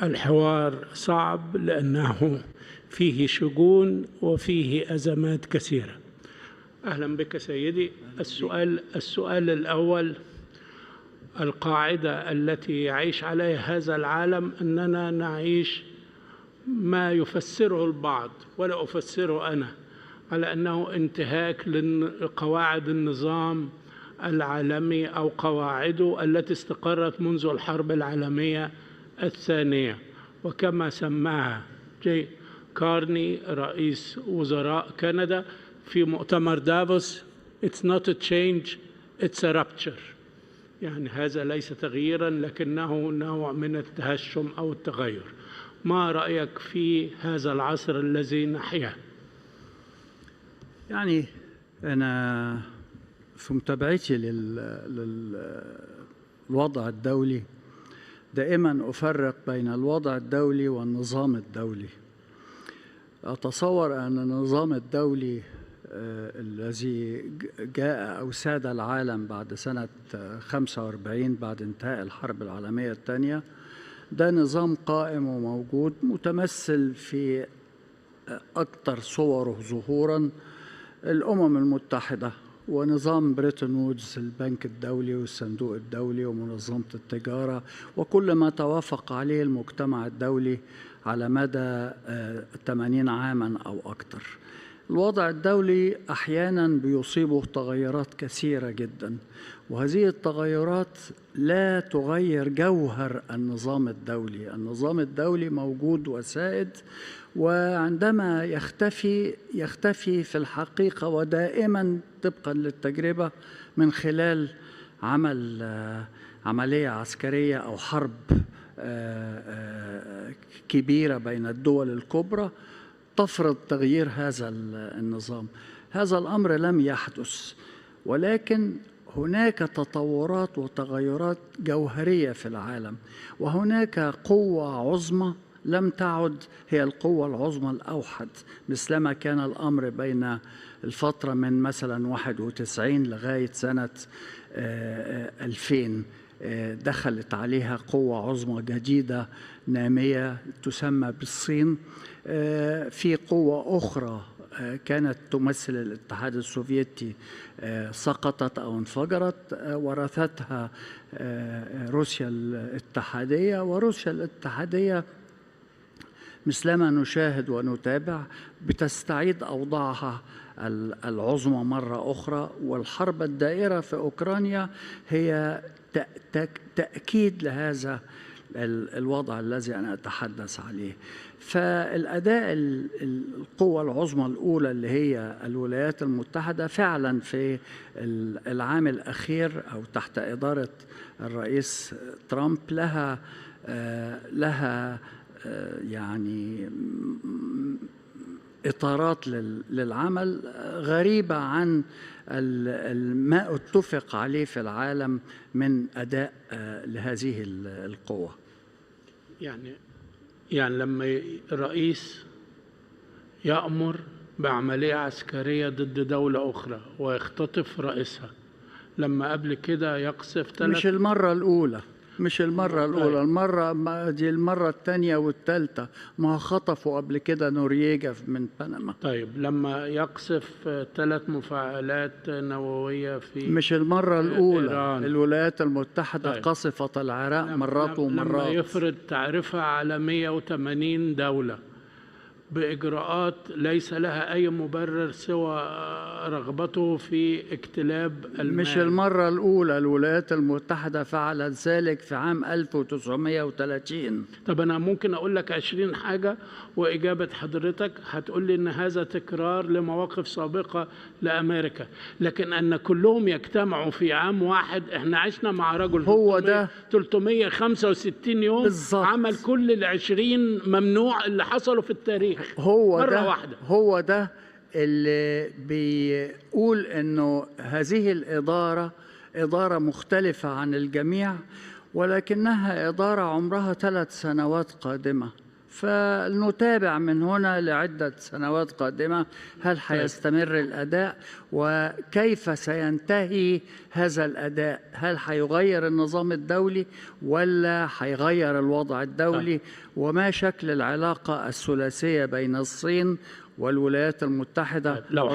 [SPEAKER 10] الحوار صعب لأنه فيه شجون وفيه أزمات كثيرة. أهلا بك سيدي. السؤال الأول: القاعدة التي يعيش عليها هذا العالم أننا نعيش ما يفسره البعض ولا أفسره أنا على أنه انتهاك لقواعد النظام العالمي أو قواعده التي استقرت منذ الحرب العالمية الثانية، وكما سماها جي كارني رئيس وزراء كندا في مؤتمر دافوس: It's not a change, it's a rupture. يعني هذا ليس تغييرا لكنه نوع من التهشم أو التغير. ما رأيك في هذا العصر الذي نحياه؟
[SPEAKER 14] يعني أنا في متابعتي للوضع الدولي دائما أفرق بين الوضع الدولي والنظام الدولي. أتصور أن النظام الدولي الذي جاء أو ساد العالم بعد سنة 45 بعد انتهاء الحرب العالمية الثانية ده نظام قائم وموجود متمثل في أكثر صوره ظهورا الأمم المتحدة ونظام بريتون وودز، البنك الدولي والصندوق الدولي ومنظمة التجارة وكل ما توافق عليه المجتمع الدولي على مدى 80 عاما أو أكثر. الوضع الدولي أحيانا بيصيبه تغيرات كثيرة جدا، وهذه التغيرات لا تغير جوهر النظام الدولي. النظام الدولي موجود وسائد، وعندما يختفي في الحقيقة ودائما طبقا للتجربة من خلال عملية عسكرية أو حرب كبيرة بين الدول الكبرى تفرض تغيير هذا النظام. هذا الأمر لم يحدث، ولكن هناك تطورات وتغيرات جوهرية في العالم، وهناك قوة عظمى لم تعد هي القوة العظمى الأوحد مثلما كان الأمر بين الفترة من مثلا 91 لغاية سنة 2000. دخلت عليها قوة عظمى جديدة نامية تسمى بالصين. في قوة أخرى كانت تمثل الاتحاد السوفيتي سقطت أو انفجرت، ورثتها روسيا الاتحادية، وروسيا الاتحادية مثلما نشاهد ونتابع بتستعيد أوضاعها العظمى مرة أخرى. والحرب الدائرة في أوكرانيا هي تأكيد لهذا الوضع الذي أنا أتحدث عليه. فالأداء القوة العظمى الأولى اللي هي الولايات المتحدة فعلا في العام الأخير أو تحت إدارة الرئيس ترامب لها يعني إطارات للعمل غريبة عن ما اتفق عليه في العالم من أداء لهذه القوة.
[SPEAKER 10] يعني لما الرئيس يأمر بعملية عسكرية ضد دولة أخرى ويختطف رئيسها، لما قبل كده يقصف
[SPEAKER 14] مش المرة الأولى. مش المرة الأولى، دي المرة الثانية والثالثة، ما خطفوا قبل كده نوريجا من بنما.
[SPEAKER 10] طيب لما يقصف 3 مفاعلات نووية في
[SPEAKER 14] مش المرة الأولى
[SPEAKER 10] إيران.
[SPEAKER 14] الولايات المتحدة
[SPEAKER 10] طيب.
[SPEAKER 14] قصفت العراق مرات ومرات.
[SPEAKER 10] لما يفرض تعرفها على 180 دولة بإجراءات ليس لها أي مبرر سوى رغبته في اكتلاب المال.
[SPEAKER 14] مش المرة الأولى الولايات المتحدة فعلت ذلك في عام 1930.
[SPEAKER 10] طب أنا ممكن أقول لك 20 حاجة وإجابة حضرتك هتقول لي إن هذا تكرار لمواقف سابقة لأمريكا، لكن أن كلهم يجتمعوا في عام واحد. إحنا عشنا مع رجل
[SPEAKER 14] هو ده
[SPEAKER 10] 365 يوم بالزبط. عمل كل 20 ممنوع اللي حصلوا في التاريخ مرة واحدة.
[SPEAKER 14] هو ده اللي بيقول إنه هذه الإدارة إدارة مختلفة عن الجميع، ولكنها إدارة عمرها 3 سنوات قادمة، فنتابع من هنا لعدة سنوات قادمة هل هيستمر الأداء وكيف سينتهي هذا الأداء، هل هيغير النظام الدولي ولا هيغير الوضع الدولي، وما شكل العلاقة الثلاثية بين الصين والولايات المتحدة.
[SPEAKER 10] لو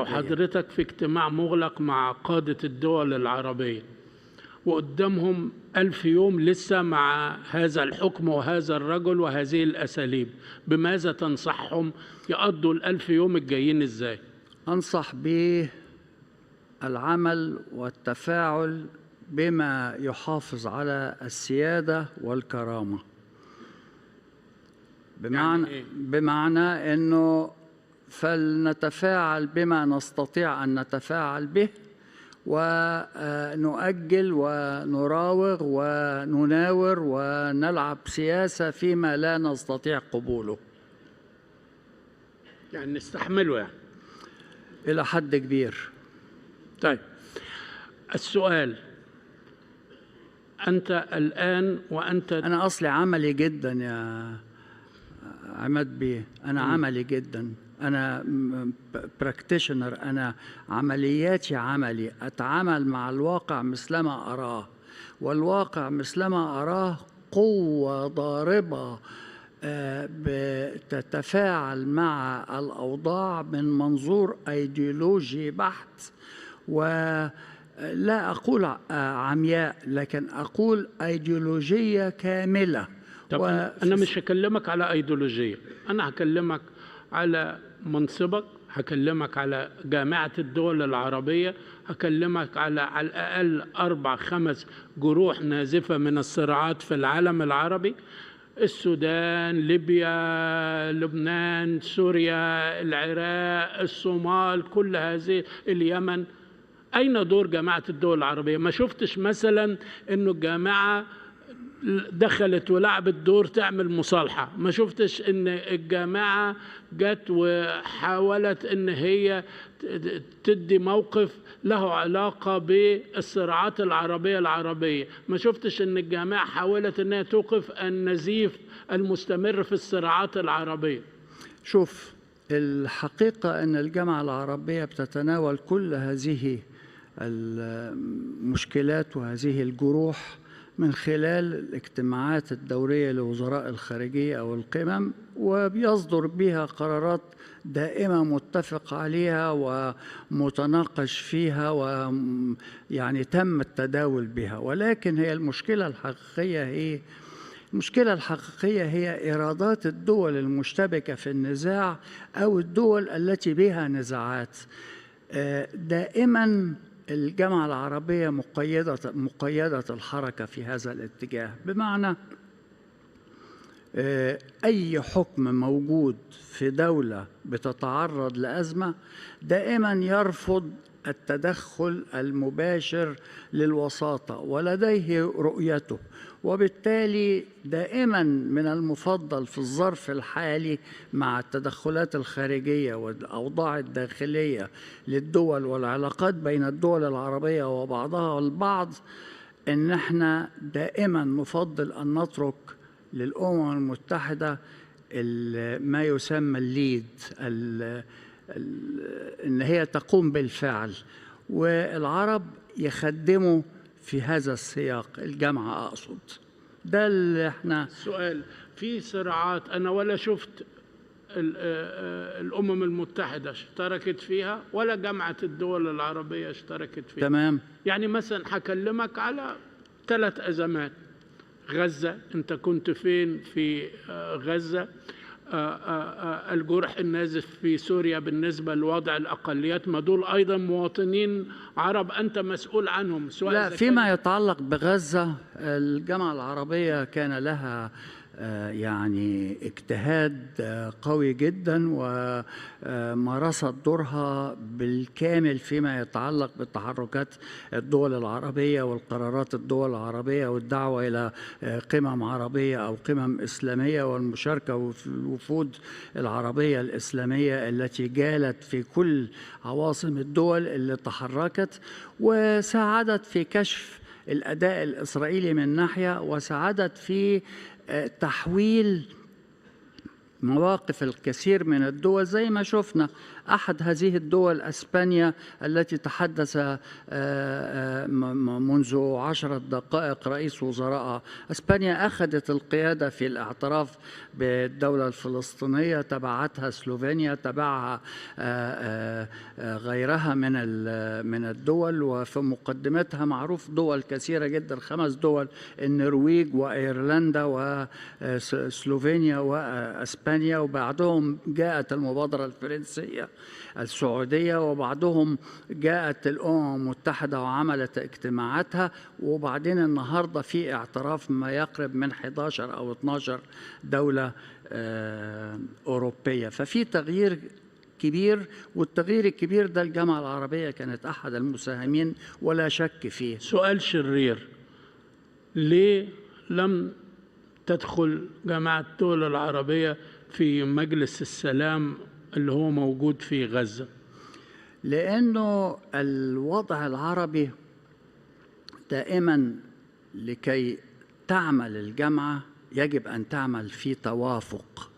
[SPEAKER 10] حضرتك في اجتماع مغلق مع قادة الدول العربية وقدامهم 1000 يوم لسه مع هذا الحكم وهذا الرجل وهذه الأساليب، بماذا تنصحهم يقضوا 1000 يوم الجايين إزاي؟
[SPEAKER 14] أنصح بالعمل والتفاعل بما يحافظ على السيادة والكرامة. بمعنى أنه فلنتفاعل بما نستطيع أن نتفاعل به، ونؤجل ونراوغ ونناور ونلعب سياسة فيما لا نستطيع قبوله.
[SPEAKER 10] يعني نستحمله يعني
[SPEAKER 14] إلى حد كبير.
[SPEAKER 10] طيب السؤال، أنت الآن وأنت
[SPEAKER 14] أنا أصلي عملي جدا يا عماد بيه، أنا عملي جدا، أنا براكتيشنر، أنا عملياتي عملي، أتعامل مع الواقع مثلما أراه، والواقع مثلما أراه قوة ضاربة بتتفاعل مع الأوضاع من منظور أيديولوجي بحت، ولا أقول عمياء لكن أقول أيديولوجية كاملة.
[SPEAKER 10] طب أنا مش هكلمك على أيديولوجية، أنا هكلمك على منصبك، هكلمك على جامعة الدول العربية، هكلمك على الأقل 4-5 جروح نازفة من الصراعات في العالم العربي: السودان، ليبيا، لبنان، سوريا، العراق، الصومال، كل هذه، اليمن. أين دور جامعة الدول العربية؟ ما شفتش مثلا إنه الجامعة دخلت ولعبت دور تعمل مصالحة، ما شفتش ان الجامعة جت وحاولت ان هي تدي موقف له علاقة بالصراعات العربية، ما شفتش ان الجامعة حاولت انها توقف النزيف المستمر في الصراعات العربية.
[SPEAKER 14] شوف، الحقيقة ان الجامعة العربية بتتناول كل هذه المشكلات وهذه الجروح من خلال الاجتماعات الدورية لوزراء الخارجية أو القمم، وبيصدر بها قرارات دائمة متفق عليها ومتناقش فيها ويعني تم التداول بها. ولكن هي المشكلة الحقيقية هي إيرادات الدول المشتبكة في النزاع أو الدول التي بها نزاعات. دائما الجامعة العربية مقيدة الحركة في هذا الاتجاه، بمعنى أي حكم موجود في دولة بتتعرض لأزمة دائما يرفض التدخل المباشر للوساطة ولديه رؤيته، وبالتالي دائما من المفضل في الظرف الحالي مع التدخلات الخارجية والأوضاع الداخلية للدول والعلاقات بين الدول العربية وبعضها البعض إن احنا دائما نفضل أن نترك للأمم المتحدة ما يسمى الليد، إن هي تقوم بالفعل، والعرب يخدموا في هذا السياق، الجامعة أقصد. ده اللي احنا
[SPEAKER 10] سؤال، في صراعات أنا ولا شفت الأمم المتحدة اشتركت فيها ولا جامعة الدول العربية اشتركت فيها.
[SPEAKER 14] تمام.
[SPEAKER 10] يعني مثلا هكلمك على 3 أزمات. غزة، أنت كنت فين في غزة؟ الجرح النازف في سوريا بالنسبة لوضع الأقليات، ما دول أيضا مواطنين عرب أنت مسؤول عنهم. سواء
[SPEAKER 14] لا، فيما يتعلق بغزة الجامعة العربية كان لها يعني اجتهاد قوي جدا ومارست دورها بالكامل فيما يتعلق بتحركات الدول العربية والقرارات الدول العربية والدعوة إلى قمم عربية أو قمم إسلامية والمشاركة في الوفود العربية الإسلامية التي جالت في كل عواصم الدول اللي تحركت، وساعدت في كشف الأداء الإسرائيلي من ناحية، وساعدت في تحويل مواقف الكثير من الدول زي ما شفنا. أحد هذه الدول أسبانيا التي تحدث منذ 10 دقائق رئيس وزراء أسبانيا أخذت القيادة في الاعتراف بالدولة الفلسطينية، تبعتها سلوفينيا، تبعها غيرها من الدول، وفي مقدمتها معروف دول كثيرة جدا، 5 دول: النرويج وأيرلندا وسلوفينيا وأسبانيا، وبعدهم جاءت المبادرة الفرنسية السعودية، وبعدهم جاءت الأمم المتحدة وعملت اجتماعاتها، وبعدين النهاردة في اعتراف ما يقرب من 11 أو 12 دولة أوروبية. ففي تغيير كبير، والتغيير الكبير ده الجامعة العربية كانت أحد المساهمين ولا شك فيه.
[SPEAKER 10] سؤال شرير، ليه لم تدخل جامعة الدول العربية في مجلس السلام اللي هو موجود في غزة؟
[SPEAKER 14] لأنه الوضع العربي دائما لكي تعمل الجامعة يجب أن تعمل في توافق.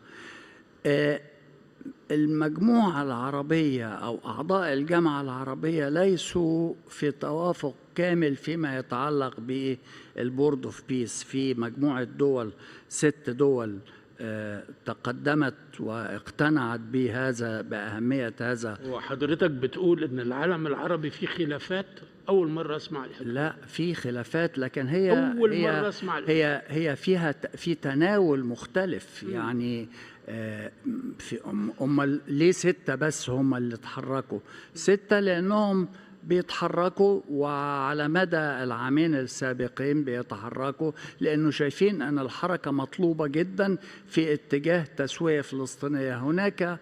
[SPEAKER 14] المجموعة العربية أو أعضاء الجامعة العربية ليسوا في توافق كامل فيما يتعلق بالبورد اوف بيس في مجموعة دول، 6 دول تقدمت واقتنعت بهذا، بأهمية هذا.
[SPEAKER 10] وحضرتك بتقول إن العالم العربي فيه خلافات؟ أول مرة أسمع الحكاية.
[SPEAKER 14] لا، في خلافات، لكن هي
[SPEAKER 10] مرة أسمع
[SPEAKER 14] هي فيها في تناول مختلف. يعني في ليه 6 بس هم اللي اتحركوا؟ 6 لأنهم بيتحركوا، وعلى مدى العامين السابقين بيتحركوا لأنه شايفين أن الحركة مطلوبة جدا في اتجاه تسوية فلسطينية. هناك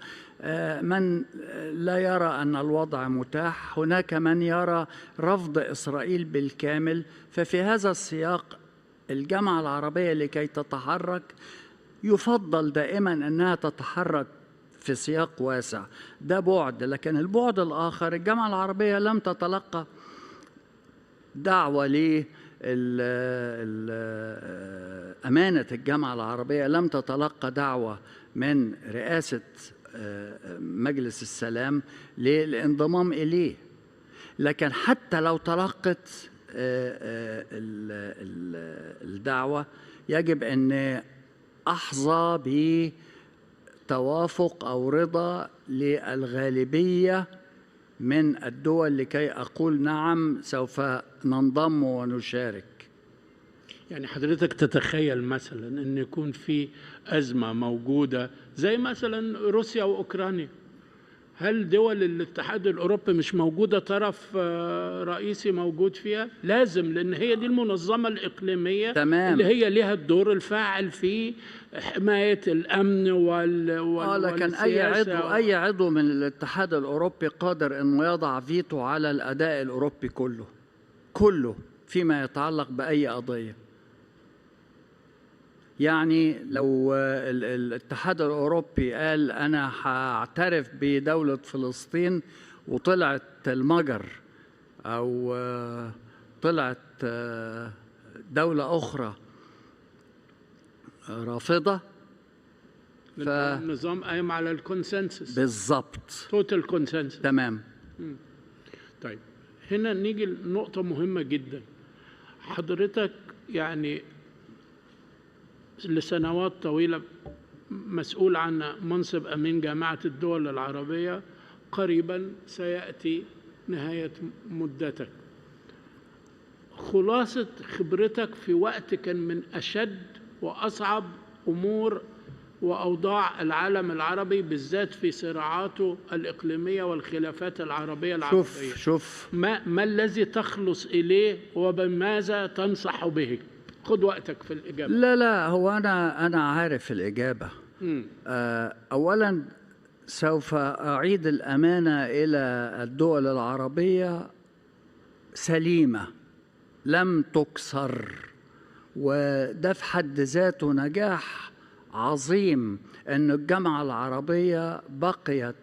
[SPEAKER 14] من لا يرى أن الوضع متاح، هناك من يرى رفض إسرائيل بالكامل. ففي هذا السياق الجامعة العربية لكي تتحرك يفضل دائما أنها تتحرك في سياق واسع. ده بعد، لكن البعد الآخر الجامعة العربية لم تتلقى دعوة أمانة الجامعة العربية لم تتلقى دعوة من رئاسة مجلس السلام للانضمام إليه. لكن حتى لو تلقت الدعوة يجب أن أحظى بتوافق أو رضا للغالبية من الدول لكي أقول نعم سوف ننضم ونشارك.
[SPEAKER 10] يعني حضرتك تتخيل مثلا أن يكون في أزمة موجودة زي مثلا روسيا وأوكرانيا، هل دول الاتحاد الأوروبي مش موجودة طرف رئيسي موجود فيها؟ لازم، لأن هي دي المنظمة الإقليمية.
[SPEAKER 14] تمام.
[SPEAKER 10] اللي هي لها الدور الفاعل في حماية الأمن
[SPEAKER 14] لكن أي عضو من الاتحاد الأوروبي قادر أنه يضع فيتو على الأداء الأوروبي كله فيما يتعلق بأي قضية. يعني لو الاتحاد الأوروبي قال أنا هعترف بدولة فلسطين وطلعت المجر أو طلعت دولة أخرى رافضة،
[SPEAKER 10] النظام قايم على الكونسنسس.
[SPEAKER 14] بالضبط،
[SPEAKER 10] توتال كونسنسس.
[SPEAKER 14] تمام.
[SPEAKER 10] طيب هنا نيجي لنقطة مهمة جدا. حضرتك يعني لسنوات طويلة مسؤول عن منصب أمين جامعة الدول العربية، قريبا سيأتي نهاية مدتك. خلاصة خبرتك في وقت كان من أشد وأصعب أمور وأوضاع العالم العربي بالذات في صراعاته الإقليمية والخلافات العربية العربية.
[SPEAKER 14] شوف
[SPEAKER 10] ما الذي تخلص إليه وبماذا تنصح به؟ خد وقتك في الإجابة.
[SPEAKER 14] لا هو أنا عارف الإجابة. أولا سوف أعيد الأمانة إلى الدول العربية سليمة لم تكسر، وده في حد ذاته نجاح عظيم أن الجامعة العربية بقيت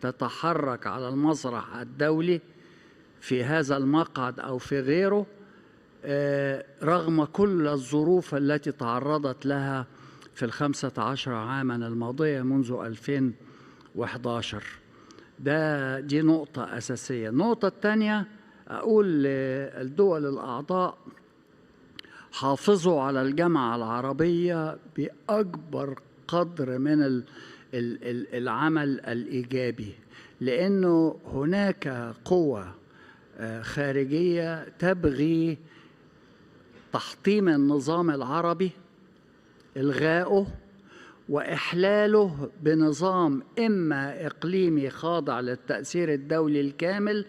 [SPEAKER 14] تتحرك على المسرح الدولي في هذا المقعد أو في غيره رغم كل الظروف التي تعرضت لها في 15 عاما الماضية منذ 2011. دي نقطة أساسية. النقطة الثانية أقول للدول الأعضاء حافظوا على الجامعة العربية بأكبر قدر من العمل الإيجابي، لأنه هناك قوة خارجية تبغي تحطيم النظام العربي، إلغائه وإحلاله بنظام إما إقليمي خاضع للتأثير الدولي الكامل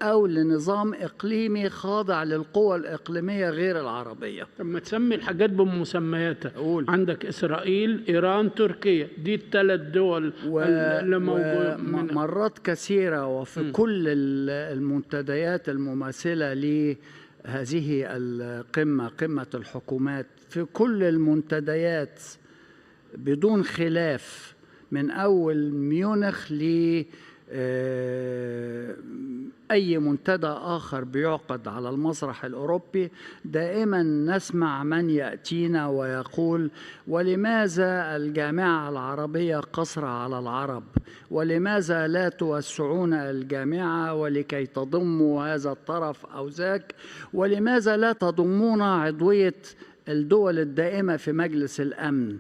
[SPEAKER 14] أو لنظام إقليمي خاضع للقوى الإقليمية غير العربية.
[SPEAKER 10] طب ما تسمي الحاجات بمسمياتها. عندك إسرائيل، إيران، تركيا، دي الثلاث دول اللي موجودة
[SPEAKER 14] مرات كثيرة وفي كل المنتديات المماثلة لهذه القمة، قمة الحكومات، في كل المنتديات بدون خلاف من أول ميونخ ل أي منتدى آخر بيعقد على المسرح الأوروبي، دائما نسمع من يأتينا ويقول: ولماذا الجامعة العربية قصر على العرب؟ ولماذا لا توسعون الجامعة ولكي تضموا هذا الطرف أو ذاك؟ ولماذا لا تضمون عضوية الدول الدائمة في مجلس الأمن؟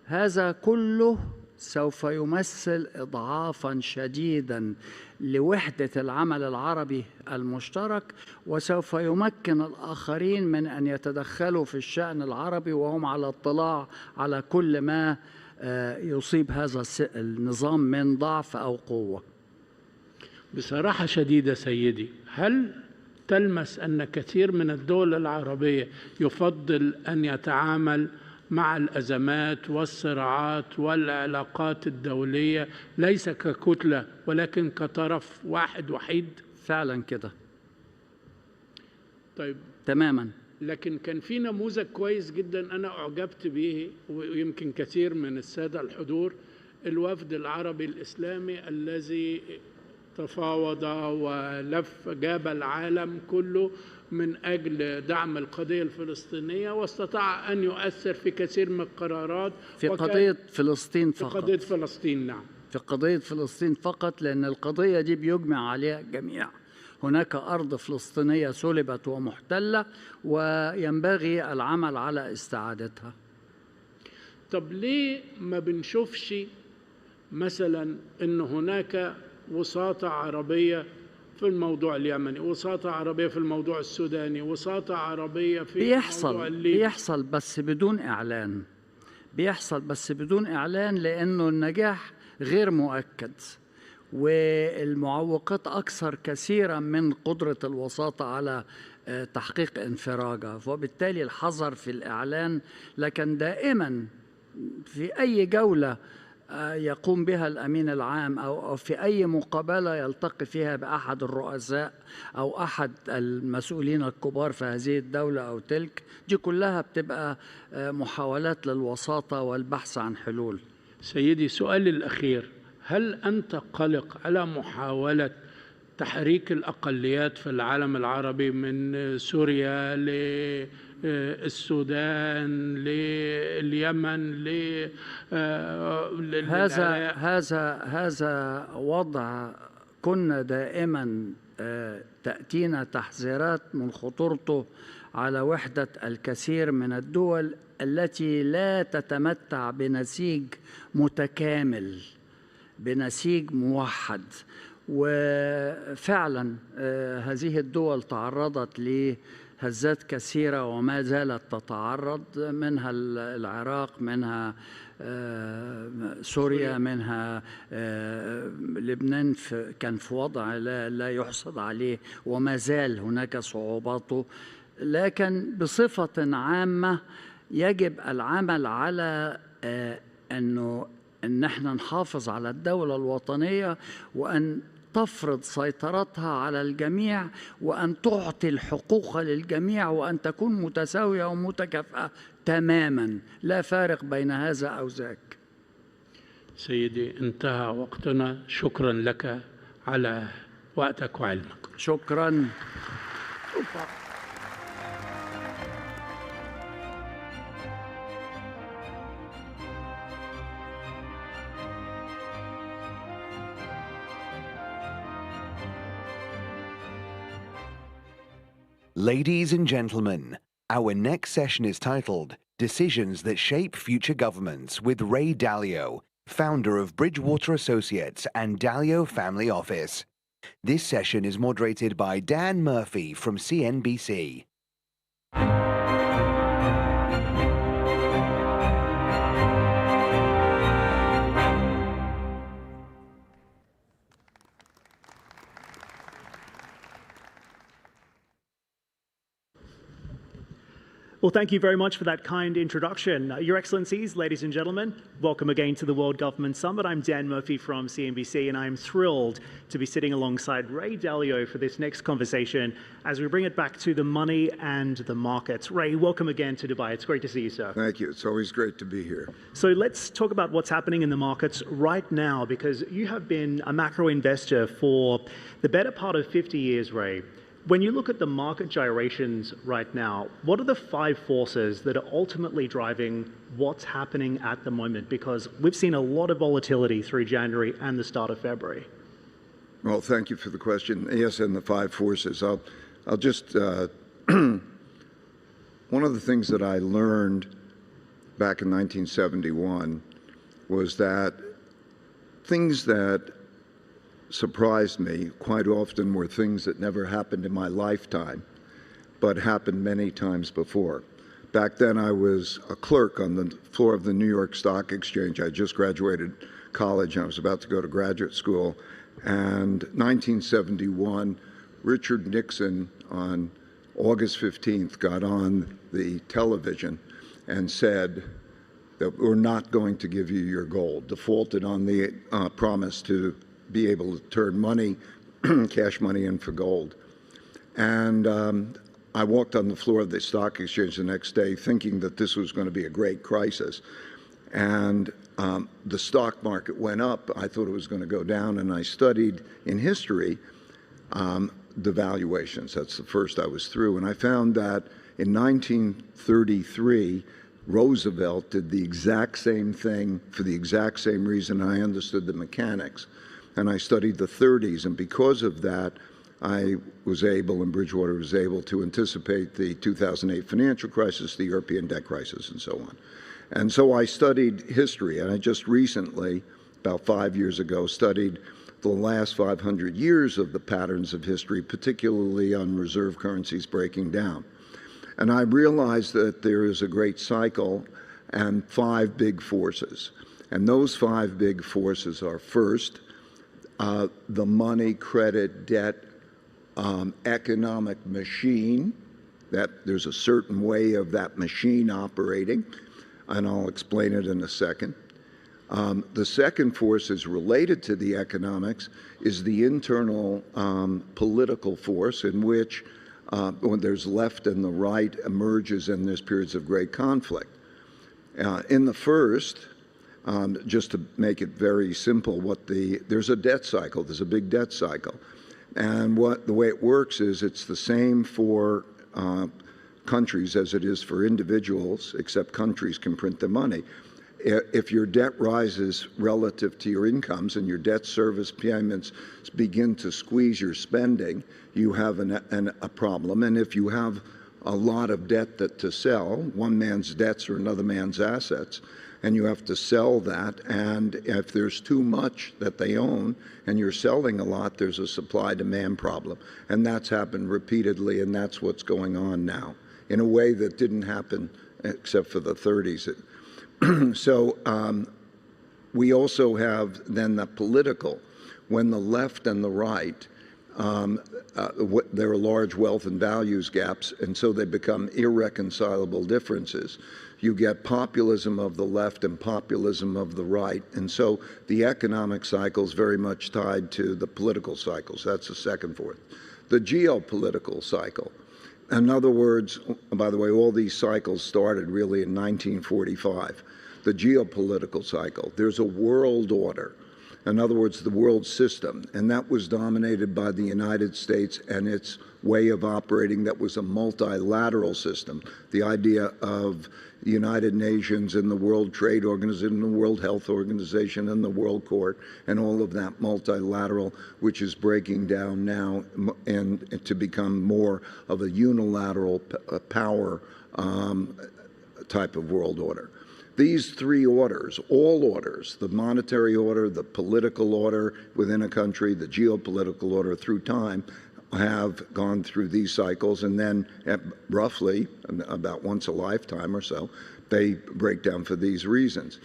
[SPEAKER 14] هذا كله سوف يمثل إضعافا شديدا لوحدة العمل العربي المشترك، وسوف يمكن الآخرين من أن يتدخلوا في الشأن العربي وهم على اطلاع على كل ما يصيب هذا النظام من ضعف أو قوة.
[SPEAKER 10] بصراحة شديدة سيدي، هل تلمس أن كثير من الدول العربية يفضل أن يتعامل مع الأزمات والصراعات والعلاقات الدولية ليس ككتلة ولكن كطرف واحد وحيد؟
[SPEAKER 14] فعلا كده.
[SPEAKER 10] طيب
[SPEAKER 14] تماما.
[SPEAKER 10] لكن كان في نموذج كويس جدا أنا أعجبت به ويمكن كثير من السادة الحضور، الوفد العربي الإسلامي الذي تفاوض ولف جاب العالم كله من أجل دعم القضية الفلسطينية، واستطاع أن يؤثر في كثير من القرارات
[SPEAKER 14] في قضية فلسطين فقط.
[SPEAKER 10] في قضية فلسطين، نعم،
[SPEAKER 14] في قضية فلسطين فقط، لأن القضية دي بيجمع عليها الجميع. هناك أرض فلسطينية سلبت ومحتلة وينبغي العمل على استعادتها.
[SPEAKER 10] طب ليه ما بنشوفش مثلا أن هناك وساطة عربية في الموضوع اليمني، وساطة عربية في الموضوع السوداني، وساطة عربية في الموضوع الليبي؟
[SPEAKER 14] بيحصل بس بدون إعلان. بيحصل بس بدون إعلان لأنه النجاح غير مؤكد والمعوقات أكثر كثيرا من قدرة الوساطة على تحقيق انفراجها، وبالتالي الحذر في الإعلان. لكن دائما في أي جولة يقوم بها الأمين العام أو في أي مقابلة يلتقي فيها بأحد الرؤساء أو أحد المسؤولين الكبار في هذه الدولة أو تلك، دي كلها بتبقى محاولات للوساطة والبحث عن حلول.
[SPEAKER 10] سيدي سؤالي الأخير، هل أنت قلق على محاولة تحريك الأقليات في العالم العربي من سوريا للسودان لليمن
[SPEAKER 14] هذا وضع كنا دائما تأتينا تحذيرات من خطورته على وحدة الكثير من الدول التي لا تتمتع بنسيج متكامل، بنسيج موحد. وفعلا هذه الدول تعرضت لهزات كثيرة وما زالت تتعرض، منها العراق، منها سوريا، منها لبنان كان في وضع لا يحسد عليه وما زال هناك صعوباته. لكن بصفة عامة يجب العمل على أن احنا نحافظ على الدولة الوطنية، وأن تفرض سيطرتها على الجميع، وأن تعطي الحقوق للجميع، وأن تكون متساوية ومتكافئة تماما، لا فارق بين هذا أو ذاك.
[SPEAKER 10] سيدي انتهى وقتنا، شكرا لك على وقتك وعلمك.
[SPEAKER 14] شكرا.
[SPEAKER 4] Ladies and gentlemen, our next session is titled Decisions That Shape Future Governments with Ray Dalio, founder of Bridgewater Associates and Dalio Family Office. This session is moderated by Dan Murphy from CNBC.
[SPEAKER 11] Well, thank you very much for that kind introduction. Your Excellencies, ladies and gentlemen, welcome again to the World Government Summit. I'm Dan Murphy from CNBC, and I'm thrilled to be sitting alongside Ray Dalio for this next conversation as we bring it back to the money and the markets. Ray, welcome again to Dubai. It's great to see you, sir.
[SPEAKER 16] Thank you. It's always great to be here.
[SPEAKER 11] So let's talk about what's happening in the markets right now, because you have been a macro investor for the better part of 50 years, Ray. When you look at the market gyrations right now, what are the 5 forces that are ultimately driving what's happening at the moment? Because we've seen a lot of volatility through January and the start of February.
[SPEAKER 16] Well, thank you for the question. Yes, and the 5 forces. I'll just, one of the things that I learned back in 1971 was that things that surprised me quite often were things that never happened in my lifetime, but happened many times before. Back then, I was a clerk on the floor of the New York Stock Exchange. I just graduated college, and I was about to go to graduate school. And 1971, Richard Nixon, on August 15th, got on the television and said that we're not going to give you your gold, defaulted on the promise to be able to turn money, cash money in for gold. And I walked on the floor of the stock exchange the next day thinking that this was going to be a great crisis. And the stock market went up. I thought it was going to go down, and I studied in history the valuations. That's the first I was through. And I found that in 1933, Roosevelt did the exact same thing for the exact same reason. I understood the mechanics. And I studied the 30s, and because of that, I was able, and Bridgewater was able, to anticipate the 2008 financial crisis, the European debt crisis, and so on. And so I studied history, and I just recently, about 5 years ago, studied the last 500 years of the patterns of history, particularly on reserve currencies breaking down. And I realized that there is a great cycle and 5 big forces. And those 5 big forces are, first, the money, credit, debt, economic machine, that there's a certain way of that machine operating, and I'll explain it in a second. The second force is related to the economics, is the internal political force in which when there's left and the right emerges and there's periods of great conflict. In the first, just to make it very simple, there's a debt cycle, there's a big debt cycle. And the way it works is it's the same for countries as it is for individuals, except countries can print their money. if your debt rises relative to your incomes and your debt service payments begin to squeeze your spending, you have a problem. And if you have a lot of debt to sell, one man's debts or another man's assets, and you have to sell that, and if there's too much that they own and you're selling a lot, there's a supply-demand problem. And that's happened repeatedly, and that's what's going on now in a way that didn't happen except for the 30s. So we also have then the political, when the left and the right, there are large wealth and values gaps, and so they become irreconcilable differences. You get populism of the left and populism of the right, and so the economic cycle is very much tied to the political cycles. That's the second fourth. The geopolitical cycle. In other words, by the way, all these cycles started really in 1945. The geopolitical cycle. There's a world order. In other words, the world system, and that was dominated by the United States and its way of operating that was a multilateral system. The idea of the United Nations and the World Trade Organization, and the World Health Organization, and the World Court, and all of that multilateral, which is breaking down now and to become more of a unilateral power type of world order. These three orders, all orders, the monetary order, the political order within a country, the geopolitical order through time, have gone through these cycles, and then roughly about once a lifetime or so, they break down for these reasons.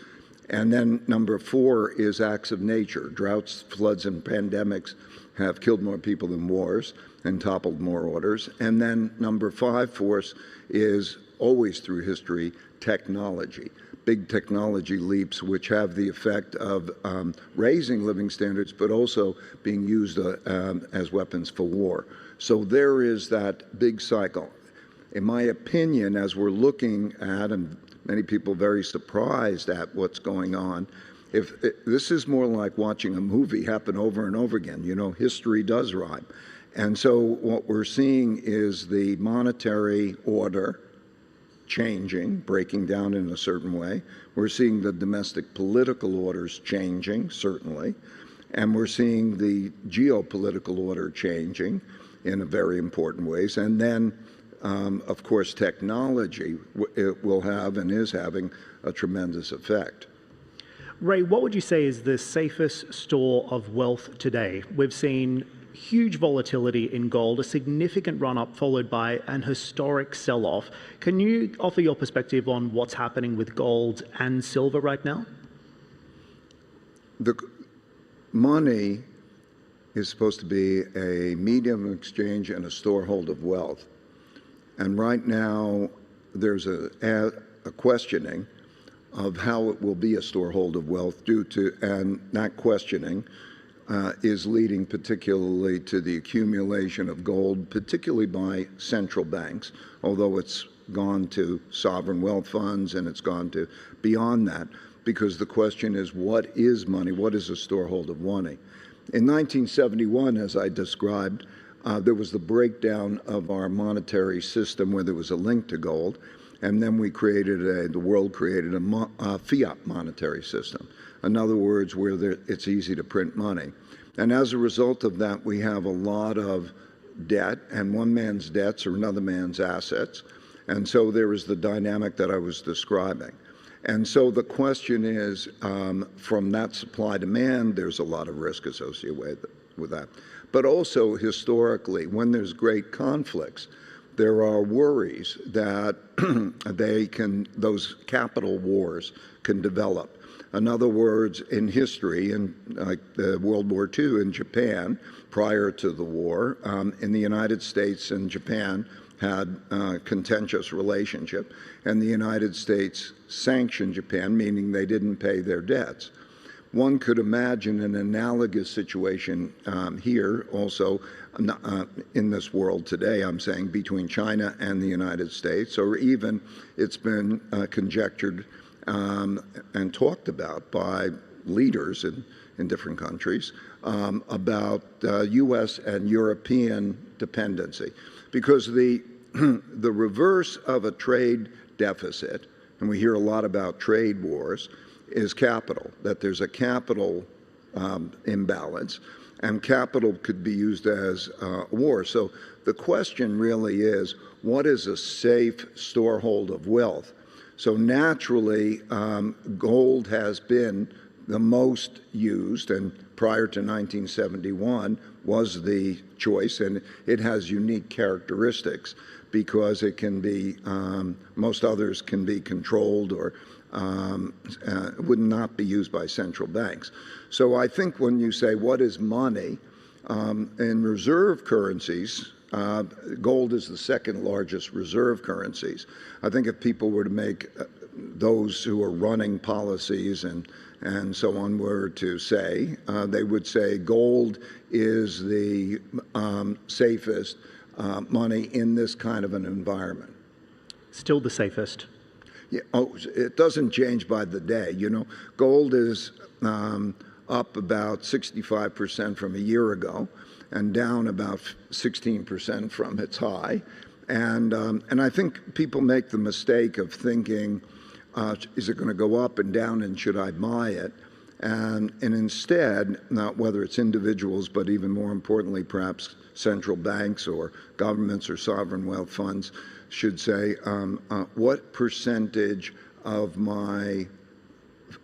[SPEAKER 16] And then number four is acts of nature. Droughts, floods, and pandemics have killed more people than wars and toppled more orders. And then number five force is always through history, technology. Big technology leaps which have the effect of raising living standards, but also being used as weapons for war. So there is that big cycle. In my opinion, as we're looking at, and many people very surprised at what's going on, this is more like watching a movie happen over and over again. You know, history does rhyme. And so what we're seeing is the monetary order changing, breaking down in a certain way. We're seeing the domestic political orders changing, certainly. And we're seeing the geopolitical order changing in very important ways. And then, of course, technology will have and is having a tremendous effect.
[SPEAKER 11] Ray, what would you say is the safest store of wealth today? We've seen huge volatility in gold, a significant run-up followed by an historic sell-off. Can you offer your perspective on what's happening with gold and silver right now?
[SPEAKER 16] The money is supposed to be a medium of exchange and a storehold of wealth. And right now, there's a questioning of how it will be a storehold of wealth and that questioning is leading particularly to the accumulation of gold, particularly by central banks, although it's gone to sovereign wealth funds and it's gone to beyond that, because the question is, what is money? What is a storehold of money? In 1971, as I described, there was the breakdown of our monetary system where there was a link to gold, and then we created the world created a fiat monetary system. In other words, where it's easy to print money. And as a result of that, we have a lot of debt, and one man's debts are another man's assets. And so there is the dynamic that I was describing. And so the question is, from that supply demand, there's a lot of risk associated with that. But also historically, when there's great conflicts, there are worries that those capital wars can develop. In other words, in history, in like World War II in Japan, prior to the war, in the United States and Japan had a contentious relationship, and the United States sanctioned Japan, meaning they didn't pay their debts. One could imagine an analogous situation here also in this world today, I'm saying, between China and the United States, or even it's been conjectured and talked about by leaders in different countries about U.S. and European dependency. Because the reverse of a trade deficit, and we hear a lot about trade wars, is capital, that there's a capital imbalance, and capital could be used as war. So the question really is, what is a safe storehold of wealth? So naturally, gold has been the most used, and prior to 1971 was the choice, and it has unique characteristics because it can be, most others can be controlled or would not be used by central banks. So I think when you say what is money, in reserve currencies, gold is the second largest reserve currencies. I think if people were to make those who are running policies and so on were to say, they would say gold is the safest money in this kind of an environment.
[SPEAKER 11] Still the safest.
[SPEAKER 16] Yeah, it doesn't change by the day. You know, gold is up about 65% from a year ago and down about 16% from its high. And I think people make the mistake of thinking, is it going to go up and down and should I buy it? And instead, not whether it's individuals, but even more importantly, perhaps central banks or governments or sovereign wealth funds should say, what percentage of my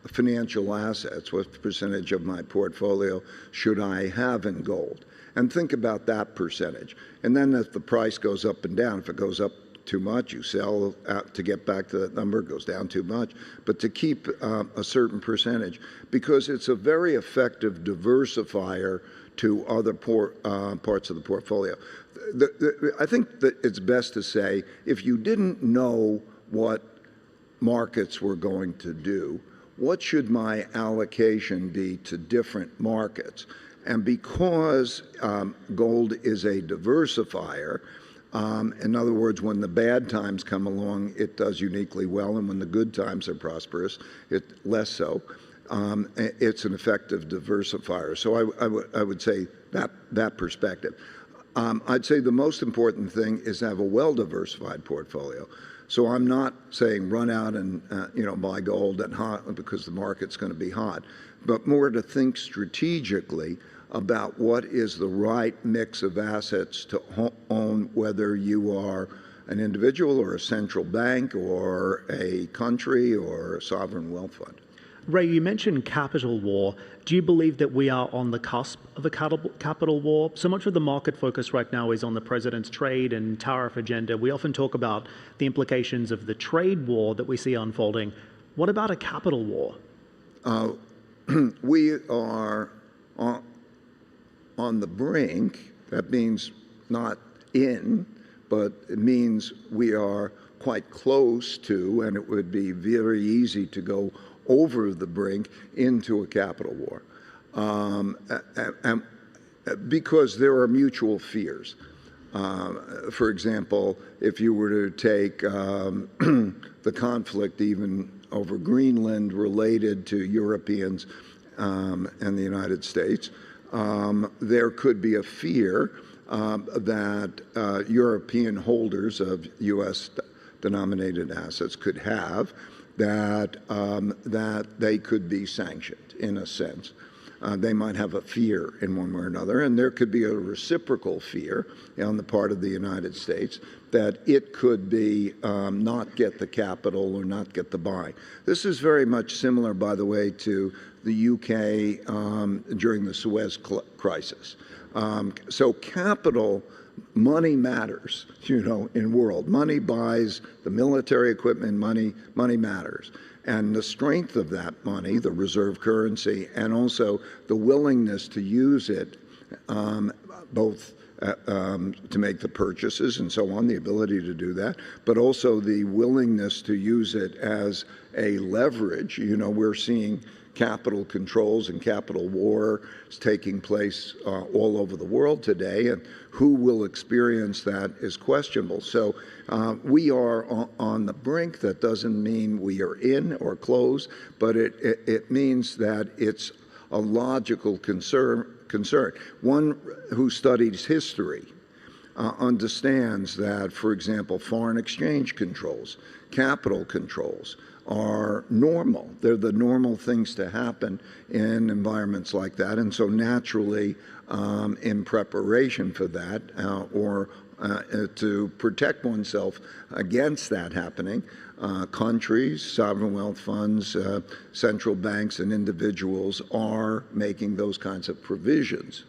[SPEAKER 16] financial assets, what percentage of my portfolio should I have in gold? And think about that percentage. And then if the price goes up and down, if it goes up too much, you sell to get back to that number, it goes down too much, but to keep a certain percentage, because it's a very effective diversifier to other parts of the portfolio. I think that it's best to say, if you didn't know what markets were going to do, what should my allocation be to different markets? And because gold is a diversifier, in other words, when the bad times come along, it does uniquely well, and when the good times are prosperous, it less so. It's an effective diversifier. So I would say that perspective. I'd say the most important thing is to have a well-diversified portfolio. So I'm not saying run out and buy gold and hot because the market's going to be hot, but more to think strategically about what is the right mix of assets to own, whether you are an individual or a central bank or a country or a sovereign wealth fund.
[SPEAKER 11] Ray, you mentioned capital war. Do you believe that we are on the cusp of a capital war? So much of the market focus right now is on the president's trade and tariff agenda. We often talk about the implications of the trade war that we see unfolding. What about a capital war?
[SPEAKER 16] We are on the brink. That means not in, but it means we are quite close to, and it would be very easy to go over the brink into a capital war, and because there are mutual fears. For example, if you were to take the conflict even over Greenland related to Europeans and the United States, there could be a fear that European holders of U.S.-denominated assets could have, that they could be sanctioned, in a sense. They might have a fear in one way or another, and there could be a reciprocal fear on the part of the United States that it could be not get the capital or not get the buy. This is very much similar, by the way, to the UK during the Suez crisis. So capital, money matters, in world. Money buys the military equipment, money matters. And the strength of that money, the reserve currency, and also the willingness to use it, both to make the purchases and so on, the ability to do that, but also the willingness to use it as a leverage. We're seeing capital controls and capital war is taking place all over the world today, and who will experience that is questionable. So we are on the brink. That doesn't mean we are in or close, but it means that it's a logical concern. One who studies history understands that, for example, foreign exchange controls, capital controls are normal. They're the normal things to happen in environments like that. And so naturally, in preparation for that, or to protect oneself against that happening, countries, sovereign wealth funds, central banks, and individuals are making those kinds of provisions.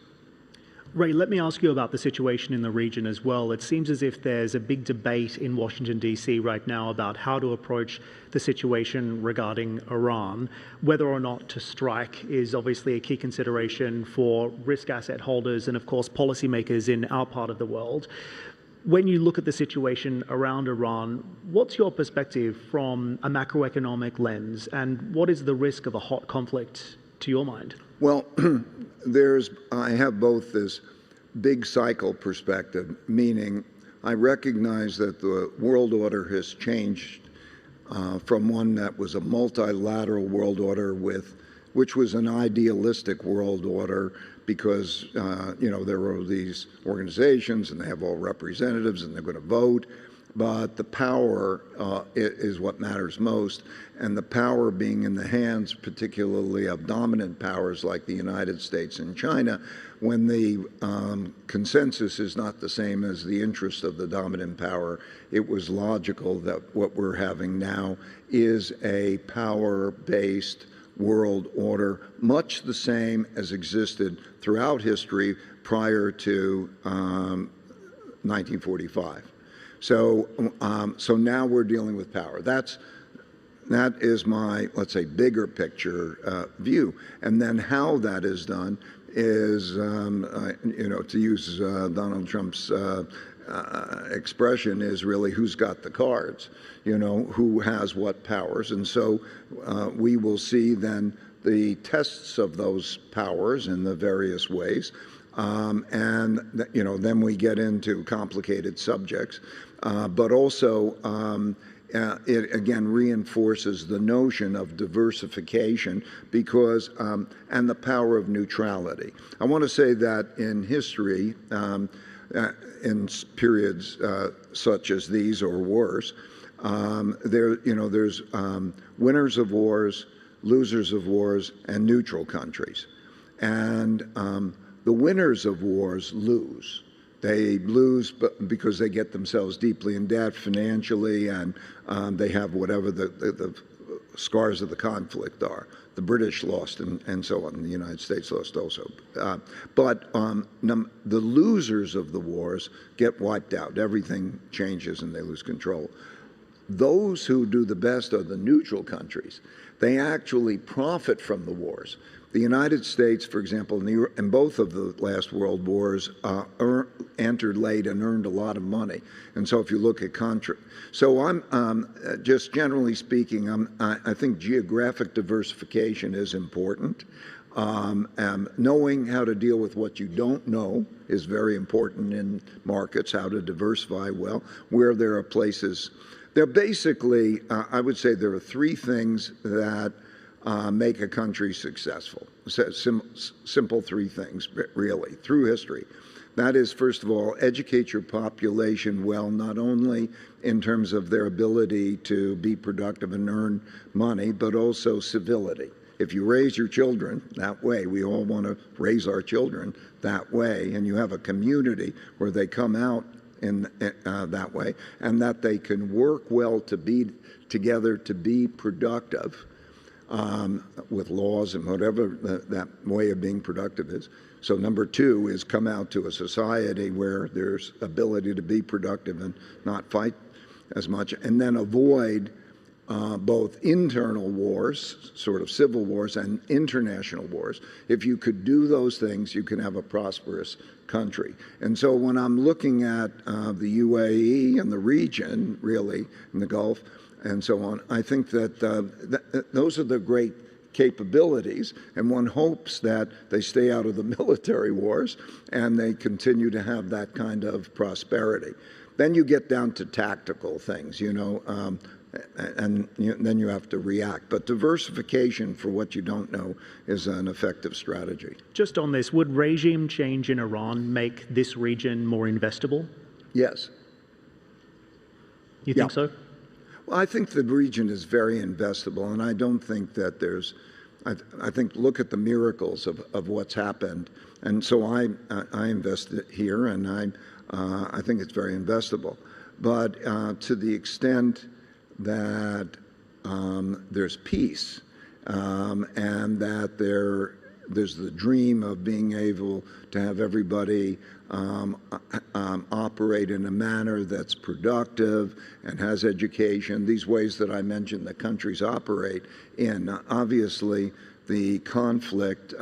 [SPEAKER 11] Ray, let me ask you about the situation in the region as well. It seems as if there's a big debate in Washington, D.C. right now about how to approach the situation regarding Iran. Whether or not to strike is obviously a key consideration for risk asset holders and, of course, policymakers in our part of the world. When you look at the situation around Iran, what's your perspective from a macroeconomic lens, and what is the risk of a hot conflict to your mind?
[SPEAKER 16] Well, I have both this big cycle perspective, meaning I recognize that the world order has changed from one that was a multilateral world order which was an idealistic world order because, there were these organizations and they have all representatives and they're going to vote. But the power is what matters most, and the power being in the hands particularly of dominant powers like the United States and China, when the consensus is not the same as the interest of the dominant power, it was logical that what we're having now is a power-based world order, much the same as existed throughout history prior to 1945. So now we're dealing with power. That is my, let's say, bigger picture view. And then how that is done is, to use Donald Trump's expression, is really who's got the cards, who has what powers. And so we will see then the tests of those powers in the various ways. Then we get into complicated subjects. But also, it again reinforces the notion of diversification because, and the power of neutrality. I want to say that in history, in periods such as these or worse, there's winners of wars, losers of wars, and neutral countries. And the winners of wars lose. They lose because they get themselves deeply in debt financially, and they have whatever the scars of the conflict are. The British lost, and so on. The United States lost also. But the losers of the wars get wiped out. Everything changes, and they lose control. Those who do the best are the neutral countries. They actually profit from the wars. The United States, for example, in both of the last world wars, entered late and earned a lot of money. And so if you look at so I'm just generally speaking, I think geographic diversification is important. Knowing how to deal with what you don't know is very important in markets, how to diversify well, where there are places. There basically, I would say there are three things that make a country successful. Simple three things, really, through history. That is, first of all, educate your population well, not only in terms of their ability to be productive and earn money, but also civility. If you raise your children that way, we all want to raise our children that way, and you have a community where they come out in that way, and that they can work well to be together to be productive, with laws and whatever that way of being productive is. So number two is come out to a society where there's ability to be productive and not fight as much, and then avoid both internal wars, sort of civil wars, and international wars. If you could do those things, you can have a prosperous country. And so when I'm looking at the UAE and the region, really, in the Gulf, and so on, I think that those are the great capabilities, and one hopes that they stay out of the military wars and they continue to have that kind of prosperity. Then you get down to tactical things, and then you have to react. But diversification for what you don't know is an effective strategy.
[SPEAKER 11] Just on this, would regime change in Iran make this region more investable?
[SPEAKER 16] Yes.
[SPEAKER 11] You think so?
[SPEAKER 16] Well, I think the region is very investable, and I don't think that there's. I think look at the miracles of what's happened, and so I invested here, and I think it's very investable. But to the extent that there's peace and that there's the dream of being able to have everybody operate in a manner that's productive and has education, these ways that I mentioned that countries operate in. Obviously, the conflict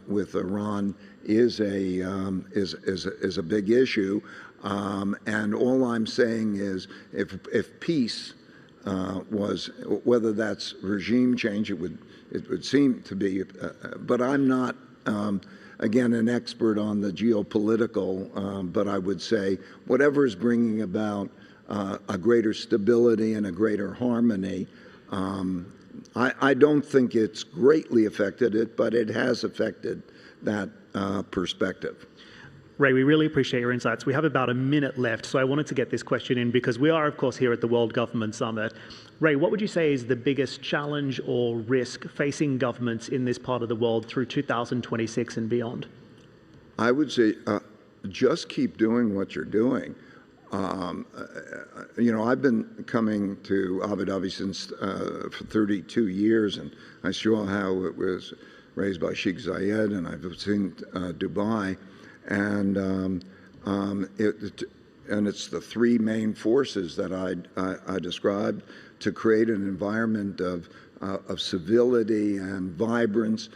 [SPEAKER 16] with Iran is a big issue, and all I'm saying is if peace was, whether that's regime change, it would seem to be, but I'm not, again, an expert on the geopolitical, but I would say whatever is bringing about a greater stability and a greater harmony, I don't think it's greatly affected it, but it has affected that perspective.
[SPEAKER 11] Ray, we really appreciate your insights. We have about a minute left, so I wanted to get this question in because we are, of course, here at the World Government Summit. Ray, what would you say is the biggest challenge or risk facing governments in this part of the world through 2026 and beyond?
[SPEAKER 16] I would say just keep doing what you're doing. You know, I've been coming to Abu Dhabi since for 32 years, and I saw how it was raised by Sheikh Zayed, and I've seen Dubai. And it's the three main forces that I described to create an environment of civility and vibrance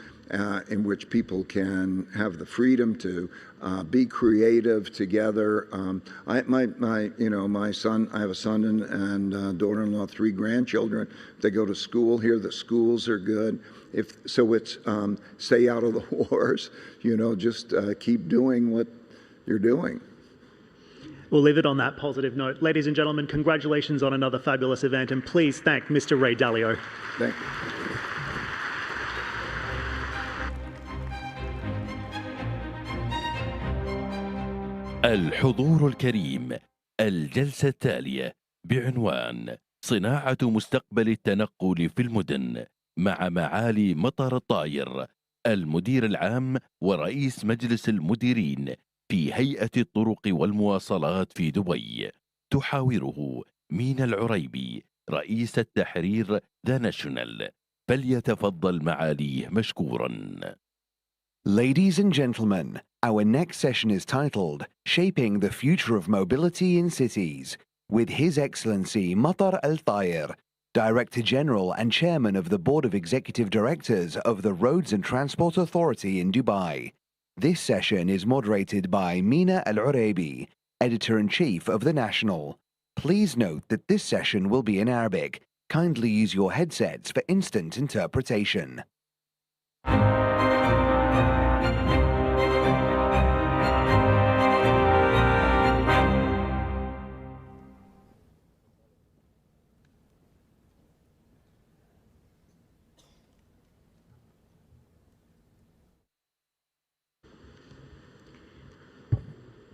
[SPEAKER 16] in which people can have the freedom to be creative together. My son, I have a son and daughter-in-law, 3 grandchildren. They go to school here. The schools are good. So it's stay out of the wars, just keep doing what you're doing.
[SPEAKER 11] We'll leave it on that positive note. Ladies and gentlemen, congratulations on another fabulous event, and please thank Mr. Ray Dalio.
[SPEAKER 16] Thank you.
[SPEAKER 15] الحضور الكريم، الجلسة التالية بعنوان صناعة مستقبل التنقل في المدن مع معالي مطر الطاير، المدير العام ورئيس مجلس المديرين في هيئة الطرق والمواصلات في دبي. تحاوره مينا العريبي رئيس التحرير ذا ناشونال. فليتفضل معاليه مشكورا.
[SPEAKER 4] Ladies and gentlemen, our next session is titled Shaping the Future of Mobility in Cities with His Excellency Matar Al-Tayir, Director General and Chairman of the Board of Executive Directors of the Roads and Transport Authority in Dubai. This session is moderated by Mina Al-Uraibi, Editor-in-Chief of The National. Please note that this session will be in Arabic. Kindly use your headsets for instant interpretation.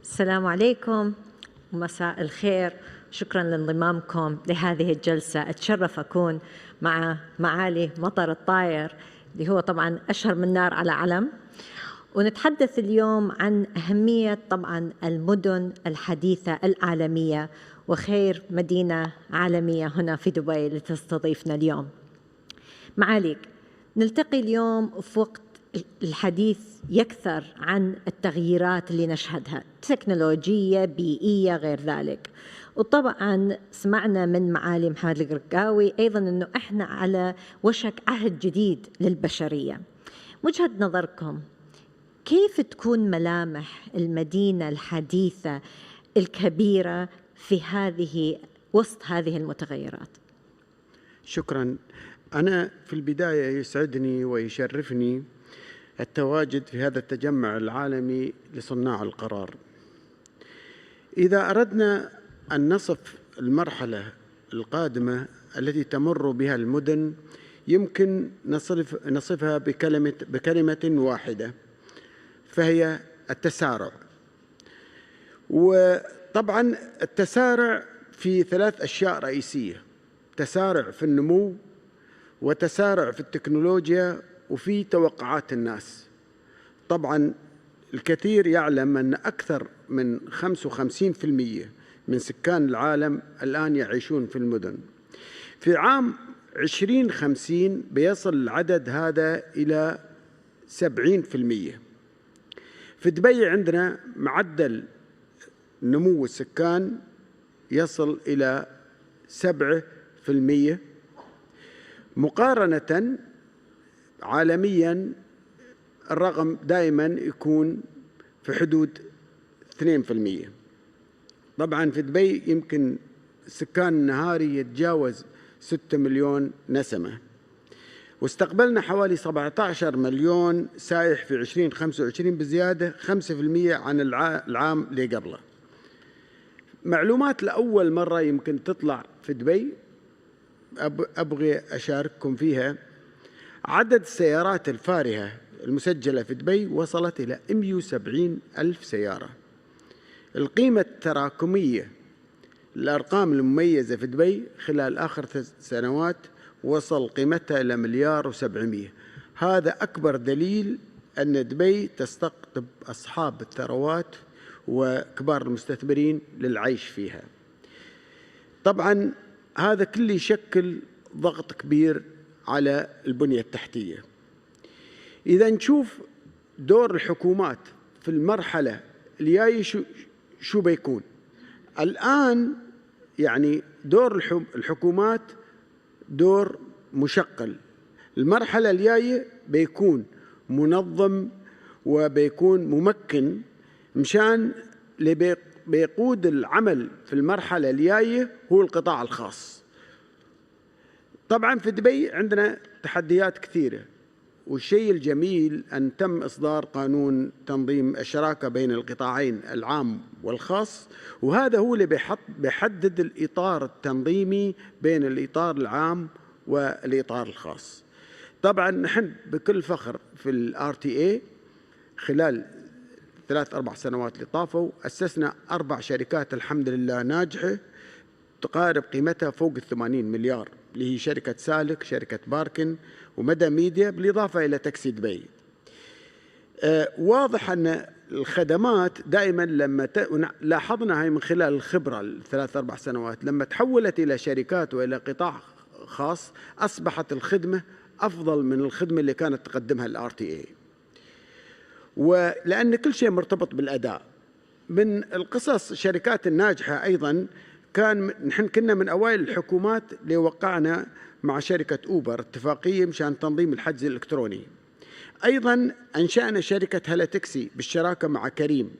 [SPEAKER 17] السلام عليكم ومساء الخير. شكرا لانضمامكم لهذه الجلسة. أتشرف أكون مع معالي مطر الطاير اللي هو طبعا أشهر من نار على علم، ونتحدث اليوم عن أهمية طبعا المدن الحديثة العالمية وخير مدينة عالمية هنا في دبي لتستضيفنا اليوم. معاليك، نلتقي اليوم في وقت الحديث يكثر عن التغييرات اللي نشهدها، تكنولوجية، بيئية، غير ذلك. وطبعا سمعنا من معالي محمد القرقاوي أيضا أنه إحنا على وشك عهد جديد للبشرية. وجهة نظركم كيف تكون ملامح المدينة الحديثة الكبيرة في وسط هذه المتغيرات؟
[SPEAKER 19] شكرا. أنا في البداية يسعدني ويشرفني التواجد في هذا التجمع العالمي لصناع القرار. إذا أردنا أن نصف المرحلة القادمة التي تمر بها المدن يمكن نصفها بكلمة واحدة، فهي التسارع. وطبعا التسارع في 3 أشياء رئيسية: تسارع في النمو، وتسارع في التكنولوجيا، وفي توقعات الناس. طبعا الكثير يعلم أن أكثر من 55% من سكان العالم الآن يعيشون في المدن. في عام 2050 بيصل العدد هذا إلى 70%. في دبي عندنا معدل نمو السكان يصل إلى 7%، مقارنة عالميا الرقم دائما يكون في حدود 2%. طبعا في دبي يمكن السكان النهاري يتجاوز 6 مليون نسمة، واستقبلنا حوالي 17 مليون سائح في 2025 بزيادة 5% عن العام اللي قبله. معلومات لأول مرة يمكن تطلع في دبي أبغي أشارككم فيها. عدد السيارات الفارهة المسجلة في دبي وصلت إلى 170 ألف سيارة. القيمة التراكمية الأرقام المميزة في دبي خلال آخر 3 سنوات وصل قيمتها إلى 1.7 هذا أكبر دليل أن دبي تستقطب أصحاب الثروات وكبار المستثمرين للعيش فيها. طبعا هذا كله يشكل ضغط كبير على البنية التحتية. إذا نشوف دور الحكومات في المرحلة الجاية شو بيكون الآن، يعني دور الحكومات دور مشقل. المرحلة الجاية بيكون منظم وبيكون ممكن مشان اللي بيقود العمل في المرحلة الجاية هو القطاع الخاص. طبعا في دبي عندنا تحديات كثيرة، والشيء الجميل أن تم إصدار قانون تنظيم الشراكة بين القطاعين العام والخاص، وهذا هو اللي بيحدد الإطار التنظيمي بين الإطار العام والإطار الخاص. طبعا نحن بكل فخر في الRTA خلال 3-4 سنوات اللي طافوا أسسنا 4 شركات الحمد لله ناجحة تقارب قيمتها فوق 80 مليار، اللي هي شركة سالك، شركة باركن، ومدى ميديا، بالإضافة إلى تاكسي دبي. واضح أن الخدمات دائما لما لاحظنا هاي من خلال الخبرة 3-4 سنوات، لما تحولت إلى شركات وإلى قطاع خاص أصبحت الخدمة أفضل من الخدمة اللي كانت تقدمها الRTA، ولأن كل شيء مرتبط بالأداء. من القصص الشركات الناجحة أيضا نحن كنا من أوائل الحكومات اللي وقعنا مع شركة أوبر اتفاقية مشان تنظيم الحجز الإلكتروني. أيضا أنشأنا شركة هلا تاكسي بالشراكة مع كريم،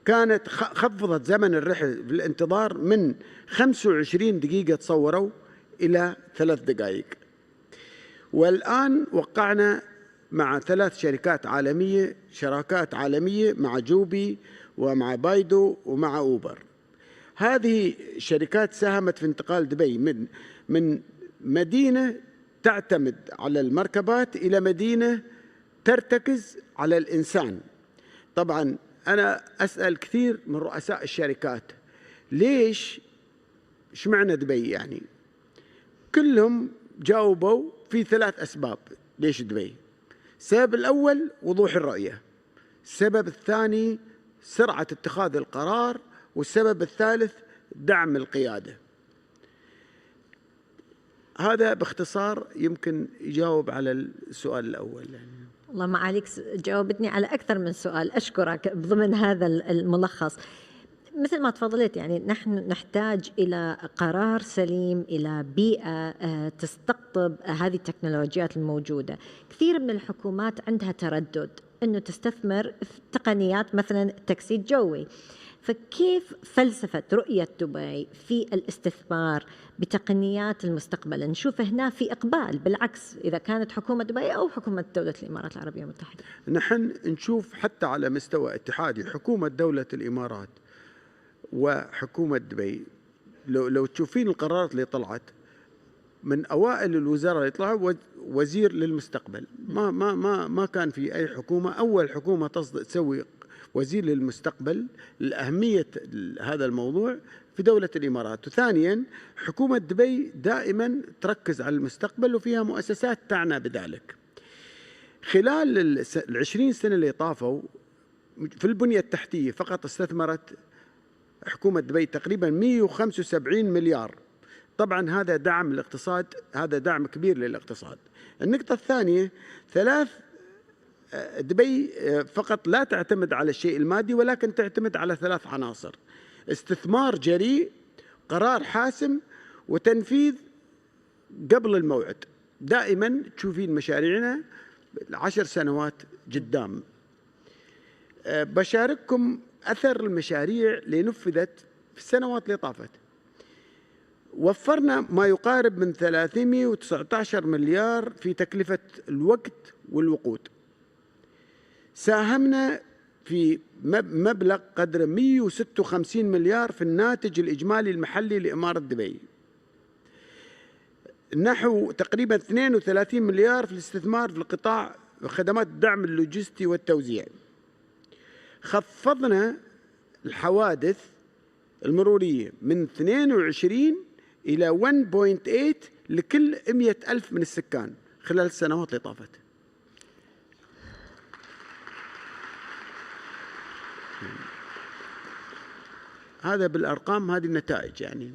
[SPEAKER 19] كانت خفضت زمن الرحلة في الانتظار من 25 دقيقة تصوروا إلى 3 دقائق. والآن وقعنا مع 3 شركات عالمية، شراكات عالمية مع جوبي ومع بايدو ومع أوبر. هذه الشركات ساهمت في انتقال دبي من مدينة تعتمد على المركبات إلى مدينة ترتكز على الإنسان. طبعا أنا أسأل كثير من رؤساء الشركات ليش اشمعنى دبي؟ يعني كلهم جاوبوا في 3 أسباب ليش دبي. السبب الأول وضوح الرؤية، السبب الثاني سرعة اتخاذ القرار، والسبب الثالث دعم القيادة. هذا باختصار يمكن يجاوب على السؤال الأول.
[SPEAKER 17] والله معاليك جاوبتني على أكثر من سؤال، أشكرك ضمن هذا الملخص. مثل ما تفضلت، يعني نحن نحتاج إلى قرار سليم، إلى بيئة تستقطب هذه التكنولوجيات الموجودة. كثير من الحكومات عندها تردد أنه تستثمر في تقنيات مثلا التاكسي الجوي، فكيف فلسفة رؤية دبي في الاستثمار بتقنيات المستقبل؟ نشوف هنا في إقبال، بالعكس إذا كانت حكومة دبي أو حكومة دولة الإمارات العربية المتحدة.
[SPEAKER 19] نحن نشوف حتى على مستوى اتحادي حكومة دولة الإمارات وحكومة دبي لو تشوفين القرارات اللي طلعت من أوائل الوزراء اللي طلعوا وزير للمستقبل. ما كان في أي حكومة، أول حكومة تسوي وزير للمستقبل لأهمية هذا الموضوع في دولة الإمارات. وثانيا حكومة دبي دائما تركز على المستقبل وفيها مؤسسات تعنى بذلك. خلال 20 سنة اللي طافوا في البنية التحتية فقط استثمرت حكومة دبي تقريبا 175 مليار. طبعا هذا دعم الاقتصاد، هذا دعم كبير للاقتصاد. النقطة الثانية، دبي فقط لا تعتمد على الشيء المادي ولكن تعتمد على 3 عناصر: استثمار جريء، قرار حاسم، وتنفيذ قبل الموعد. دائما تشوفين مشاريعنا 10 سنوات قدام. بشارككم أثر المشاريع اللي نفذت في السنوات اللي طافت. وفرنا ما يقارب من 319 مليار في تكلفة الوقت والوقود. ساهمنا في مبلغ قدر 156 مليار في الناتج الإجمالي المحلي لإمارة دبي. نحو تقريبا 32 مليار في الاستثمار في القطاع وخدمات الدعم اللوجستي والتوزيع. خفضنا الحوادث المرورية من 22 إلى 1.8 لكل 100,000 من السكان خلال السنوات اللي طافت. هذا بالأرقام، هذه النتائج. يعني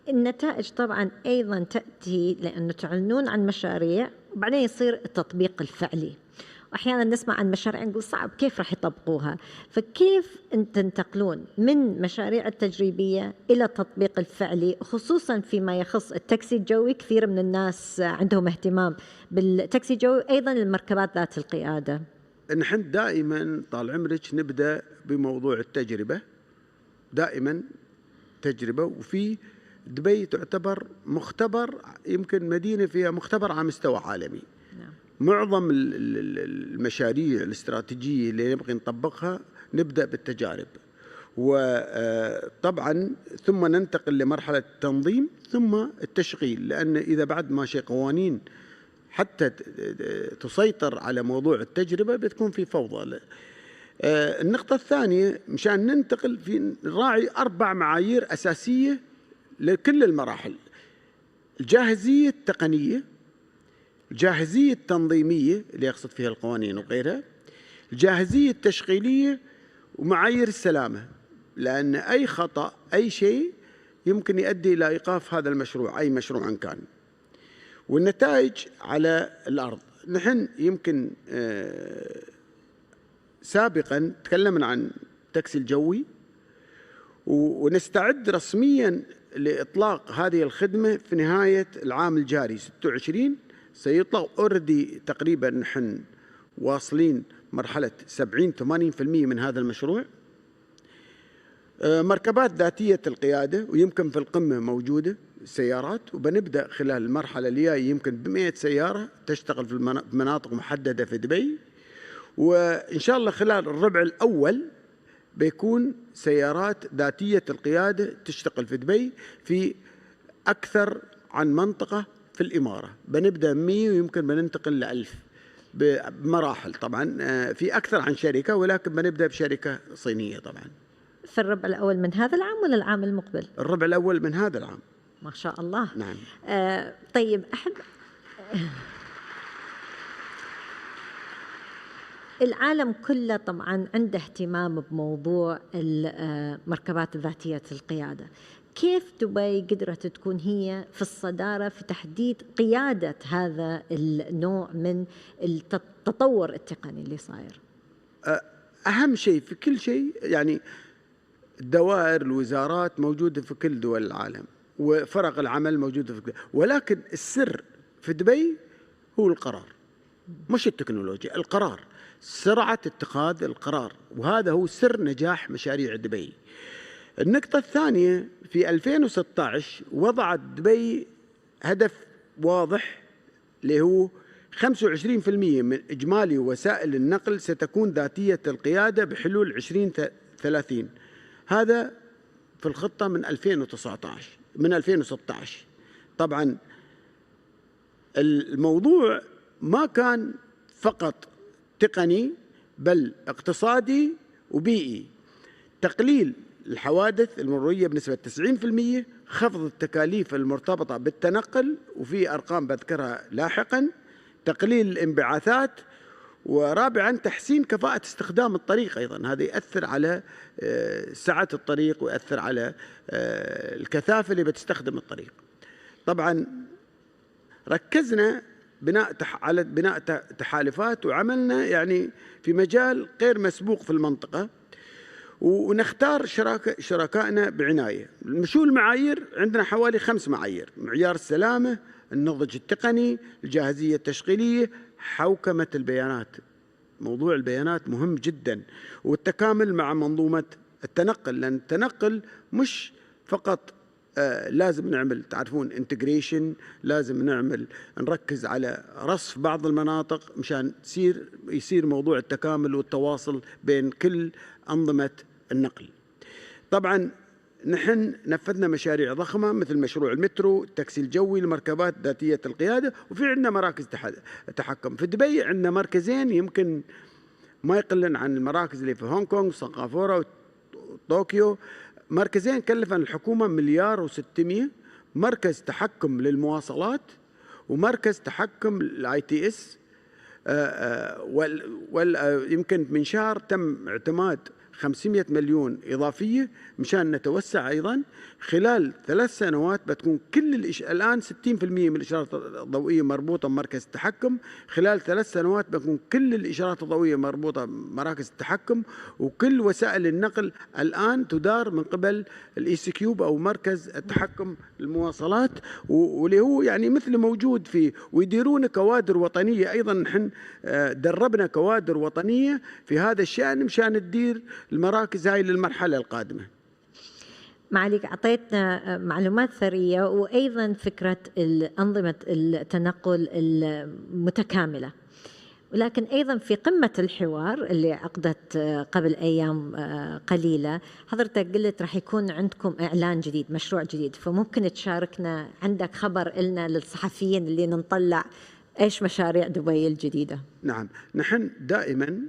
[SPEAKER 17] النتائج طبعا أيضا تأتي لأنه تعلنون عن مشاريع وبعدين يصير التطبيق الفعلي. وأحيانا نسمع عن مشاريع نقول صعب كيف راح يطبقوها. فكيف تنتقلون من مشاريع التجريبية إلى التطبيق الفعلي، خصوصا فيما يخص التاكسي الجوي؟ كثير من الناس عندهم اهتمام بالتاكسي الجوي، أيضا المركبات ذات القيادة.
[SPEAKER 19] نحن دائما طال عمرك نبدأ بموضوع التجربة، دائما تجربة. وفي دبي تعتبر مختبر، يمكن مدينة فيها مختبر على مستوى عالمي. معظم المشاريع الاستراتيجية اللي نبغي نطبقها نبدأ بالتجارب، وطبعا ثم ننتقل لمرحلة التنظيم ثم التشغيل، لأن إذا بعد ما شيء قوانين حتى تسيطر على موضوع التجربة بتكون في فوضى. النقطة الثانية، مشان ننتقل في نراعي 4 معايير أساسية لكل المراحل: الجاهزية التقنية، الجاهزية التنظيمية اللي يقصد فيها القوانين وغيرها، الجاهزية التشغيلية، ومعايير السلامة، لأن أي خطأ أي شيء يمكن يؤدي إلى إيقاف هذا المشروع أي مشروع كان. والنتائج على الأرض، نحن يمكن سابقا تكلمنا عن التاكسي الجوي، ونستعد رسميا لإطلاق هذه الخدمة في نهاية العام الجاري 26. سيطلق أوردي تقريبا نحن واصلين مرحلة 70-80% من هذا المشروع. مركبات ذاتية القيادة، ويمكن في القمة موجودة سيارات، وبنبدأ خلال المرحلة الجاية يمكن ب100 سيارة تشتغل في مناطق محددة في دبي. وإن شاء الله خلال الربع الأول بيكون سيارات ذاتية القيادة تشتغل في دبي في أكثر عن منطقة في الإمارة. بنبدأ 100 ويمكن بننتقل ل1000 بمراحل. طبعا في أكثر عن شركة، ولكن بنبدأ بشركة صينية طبعا.
[SPEAKER 17] في الربع الأول من هذا العام ولا العام المقبل؟
[SPEAKER 19] الربع الأول من هذا العام.
[SPEAKER 17] ما شاء الله.
[SPEAKER 19] نعم.
[SPEAKER 17] طيب، أحب العالم كله طبعا عنده اهتمام بموضوع المركبات ذاتية القيادة. كيف دبي قدرت تكون هي في الصدارة في تحديد قيادة هذا النوع من التطور التقني اللي صاير؟
[SPEAKER 19] أهم شيء في كل شيء، يعني الدوائر الوزارات موجودة في كل دول العالم، وفرق العمل موجودة في كل، ولكن السر في دبي هو القرار، مش التكنولوجيا، القرار، سرعة اتخاذ القرار، وهذا هو سر نجاح مشاريع دبي. النقطة الثانية، في 2016 وضعت دبي هدف واضح اللي هو 25% من إجمالي وسائل النقل ستكون ذاتية القيادة بحلول 2030. هذا في الخطة من 2016. طبعا الموضوع ما كان فقط تقني بل اقتصادي وبيئي. تقليل الحوادث المرورية بنسبة 90%، خفض التكاليف المرتبطة بالتنقل وفي أرقام بذكرها لاحقا، تقليل الانبعاثات، ورابعا تحسين كفاءة استخدام الطريق. أيضا هذا يأثر على سعة الطريق ويأثر على الكثافة اللي بتستخدم الطريق. طبعا ركزنا على بناء تحالفات وعملنا يعني في مجال غير مسبوق في المنطقة، ونختار شركائنا بعناية. شو المعايير؟ عندنا حوالي 5 معايير: معيار السلامة، النضج التقني، الجاهزية التشغيلية، حوكمة البيانات. موضوع البيانات مهم جدا، والتكامل مع منظومة التنقل، لأن التنقل مش فقط لازم نعمل، تعرفون، انتجريشن، لازم نركز على رصف بعض المناطق مشان يصير موضوع التكامل والتواصل بين كل أنظمة النقل. طبعا نحن نفذنا مشاريع ضخمة مثل مشروع المترو، التاكسي الجوي، المركبات ذاتية القيادة، وفي عندنا مراكز تحكم. في دبي عندنا مركزين يمكن ما يقلن عن المراكز اللي في هونغ كونغ، سنغافورة وطوكيو. مركزين كلفن الحكومة 1,600,000، مركز تحكم للمواصلات ومركز تحكم للITS. يمكن من شهر تم اعتماد 500 مليون إضافية مشان نتوسع أيضا. خلال 3 سنوات بتكون الآن 60% من الإشارات الضوئية مربوطة بمركز التحكم، خلال 3 سنوات بتكون كل الإشارات الضوئية مربوطة بمراكز التحكم، وكل وسائل النقل الآن تدار من قبل الEC Cube أو مركز التحكم المواصلات، واللي هو يعني مثل موجود فيه، ويديرون كوادر وطنية. أيضا نحن دربنا كوادر وطنية في هذا الشأن مشان تدير المراكز هاي للمرحلة القادمة.
[SPEAKER 17] معاليك أعطيتنا معلومات ثرية، وأيضا فكرة أنظمة التنقل المتكاملة. ولكن أيضا في قمة الحوار اللي عقدت قبل أيام قليلة، حضرتك قلت رح يكون عندكم إعلان جديد، مشروع جديد، فممكن تشاركنا، عندك خبر إلنا للصحفيين اللي نطلع إيش مشاريع دبي الجديدة؟
[SPEAKER 19] نعم، نحن دائما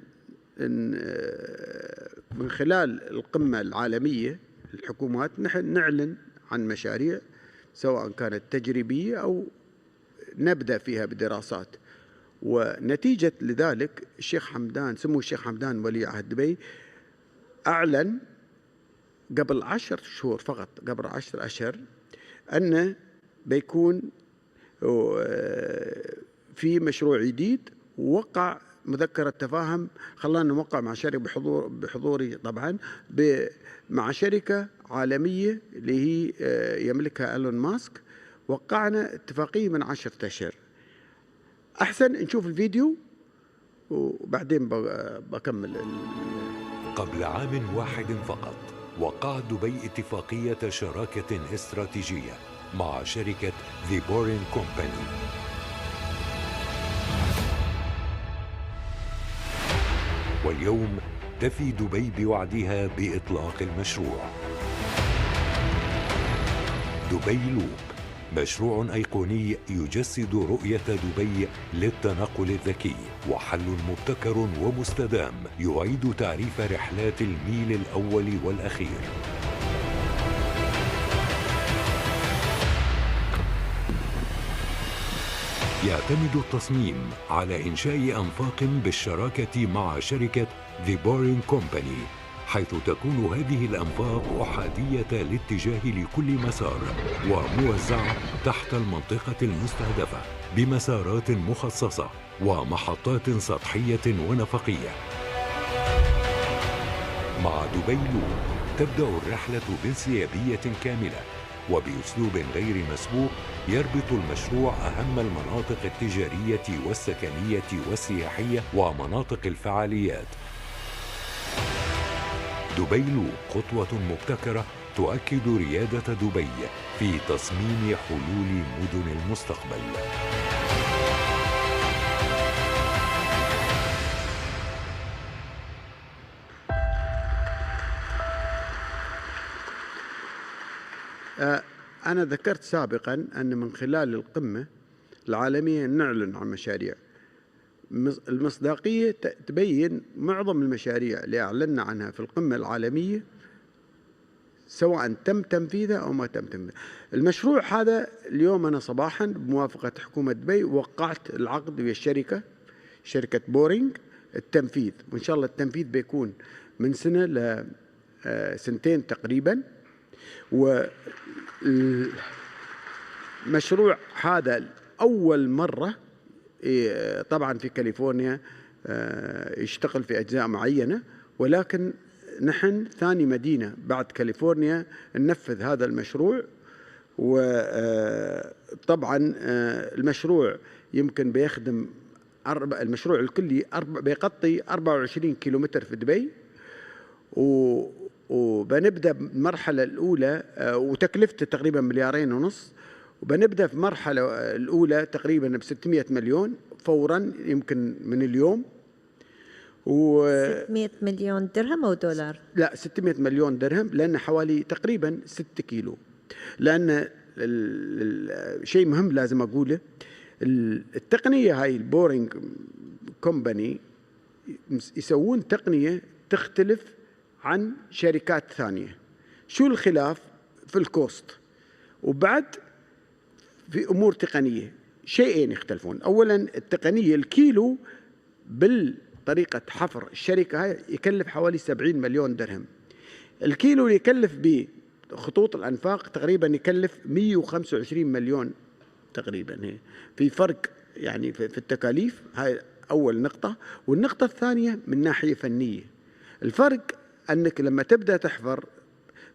[SPEAKER 19] من خلال القمة العالمية للحكومات نحن نعلن عن مشاريع سواء كانت تجريبية أو نبدأ فيها بدراسات. ونتيجة لذلك سمو الشيخ حمدان ولي عهد دبي أعلن قبل 10 شهور فقط، قبل 10 أشهر، أنه بيكون في مشروع جديد، ووقع مذكرة تفاهم، خلانا نوقع مع شركة بحضوري طبعا، مع شركة عالمية اللي هي يملكها إيلون ماسك. وقعنا اتفاقية من 10 أشهر. أحسن نشوف الفيديو وبعدين بكمل.
[SPEAKER 18] قبل عام واحد فقط وقعت دبي اتفاقية شراكة استراتيجية مع شركة The Boring Company. واليوم تفي دبي بوعدها بإطلاق المشروع. دبي لوب، مشروع أيقوني يجسد رؤية دبي للتنقل الذكي، وحل مبتكر ومستدام يعيد تعريف رحلات الميل الأول والأخير. يعتمد التصميم على إنشاء أنفاق بالشراكة مع شركة The Boring Company، حيث تكون هذه الأنفاق أحادية الاتجاه لكل مسار وموزعة تحت المنطقة المستهدفة بمسارات مخصصة ومحطات سطحية ونفقية. مع دبي لوب تبدأ الرحلة بانسيابية كاملة وبأسلوب غير مسبوق، يربط المشروع أهم المناطق التجارية والسكنية والسياحية ومناطق الفعاليات. دبي لوب خطوة مبتكرة تؤكد ريادة دبي في تصميم حلول مدن المستقبل.
[SPEAKER 19] أنا ذكرت سابقا أن من خلال القمة العالمية نعلن عن مشاريع. المصداقية تبين معظم المشاريع اللي أعلنا عنها في القمة العالمية سواء تم تنفيذها أو ما تم تنفيذها. المشروع هذا اليوم أنا صباحا بموافقة حكومة دبي وقعت العقد ويا شركة بورينج التنفيذ، وإن شاء الله التنفيذ بيكون من سنة لسنتين تقريبا. والمشروع هذا أول مرة طبعا في كاليفورنيا يشتغل في أجزاء معينة، ولكن نحن ثاني مدينة بعد كاليفورنيا ننفذ هذا المشروع. وطبعا المشروع يمكن بيخدم المشروع الكلي بيغطي 24 كيلومتر في دبي، وبنبدأ بالمرحلة الأولى وتكلفته تقريبا 2.5 مليار، وبنبدأ في المرحلة الأولى تقريبا ب 600 مليون فورا يمكن من اليوم.
[SPEAKER 17] 600 مليون درهم أو دولار؟
[SPEAKER 19] لا 600 مليون درهم، لأن حوالي تقريبا 6 كيلو. لأن شيء مهم لازم أقوله، التقنية هاي البورينج كومباني يسوون تقنية تختلف عن شركات ثانية. شو الخلاف؟ في الكوست، وبعد في أمور تقنية شيئين يختلفون. أولا التقنية الكيلو بالطريقة حفر الشركة هاي يكلف حوالي 70 مليون درهم. الكيلو اللي يكلف بخطوط الأنفاق تقريبا يكلف 125 مليون تقريبا. في فرق يعني في التكاليف. هاي أول نقطة. والنقطة الثانية من ناحية فنية، الفرق أنك لما تبدأ تحفر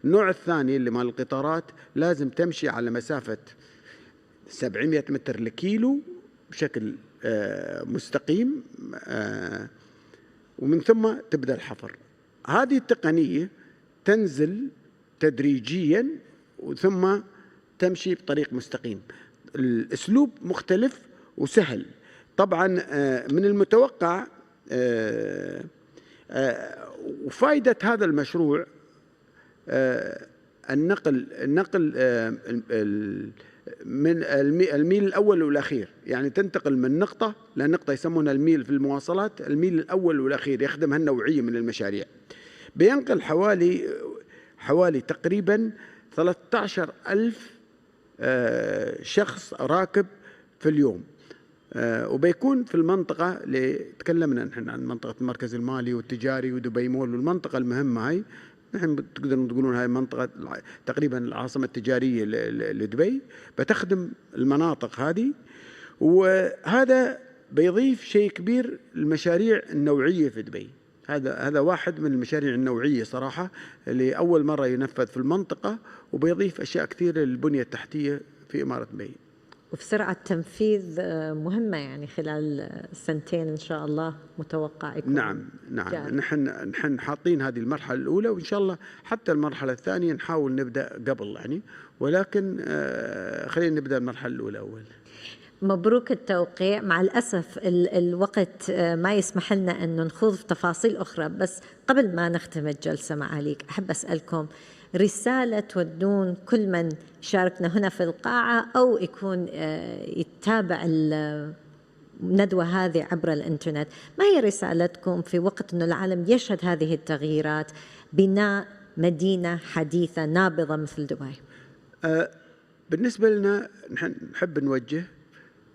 [SPEAKER 19] النوع الثاني اللي مال القطارات لازم تمشي على مسافة 700 متر لكيلو بشكل مستقيم، ومن ثم تبدأ الحفر. هذه التقنية تنزل تدريجيا وثم تمشي بطريق مستقيم. الأسلوب مختلف وسهل. طبعا من المتوقع وفائدة هذا المشروع النقل من الميل الأول والأخير، يعني تنتقل من نقطة لنقطة يسمونها الميل في المواصلات، الميل الأول والأخير يخدم هالنوعية من المشاريع. بينقل حوالي تقريبا 13,000 شخص راكب في اليوم، وبيكون في المنطقة اللي تكلمنا نحن عن منطقة المركز المالي والتجاري ودبي مول والمنطقة المهمة هاي. نحن تقدرون تقولون هاي منطقة تقريبا العاصمة التجارية لدبي، بتخدم المناطق هذه. وهذا بيضيف شيء كبير للمشاريع النوعية في دبي. هذا واحد من المشاريع النوعية صراحة اللي أول مرة ينفذ في المنطقة، وبيضيف أشياء كثيرة للبنية التحتية في إمارة دبي.
[SPEAKER 17] وفي سرعة تنفيذ مهمة، يعني خلال سنتين إن شاء الله متوقع يكون.
[SPEAKER 19] نعم. نحن حاطين هذه المرحلة الأولى، وإن شاء الله حتى المرحلة الثانية نحاول نبدأ قبل يعني، ولكن خلينا نبدأ المرحلة الأولى أول.
[SPEAKER 17] مبروك التوقيع. مع الأسف الوقت ما يسمح لنا أن نخوض في تفاصيل أخرى، بس قبل ما نختم الجلسة معاليك أحب أسألكم رسالة تودون كل من شاركنا هنا في القاعة أو يكون يتابع الندوة هذه عبر الإنترنت. ما هي رسالتكم في وقت أن العالم يشهد هذه التغييرات، بناء مدينة حديثة نابضة مثل دبي؟
[SPEAKER 19] بالنسبة لنا نحن نحب نوجه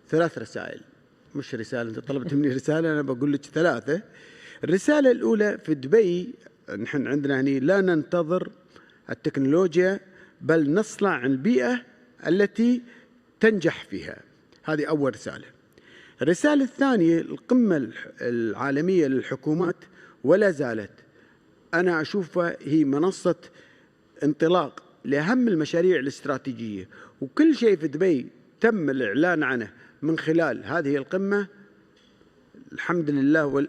[SPEAKER 19] 3 رسائل. مش رسالة، أنت طلبت مني رسالة أنا بقول لك 3. الرسالة الأولى في دبي نحن عندنا هني لا ننتظر التكنولوجيا بل نصنع البيئة التي تنجح فيها. هذه أول رسالة. الرسالة الثانية القمة العالمية للحكومات ولا زالت أنا أشوفها هي منصة انطلاق لأهم المشاريع الاستراتيجية، وكل شيء في دبي تم الإعلان عنه من خلال هذه القمة الحمد لله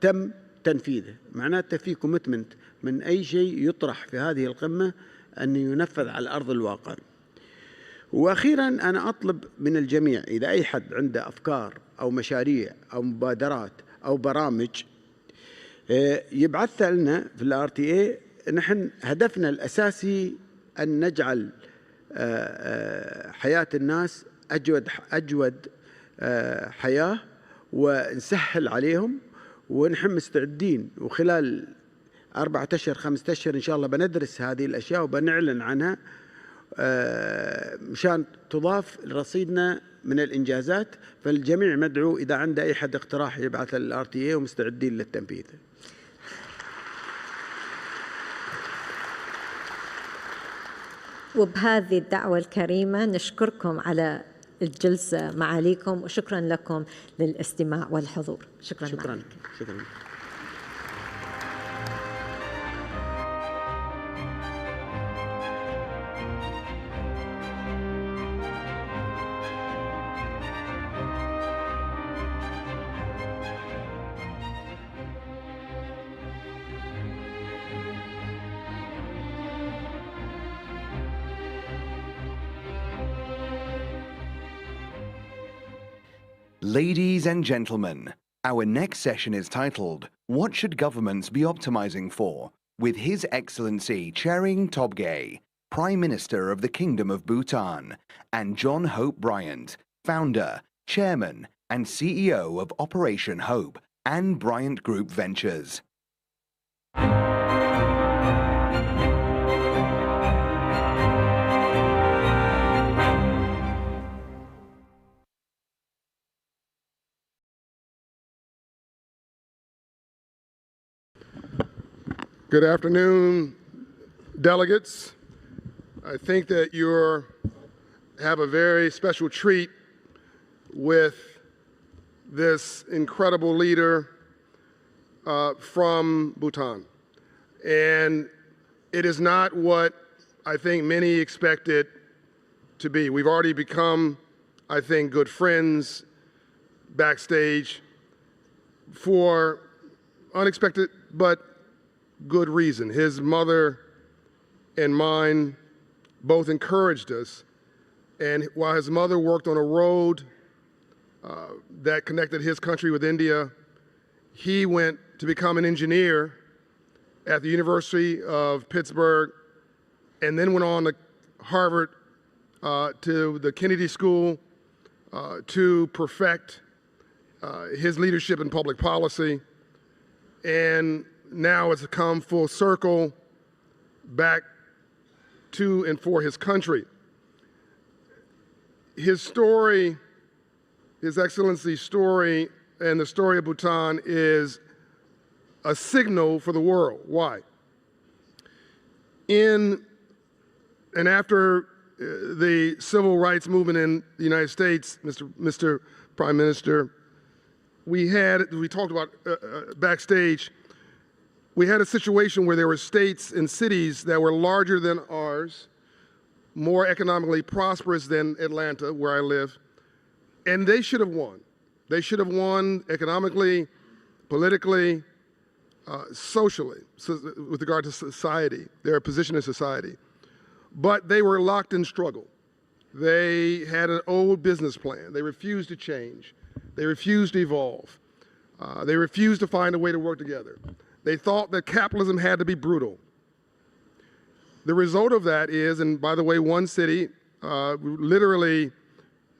[SPEAKER 19] تم تنفيذه. معناته في كوميتمنت من أي شيء يطرح في هذه القمة أن ينفذ على أرض الواقع. وأخيرا أنا أطلب من الجميع إذا أي حد عنده أفكار أو مشاريع أو مبادرات أو برامج يبعثها لنا في الRTA. نحن هدفنا الأساسي أن نجعل حياة الناس أجود حياة ونسهل عليهم، ونحن مستعدين وخلال 4 أشهر 5 أشهر إن شاء الله بندرس هذه الأشياء وبنعلن عنها مشان تضاف لرصيدنا من الإنجازات. فالجميع مدعو إذا عنده أي حد اقتراح يبعث للRTA ومستعدين للتنفيذ.
[SPEAKER 17] وبهذه الدعوة الكريمة نشكركم على الجلسة معاليكم، وشكرا لكم للاستماع والحضور. شكرا.
[SPEAKER 19] شكرا. شكرا.
[SPEAKER 4] Ladies and gentlemen, our next session is titled, What Should Governments Be Optimizing For? With His Excellency Chering Tobgay, Prime Minister of the Kingdom of Bhutan, and John Hope Bryant, Founder, Chairman, and CEO of Operation Hope and Bryant Group Ventures.
[SPEAKER 1] Good afternoon, delegates. I think that you have a very special treat with this incredible leader from Bhutan. And it is not what I think many expect it to be. We've already become, I think, good friends backstage for unexpected but good reason. His mother and mine both encouraged us, and while his mother worked on a road that connected his country with India, he went to become an engineer at the University of Pittsburgh, and then went on to Harvard, to the Kennedy School, to perfect his leadership in public policy. And now it's come full circle back to and for his country. His story, His Excellency's story, and the story of Bhutan is a signal for the world. Why? In and after the civil rights movement in the United States, Mr. Prime Minister, we talked about backstage, we had a situation where there were states and cities that were larger than ours, more economically prosperous than Atlanta, where I live, and they should have won. They should have won economically, politically, socially, with regard to society, their position in society. But they were locked in struggle. They had an old business plan. They refused to change. They refused to evolve. They refused to find a way to work together. They thought that capitalism had to be brutal. The result of that is, and by the way, one city, literally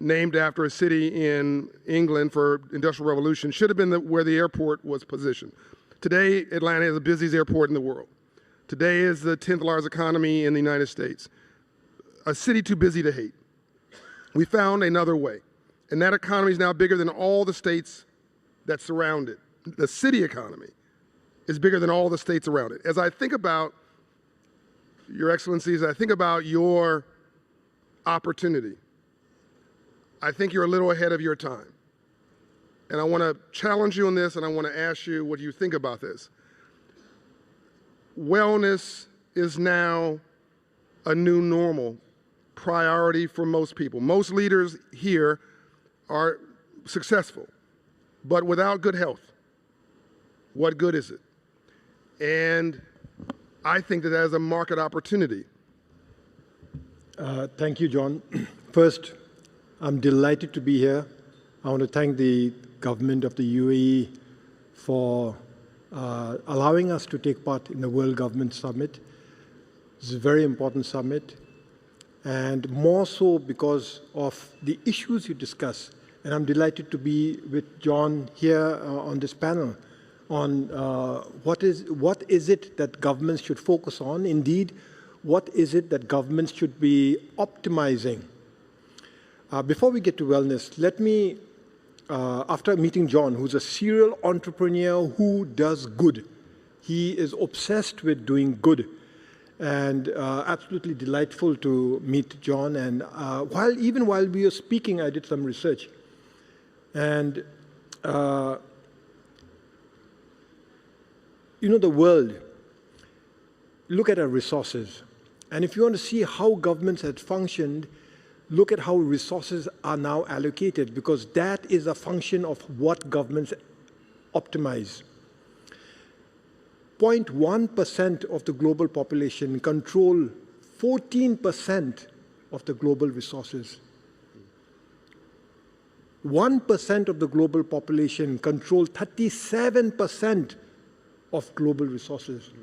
[SPEAKER 1] named after a city in England for Industrial Revolution, should have been where the airport was positioned. Today, Atlanta is the busiest airport in the world. Today is the 10th largest economy in the United States. A city too busy to hate. We found another way, and that economy is now bigger than all the states that surround it. The city economy is bigger than all the states around it. As I think about, Your Excellencies, I think about your opportunity, I think you're a little ahead of your time. And I want to challenge you on this, and I want to ask you what you think about this. Wellness is now a new normal priority for most people. Most leaders here are successful, but without good health, what good is it? And I think that as a market opportunity.
[SPEAKER 20] Thank you, John. First, I'm delighted to be here. I want to thank the government of the UAE for allowing us to take part in the World Government Summit. This is a very important summit, and more so because of the issues you discuss. And I'm delighted to be with John here on this panel on what is it that governments should focus on. Indeed, what is it that governments should be optimizing? Before we get to wellness, let me, after meeting John, who's a serial entrepreneur who does good, he is obsessed with doing good, and absolutely delightful to meet John. And even while we were speaking, I did some research. And, you know, the world, look at our resources. And if you want to see how governments have functioned, look at how resources are now allocated, because that is a function of what governments optimize. 0.1% of the global population control 14% of the global resources. 1% of the global population control 37% of global resources.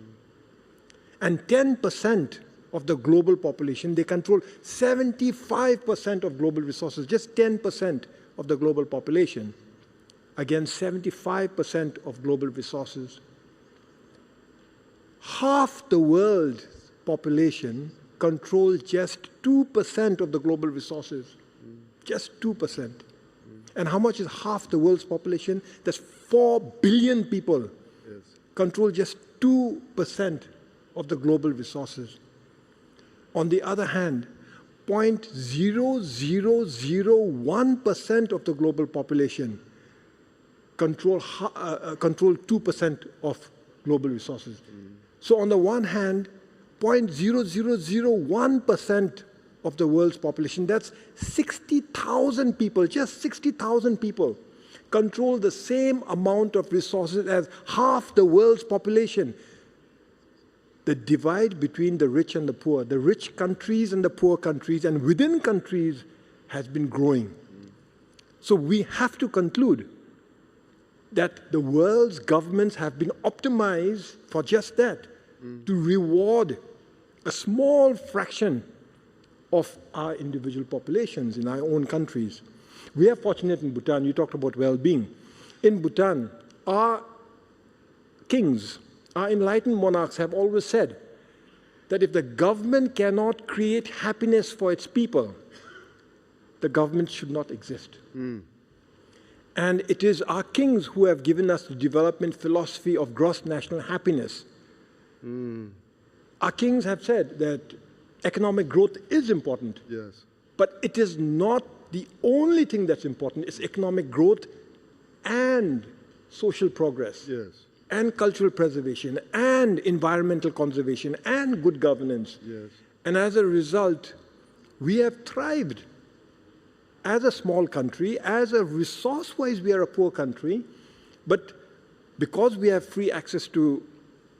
[SPEAKER 20] And 10% of the global population, they control 75% of global resources, just 10% of the global population, against 75% of global resources. Half the world's population controls just 2% of the global resources, just 2%. And how much is half the world's population? That's 4 billion people control just 2% of the global resources. On the other hand, 0.0001% of the global population control 2% of global resources. So on the one hand, 0.0001% of the world's population, that's 60,000 people, just 60,000 people, control the same amount of resources as half the world's population. The divide between the rich and the poor, the rich countries and the poor countries, and within countries has been growing. So we have to conclude that the world's governments have been optimized for just that, to reward a small fraction of our individual populations in our own countries. We are fortunate in Bhutan. You talked about well-being. In Bhutan, our kings, our enlightened monarchs have always said that if the government cannot create happiness for its people, the government should not exist. And it is our kings who have given us the development philosophy of gross national happiness. Our kings have said that economic growth is important, but it is not the only thing that's important. It's economic growth and social progress, and cultural preservation, and environmental conservation, and good governance. And as a result, we have thrived as a small country. As a resource-wise, we are a poor country, but because we have free access to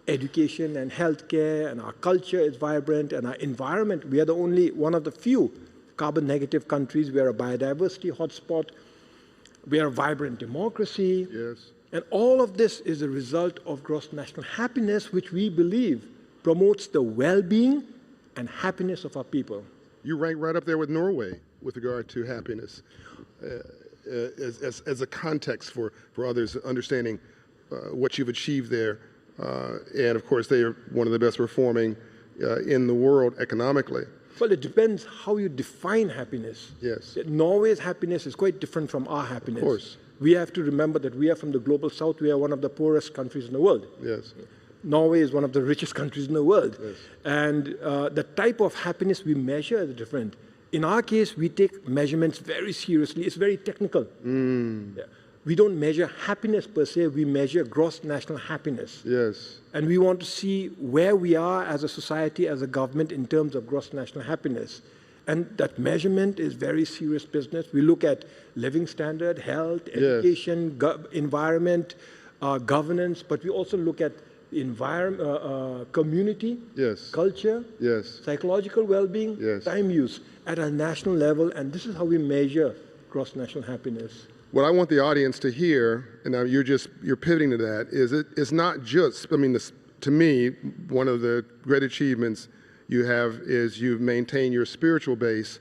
[SPEAKER 20] education and healthcare, and our culture is vibrant, and our environment, we are the only one of the few carbon-negative countries. We are a biodiversity hotspot. We are a vibrant democracy. And all of this is a result of gross national happiness, which we believe promotes the well-being and happiness of our people.
[SPEAKER 1] You rank right up there with Norway with regard to happiness as a context for others understanding what you've achieved there. And of course, they are one of the best performing in the world economically.
[SPEAKER 20] Well, it depends how you define happiness. Norway's happiness is quite different from our happiness.
[SPEAKER 1] Of course.
[SPEAKER 20] We have to remember that we are from the global south. We are one of the poorest countries in the world. Norway is one of the richest countries in the world. And the type of happiness we measure is different. In our case, we take measurements very seriously. It's very technical. We don't measure happiness per se, we measure gross national happiness. And we want to see where we are as a society, as a government, in terms of gross national happiness. And that measurement is very serious business. We look at living standard, health, education, environment, governance, but we also look at community, culture, psychological well-being, time use at a national level, and this is how we measure gross national happiness.
[SPEAKER 1] What I want the audience to hear, and now you're pivoting to that, is it's not just, I mean, to me, one of the great achievements you have is you've maintained your spiritual base,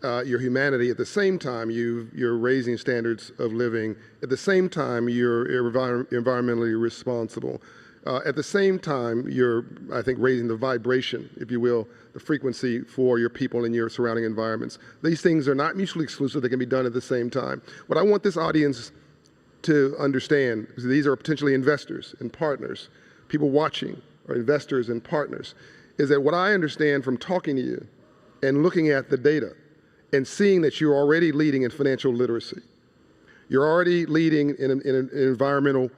[SPEAKER 1] your humanity. At the same time, you're raising standards of living. At the same time, you're environmentally responsible. At the same time, you're, I think, raising the vibration, if you will, the frequency for your people and your surrounding environments. These things are not mutually exclusive. They can be done at the same time. What I want this audience to understand is these are potentially investors and partners. People watching are investors and partners. Is that what I understand from talking to you and looking at the data and seeing that you're already leading in financial literacy. You're already leading in environmental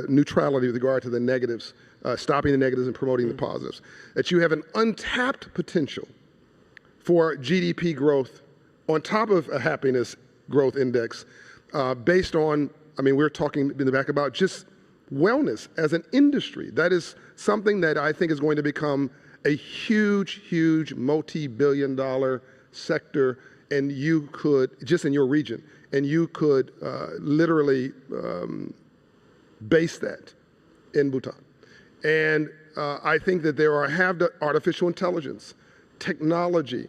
[SPEAKER 1] neutrality with regard to the negatives, stopping the negatives and promoting the positives. That you have an untapped potential for GDP growth on top of a happiness growth index based on, I mean, we're talking in the back about just wellness as an industry. That is something that I think is going to become a huge, huge multi-billion-dollar sector, and you could, just in your region, and you could literally base that in Bhutan. And I think that there have the artificial intelligence, technology,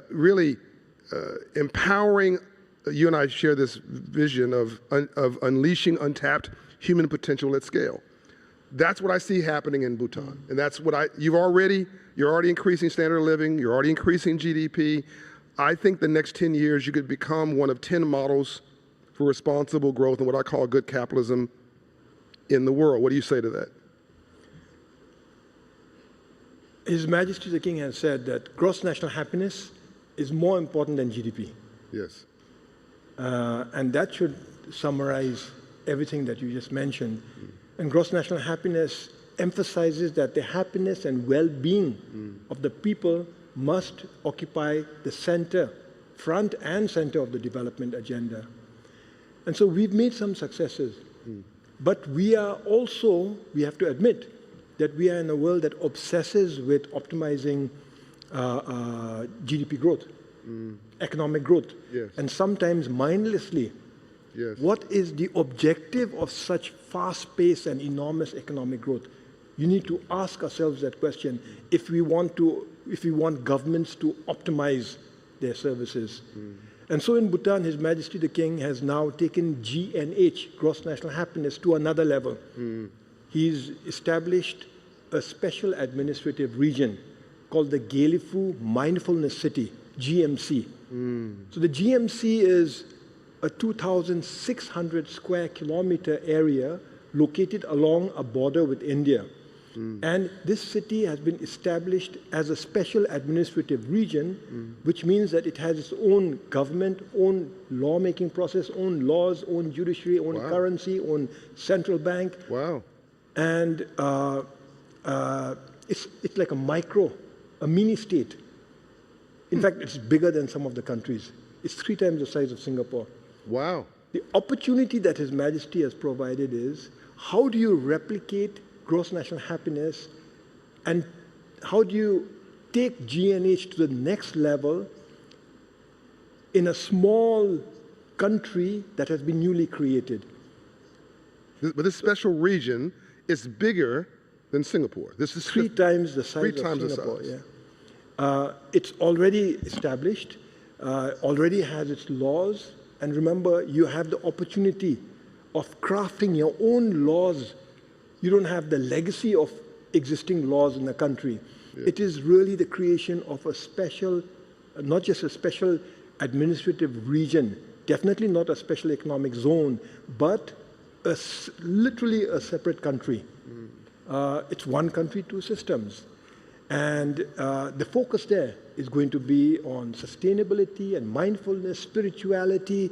[SPEAKER 1] really empowering. You and I share this vision of unleashing untapped human potential at scale. That's what I see happening in Bhutan, and that's what you're already increasing standard of living, you're already increasing GDP. I think the next 10 years you could become one of 10 models for responsible growth and what I call good capitalism in the world. What do you say to that?
[SPEAKER 20] His Majesty the King has said that gross national happiness is more important than GDP.
[SPEAKER 1] Yes.
[SPEAKER 20] And that should summarize everything that you just mentioned. And gross national happiness emphasizes that the happiness and well-being of the people must occupy the center, front and center of the development agenda. And so we've made some successes. But we are also, we have to admit, that we are in a world that obsesses with optimizing GDP growth, economic growth,
[SPEAKER 1] yes.
[SPEAKER 20] and sometimes mindlessly.
[SPEAKER 1] Yes.
[SPEAKER 20] What is the objective of such fast-paced and enormous economic growth? You need to ask ourselves that question if we want governments to optimize their services. And so in Bhutan, His Majesty the King has now taken GNH, gross national happiness, to another level. He's established a special administrative region called the Gelifu Mindfulness City, GMC. So the GMC is a 2,600 square kilometer area located along a border with India. And this city has been established as a special administrative region, which means that it has its own government, own lawmaking process, own laws, own judiciary, own currency, own central bank.
[SPEAKER 1] Wow.
[SPEAKER 20] And it's like a mini state. In fact, it's bigger than some of the countries. It's 3 times the size of Singapore.
[SPEAKER 1] Wow.
[SPEAKER 20] The opportunity that His Majesty has provided is, how do you replicate gross national happiness, and how do you take GNH to the next level in a small country that has been newly created?
[SPEAKER 1] But this special region is bigger than Singapore. This is
[SPEAKER 20] 3 times the size of Singapore. Yeah. It's already established, already has its laws, and remember, you have the opportunity of crafting your own laws. You don't have the legacy of existing laws in the country. Yeah. It is really the creation of a special, not just a special administrative region, definitely not a special economic zone, but literally a separate country. It's one country, 2 systems. And the focus there is going to be on sustainability and mindfulness, spirituality,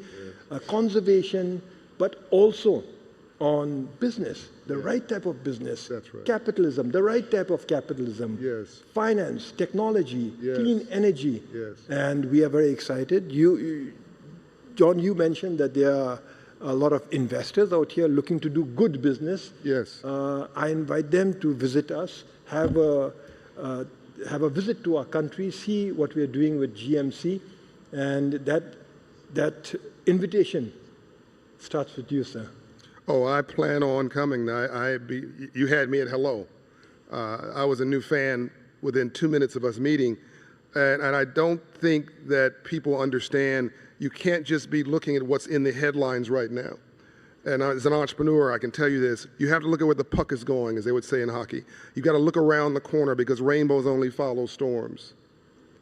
[SPEAKER 20] conservation, but also on business, the right type of business, capitalism, the right type of capitalism, finance, technology, clean energy. And we are very excited. John, you mentioned that there are a lot of investors out here looking to do good business.
[SPEAKER 1] Yes.
[SPEAKER 20] I invite them to visit us, have a visit to our country, see what we are doing with GMC, and that invitation starts with you, sir.
[SPEAKER 1] Oh, I plan on coming. You had me at hello. I was a new fan within 2 minutes of us meeting. And I don't think that people understand you can't just be looking at what's in the headlines right now. And as an entrepreneur, I can tell you this, you have to look at where the puck is going, as they would say in hockey. You got to look around the corner because rainbows only follow storms.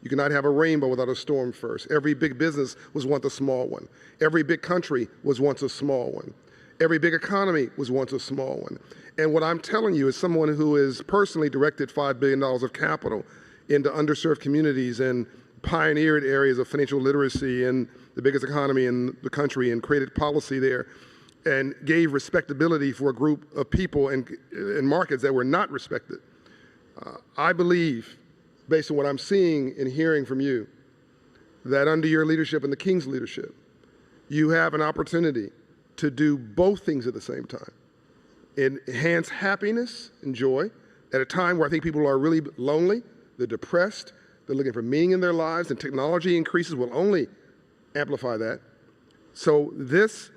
[SPEAKER 1] You cannot have a rainbow without a storm first. Every big business was once a small one. Every big country was once a small one. Every big economy was once a small one. And what I'm telling you is someone who has personally directed $5 billion of capital into underserved communities and pioneered areas of financial literacy in the biggest economy in the country and created policy there and gave respectability for a group of people in markets that were not respected. I believe, based on what I'm seeing and hearing from you, that under your leadership and the King's leadership, you have an opportunity to do both things at the same time. Enhance happiness and joy at a time where I think people are really lonely, they're depressed, they're looking for meaning in their lives, and technology increases will only amplify that. So this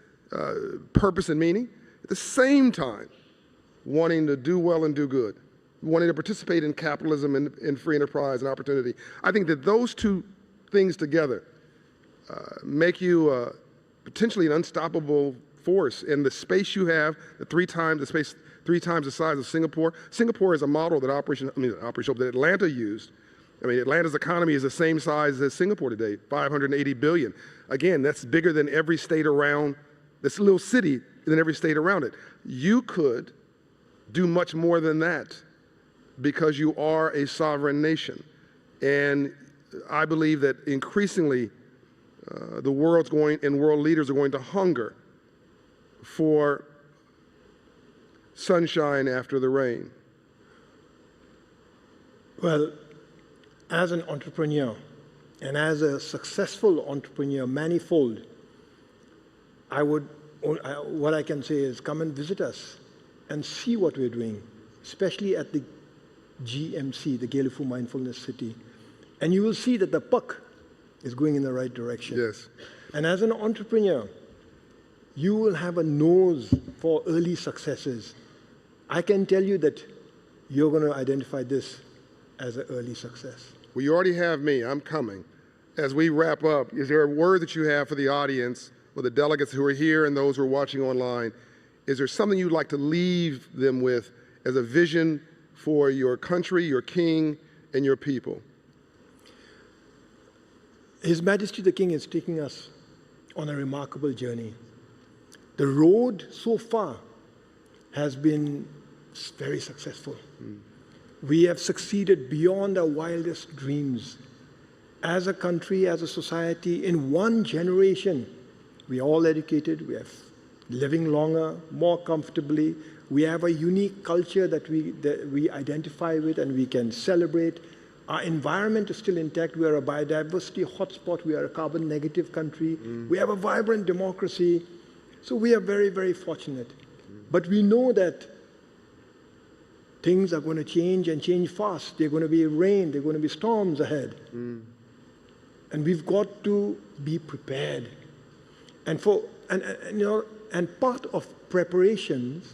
[SPEAKER 1] purpose and meaning, at the same time, wanting to do well and do good, wanting to participate in capitalism and free enterprise and opportunity. I think that those two things together make you potentially an unstoppable force in the space you have, three times the size of Singapore. Singapore is a model that that Atlanta used. I mean, Atlanta's economy is the same size as Singapore today, 580 billion. Again, that's bigger than every state around, this little city than every state around it. You could do much more than that because you are a sovereign nation. And I believe that increasingly the world's going and world leaders are going to hunger for sunshine after the rain.
[SPEAKER 20] Well, as an entrepreneur and as a successful entrepreneur, manifold, what I can say is come and visit us and see what we're doing, especially at the GMC, the Galefu Mindfulness City. And you will see that the puck is going in the right direction.
[SPEAKER 1] Yes.
[SPEAKER 20] And as an entrepreneur, you will have a nose for early successes. I can tell you that you're going to identify this as an early success.
[SPEAKER 1] Well, you already have me. I'm coming. As we wrap up, is there a word that you have for the audience, or the delegates who are here and those who are watching online? Is there something you'd like to leave them with as a vision for your country, your king, and your people?
[SPEAKER 20] His Majesty the King is taking us on a remarkable journey. The road so far has been very successful. We have succeeded beyond our wildest dreams. As a country, as a society, in one generation, we are all educated, we are living longer, more comfortably. We have a unique culture that we identify with and we can celebrate. Our environment is still intact. We are a biodiversity hotspot. We are a carbon negative country. We have a vibrant democracy. So we are very, very fortunate. But we know that things are going to change and change fast. There are going to be rain. There are going to be storms ahead. And we've got to be prepared. And part of preparations,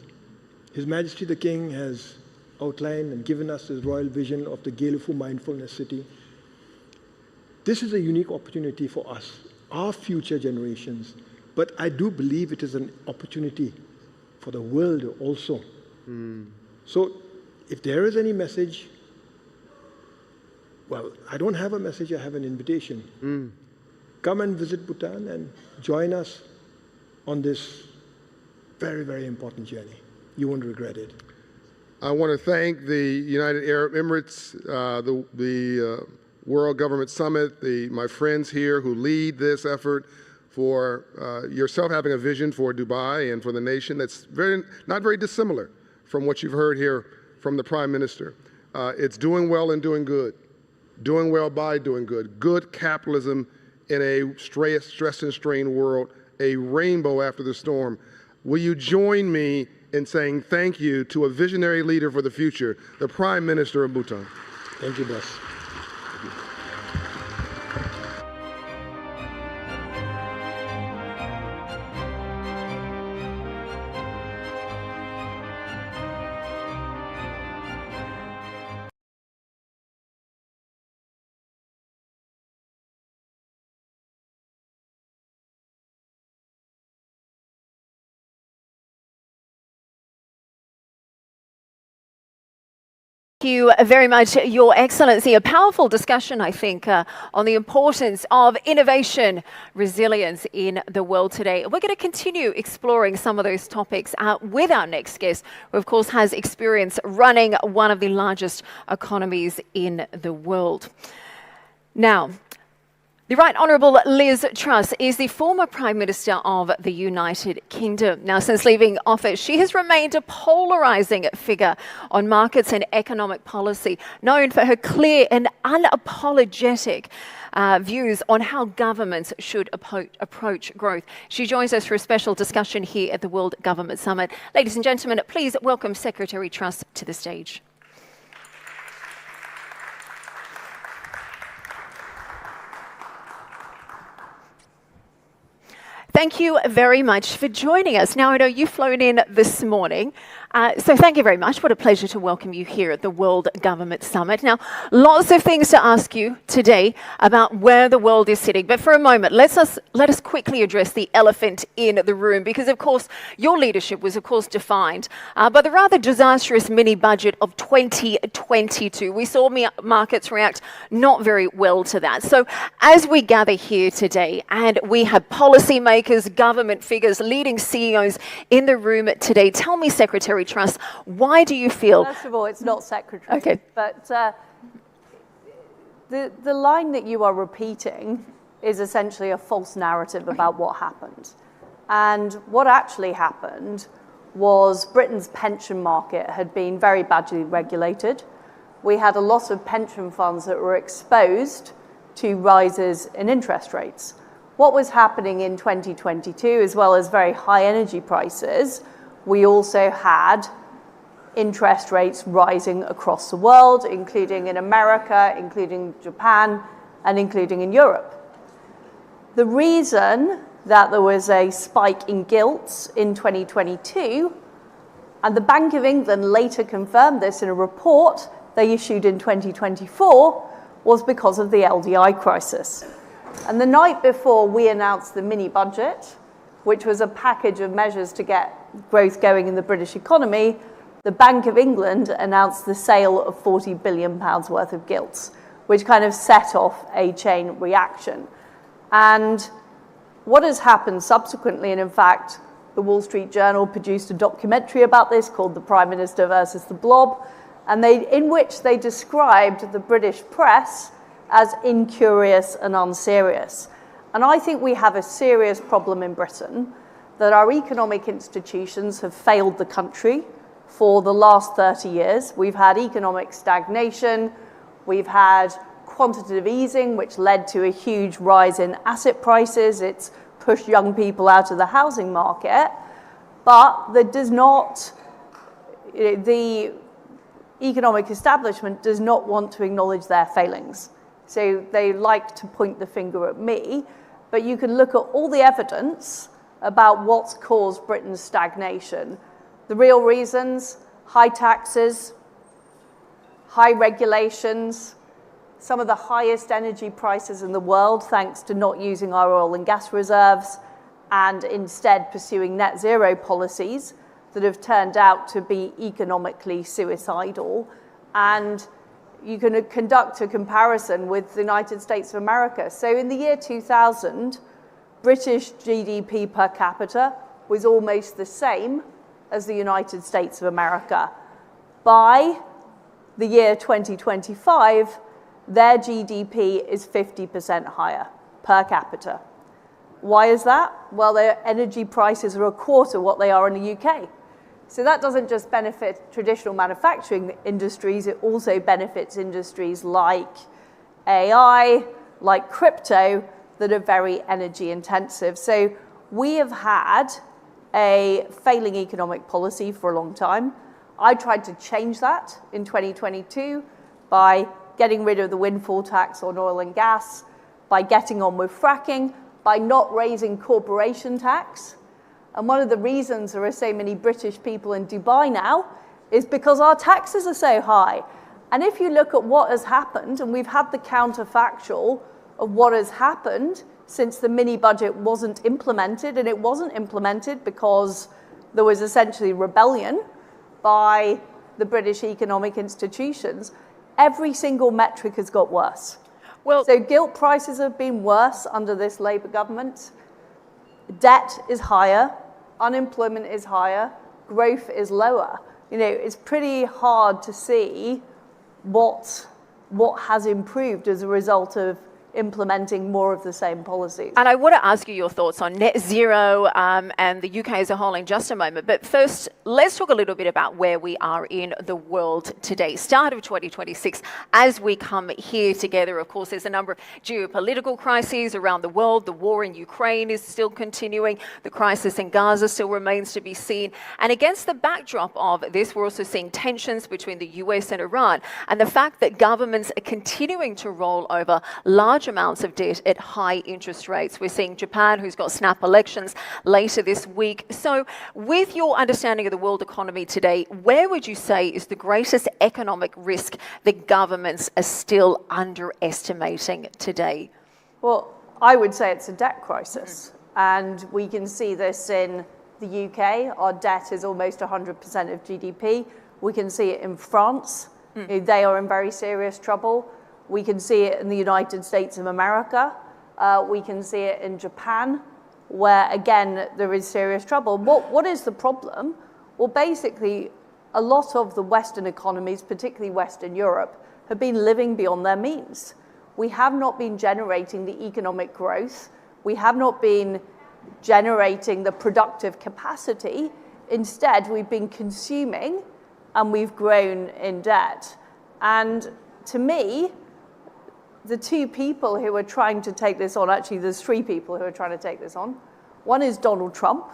[SPEAKER 20] His Majesty the King has outlined and given us his royal vision of the Galefu Mindfulness City. This is a unique opportunity for us, our future generations, but I do believe it is an opportunity for the world also. So if there is any message, well, I don't have a message, I have an invitation. Come and visit Bhutan and join us on this very, very important journey. You won't regret it.
[SPEAKER 1] I want to thank the United Arab Emirates, the World Government Summit, my friends here who lead this effort, for yourself having a vision for Dubai and for the nation that's not very dissimilar from what you've heard here from the Prime Minister. It's doing well and doing good, doing well by doing good, good capitalism in a stressed and strained world, a rainbow after the storm. Will you join me in saying thank you to a visionary leader for the future, the Prime Minister of Bhutan?
[SPEAKER 20] Thank you, boss.
[SPEAKER 3] Thank you very much, Your Excellency. A powerful discussion, I think, on the importance of innovation, resilience in the world today. We're going to continue exploring some of those topics with our next guest, who, of course, has experience running one of the largest economies in the world. Now, the Right Honourable Liz Truss is the former Prime Minister of the United Kingdom. Now, since leaving office, she has remained a polarising figure on markets and economic policy, known for her clear and unapologetic views on how governments should approach growth. She joins us for a special discussion here at the World Government Summit. Ladies and gentlemen, please welcome Secretary Truss to the stage. Thank you very much for joining us. Now, I know you've flown in this morning, so thank you very much. What a pleasure to welcome you here at the World Government Summit. Now, lots of things to ask you today about where the world is sitting, but for a moment, let us quickly address the elephant in the room, because, of course, your leadership was, of course, defined by the rather disastrous mini-budget of 2022. We saw markets react not very well to that. So, as we gather here today, and we have policymakers, government figures, leading CEOs in the room today, tell me, Secretary Truss, why do you feel...
[SPEAKER 21] First of all, it's not Secretary.
[SPEAKER 3] Okay.
[SPEAKER 21] But the line that you are repeating is essentially a false narrative about what happened. And what actually happened was Britain's pension market had been very badly regulated. We had a lot of pension funds that were exposed to rises in interest rates. What was happening in 2022, as well as very high energy prices, we also had interest rates rising across the world, including in America, including Japan, and including in Europe. The reason that there was a spike in gilts in 2022, and the Bank of England later confirmed this in a report they issued in 2024, was because of the LDI crisis. And the night before we announced the mini-budget, which was a package of measures to get growth going in the British economy, the Bank of England announced the sale of £40 billion worth of gilts, which kind of set off a chain reaction. And what has happened subsequently, and in fact, the Wall Street Journal produced a documentary about this called The Prime Minister versus the Blob, and in which they described the British press as incurious and unserious. And I think we have a serious problem in Britain that our economic institutions have failed the country for the last 30 years. We've had economic stagnation, we've had quantitative easing, which led to a huge rise in asset prices. It's pushed young people out of the housing market, but the economic establishment does not want to acknowledge their failings. So they like to point the finger at me, but you can look at all the evidence about what's caused Britain's stagnation. The real reasons: high taxes, high regulations, some of the highest energy prices in the world thanks to not using our oil and gas reserves and instead pursuing net zero policies that have turned out to be economically suicidal. And you can conduct a comparison with the United States of America. So in the year 2000, British GDP per capita was almost the same as the United States of America. By the year 2025, their GDP is 50% higher per capita. Why is that? Well, their energy prices are a quarter what they are in the UK. So that doesn't just benefit traditional manufacturing industries, it also benefits industries like AI, like crypto, that are very energy intensive. So we have had a failing economic policy for a long time. I tried to change that in 2022 by getting rid of the windfall tax on oil and gas, by getting on with fracking, by not raising corporation tax. And one of the reasons there are so many British people in Dubai now is because our taxes are so high. And if you look at what has happened, and we've had the counterfactual of what has happened since the mini-budget wasn't implemented, and it wasn't implemented because there was essentially rebellion by the British economic institutions, every single metric has got worse.
[SPEAKER 3] Well,
[SPEAKER 21] so gilt prices have been worse under this Labour government. Debt is higher, unemployment is higher, growth is lower. It's pretty hard to see what has improved as a result of implementing more of the same policies.
[SPEAKER 3] And I want to ask you your thoughts on net zero and the UK as a whole in just a moment. But first, let's talk a little bit about where we are in the world today. Start of 2026, as we come here together, of course, there's a number of geopolitical crises around the world. The war in Ukraine is still continuing. The crisis in Gaza still remains to be seen. And against the backdrop of this, we're also seeing tensions between the US and Iran, and the fact that governments are continuing to roll over large amounts of debt at high interest rates. We're seeing Japan, who's got snap elections later this week. So with your understanding of the world economy today, where would you say is the greatest economic risk that governments are still underestimating today?
[SPEAKER 21] Well, I would say it's a debt crisis. And we can see this in the UK. Our debt is almost 100% of GDP. We can see it in France. They are in very serious trouble. We can see it in the United States of America. We can see it in Japan, where, again, there is serious trouble. What is the problem? Well, basically, a lot of the Western economies, particularly Western Europe, have been living beyond their means. We have not been generating the economic growth. We have not been generating the productive capacity. Instead, we've been consuming, and we've grown in debt. And to me, the two people who are trying to take this on, actually there's three people who are trying to take this on. One is Donald Trump.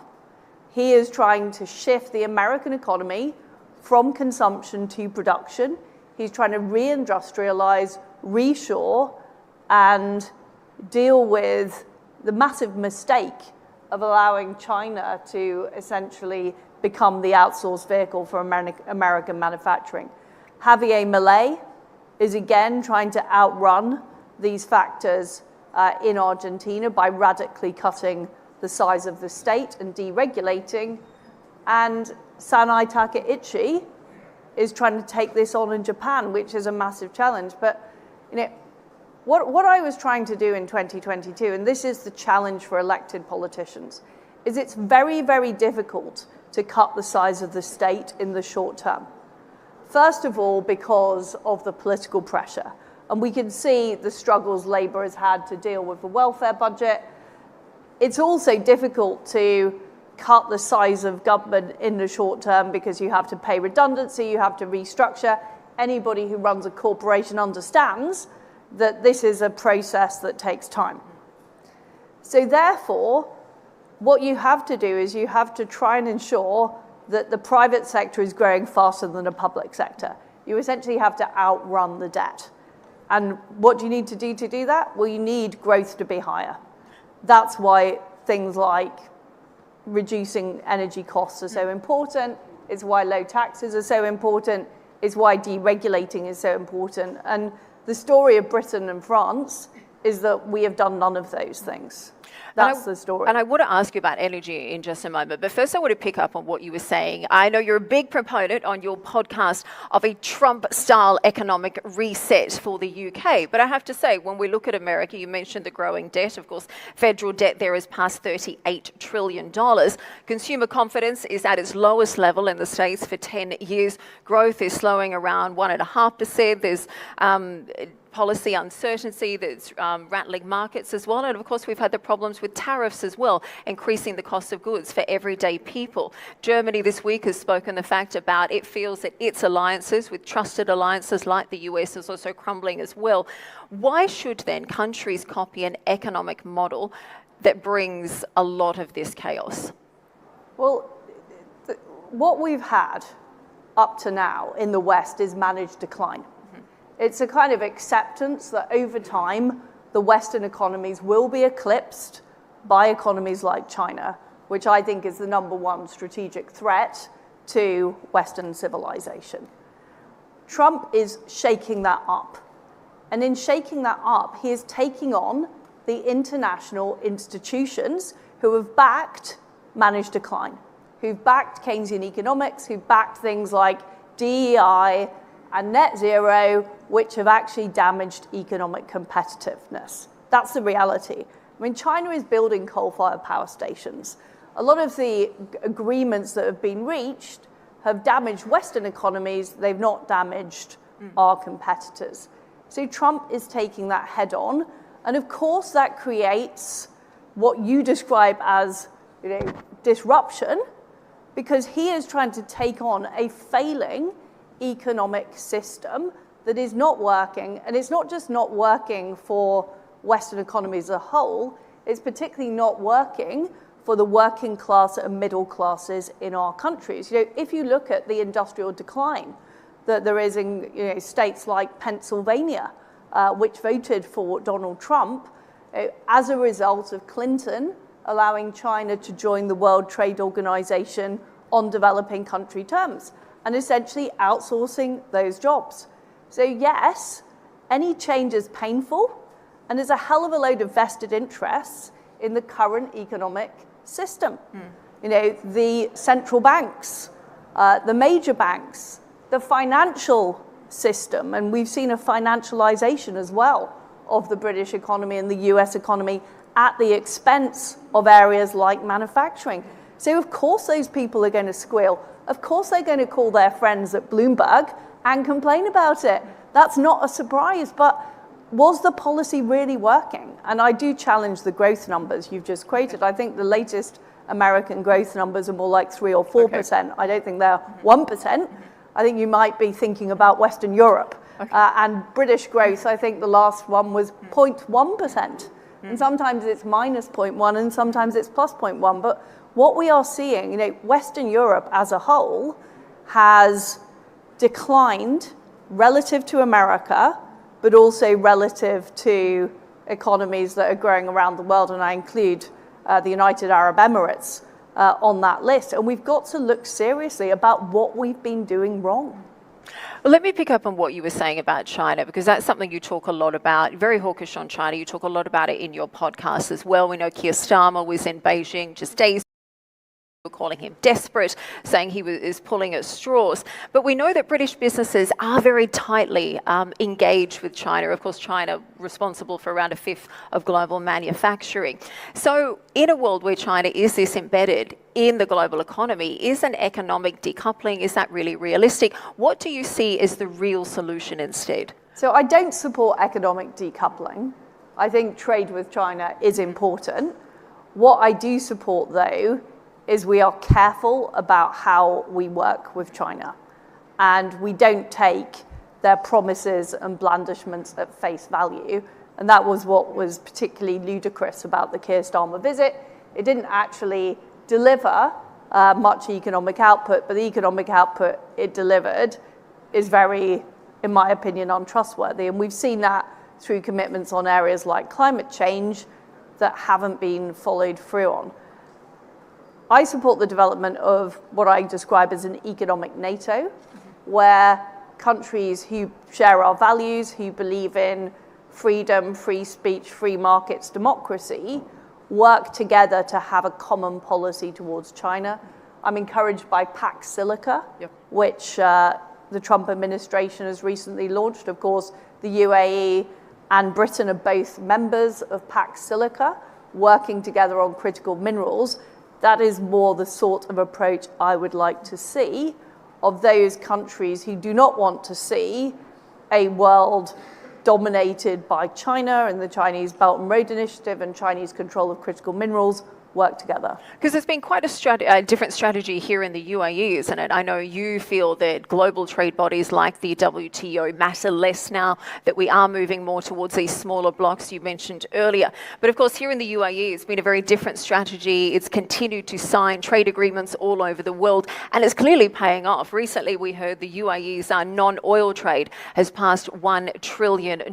[SPEAKER 21] He is trying to shift the American economy from consumption to production. He's trying to reindustrialize, reshore, and deal with the massive mistake of allowing China to essentially become the outsourced vehicle for American manufacturing. Javier Milei is again trying to outrun these factors in Argentina by radically cutting the size of the state and deregulating. And Sanai Takaichi is trying to take this on in Japan, which is a massive challenge. But what I was trying to do in 2022, and this is the challenge for elected politicians, is it's very, very difficult to cut the size of the state in the short term. First of all, because of the political pressure. And we can see the struggles Labour has had to deal with the welfare budget. It's also difficult to cut the size of government in the short term because you have to pay redundancy, you have to restructure. Anybody who runs a corporation understands that this is a process that takes time. So therefore, what you have to do is you have to try and ensure that the private sector is growing faster than the public sector. You essentially have to outrun the debt. And what do you need to do that? Well, you need growth to be higher. That's why things like reducing energy costs are so important. It's why low taxes are so important. It's why deregulating is so important. And the story of Britain and France is that we have done none of those things. That's the story.
[SPEAKER 3] And I want to ask you about energy in just a moment. But first, I want to pick up on what you were saying. I know you're a big proponent on your podcast of a Trump-style economic reset for the UK. But I have to say, when we look at America, you mentioned the growing debt. Of course, federal debt there is past $38 trillion. Consumer confidence is at its lowest level in the States for 10 years. Growth is slowing around 1.5%. There's policy uncertainty that's rattling markets as well. And of course, we've had the problems with tariffs as well, increasing the cost of goods for everyday people. Germany this week has spoken the fact about it feels that its alliances with trusted alliances like the US is also crumbling as well. Why should then countries copy an economic model that brings a lot of this chaos?
[SPEAKER 21] Well, what we've had up to now in the West is managed decline. It's a kind of acceptance that over time, the Western economies will be eclipsed by economies like China, which I think is the #1 strategic threat to Western civilization. Trump is shaking that up. And in shaking that up, he is taking on the international institutions who have backed managed decline, who've backed Keynesian economics, who've backed things like DEI, and net zero, which have actually damaged economic competitiveness. That's the reality. I mean, China is building coal-fired power stations. A lot of the agreements that have been reached have damaged Western economies. They've not damaged our competitors. So Trump is taking that head on. And of course, that creates what you describe as, disruption, because he is trying to take on a failing economic system that is not working. And it's not just not working for Western economies as a whole, it's particularly not working for the working class and middle classes in our countries. If you look at the industrial decline that there is in states like Pennsylvania, which voted for Donald Trump as a result of Clinton allowing China to join the World Trade Organization on developing country terms and essentially outsourcing those jobs. So yes, any change is painful, and there's a hell of a load of vested interests in the current economic system. The central banks, the major banks, the financial system, and we've seen a financialization as well of the British economy and the US economy at the expense of areas like manufacturing. So of course those people are going to squeal. Of course they're going to call their friends at Bloomberg and complain about it. That's not a surprise, but was the policy really working? And I do challenge the growth numbers you've just quoted. I think the latest American growth numbers are more like 3 or 4%. I don't think they're 1%. I think you might be thinking about Western Europe. And British growth, I think the last one was 0.1%. And sometimes it's minus 0.1 and sometimes it's plus 0.1. But what we are seeing, Western Europe as a whole has declined relative to America, but also relative to economies that are growing around the world. And I include the United Arab Emirates on that list. And we've got to look seriously about what we've been doing wrong.
[SPEAKER 3] Well, let me pick up on what you were saying about China, because that's something you talk a lot about, very hawkish on China. You talk a lot about it in your podcast as well. We know Keir Starmer was in Beijing just days ago, calling him desperate, saying he is pulling at straws. But we know that British businesses are very tightly engaged with China. Of course, China responsible for around 1/5 of global manufacturing. So in a world where China is this embedded in the global economy, is an economic decoupling, is that really realistic? What do you see as the real solution instead?
[SPEAKER 21] So I don't support economic decoupling. I think trade with China is important. What I do support, though, is we are careful about how we work with China. And we don't take their promises and blandishments at face value. And that was what was particularly ludicrous about the Keir Starmer visit. It didn't actually deliver much economic output, but the economic output it delivered is very, in my opinion, untrustworthy. And we've seen that through commitments on areas like climate change that haven't been followed through on. I support the development of what I describe as an economic NATO, where countries who share our values, who believe in freedom, free speech, free markets, democracy, work together to have a common policy towards China. I'm encouraged by Pax Silica, which the Trump administration has recently launched. Of course, the UAE and Britain are both members of Pax Silica, working together on critical minerals. That is more the sort of approach I would like to see of those countries who do not want to see a world dominated by China and the Chinese Belt and Road Initiative and Chinese control of critical minerals work together.
[SPEAKER 3] Because there's been quite a different strategy here in the UAE, isn't it? I know you feel that global trade bodies like the WTO matter less now, that we are moving more towards these smaller blocks you mentioned earlier. But of course, here in the UAE, it's been a very different strategy. It's continued to sign trade agreements all over the world, and it's clearly paying off. Recently, we heard the UAE's non-oil trade has passed $1 trillion.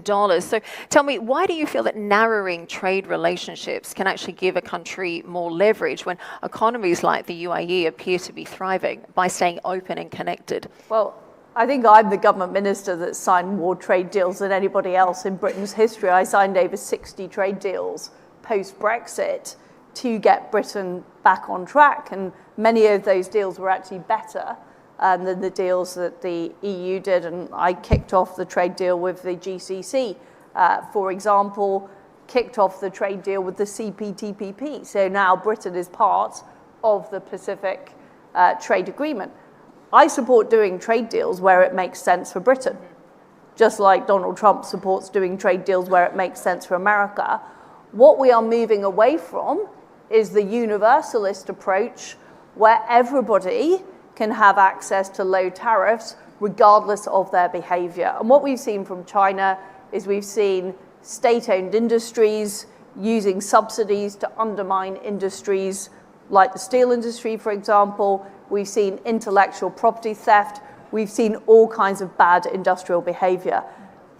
[SPEAKER 3] So tell me, why do you feel that narrowing trade relationships can actually give a country more leverage when economies like the UAE appear to be thriving by staying open and connected?
[SPEAKER 21] Well, I think I'm the government minister that signed more trade deals than anybody else in Britain's history. I signed over 60 trade deals post-Brexit to get Britain back on track, and many of those deals were actually better than the deals that the EU did. And I kicked off the trade deal with the GCC, for example, kicked off the trade deal with the CPTPP. So now Britain is part of the Pacific Trade Agreement. I support doing trade deals where it makes sense for Britain, just like Donald Trump supports doing trade deals where it makes sense for America. What we are moving away from is the universalist approach where everybody can have access to low tariffs regardless of their behavior. And what we've seen from China is we've seen state-owned industries using subsidies to undermine industries like the steel industry, for example. We've seen intellectual property theft. We've seen all kinds of bad industrial behavior.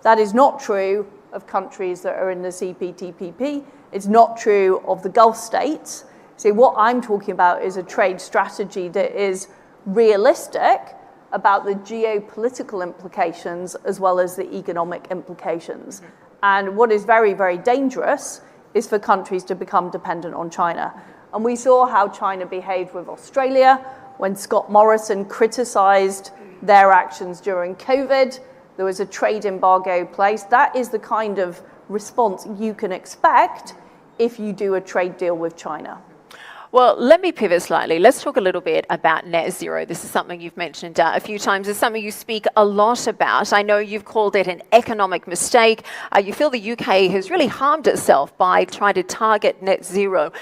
[SPEAKER 21] That is not true of countries that are in the CPTPP. It's not true of the Gulf states. So what I'm talking about is a trade strategy that is realistic about the geopolitical implications as well as the economic implications. And what is very, very dangerous is for countries to become dependent on China. And we saw how China behaved with Australia when Scott Morrison criticized their actions during COVID. There was a trade embargo placed. That is the kind of response you can expect if you do a trade deal with China.
[SPEAKER 3] Well, let me pivot slightly. Let's talk a little bit about net zero. This is something you've mentioned a few times. It's something you speak a lot about. I know you've called it an economic mistake. You feel the UK has really harmed itself by trying to target net zero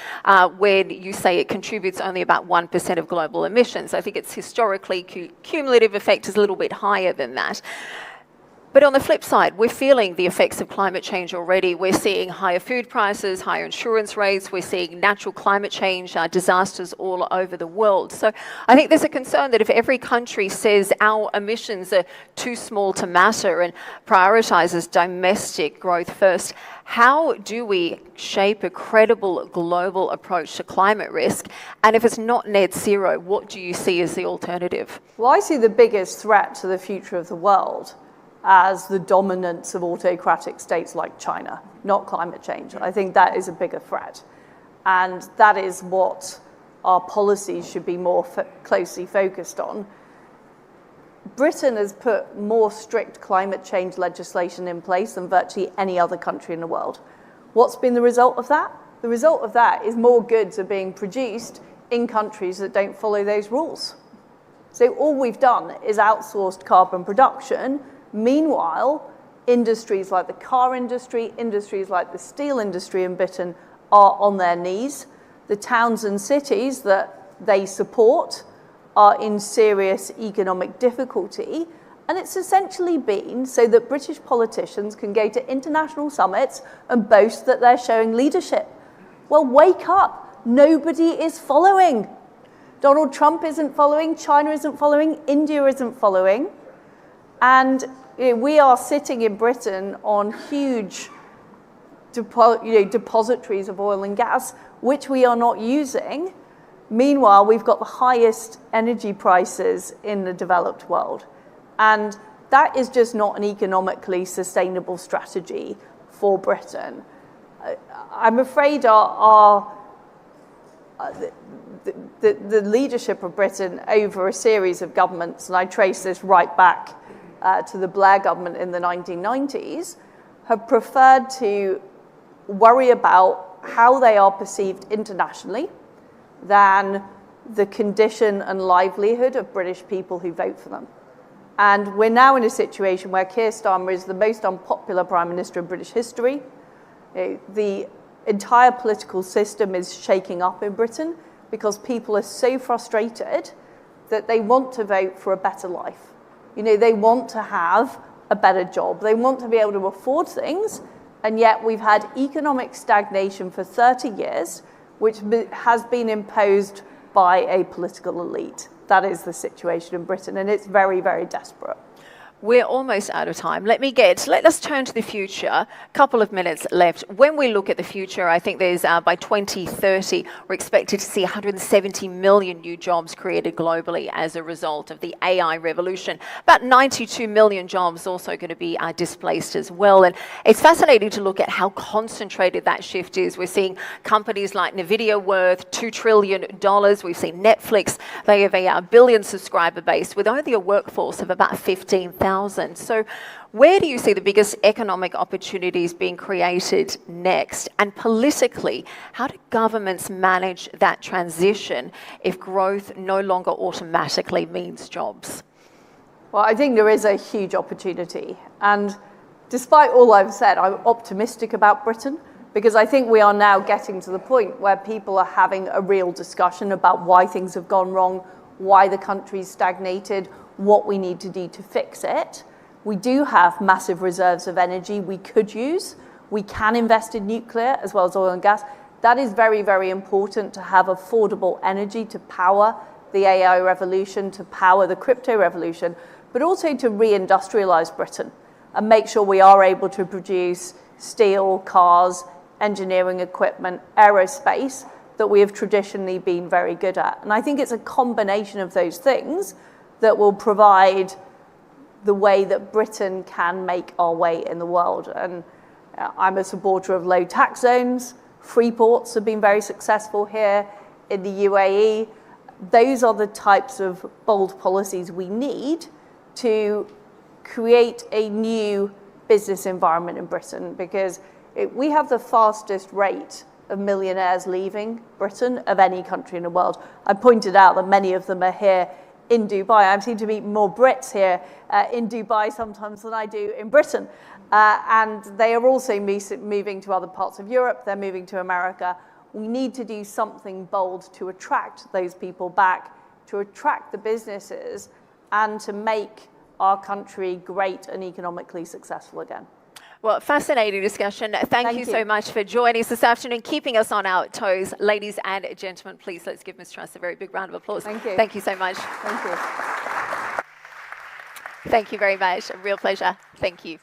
[SPEAKER 3] when you say it contributes only about 1% of global emissions. I think its historically cumulative effect is a little bit higher than that. But on the flip side, we're feeling the effects of climate change already. We're seeing higher food prices, higher insurance rates. We're seeing natural climate change disasters all over the world. So I think there's a concern that if every country says our emissions are too small to matter and prioritizes domestic growth first, how do we shape a credible global approach to climate risk? And if it's not net zero, what do you see as the alternative?
[SPEAKER 21] Well, I see the biggest threat to the future of the world as the dominance of autocratic states like China, not climate change. I think that is a bigger threat. And that is what our policies should be more closely focused on. Britain has put more strict climate change legislation in place than virtually any other country in the world. What's been the result of that? The result of that is more goods are being produced in countries that don't follow those rules. So all we've done is outsourced carbon production. Meanwhile, industries like the car industry, industries like the steel industry in Britain are on their knees. The towns and cities that they support are in serious economic difficulty. And it's essentially been so that British politicians can go to international summits and boast that they're showing leadership. Well, wake up. Nobody is following. Donald Trump isn't following. China isn't following. India isn't following. And we are sitting in Britain on huge depositories of oil and gas, which we are not using. Meanwhile, we've got the highest energy prices in the developed world. And that is just not an economically sustainable strategy for Britain. I'm afraid the leadership of Britain over a series of governments, and I trace this right back to the Blair government in the 1990s, have preferred to worry about how they are perceived internationally than the condition and livelihood of British people who vote for them. And we're now in a situation where Keir Starmer is the most unpopular Prime Minister in British history. The entire political system is shaking up in Britain because people are so frustrated that they want to vote for a better life. They want to have a better job. They want to be able to afford things. And yet we've had economic stagnation for 30 years, which has been imposed by a political elite. That is the situation in Britain, and it's very, very desperate.
[SPEAKER 3] We're almost out of time. Let's turn to the future. A couple of minutes left. When we look at the future, I think there's, by 2030, we're expected to see 170 million new jobs created globally as a result of the AI revolution. About 92 million jobs also going to be displaced as well. And it's fascinating to look at how concentrated that shift is. We're seeing companies like NVIDIA worth $2 trillion. We've seen Netflix. They have a billion subscriber base with only a workforce of about 15,000. So where do you see the biggest economic opportunities being created next? And politically, how do governments manage that transition if growth no longer automatically means jobs?
[SPEAKER 21] Well, I think there is a huge opportunity. And despite all I've said, I'm optimistic about Britain, because I think we are now getting to the point where people are having a real discussion about why things have gone wrong, why the country's stagnated, what we need to do to fix it. We do have massive reserves of energy we could use. We can invest in nuclear as well as oil and gas. That is very, very important to have affordable energy to power the AI revolution, to power the crypto revolution, but also to reindustrialize Britain and make sure we are able to produce steel, cars, engineering equipment, aerospace that we have traditionally been very good at. And I think it's a combination of those things that will provide the way that Britain can make our way in the world. And I'm a supporter of low tax zones. Free ports have been very successful here in the UAE. Those are the types of bold policies we need to create a new business environment in Britain, because we have the fastest rate of millionaires leaving Britain of any country in the world. I pointed out that many of them are here in Dubai. I seem to meet more Brits here in Dubai sometimes than I do in Britain. And they are also moving to other parts of Europe. They're moving to America. We need to do something bold to attract those people back, to attract the businesses, and to make our country great and economically successful again.
[SPEAKER 3] Well, fascinating discussion. Thank you so much for joining us this afternoon, keeping us on our toes. Ladies and gentlemen, please let's give Ms. Truss a very big round of applause.
[SPEAKER 21] Thank you.
[SPEAKER 3] Thank you so much.
[SPEAKER 21] Thank you.
[SPEAKER 3] Thank you very much. A real pleasure. Thank you.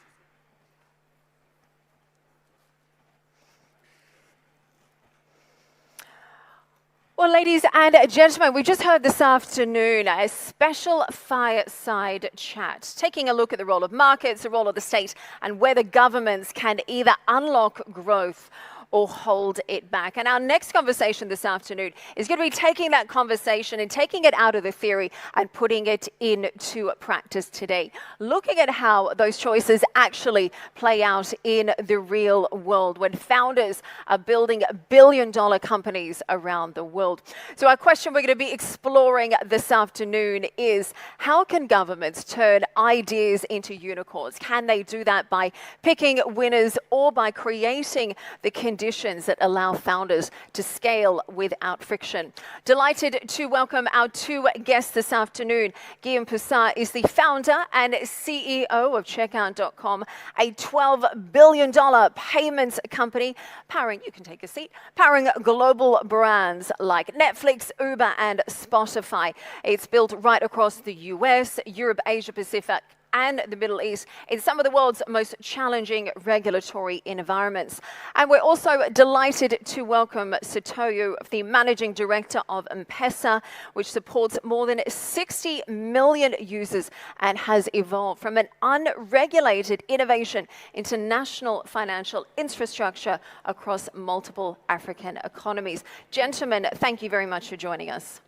[SPEAKER 3] Well, ladies and gentlemen, we just heard this afternoon a special fireside chat, taking a look at the role of markets, the role of the state, and whether governments can either unlock growth or hold it back. And our next conversation this afternoon is going to be taking that conversation and taking it out of the theory and putting it into practice today, looking at how those choices actually play out in the real world when founders are building billion-dollar companies around the world. So our question we're going to be exploring this afternoon is, how can governments turn ideas into unicorns? Can they do that by picking winners or by creating the conditions that allow founders to scale without friction? Delighted to welcome our two guests this afternoon. Guillaume Poussat is the founder and CEO of Checkout.com, a $12 billion payments company powering, you can take a seat, powering global brands like Netflix, Uber, and Spotify. It's built right across the US, Europe, Asia Pacific, and the Middle East in some of the world's most challenging regulatory environments. And we're also delighted to welcome Satoyo, the Managing Director of M-Pesa, which supports more than 60 million users and has evolved from an unregulated innovation into national financial infrastructure across multiple African economies. Gentlemen, thank you very much for joining us.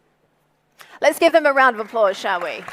[SPEAKER 3] Let's give them a round of applause, shall we?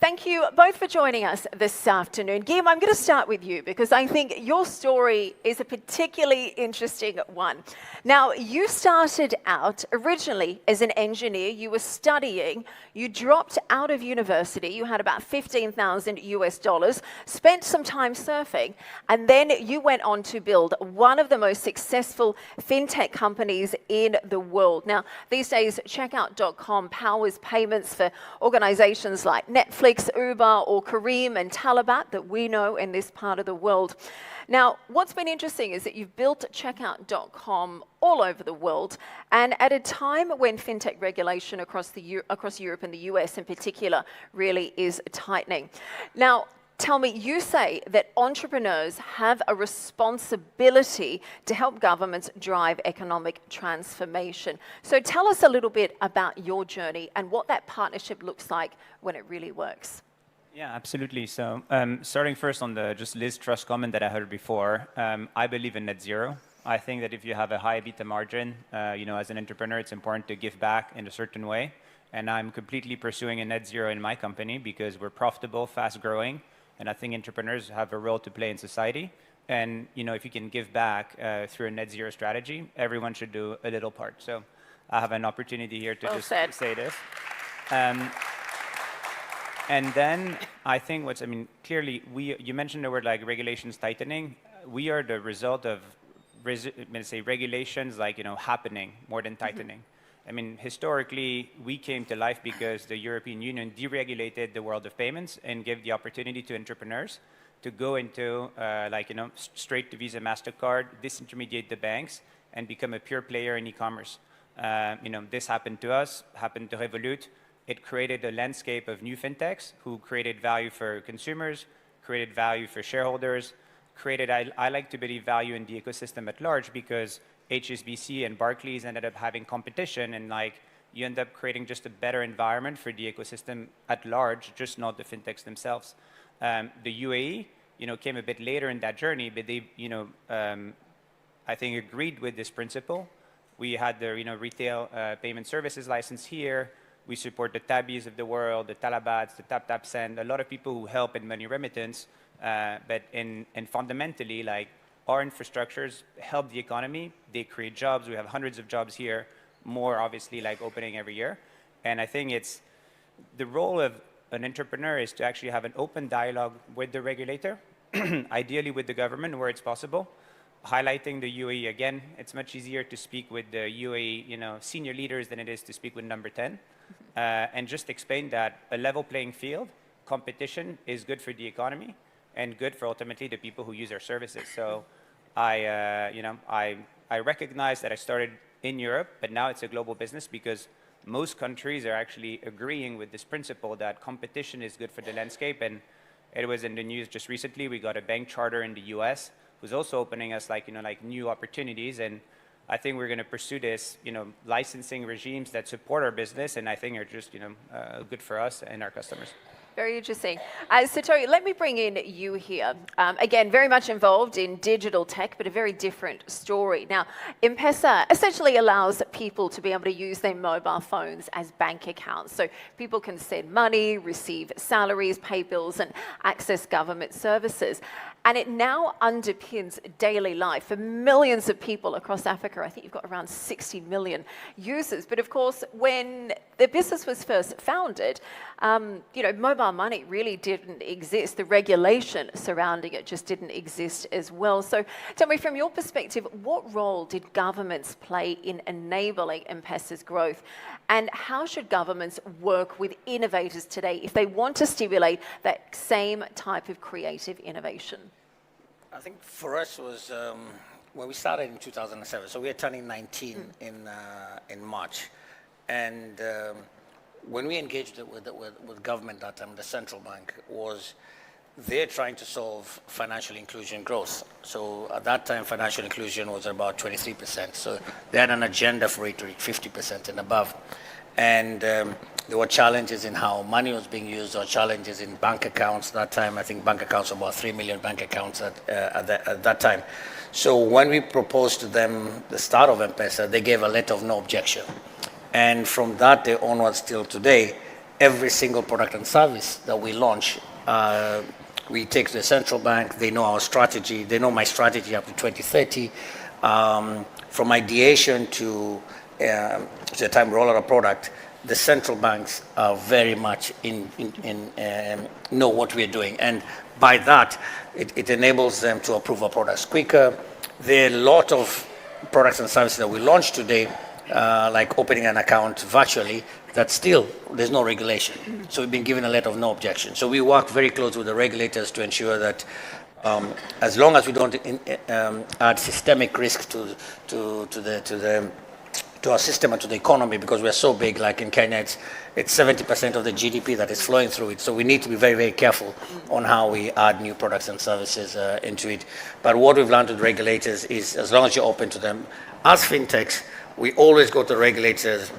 [SPEAKER 3] Thank you both for joining us this afternoon. Guillaume, I'm going to start with you because I think your story is a particularly interesting one. Now, you started out originally as an engineer. You were studying. You dropped out of university. You had about $15,000, spent some time surfing, and then you went on to build one of the most successful fintech companies in the world. Now, these days, Checkout.com powers payments for organizations like Netflix, Netflix, Uber, or Kareem and Talabat that we know in this part of the world. Now, what's been interesting is that you've built checkout.com all over the world, and at a time when fintech regulation across Europe and the US in particular really is tightening. Now, tell me, you say that entrepreneurs have a responsibility to help governments drive economic transformation. So tell us a little bit about your journey and what that partnership looks like when it really works.
[SPEAKER 6] Yeah, absolutely. So starting first on the just Liz Truss comment that I heard before, I believe in net zero. I think that if you have a high EBITDA margin, as an entrepreneur, it's important to give back in a certain way. And I'm completely pursuing a net zero in my company because we're profitable, fast growing, and I think entrepreneurs have a role to play in society. And if you can give back through a net zero strategy, everyone should do a little part. So I have an opportunity here to say this. And then I think clearly you mentioned the word like regulations tightening. We are the result of regulations happening more than tightening. I mean, historically, we came to life because the European Union deregulated the world of payments and gave the opportunity to entrepreneurs to go into straight to Visa, MasterCard, disintermediate the banks, and become a pure player in e-commerce. This happened to us, happened to Revolut. It created a landscape of new fintechs who created value for consumers, created value for shareholders, created, I like to believe, value in the ecosystem at large because HSBC and Barclays ended up having competition and you end up creating just a better environment for the ecosystem at large, just not the fintechs themselves. The UAE, came a bit later in that journey, but they, I think agreed with this principle. We had the, retail payment services license here. We support the Tabbies of the world, the Talabats, the Tap Send, a lot of people who help in money remittance. But fundamentally, our infrastructures help the economy. They create jobs. We have hundreds of jobs here, more obviously opening every year. And I think it's the role of an entrepreneur is to actually have an open dialogue with the regulator, ideally with the government where it's possible. Highlighting the UAE again, it's much easier to speak with the UAE, senior leaders than it is to speak with number 10. And just explain that a level playing field, competition is good for the economy and good for ultimately the people who use our services. So I recognize that I started in Europe, but now it's a global business because most countries are actually agreeing with this principle that competition is good for the landscape. And it was in the news just recently. We got a bank charter in the US who's also opening us new opportunities. And I think we're going to pursue this, licensing regimes that support our business, and I think are just, good for us and our customers.
[SPEAKER 3] Very interesting. Satori, let me bring in you here. Again, very much involved in digital tech, but a very different story. Now, M-Pesa essentially allows people to be able to use their mobile phones as bank accounts. So people can send money, receive salaries, pay bills, and access government services. And it now underpins daily life for millions of people across Africa. I think you've got around 60 million users. But of course, when the business was first founded, mobile money really didn't exist. The regulation surrounding it just didn't exist as well. So tell me, from your perspective, what role did governments play in enabling M-Pesa's growth? And how should governments work with innovators today if they want to stimulate that same type of creative innovation?
[SPEAKER 22] I think for us was when we started in 2007. So we are turning 19 in March. And when we engaged with government that time, the central bank, was they're trying to solve financial inclusion growth. So at that time, financial inclusion was about 23%. So they had an agenda for it to reach 50% and above. And there were challenges in how money was being used, or challenges in bank accounts. That time, I think bank accounts were about 3 million bank accounts at that time. So when we proposed to them the start of M-Pesa, they gave a letter of no objection. And from that day onwards till today, every single product and service that we launch, we take to the central bank. They know our strategy. They know my strategy up to 2030. From ideation to the time we roll out a product, the central banks are very much know what we're doing. And by that, it enables them to approve our products quicker. There are a lot of products and services that we launch today, like opening an account virtually, that still there's no regulation. So we've been given a letter of no objection. So we work very close with the regulators to ensure that as long as we don't add systemic risk to our system and to the economy, because we're so big, like in Kenya, it's 70% of the GDP that is flowing through it. So we need to be very, very careful on how we add new products and services into it. But what we've learned with regulators is, as long as you're open to them, as fintechs, we always go to regulators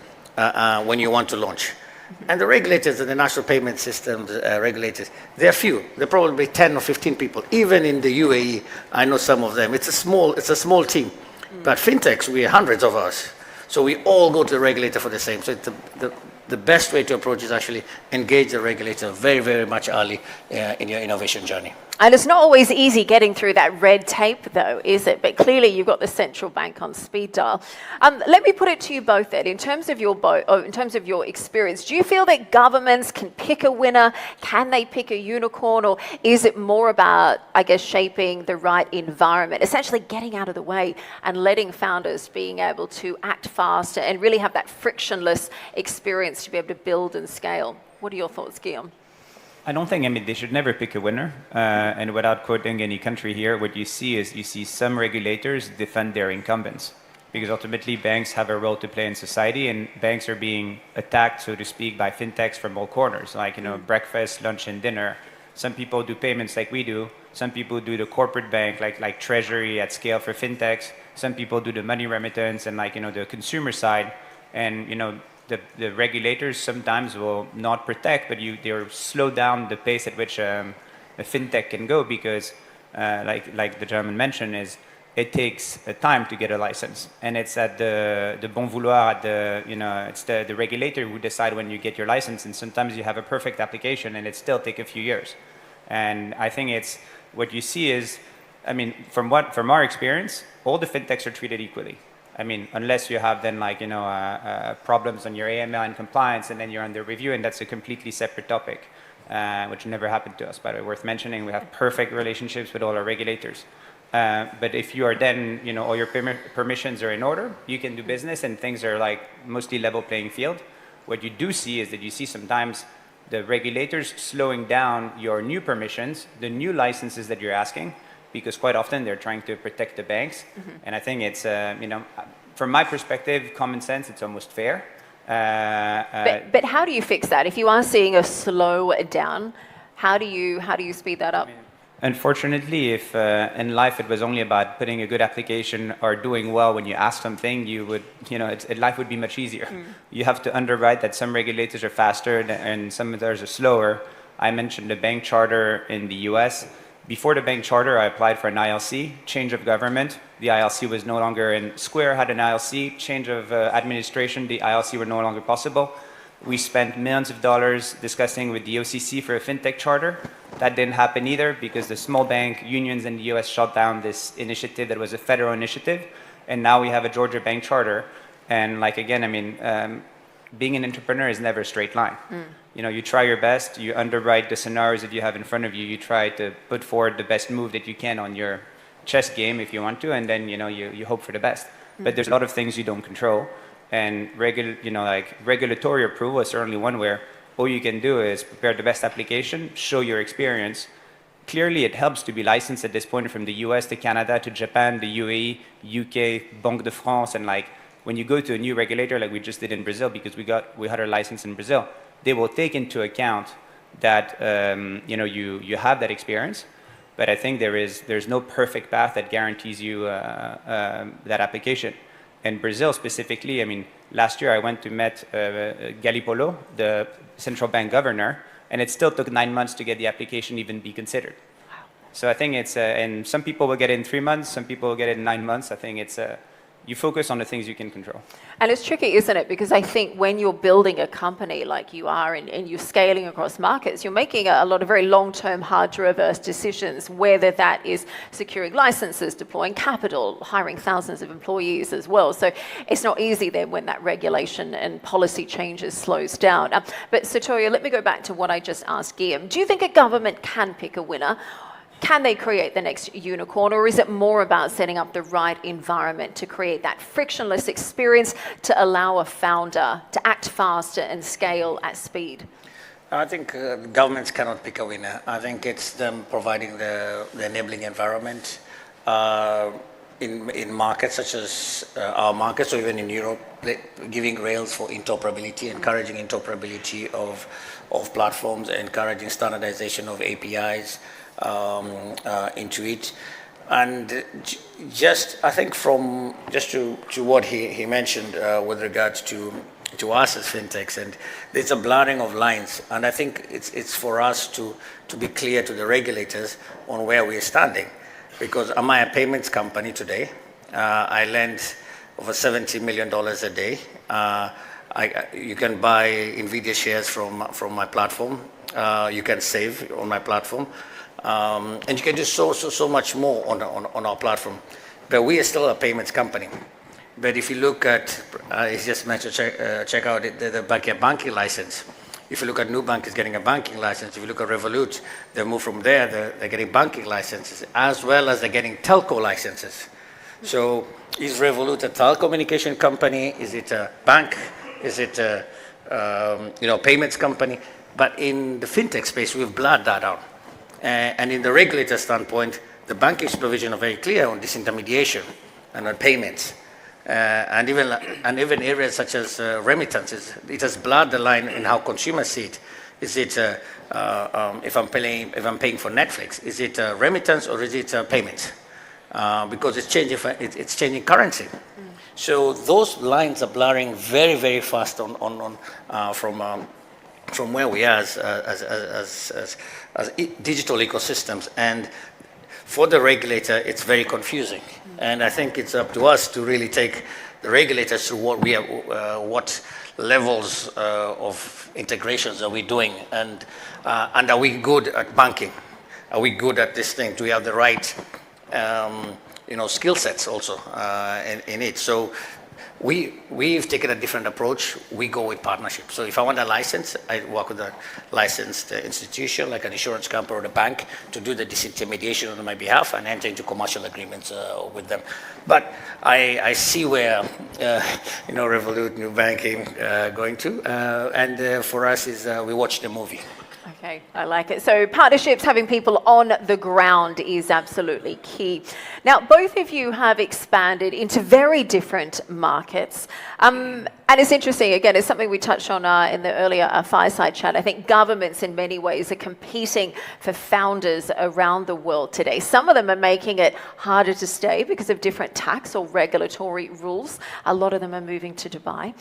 [SPEAKER 22] when you want to launch. And the regulators and the national payment systems regulators, they're few. They're probably 10 or 15 people. Even in the UAE, I know some of them. It's a small team. But fintechs, we're hundreds of us. So we all go to the regulator for the same. So the best way to approach is actually engage the regulator very, very much early in your innovation journey.
[SPEAKER 3] And it's not always easy getting through that red tape, though, is it? But clearly, you've got the central bank on speed dial. Let me put it to you both then. In terms of your experience, do you feel that governments can pick a winner? Can they pick a unicorn? Or is it more about, I guess, shaping the right environment, essentially getting out of the way and letting founders being able to act faster and really have that frictionless experience to be able to build and scale? What are your thoughts, Guillaume?
[SPEAKER 6] I don't think, they should never pick a winner. And without quoting any country here, what you see is some regulators defend their incumbents, because ultimately banks have a role to play in society, and banks are being attacked, so to speak, by fintechs from all corners, like, breakfast, lunch, and dinner. Some people do payments like we do. Some people do the corporate bank, like treasury at scale for fintechs. Some people do the money remittance and the consumer side. And, the regulators sometimes will not protect, but they'll slow down the pace at which a fintech can go, because, like the gentleman mentioned, it takes time to get a license, and it's at the bon vouloir, it's the regulator who decide when you get your license, and sometimes you have a perfect application, and it still take a few years. And I think it's what you see is, from our experience, all the fintechs are treated equally. Unless you have then problems on your AML and compliance, and then you're under review, and that's a completely separate topic, which never happened to us, by the way. Worth mentioning, we have perfect relationships with all our regulators. But if you are then, all your permissions are in order, you can do business, and things are mostly level playing field. What you do see is that you see sometimes the regulators slowing down your new permissions, the new licenses that you're asking, because quite often they're trying to protect the banks. And I think it's, from my perspective, common sense, it's almost fair.
[SPEAKER 3] But how do you fix that? If you are seeing a slow down, how do you speed that up?
[SPEAKER 6] Unfortunately, if in life it was only about putting a good application or doing well when you ask something, you would, life would be much easier. You have to underwrite that some regulators are faster and some others are slower. I mentioned the bank charter in the US. Before the bank charter, I applied for an ILC, change of government. The ILC was no longer in. Square had an ILC, change of administration, the ILC were no longer possible. We spent millions of dollars discussing with the OCC for a fintech charter. That didn't happen either, because the small bank unions in the US shut down this initiative that was a federal initiative. And now we have a Georgia bank charter. And being an entrepreneur is never a straight line. You try your best, you underwrite the scenarios that you have in front of you, you try to put forward the best move that you can on your chess game if you want to, and then you hope for the best. But there's a lot of things you don't control, and regulatory approval is certainly one where all you can do is prepare the best application, show your experience. Clearly, it helps to be licensed at this point from the US to Canada to Japan, the UAE, UK, Banque de France, and when you go to a new regulator like we just did in Brazil, because we had our license in Brazil, they will take into account that you have that experience. But I think there's no perfect path that guarantees you that application. In Brazil specifically, last year I went to meet Galipolo, the central bank governor, and it still took 9 months to get the application even be considered. Wow. So I think it's, and some people will get it in 3 months, some people will get it in 9 months. I think it's, you focus on the things you can control.
[SPEAKER 3] And it's tricky, isn't it? Because I think when you're building a company like you are and you're scaling across markets, you're making a lot of very long-term, hard-to-reverse decisions, whether that is securing licenses, deploying capital, hiring thousands of employees as well. So it's not easy then when that regulation and policy changes slows down. But Satoya, let me go back to what I just asked Guillaume. Do you think a government can pick a winner? can they create the next unicorn, or is it more about setting up the right environment to create that frictionless experience to allow a founder to act faster and scale at speed?
[SPEAKER 22] I think governments cannot pick a winner. I think it's them providing the enabling environment in markets such as our markets, or even in Europe, giving rails for interoperability, encouraging interoperability of platforms, encouraging standardization of APIs into it. And just, I think to what he mentioned with regards to us as fintechs, and there's a blurring of lines, and I think it's for us to be clear to the regulators on where we're standing. Because am I a payments company today? I lend over $70 million a day. You can buy NVIDIA shares from my platform. You can save on my platform. And you can do so much more on our platform. But we are still a payments company. But if you look at, it's just mentioned, check out the banking license. If you look at Nubank is getting a banking license. If you look at Revolut, they move from there, they're getting banking licenses, as well as they're getting telco licenses. So is Revolut a telecommunication company? Is it a bank? Is it a payments company? But in the fintech space, we've blurred that out. And in the regulator standpoint, the banking supervision are very clear on disintermediation and on payments. And even areas such as remittances, it has blurred the line in how consumers see it. Is it if I'm paying for Netflix, is it a remittance or is it a payment? Because it's changing currency. So those lines are blurring very, very fast from where we are as digital ecosystems. And for the regulator, it's very confusing. And I think it's up to us to really take the regulators through what levels of integrations are we doing, and are we good at banking? Are we good at this thing? Do we have the right skill sets also in it? So we've taken a different approach. We go with partnerships. So if I want a license, I work with a licensed institution like an insurance company or a bank to do the disintermediation on my behalf and enter into commercial agreements with them. But I see where Revolut, new banking going to, and for us is we watch the movie.
[SPEAKER 3] Okay, I like it. So partnerships, having people on the ground is absolutely key. Now, both of you have expanded into very different markets. And it's interesting, again, it's something we touched on in the earlier fireside chat. I think governments in many ways are competing for founders around the world today. Some of them are making it harder to stay because of different tax or regulatory rules. A lot of them are moving to Dubai.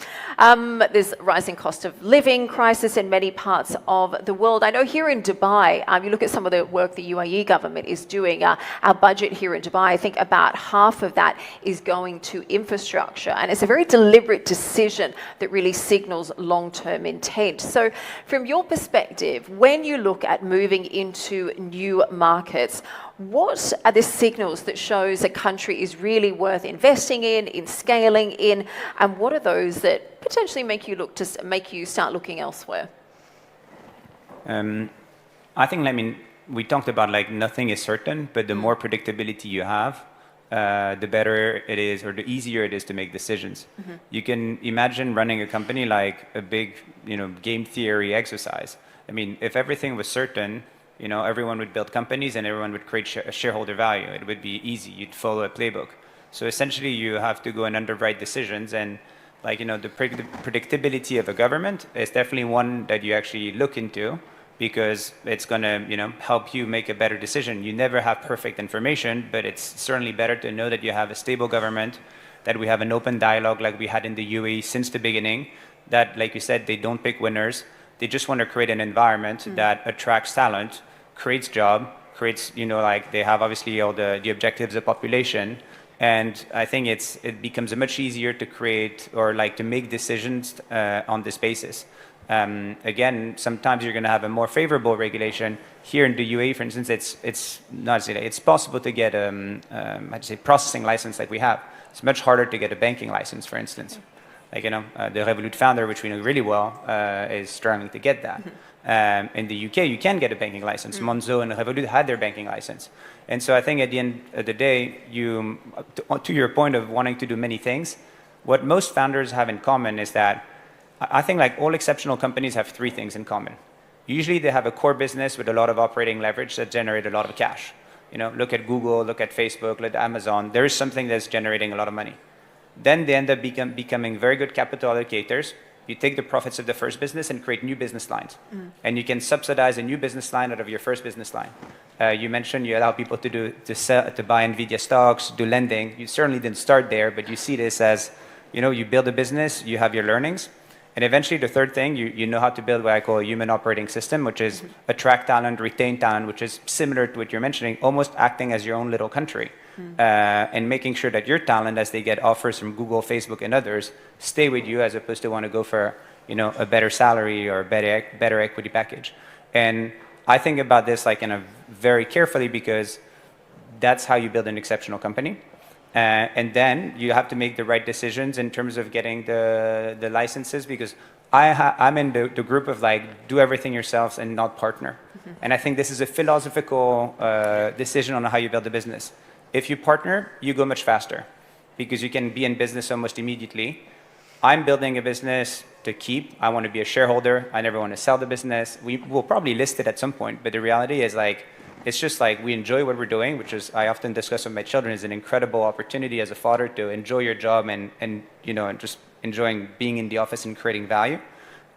[SPEAKER 3] There's rising cost of living crisis in many parts of the world. I know here in Dubai, you look at some of the work the UAE government is doing, our budget here in Dubai, I think about half of that is going to infrastructure. And it's a very deliberate decision that really signals long-term intent. So from your perspective, when you look at moving into new markets, what are the signals that shows a country is really worth investing in scaling in, and what are those that potentially make you start looking elsewhere?
[SPEAKER 6] I think, we talked about nothing is certain, but the more predictability you have, the better it is, or the easier it is to make decisions. Mm-hmm. You can imagine running a company like a big, game theory exercise. If everything was certain, everyone would build companies and everyone would create shareholder value. It would be easy. You'd follow a playbook. So essentially, you have to go and underwrite decisions, and the predictability of a government is definitely one that you actually look into, because it's going to, help you make a better decision. You never have perfect information, but it's certainly better to know that you have a stable government, that we have an open dialogue like we had in the UAE since the beginning, that, like you said, they don't pick winners. They just want to create an environment that attracts talent, creates job, creates, they have obviously all the objectives of population. And I think it becomes much easier to create or to make decisions on this basis. Again, sometimes you're going to have a more favorable regulation. Here in the UAE, for instance, it's possible to get a processing license like we have. It's much harder to get a banking license, for instance. Like, the Revolut founder, which we know really well, is struggling to get that. In the UK, you can get a banking license. Monzo and Revolut had their banking license. And so I think at the end of the day, to your point of wanting to do many things, what most founders have in common is that I think like all exceptional companies have three things in common. Usually they have a core business with a lot of operating leverage that generate a lot of cash. Look at Google, look at Facebook, look at Amazon. There is something that's generating a lot of money. Then they end up becoming very good capital allocators. You take the profits of the first business and create new business lines. And you can subsidize a new business line out of your first business line. You mentioned you allow people to buy NVIDIA stocks, do lending. You certainly didn't start there, but you see this as, you build a business, you have your learnings. And eventually the third thing, you know how to build what I call a human operating system, which is attract talent, retain talent, which is similar to what you're mentioning, almost acting as your own little country. And making sure that your talent, as they get offers from Google, Facebook, and others, stay with you as opposed to want to go for a better salary or a better equity package. And I think about this like very carefully because that's how you build an exceptional company. And then you have to make the right decisions in terms of getting the licenses, because I'm in the group of like, do everything yourselves and not partner. And I think this is a philosophical decision on how you build a business. If you partner, you go much faster because you can be in business almost immediately. I'm building a business to keep. I want to be a shareholder. I never want to sell the business. We will probably list it at some point, but the reality is like, it's just like we enjoy what we're doing, which is I often discuss with my children is an incredible opportunity as a father to enjoy your job and just enjoying being in the office and creating value.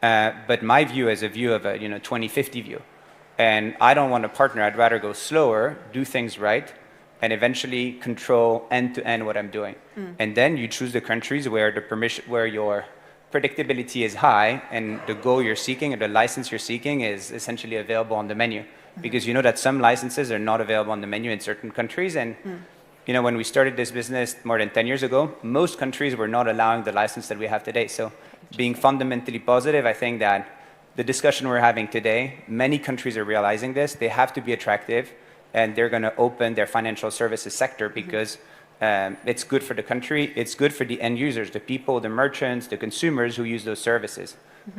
[SPEAKER 6] But my view is a view of a 2050 view, and I don't want to partner. I'd rather go slower, do things right, and eventually control end to end what I'm doing. And then you choose the countries where your predictability is high and the goal you're seeking or the license you're seeking is essentially available on the menu. Because you know that some licenses are not available on the menu in certain countries. And when we started this business more than 10 years ago, most countries were not allowing the license that we have today. So being fundamentally positive, I think that the discussion we're having today, many countries are realizing this. They have to be attractive, and they're going to open their financial services sector because it's good for the country, it's good for the end users, the people, the merchants, the consumers who use those services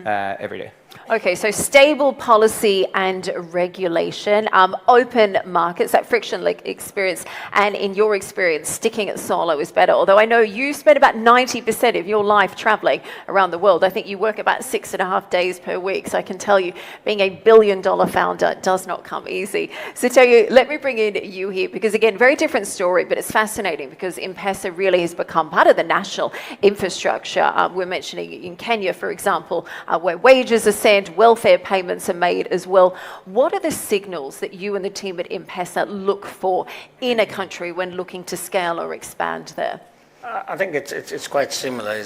[SPEAKER 6] every day.
[SPEAKER 3] Okay, so stable policy and regulation, open markets, that frictionless experience, and in your experience, sticking at solo is better. Although I know you spend about 90% of your life traveling around the world. I think you work about 6.5 days per week. So I can tell you, being a billion-dollar founder does not come easy. So Tellya, let me bring in you here, because again, very different story, but it's fascinating because M-Pesa really has become part of the national infrastructure. We're mentioning in Kenya, for example, where wages are sent, welfare payments are made as well. What are the signals that you and the team at M-Pesa look for in a country when looking to scale or expand there?
[SPEAKER 22] I think it's quite similar.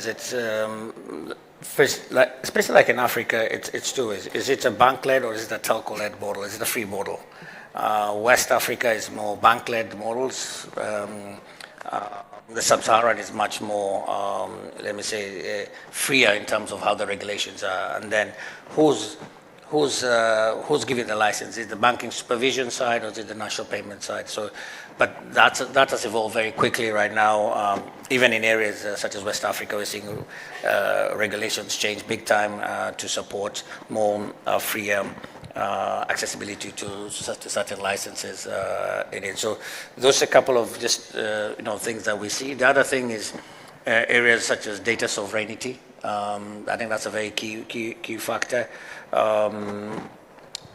[SPEAKER 22] First, especially like in Africa, it's two ways. Is it a bank-led or is it a telco-led model? Is it a free model? West Africa is more bank-led models. The Sub-Saharan is much more, let me say, freer in terms of how the regulations are. And then who's giving the license? Is it the banking supervision side or is it the national payment side? So, but that has evolved very quickly right now. Even in areas such as West Africa, we're seeing regulations change big time to support more freer accessibility to certain licenses in it. So those are a couple of just things that we see. The other thing is areas such as data sovereignty. I think that's a very key factor.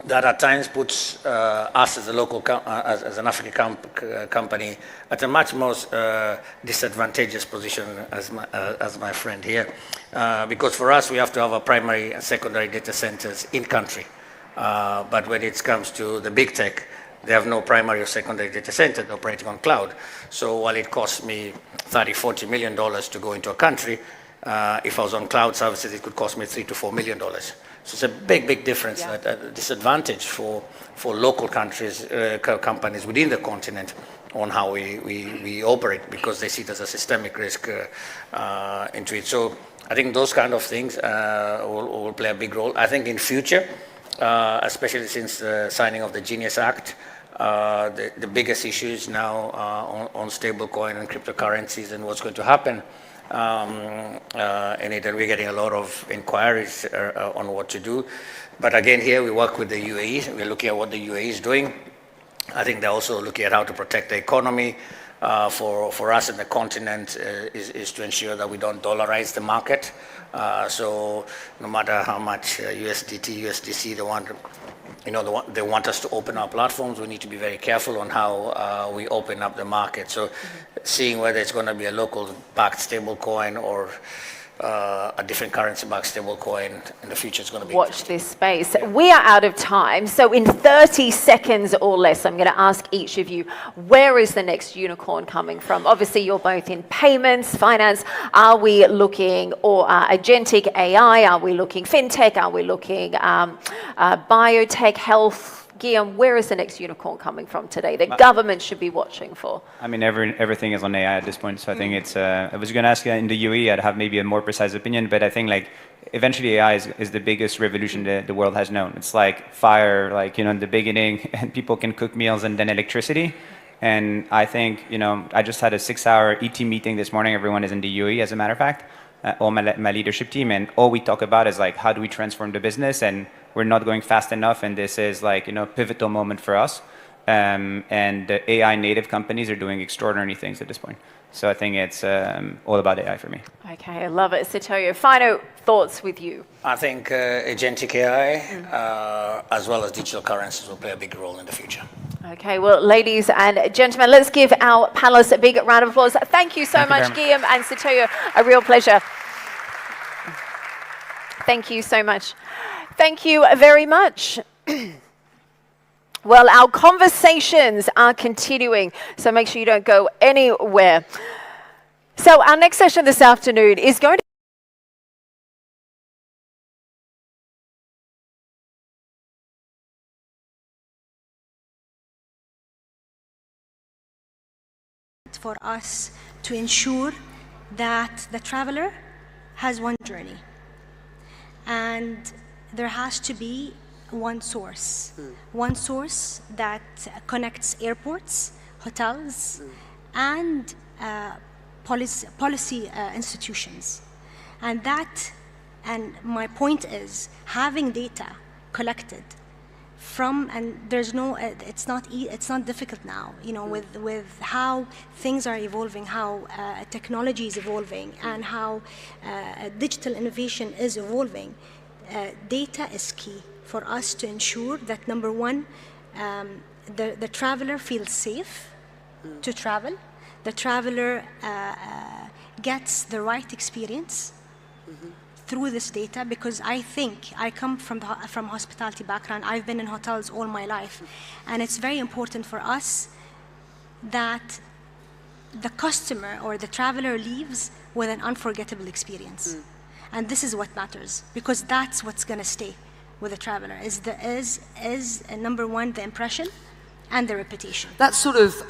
[SPEAKER 22] That at times puts us as a local, as an African company, at a much more disadvantageous position as my friend here, because for us we have to have a primary and secondary data centers in country. But when it comes to the big tech, they have no primary or secondary data center operating on cloud. So while it costs me $30-40 million to go into a country, if I was on cloud services, it could cost me $3 to $4 million. So it's a big difference, a disadvantage for local countries, companies within the continent on how we operate, because they see it as a systemic risk into it. So I think those kind of things will play a big role. I think in future, especially since the signing of the Genius Act, the biggest issues now on stablecoin and cryptocurrencies and what's going to happen in it, and we're getting a lot of inquiries on what to do. But again, here we work with the UAE. We're looking at what the UAE is doing. I think they're also looking at how to protect the economy. For us in the continent is to ensure that we don't dollarize the market. So no matter how much USDT, USDC they want us to open our platforms, we need to be very careful on how we open up the market. So seeing whether it's going to be a local backed stable coin or a different currency backed stable coin in the future is going to be.
[SPEAKER 3] Watch this space. We are out of time. So in 30 seconds or less, I'm going to ask each of you, where is the next unicorn coming from? Obviously, you're both in payments, finance. Are we looking or agentic AI? Are we looking fintech? Are we looking biotech, health? Guillaume, where is the next unicorn coming from today that government should be watching for?
[SPEAKER 6] I mean, everything is on AI at this point, so I think it's, I was going to ask you in the UAE, I'd have maybe a more precise opinion, but I think like eventually AI is the biggest revolution that the world has known. It's like fire, like, in the beginning, and people can cook meals, and then electricity. And I think, I just had a 6-hour ET meeting this morning. Everyone is in the UAE, as a matter of fact, all my leadership team, and all we talk about is like, how do we transform the business? And we're not going fast enough, and this is like, pivotal moment for us. And the AI native companies are doing extraordinary things at this point. So I think it's all about AI for me.
[SPEAKER 3] Okay, I love it. Sitoyo, final thoughts with you.
[SPEAKER 22] I think agentic AI, as well as digital currencies, will play a big role in the future.
[SPEAKER 3] Okay, well, ladies and gentlemen, let's give our panelists a big round of applause. Thank you so much, Guillaume and Sitoyo. A real pleasure. Thank you so much. Thank you very much. Well, our conversations are continuing, so make sure you don't go anywhere. So our next session this afternoon is going to
[SPEAKER 2] for us to ensure that the traveler has one journey, and there has to be one source that connects airports, hotels, and policy institutions. And my point is, having data collected from, and there's no, it's not difficult now, with how things are evolving, how technology is evolving, and how digital innovation is evolving. Data is key for us to ensure that, number one, the traveler feels safe to travel, the traveler gets the right experience through this data, because I think I come from hospitality background. I've been in hotels all my life, and it's very important for us that the customer or the traveler leaves with an unforgettable experience. And this is what matters, because that's what's going to stay with the traveler, is number one, the impression and the reputation.
[SPEAKER 9] That sort of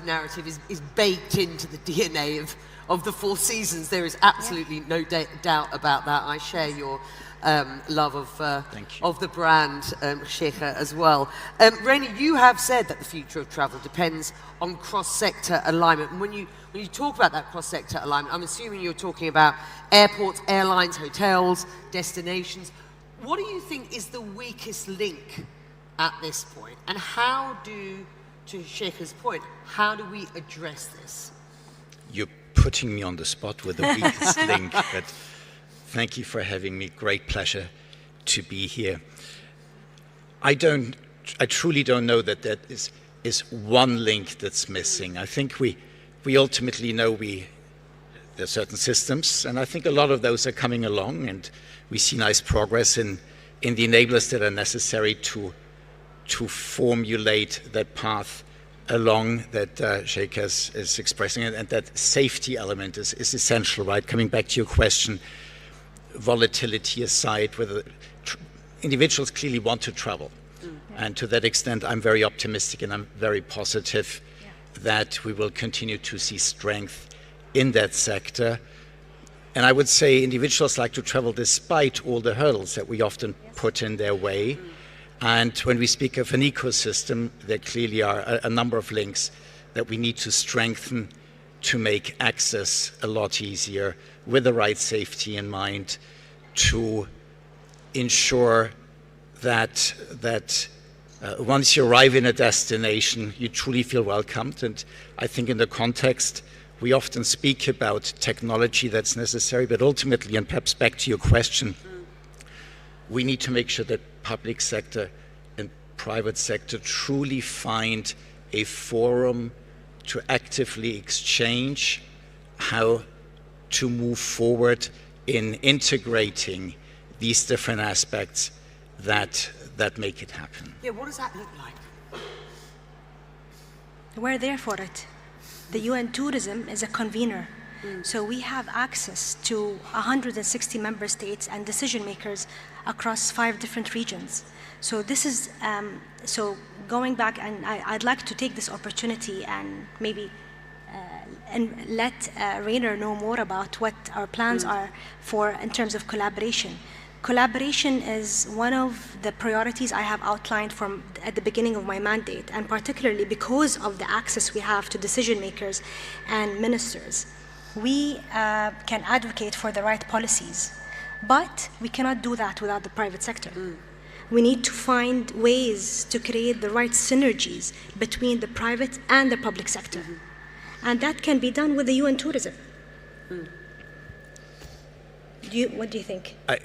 [SPEAKER 9] narrative is baked into the DNA of the Four Seasons. There is absolutely no doubt about that. I share your love of the brand, Sheikha, as well. Rainy, you have said that the future of travel depends on cross-sector alignment. And when you talk about that cross-sector alignment, I'm assuming you're talking about airports, airlines, hotels, destinations. What do you think is the weakest link at this point? And how to Sheikha's point, how do we address this?
[SPEAKER 23] You're putting me on the spot with the weakest link, but thank you for having me. Great pleasure to be here. I truly don't know that is one link that's missing. I think we ultimately know there are certain systems, and I think a lot of those are coming along, and we see nice progress in the enablers that are necessary to formulate that path along that Sheikh is expressing, and that safety element is essential, right? Coming back to your question, volatility aside, whether individuals clearly want to travel. And to that extent, I'm very optimistic, and I'm very positive that we will continue to see strength in that sector. And I would say individuals like to travel despite all the hurdles that we often put in their way. And when we speak of an ecosystem, there clearly are a number of links that we need to strengthen to make access a lot easier with the right safety in mind, to ensure that once you arrive in a destination, you truly feel welcomed. And I think in the context, we often speak about technology that's necessary, but ultimately, and perhaps back to your question, we need to make sure that public sector and private sector truly find a forum to actively exchange how to move forward in integrating these different aspects that make it happen.
[SPEAKER 9] Yeah, what does that look like?
[SPEAKER 2] We're there for it. The UN Tourism is a convener. So we have access to 160 member states and decision makers across 5 different regions. So this is, so going back, and I'd like to take this opportunity and maybe and let Rainer know more about what our plans are for in terms of collaboration. Collaboration is one of the priorities I have outlined from at the beginning of my mandate, and particularly because of the access we have to decision makers and ministers. We can advocate for the right policies, but we cannot do that without the private sector. We need to find ways to create the right synergies between the private and the public sector. And that can be done with the UN Tourism. What do you think?
[SPEAKER 23] I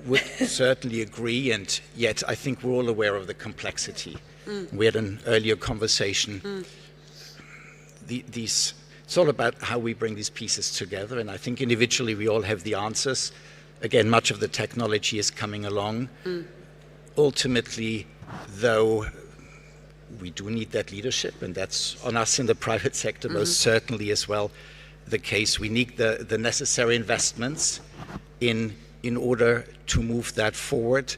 [SPEAKER 23] would certainly agree, and yet I think we're all aware of the complexity. We had an earlier conversation. It's all about how we bring these pieces together, and I think individually we all have the answers. Again, much of the technology is coming along. Ultimately, though, we do need that leadership, and that's on us in the private sector most certainly as well the case. We need the necessary investments in order to move that forward,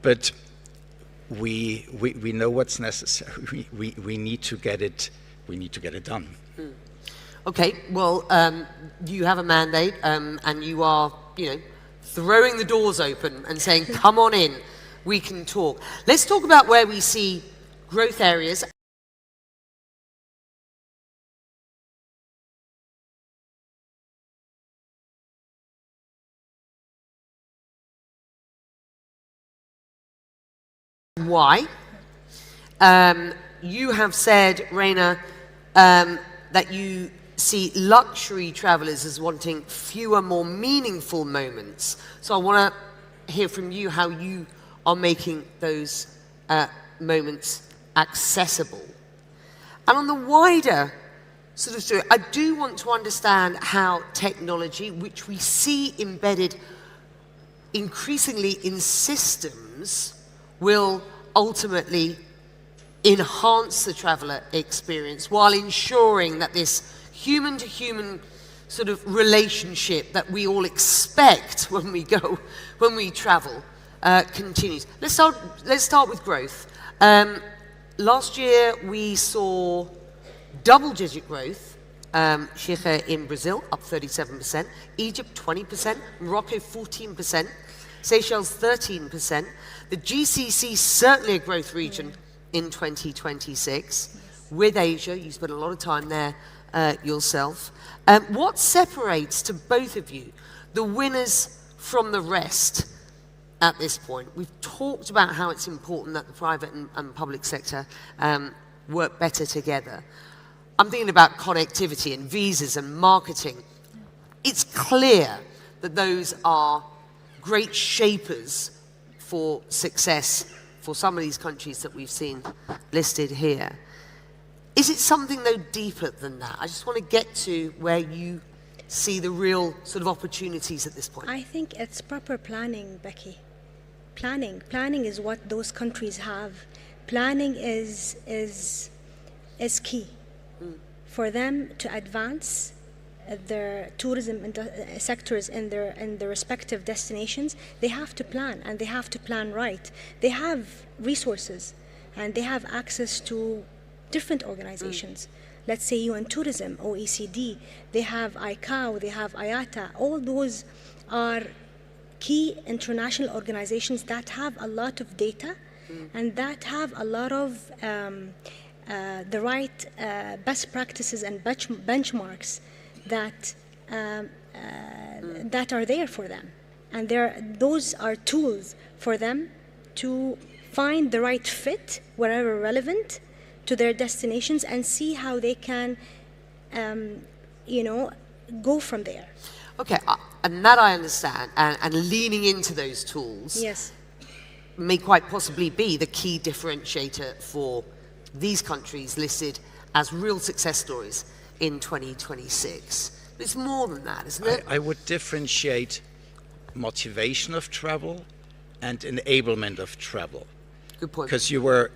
[SPEAKER 23] but we know what's necessary. We need to get it done.
[SPEAKER 9] Okay, well, you have a mandate, and you are, throwing the doors open and saying, come on in, we can talk. Let's talk about where we see growth areas. Why? You have said, Rainer, that you see luxury travelers as wanting fewer, more meaningful moments. So I want to hear from you how you are making those moments accessible. And on the wider sort of story, I do want to understand how technology, which we see embedded increasingly in systems, will ultimately enhance the traveler experience while ensuring that this human-to-human sort of relationship that we all expect when we travel continues. Let's start with growth. Last year we saw double-digit growth. Sheikha in Brazil up 37%, Egypt 20%, Morocco 14%, Seychelles 13%. The GCC certainly a growth region in 2026. With Asia, you spent a lot of time there yourself. What separates, to both of you, the winners from the rest at this point? We've talked about how it's important that the private and public sector work better together. I'm thinking about connectivity and visas and marketing. It's clear that those are great shapers for success for some of these countries that we've seen listed here. Is it something, though, deeper than that? I just want to get to where you see the real sort of opportunities at this point.
[SPEAKER 2] I think it's proper planning, Becky. Planning is what those countries have. Planning is key for them to advance their tourism sectors in their respective destinations. They have to plan, and they have to plan right. They have resources, and they have access to different organizations. Let's say UN Tourism, OECD, they have ICAO, they have IATA. All those are key international organizations that have a lot of data and that have a lot of the right best practices and benchmarks that that are there for them, and those are tools for them to find the right fit wherever relevant to their destinations and see how they can, go from there.
[SPEAKER 9] Okay, and that I understand, and leaning into those tools
[SPEAKER 2] Yes.
[SPEAKER 9] may quite possibly be the key differentiator for these countries listed as real success stories in 2026. But it's more than that, isn't it?
[SPEAKER 23] I would differentiate motivation of travel and enablement of travel.
[SPEAKER 9] Good point.
[SPEAKER 23] Because you were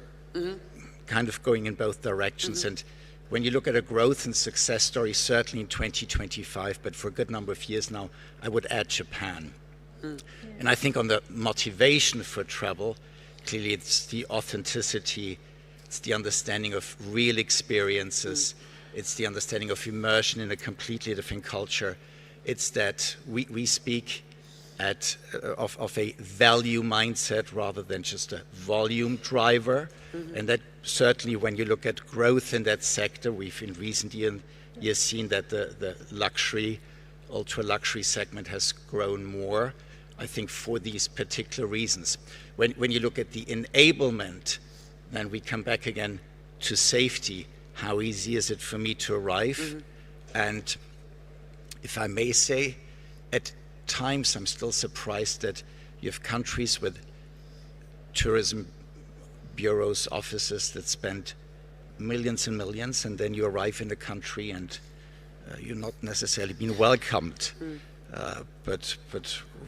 [SPEAKER 23] kind of going in both directions. And when you look at a growth and success story, certainly in 2025, but for a good number of years now, I would add Japan. And I think on the motivation for travel, clearly it's the authenticity, it's the understanding of real experiences, it's the understanding of immersion in a completely different culture. It's that we speak of a value mindset rather than just a volume driver. And that certainly when you look at growth in that sector, we've in recent years seen that the luxury, ultra-luxury segment has grown more, I think, for these particular reasons. When you look at the enablement, then we come back again to safety. How easy is it for me to arrive? And if I may say, at times I'm still surprised that you have countries with tourism bureaus, offices that spend millions and millions, and then you arrive in the country and you're not necessarily being welcomed, but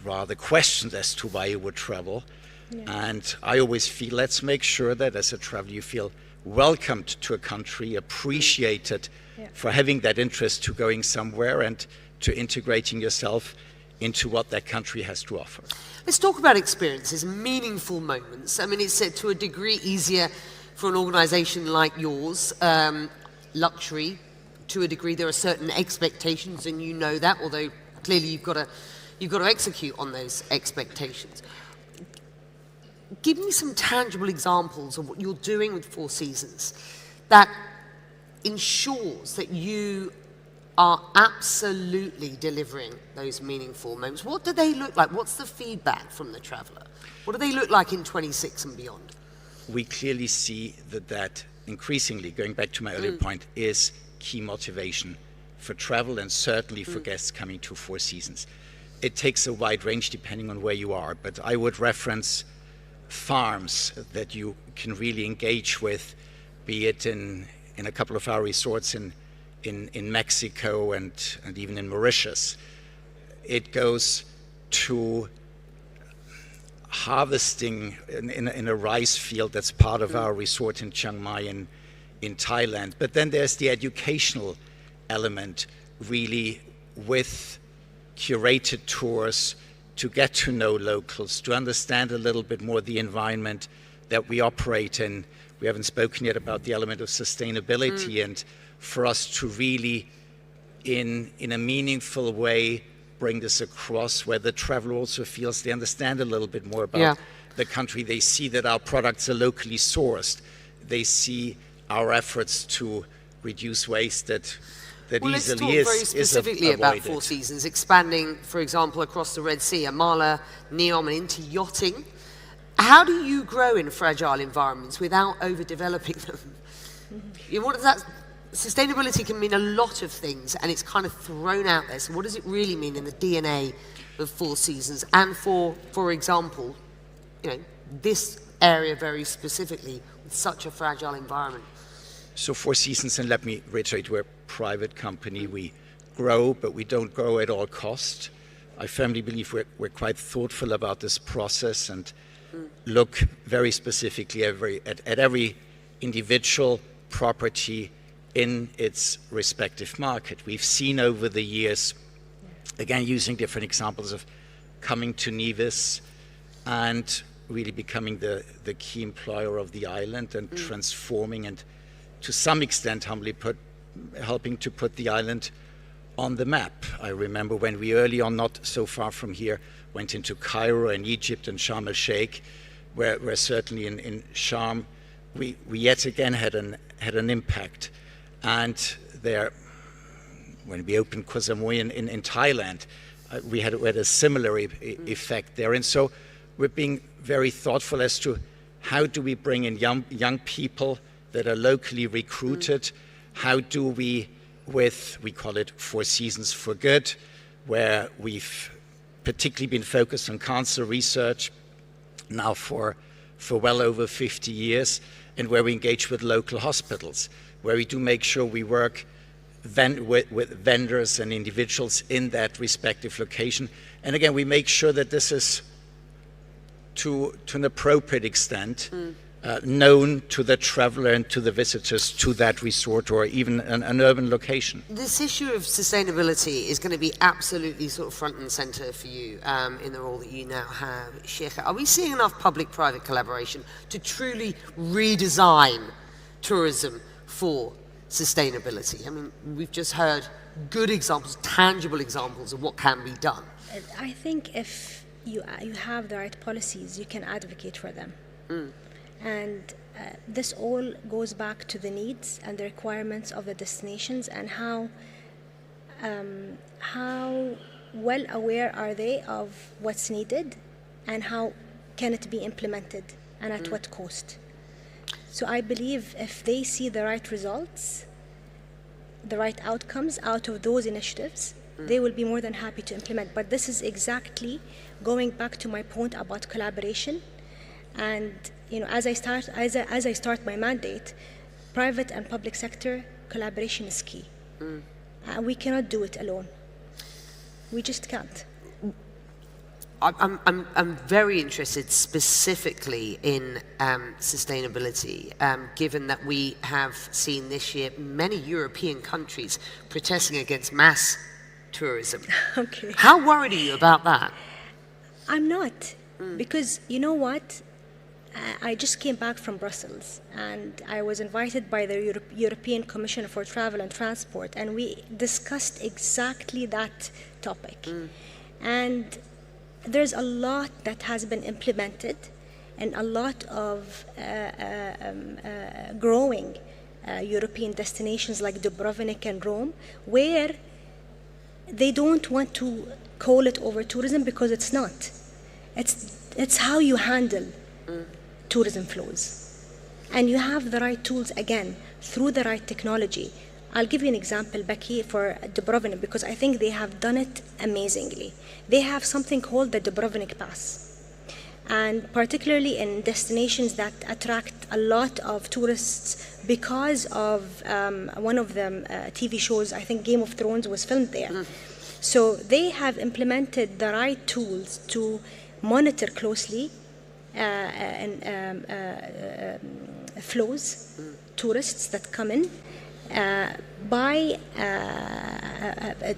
[SPEAKER 23] rather questioned as to why you would travel. And I always feel, let's make sure that as a traveler you feel welcomed to a country, appreciated for having that interest to going somewhere and to integrating yourself into what that country has to offer.
[SPEAKER 9] Let's talk about experiences, meaningful moments. I mean, it's to a degree easier for an organisation like yours, luxury. To a degree, there are certain expectations, and you know that. Although clearly, you've got to execute on those expectations. Give me some tangible examples of what you're doing with Four Seasons that ensures that you are absolutely delivering those meaningful moments. What do they look like? What's the feedback from the traveller? What do they look like in 26 and beyond?
[SPEAKER 23] We clearly see that increasingly, going back to my earlier point, is key motivation for travel and certainly for guests coming to Four Seasons. It takes a wide range depending on where you are, but I would reference farms that you can really engage with, be it in a couple of our resorts in Mexico and even in Mauritius. It goes to harvesting in a rice field that's part of our resort in Chiang Mai in Thailand. But then there's the educational element, really, with curated tours to get to know locals, to understand a little bit more the environment that we operate in. We haven't spoken yet about the element of sustainability, and for us to really, in a meaningful way, bring this across where the traveler also feels they understand a little bit more about the country. They see that our products are locally sourced. They see our efforts to reduce waste that easily is avoided.
[SPEAKER 9] Let's talk very specifically about Four Seasons, expanding, for example, across the Red Sea, Amala, Neom, and into yachting. How do you grow in fragile environments without overdeveloping them? What does that? Sustainability can mean a lot of things, and it's kind of thrown out there. So what does it really mean in the DNA of Four Seasons? And for example, this area very specifically with such a fragile environment?
[SPEAKER 23] So Four Seasons, and let me reiterate, we're a private company. We grow, but we don't grow at all cost. I firmly believe we're quite thoughtful about this process and look very specifically at every individual property in its respective market. We've seen over the years, again, using different examples of coming to Nevis and really becoming the key employer of the island and transforming and to some extent humbly helping to put the island on the map. I remember when we early on, not so far from here, went into Cairo and Egypt and Sharm el-Sheikh, where certainly in Sharm we yet again had an impact. And there when we opened Koh Samui in Thailand, we had a similar effect there. And so we're being very thoughtful as to how do we bring in young people that are locally recruited? How do we call it 4 Seasons for Good, where we've particularly been focused on cancer research now for well over 50 years, and where we engage with local hospitals, where we do make sure we work with vendors and individuals in that respective location. And again, we make sure that this is to an appropriate extent known to the traveler and to the visitors to that resort or even an urban location.
[SPEAKER 9] This issue of sustainability is going to be absolutely sort of front and center for you in the role that you now have, Sheikha. Are we seeing enough public-private collaboration to truly redesign tourism for sustainability? I mean, we've just heard good examples, tangible examples of what can be done.
[SPEAKER 2] I think if you have the right policies, you can advocate for them. And this all goes back to the needs and the requirements of the destinations and how well aware are they of what's needed and how can it be implemented and at what cost. So I believe if they see the right results, the right outcomes out of those initiatives, they will be more than happy to implement. But this is exactly going back to my point about collaboration. And as I start my mandate, private and public sector collaboration is key. And we cannot do it alone. We just can't.
[SPEAKER 9] I'm very interested specifically in sustainability, given that we have seen this year many European countries protesting against mass tourism.
[SPEAKER 2] Okay.
[SPEAKER 9] How worried are you about that?
[SPEAKER 2] I'm not, because you know what? I just came back from Brussels and I was invited by the European Commissioner for Travel and Transport, and we discussed exactly that topic. And there's a lot that has been implemented and a lot of growing European destinations like Dubrovnik and Rome, where they don't want to call it over-tourism because it's not. It's how you handle tourism flows. And you have the right tools, again, through the right technology. I'll give you an example, Becky, for Dubrovnik, because I think they have done it amazingly. They have something called the Dubrovnik Pass. And particularly in destinations that attract a lot of tourists because of one of them TV shows, I think Game of Thrones was filmed there. So they have implemented the right tools to monitor closely flows, tourists that come in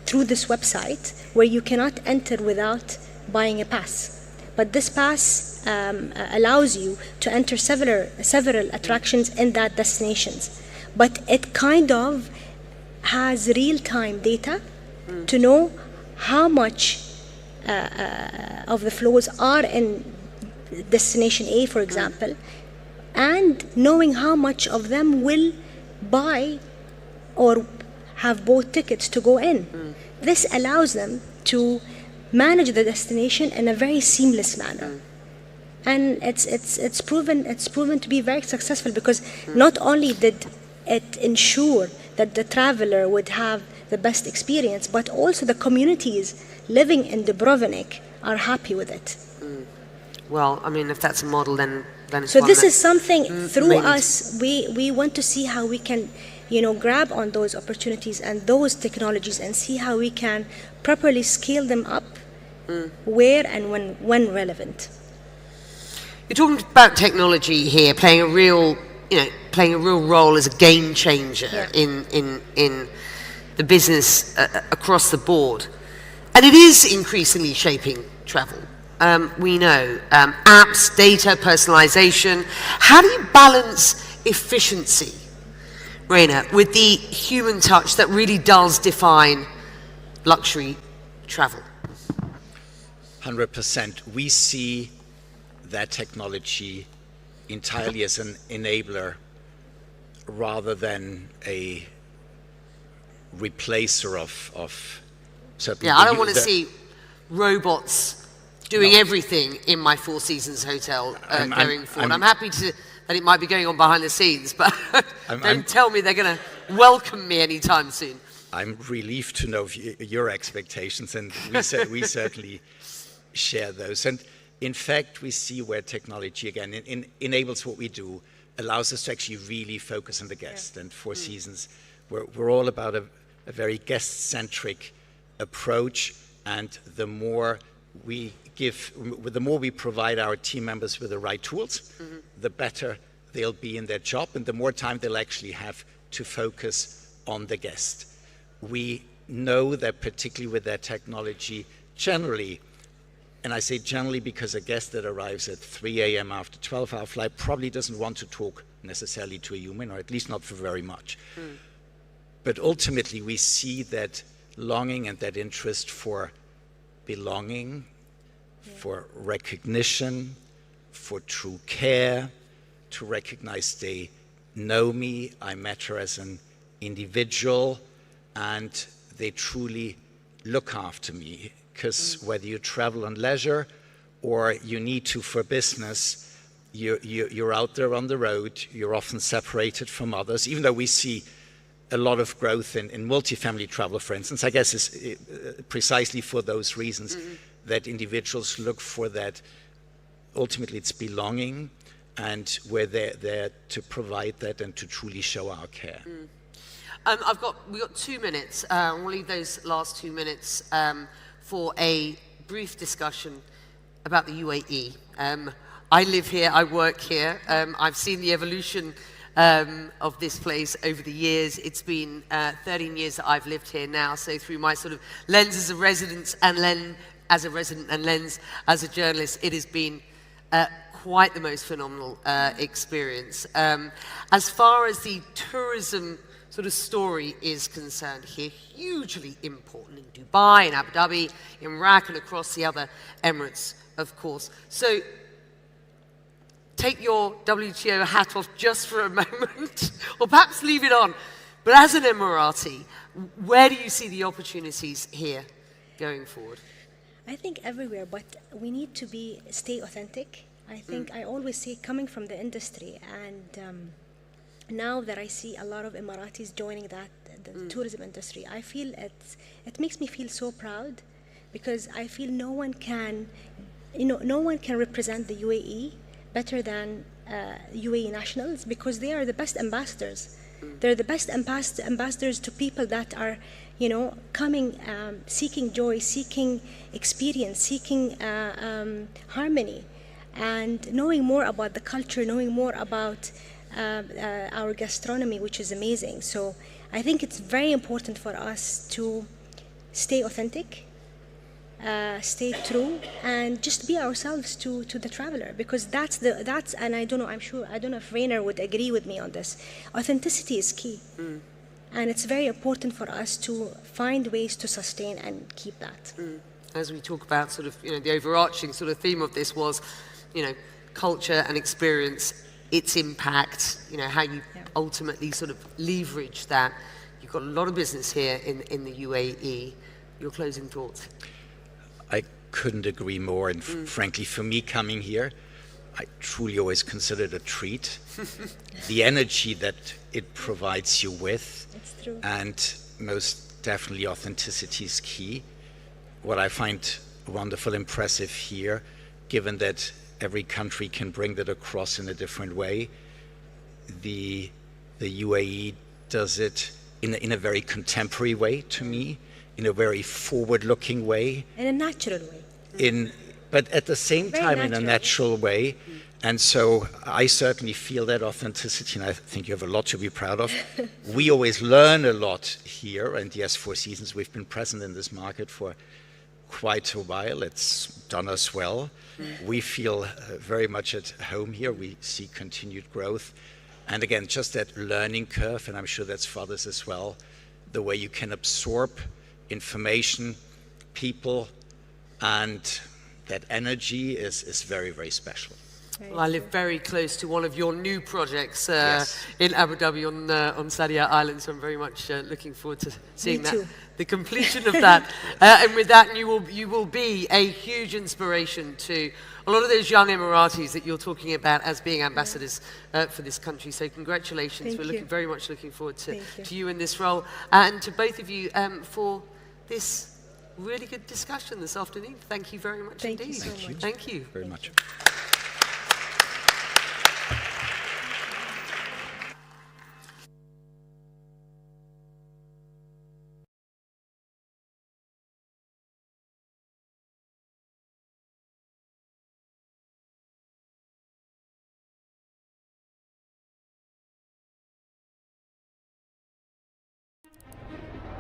[SPEAKER 2] through this website where you cannot enter without buying a pass. But this pass allows you to enter several attractions in that destinations. But it kind of has real-time data to know how much of the flows are in destination A, for example, and knowing how much of them will buy or have bought tickets to go in. This allows them to manage the destination in a very seamless manner. And it's proven to be very successful, because not only did it ensure that the traveler would have the best experience, but also the communities living in Dubrovnik are happy with it.
[SPEAKER 9] Well, I mean, if that's a model, then it's
[SPEAKER 2] so
[SPEAKER 9] one
[SPEAKER 2] this
[SPEAKER 9] that
[SPEAKER 2] is something through
[SPEAKER 9] maybe
[SPEAKER 2] us we want to see how we can grab on those opportunities and those technologies and see how we can properly scale them up where and when relevant.
[SPEAKER 9] You're talking about technology here playing a real role as a game changer in the business across the board, and it is increasingly shaping travel. We know apps, data, personalization. How do you balance efficiency, Raina, with the human touch that really does define luxury travel?
[SPEAKER 23] 100%. We see that technology entirely as an enabler rather than a replacer of certain...
[SPEAKER 9] Yeah, I don't want to see robots doing everything in my Four Seasons hotel going forward. I'm happy that it might be going on behind the scenes, but don't tell me they're going to welcome me anytime soon.
[SPEAKER 23] I'm relieved to know your expectations, and we certainly share those. And in fact, we see where technology, again, enables what we do, allows us to actually really focus on the guest. And Four Seasons, we're all about a very guest-centric approach, and the more we provide our team members with the right tools, the better they'll be in their job, and the more time they'll actually have to focus on the guest. We know that particularly with their technology, generally, and I say generally because a guest that arrives at 3 a.m. after a 12-hour flight probably doesn't want to talk necessarily to a human, or at least not for very much. But ultimately, we see that longing and that interest for belonging, for recognition, for true care, to recognize they know me, I met her as an individual, and they truly look after me. Because whether you travel on leisure or you need to for business, you're out there on the road, you're often separated from others, even though we see a lot of growth in multifamily travel, for instance. I guess it's precisely for those reasons that individuals look for that. Ultimately, it's belonging, and we're there to provide that and to truly show our care.
[SPEAKER 9] We've got 2 minutes. We'll leave those last 2 minutes for a brief discussion about the UAE. I live here, I work here. I've seen the evolution of this place over the years. It's been 13 years that I've lived here now, so through my sort of lens as a resident and lens as a journalist, it has been quite the most phenomenal experience. As far as the tourism sort of story is concerned here, hugely important in Dubai, in Abu Dhabi, in Iraq, and across the other Emirates, of course. So take your WTO hat off just for a moment, or perhaps leave it on. But as an Emirati, where do you see the opportunities here going forward?
[SPEAKER 2] I think everywhere, but we need to stay authentic. I think I always say, coming from the industry, and now that I see a lot of Emiratis joining the tourism industry, I feel it makes me feel so proud, because I feel no one can represent the UAE better than UAE nationals, because they are the best ambassadors. They're the best ambassadors to people that are, coming, seeking joy, seeking experience, seeking harmony, and knowing more about the culture, knowing more about our gastronomy, which is amazing. So I think it's very important for us to stay authentic, stay true, and just be ourselves to the traveler, because that's and I don't know if Rainer would agree with me on this. Authenticity is key, and it's very important for us to find ways to sustain and keep that.
[SPEAKER 9] As we talk about sort of the overarching sort of theme of this was, culture and experience, its impact, how you ultimately sort of leverage that. You've got a lot of business here in the UAE. Your closing thoughts?
[SPEAKER 23] I couldn't agree more, and frankly, for me coming here, I truly always consider it a treat. The energy that it provides you with, and most definitely authenticity is key. What I find wonderful, impressive here, given that every country can bring that across in a different way, the UAE does it in a very contemporary way to me, in a very forward-looking way.
[SPEAKER 2] In a natural way.
[SPEAKER 23] But at the same time, in a natural way. And so I certainly feel that authenticity, and I think you have a lot to be proud of. We always learn a lot here, and yes, Four Seasons, we've been present in this market for quite a while. It's done us well. We feel very much at home here. We see continued growth. And again, just that learning curve, and I'm sure that's for others as well, the way you can absorb information, people, and that energy is very, very special.
[SPEAKER 9] Well, I live very close to one of your new projects in Abu Dhabi on Sadia Island, so I'm very much looking forward to seeing the completion of that. And with that, you will be a huge inspiration to a lot of those young Emiratis that you're talking about as being ambassadors for this country. So congratulations. We're very much looking forward to you in this role, and to both of you for this really good discussion this afternoon. Thank you very much indeed.
[SPEAKER 23] Thank you.
[SPEAKER 9] Thank you
[SPEAKER 23] very much.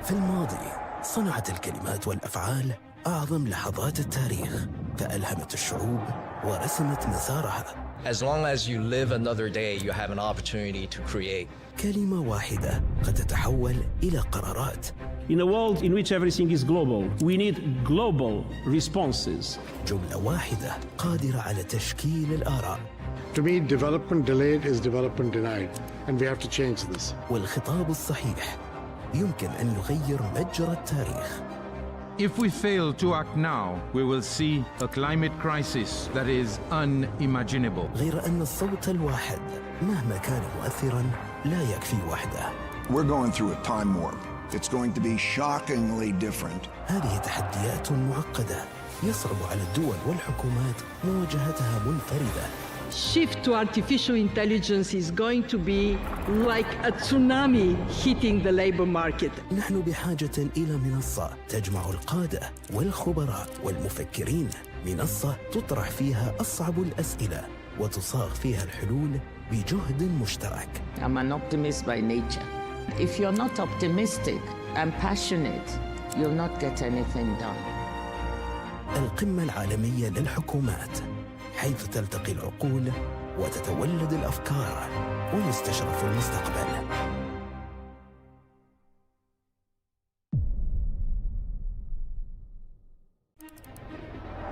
[SPEAKER 5] في الماضي صنعت الكلمات والأفعال أعظم لحظات التاريخ، فألهمت الشعوب ورسمت مسارها.
[SPEAKER 7] As long as you live another day, you have an opportunity to create.
[SPEAKER 5] كلمة واحدة قد تتحول إلى قرارات.
[SPEAKER 8] In a world in which everything is global, we need global responses.
[SPEAKER 5] جملة واحدة قادرة على تشكيل الآراء.
[SPEAKER 24] To me, development delayed is development denied, and we have to change this.
[SPEAKER 5] والخطاب الصحيح يمكن أن يغير مجرى التاريخ.
[SPEAKER 25] If we fail to act now, we will see a climate crisis that is unimaginable.
[SPEAKER 5] غير أن الصوت الواحد مهما كان مؤثراً لا يكفي وحده.
[SPEAKER 26] We're going through a time warp. It's going to be shockingly different.
[SPEAKER 5] هذه تحديات معقدة يصعب على الدول والحكومات مواجهتها منفردة.
[SPEAKER 27] Shift to artificial intelligence is going to be like a tsunami hitting the labor market.
[SPEAKER 5] نحن بحاجة إلى منصة تجمع القادة والخبراء والمفكرين، منصة تطرح فيها أصعب الأسئلة وتصاغ فيها الحلول بجهد مشترك.
[SPEAKER 28] I'm an optimist by nature. If you're not optimistic and passionate, you'll not get anything done.
[SPEAKER 5] القمة العالمية للحكومات، حيث تلتقي العقول وتتولد الأفكار ويستشرف المستقبل.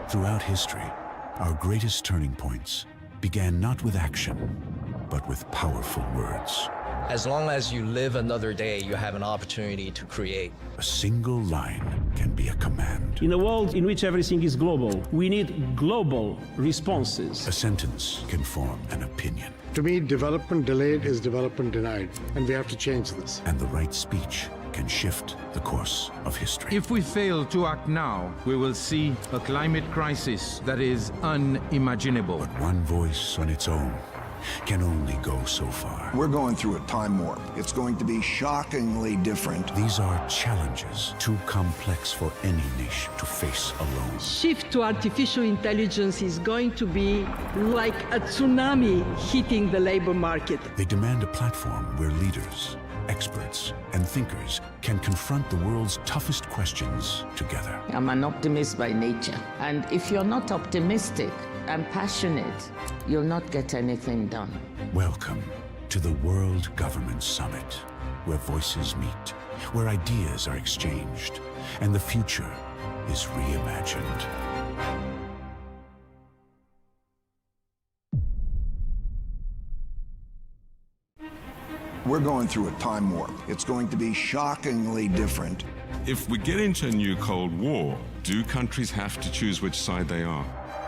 [SPEAKER 29] Throughout history, our greatest turning points began not with action, but with powerful words.
[SPEAKER 7] As long as you live another day, you have an opportunity to create.
[SPEAKER 29] A single line can be a command.
[SPEAKER 8] In a world in which everything is global, we need global responses.
[SPEAKER 29] A sentence can form an opinion.
[SPEAKER 24] To me, development delayed is development denied, and we have to change this.
[SPEAKER 29] And the right speech can shift the course of history.
[SPEAKER 25] If we fail to act now, we will see a climate crisis that is unimaginable.
[SPEAKER 29] But one voice on its own can only go so far.
[SPEAKER 26] We're going through a time warp. It's going to be shockingly different.
[SPEAKER 29] These are challenges too complex for any nation to face alone.
[SPEAKER 27] Shift to artificial intelligence is going to be like a tsunami hitting the labor market.
[SPEAKER 29] They demand a platform where leaders, experts, and thinkers can confront the world's toughest questions together.
[SPEAKER 28] I'm an optimist by nature. And if you're not optimistic and passionate, you'll not get anything done.
[SPEAKER 29] Welcome to the World Government Summit, where voices meet, where ideas are exchanged, and the future is reimagined.
[SPEAKER 26] We're going through a time warp. It's going to be shockingly different.
[SPEAKER 30] If we get into a new Cold War, do countries have to choose which side they are?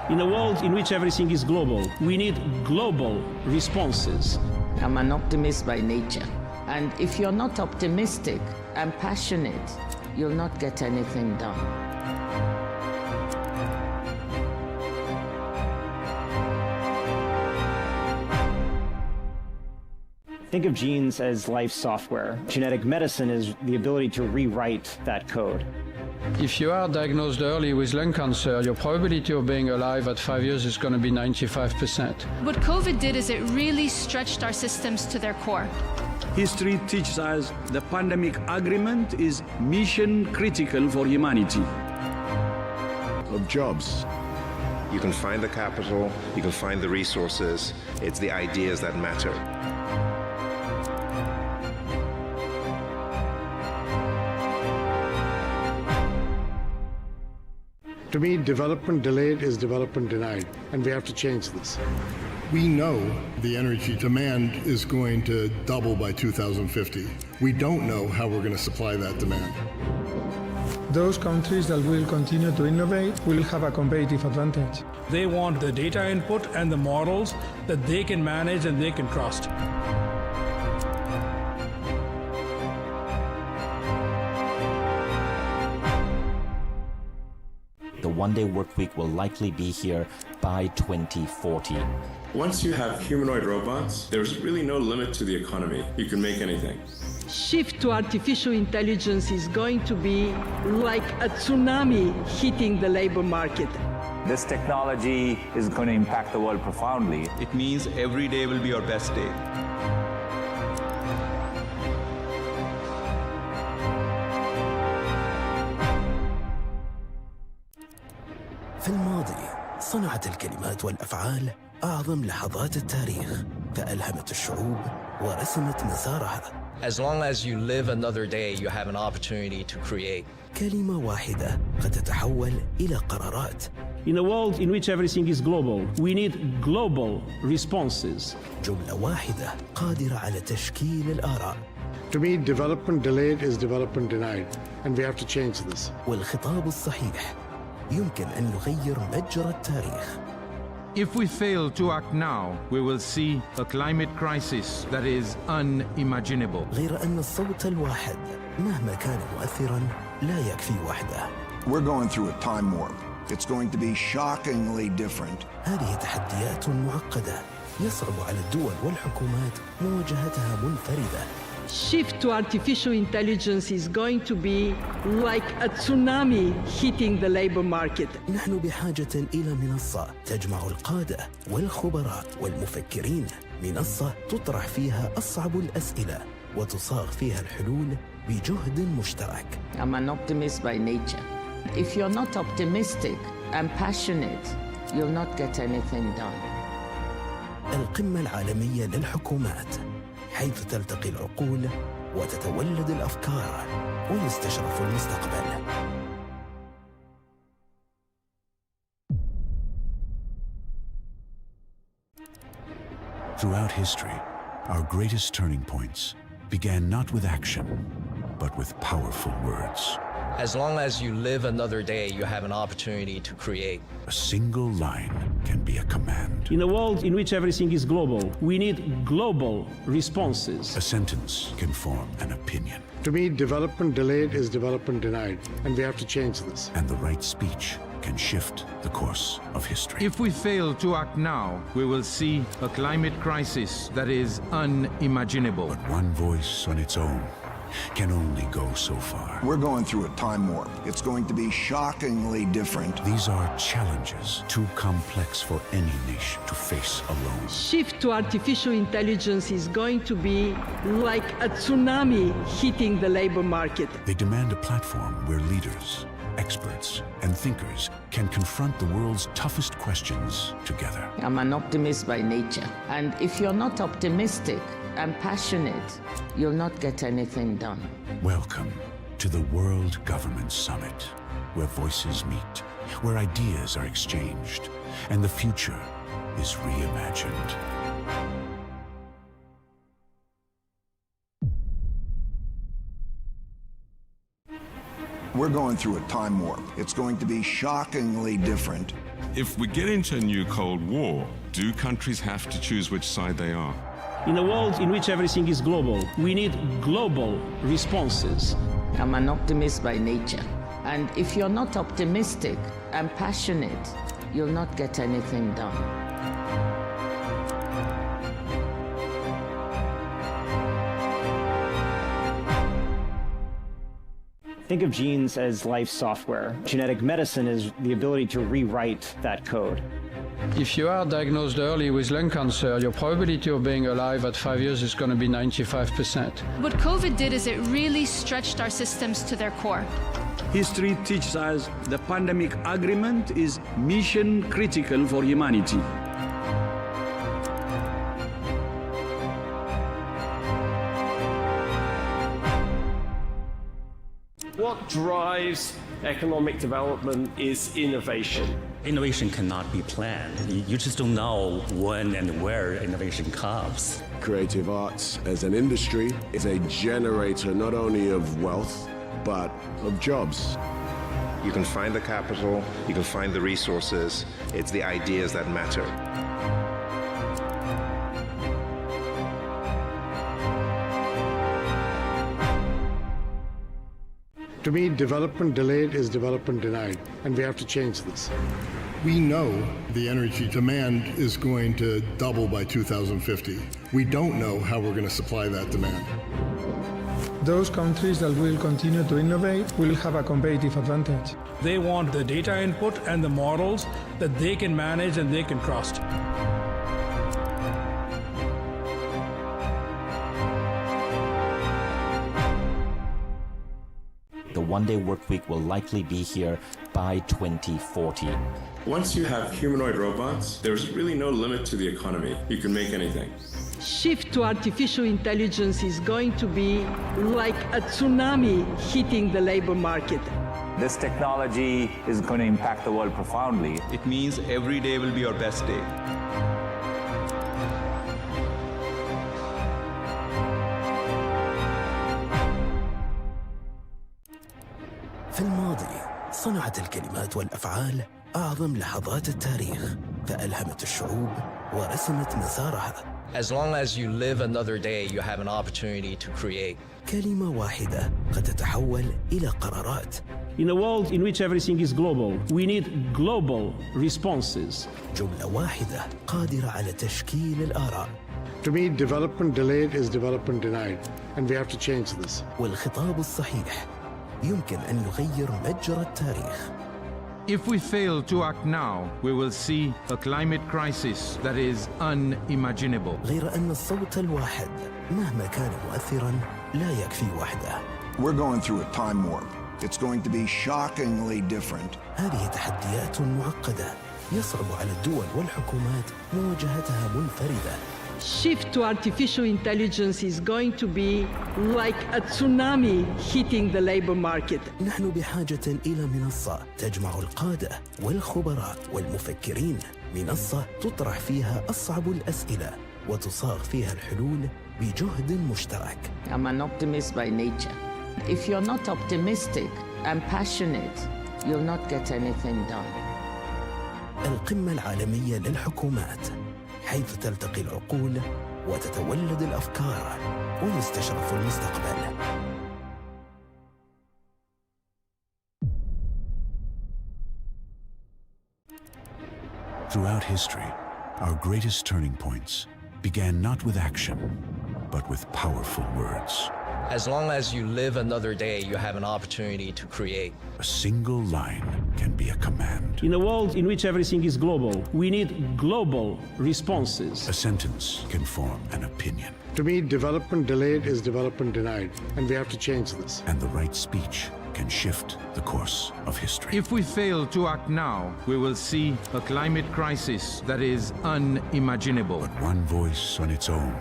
[SPEAKER 8] In a world in which everything is global, we need global responses.
[SPEAKER 28] I'm an optimist by nature. And if you're not optimistic and passionate, you'll not get anything done.
[SPEAKER 31] Think of genes as life software. Genetic medicine is the ability to rewrite that code.
[SPEAKER 32] If you are diagnosed early with lung cancer, your probability of being alive at 5 years is going to be 95%.
[SPEAKER 33] What COVID did is it really stretched our systems to their core.
[SPEAKER 34] History teaches us the pandemic agreement is mission critical for humanity.
[SPEAKER 35] Of jobs. You can find the capital, you can find the resources. It's the ideas that matter.
[SPEAKER 24] To me, development delayed is development denied, and we have to change this. We know the energy demand is going to double by 2050. We don't know how we're going to supply that demand.
[SPEAKER 1] Those countries that will continue to innovate will have a competitive advantage.
[SPEAKER 8] They want the data input and the models that they can manage and they can trust.
[SPEAKER 4] The one-day work week will likely be here by 2040.
[SPEAKER 6] Once you have humanoid robots, there's really no limit to the economy. You can make anything.
[SPEAKER 27] Shift to artificial intelligence is going to be like a tsunami hitting the labor market.
[SPEAKER 10] This technology is going to impact the world profoundly.
[SPEAKER 11] It means every day will be your best day.
[SPEAKER 5] في الماضي صنعت الكلمات والأفعال أعظم لحظات التاريخ، فألهمت الشعوب ورسمت مسارها.
[SPEAKER 7] As long as you live another day, you have an opportunity to create.
[SPEAKER 5] كلمة واحدة قد تتحول إلى قرارات.
[SPEAKER 8] In a world in which everything is global, we need global responses.
[SPEAKER 5] جملة واحدة قادرة على تشكيل الآراء.
[SPEAKER 24] To me, development delayed is development denied, and we have to change this.
[SPEAKER 5] والخطاب الصحيح يمكن أن نغير مجرى التاريخ.
[SPEAKER 25] If we fail to act now, we will see a climate crisis that is unimaginable.
[SPEAKER 5] غير أن الصوت الواحد مهما كان مؤثراً لا يكفي وحده.
[SPEAKER 26] We're going through a time warp. It's going to be shockingly different.
[SPEAKER 5] هذه تحديات معقدة يصعب على الدول والحكومات مواجهتها منفردة.
[SPEAKER 27] Shift to artificial intelligence is going to be like a tsunami hitting the labor market.
[SPEAKER 5] نحن بحاجة إلى منصة تجمع القادة والخبراء والمفكرين، منصة تطرح فيها أصعب الأسئلة وتصاغ فيها الحلول بجهد مشترك.
[SPEAKER 28] I'm an optimist by nature. If you're not optimistic and passionate, you'll not get anything done.
[SPEAKER 5] القمة العالمية للحكومات، حيث تلتقي العقول وتتولد الأفكار ويستشرف المستقبل.
[SPEAKER 29] Throughout history, our greatest turning points began not with action, but with powerful words.
[SPEAKER 7] As long as you live another day, you have an opportunity to create.
[SPEAKER 29] A single line can be a command.
[SPEAKER 8] In a world in which everything is global, we need global responses.
[SPEAKER 29] A sentence can form an opinion.
[SPEAKER 24] To me, development delayed is development denied, and we have to change this.
[SPEAKER 29] And the right speech can shift the course of history.
[SPEAKER 25] If we fail to act now, we will see a climate crisis that is unimaginable.
[SPEAKER 29] But one voice on its own can only go so far.
[SPEAKER 26] We're going through a time warp. It's going to be shockingly different.
[SPEAKER 29] These are challenges too complex for any nation to face alone.
[SPEAKER 27] Shift to artificial intelligence is going to be like a tsunami hitting the labor market.
[SPEAKER 29] They demand a platform where leaders, experts, and thinkers can confront the world's toughest questions together.
[SPEAKER 28] I'm an optimist by nature. And if you're not optimistic and passionate, you'll not get anything done.
[SPEAKER 29] Welcome to the World Government Summit, where voices meet, where ideas are exchanged, and the future is reimagined.
[SPEAKER 26] We're going through a time warp. It's going to be shockingly different.
[SPEAKER 30] If we get into a new Cold War, do countries have to choose which side they are?
[SPEAKER 8] In a world in which everything is global, we need global responses.
[SPEAKER 28] I'm an optimist by nature. And if you're not optimistic and passionate, you'll not get anything done.
[SPEAKER 31] Think of genes as life software. Genetic medicine is the ability to rewrite that code.
[SPEAKER 32] If you are diagnosed early with lung cancer, your probability of being alive at 5 years is going to be 95%.
[SPEAKER 33] What COVID did is it really stretched our systems to their core.
[SPEAKER 34] History teaches us the pandemic agreement is mission critical for humanity.
[SPEAKER 12] What
[SPEAKER 2] drives economic development is innovation.
[SPEAKER 3] Innovation cannot be planned. You just don't know when and where innovation comes.
[SPEAKER 9] Creative arts as an industry is a generator not only of wealth, but of jobs.
[SPEAKER 35] You can find the capital, you can find the resources. It's the ideas that matter.
[SPEAKER 24] To me, development delayed is development denied, and we have to change this. We know the energy demand is going to double by 2050. We don't know how we're going to supply that demand.
[SPEAKER 1] Those countries that will continue to innovate will have a competitive advantage.
[SPEAKER 12] They want the data input and the models that they can manage and they can trust.
[SPEAKER 4] The one-day work week will likely be here by 2040.
[SPEAKER 6] Once you have humanoid robots, there's really no limit to the economy. You can make anything.
[SPEAKER 27] Shift to artificial intelligence is going to be like a tsunami hitting the labor market.
[SPEAKER 10] This technology is going to impact the world profoundly.
[SPEAKER 11] It means every day will be our best day.
[SPEAKER 5] في الماضي صنعت الكلمات والأفعال أعظم لحظات التاريخ، فألهمت الشعوب ورسمت مسارها.
[SPEAKER 7] As long as you live another day, you have an opportunity to create.
[SPEAKER 5] كلمة واحدة قد تتحول إلى قرارات.
[SPEAKER 8] In a world in which everything is global, we need global responses.
[SPEAKER 5] جملة واحدة قادرة على تشكيل الآراء.
[SPEAKER 24] To me, development delayed is development denied, and we have to change this.
[SPEAKER 5] والخطاب الصحيح يمكن أن يغير مجرى التاريخ.
[SPEAKER 25] If we fail to act now, we will see a climate crisis that is unimaginable.
[SPEAKER 5] غير أن الصوت الواحد مهما كان مؤثراً لا يكفي وحده.
[SPEAKER 26] We're going through a time warp. It's going to be shockingly different.
[SPEAKER 5] هذه تحديات معقدة يصعب على الدول والحكومات مواجهتها منفردة.
[SPEAKER 27] Shift to artificial intelligence is going to be like a tsunami hitting the labor market.
[SPEAKER 5] نحن بحاجة إلى منصة تجمع القادة والخبراء والمفكرين، منصة تطرح فيها أصعب الأسئلة وتصاغ فيها الحلول بجهد مشترك.
[SPEAKER 28] I'm an optimist by nature. If you're not optimistic and passionate, you'll not get anything done.
[SPEAKER 5] القمة العالمية للحكومات، حيث تلتقي العقول وتتولد الأفكار ويستشرف المستقبل.
[SPEAKER 29] Throughout history, our greatest turning points began not with action, but with powerful words.
[SPEAKER 7] As long as you live another day, you have an opportunity to create.
[SPEAKER 29] A single line can be a command.
[SPEAKER 8] In a world in which everything is global, we need global responses.
[SPEAKER 29] A sentence can form an opinion.
[SPEAKER 24] To me, development delayed is development denied, and we have to change this.
[SPEAKER 29] And the right speech can shift the course of history.
[SPEAKER 25] If we fail to act now, we will see a climate crisis that is unimaginable.
[SPEAKER 29] But one voice on its own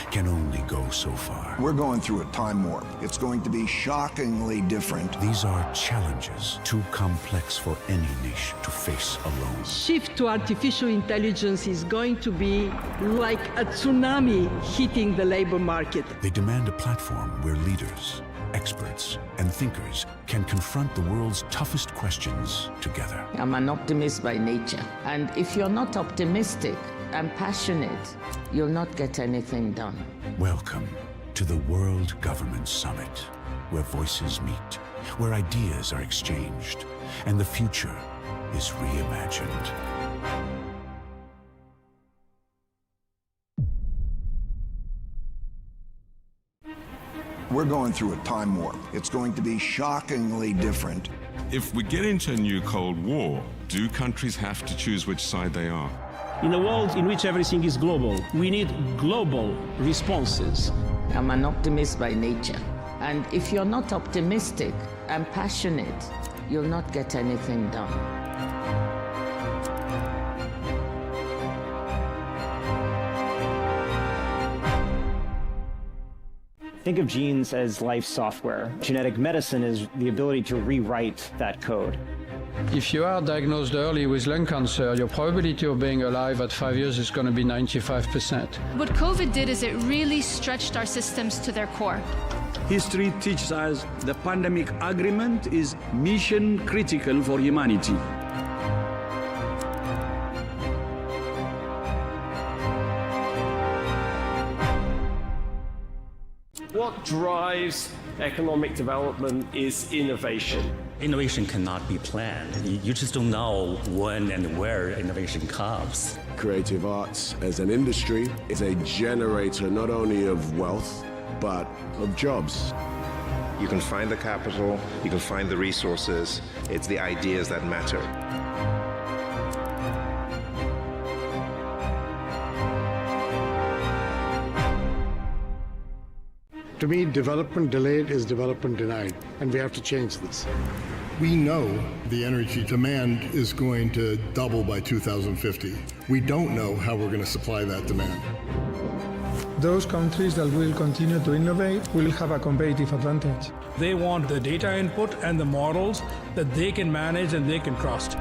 [SPEAKER 29] can only go so far.
[SPEAKER 26] We're going through a time warp. It's going to be shockingly different.
[SPEAKER 29] These are challenges too complex for any nation to face alone.
[SPEAKER 27] Shift to artificial intelligence is going to be like a tsunami hitting the labor market.
[SPEAKER 29] They demand a platform where leaders, experts, and thinkers can confront the world's toughest questions together.
[SPEAKER 28] I'm an optimist by nature. And if you're not optimistic and passionate, you'll not get anything done.
[SPEAKER 29] Welcome to the World Government Summit, where voices meet, where ideas are exchanged, and the future is reimagined.
[SPEAKER 26] We're going through a time warp. It's going to be shockingly different.
[SPEAKER 30] If we get into a new Cold War, do countries have to choose which side they are?
[SPEAKER 8] In a world in which everything is global, we need global responses.
[SPEAKER 28] I'm an optimist by nature. And if you're not optimistic and passionate, you'll not get anything done.
[SPEAKER 13] Think of genes as life software. Genetic medicine is the ability to rewrite that code.
[SPEAKER 12] If you are diagnosed early with lung cancer, your probability of being alive at 5 years is going to be 95%.
[SPEAKER 14] What COVID did is it really stretched our systems to their core.
[SPEAKER 15] History teaches us the pandemic agreement is mission critical for humanity.
[SPEAKER 2] What drives economic development is innovation.
[SPEAKER 3] Innovation cannot be planned. You just don't know when and where innovation comes.
[SPEAKER 9] Creative arts as an industry is a generator not only of wealth, but of jobs.
[SPEAKER 35] You can find the capital, you can find the resources. It's the ideas that matter.
[SPEAKER 24] To me, development delayed is development denied, and we have to change this. We know the energy demand is going to double by 2050. We don't know how we're going to supply that demand.
[SPEAKER 1] Those countries that will continue to innovate will have a competitive advantage.
[SPEAKER 12] They want the data input and the models that they can manage and they can trust.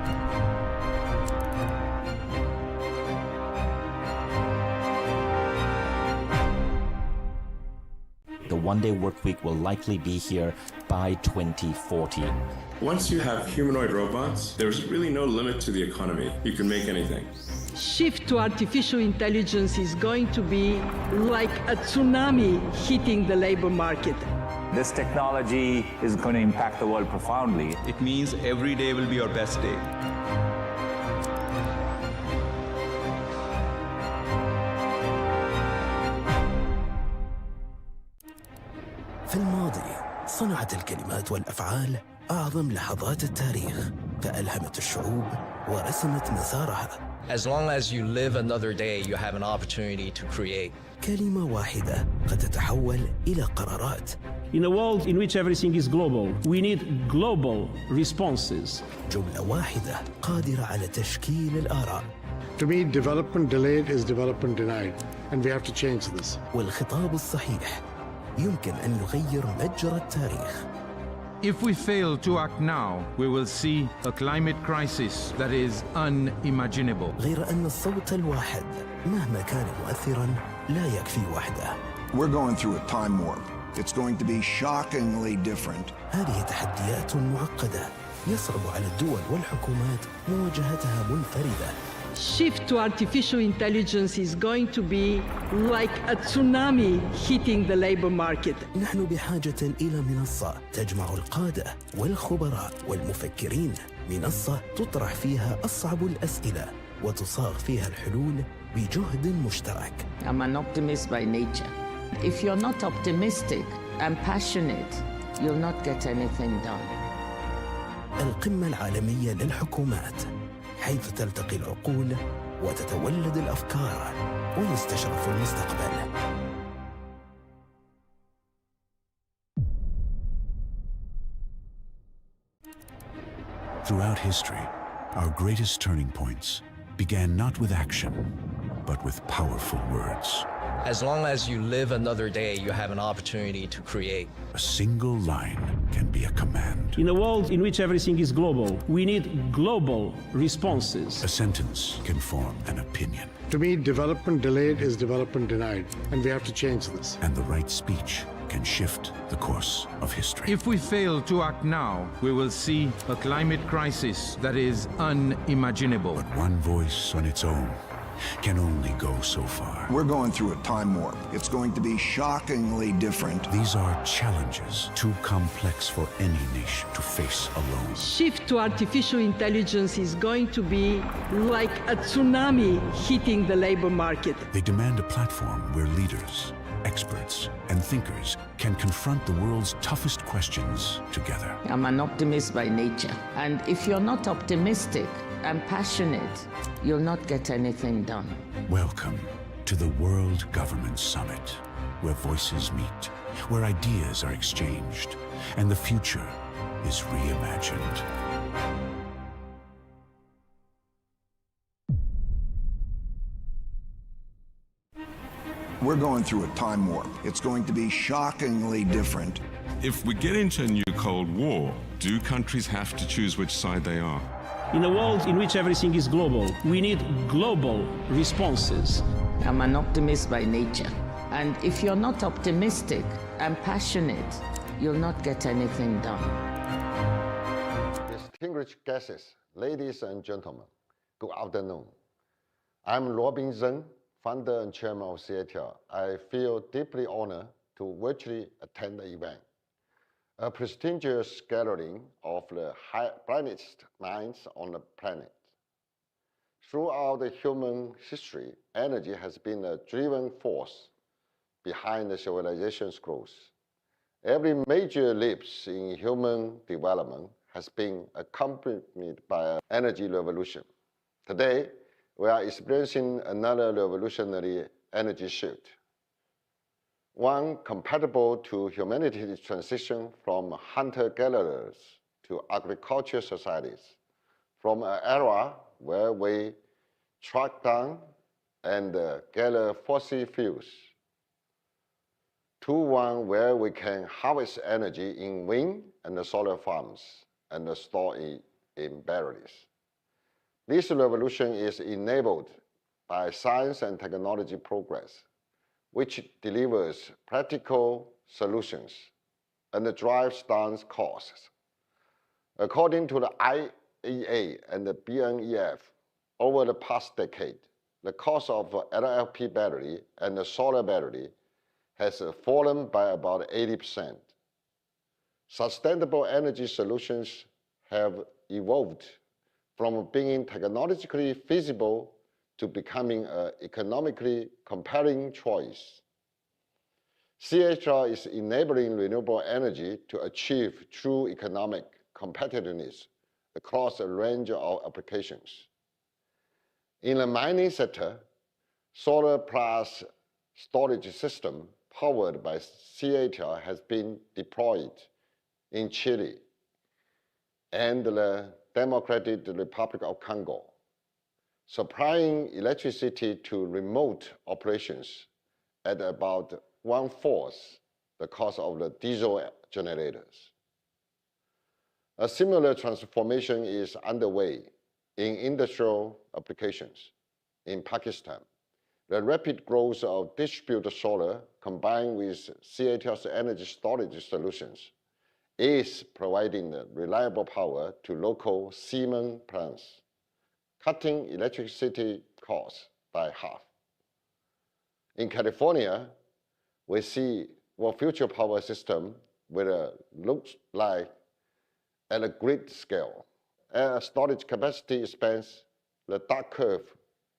[SPEAKER 4] The one-day work week will likely be here by 2040.
[SPEAKER 6] Once you have humanoid robots, there's really no limit to the economy. You can make anything.
[SPEAKER 27] Shift to artificial intelligence is going to be like a tsunami hitting the labor market.
[SPEAKER 10] This technology is going to impact the world profoundly.
[SPEAKER 11] It means every day will be our best day.
[SPEAKER 5] في الماضي صنعت الكلمات والأفعال أعظم لحظات التاريخ، فألهمت الشعوب ورسمت مسارها.
[SPEAKER 7] As long as you live another day, you have an opportunity to create.
[SPEAKER 5] كلمة واحدة قد تتحول إلى قرارات.
[SPEAKER 8] In a world in which everything is global, we need global responses.
[SPEAKER 5] جملة واحدة قادرة على تشكيل الآراء.
[SPEAKER 24] To me, development delayed is development denied, and we have to change this.
[SPEAKER 5] والخطاب الصحيح يمكن أن يغير مجرى التاريخ.
[SPEAKER 25] If we fail to act now, we will see a climate crisis that is unimaginable.
[SPEAKER 5] غير أن الصوت الواحد مهما كان مؤثراً لا يكفي وحده.
[SPEAKER 26] We're going through a time warp. It's going to be shockingly different.
[SPEAKER 5] هذه تحديات معقدة يصعب على الدول والحكومات مواجهتها منفردة.
[SPEAKER 27] Shift to artificial intelligence is going to be like a tsunami hitting the labor market.
[SPEAKER 5] نحن بحاجة إلى منصة تجمع القادة والخبراء والمفكرين، منصة تطرح فيها أصعب الأسئلة وتصاغ فيها الحلول بجهد مشترك.
[SPEAKER 28] I'm an optimist by nature. If you're not optimistic and passionate, you'll not get anything done.
[SPEAKER 5] القمة العالمية للحكومات، حيث تلتقي العقول وتتولد الأفكار ويستشرف المستقبل.
[SPEAKER 29] Throughout history, our greatest turning points began not with action, but with powerful words.
[SPEAKER 7] As long as you live another day, you have an opportunity to create.
[SPEAKER 29] A single line can be a command.
[SPEAKER 8] In a world in which everything is global, we need global responses.
[SPEAKER 29] A sentence can form an opinion.
[SPEAKER 24] To me, development delayed is development denied, and we have to change this.
[SPEAKER 29] And the right speech can shift the course of history.
[SPEAKER 25] If we fail to act now, we will see a climate crisis that is unimaginable.
[SPEAKER 29] But one voice on its own can only go so far.
[SPEAKER 26] We're going through a time warp. It's going to be shockingly different.
[SPEAKER 29] These are challenges too complex for any nation to face alone.
[SPEAKER 27] Shift to artificial intelligence is going to be like a tsunami hitting the labor market.
[SPEAKER 29] They demand a platform where leaders, experts, and thinkers can confront the world's toughest questions together.
[SPEAKER 28] I'm an optimist by nature. And if you're not optimistic and passionate, you'll not get anything done.
[SPEAKER 29] Welcome to the World Government Summit, where voices meet, where ideas are exchanged, and the future is reimagined.
[SPEAKER 26] We're going through a time warp. It's going to be shockingly different.
[SPEAKER 6] If we get into a new Cold War, do countries have to choose which side they are?
[SPEAKER 8] In a world in which everything is global, we need global responses.
[SPEAKER 28] I'm an optimist by nature. And if you're not optimistic and passionate, you'll not get anything done.
[SPEAKER 13] Distinguished guests, ladies and gentlemen, good afternoon. I'm Robin Zeng, founder and chairman of CATL. I feel deeply honored to virtually attend the event, a prestigious gathering of the brightest minds on the planet. Throughout the human history, energy has been a driving force behind the civilization's growth. Every major leap in human development has been accompanied by an energy revolution. Today, we are experiencing another revolutionary energy shift, one compatible to humanity's transition from hunter-gatherers to agricultural societies, from an era where we track down and gather fossil fuels to one where we can harvest energy in wind and solar farms and store it in batteries. This revolution is enabled by science and technology progress, which delivers practical solutions and drives down costs. According to the IEA and the BNEF, over the past decade, the cost of LFP battery and the solar battery has fallen by about 80%. Sustainable energy solutions have evolved from being technologically feasible to becoming an economically compelling choice. CATL is enabling renewable energy to achieve true economic competitiveness across a range of applications. In the mining sector, solar plus storage system powered by CATL has been deployed in Chile and the Democratic Republic of Congo, supplying electricity to remote operations at about 1/4 the cost of the diesel generators. A similar transformation is underway in industrial applications. In Pakistan, the rapid growth of distributed solar combined with CATL's energy storage solutions is providing reliable power to local cement plants, cutting electricity costs by half. In California, we see what future power system will look like at a grid scale. As storage capacity expands, the dark curve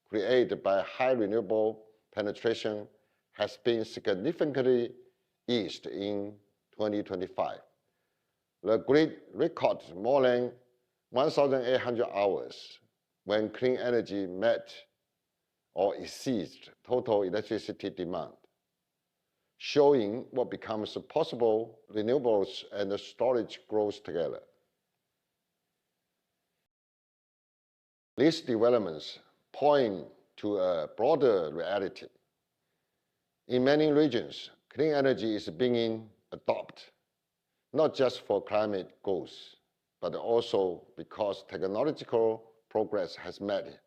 [SPEAKER 13] created by high renewable penetration has been significantly eased in 2025. The grid recorded more than 1,800 hours when clean energy met or exceeds total electricity demand, showing what becomes possible renewables and storage growth together. These developments point to a broader reality. In many regions, clean energy is being adopted, not just for climate goals, but also because technological progress has made it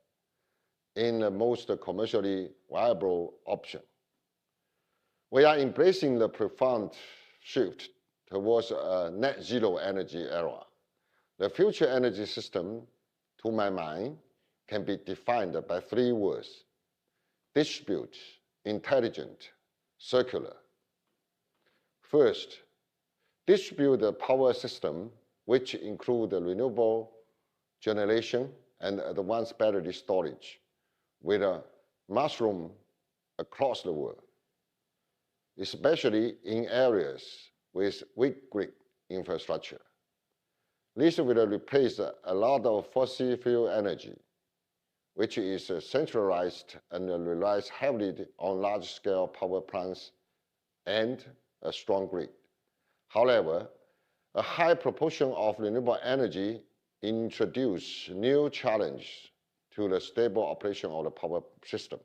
[SPEAKER 13] in the most commercially viable option. We are embracing the profound shift towards a net zero energy era. The future energy system, to my mind, can be defined by 3 words: distribute, intelligent, circular. First, distribute the power system, which include the renewable generation and advanced battery storage, with a mushroom across the world, especially in areas with weak grid infrastructure. This will replace a lot of fossil fuel energy, which is centralized and relies heavily on large-scale power plants and a strong grid. However, a high proportion of renewable energy introduces new challenges to the stable operation of the power system.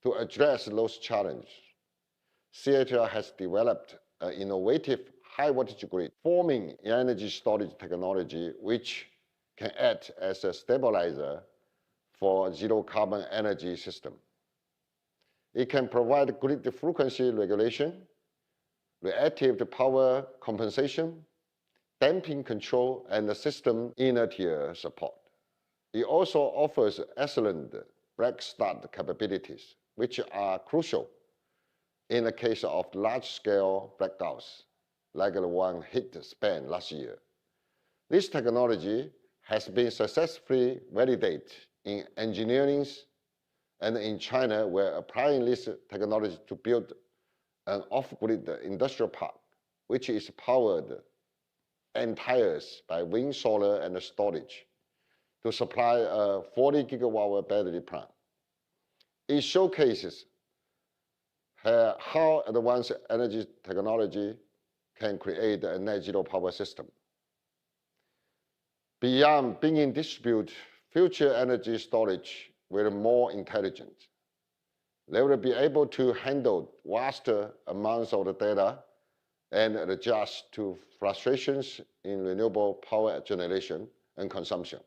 [SPEAKER 13] To address those challenges, CATL has developed an innovative high-voltage grid forming energy storage technology which can act as a stabilizer for zero-carbon energy system. It can provide grid frequency regulation, reactive power compensation, damping control, and system inertia support. It also offers excellent break start capabilities, which are crucial in the case of large-scale blackouts, like the one hit Spain last year. This technology has been successfully validated in engineering, and in China, we're applying this technology to build an off-grid industrial park, which is powered entirely by wind, solar, and storage to supply a 40 gigawatt battery plant. It showcases how advanced energy technology can create a net zero power system. Beyond being distributed, future energy storage will be more intelligent. They will be able to handle vaster amounts of the data and adjust to fluctuations in renewable power generation and consumption.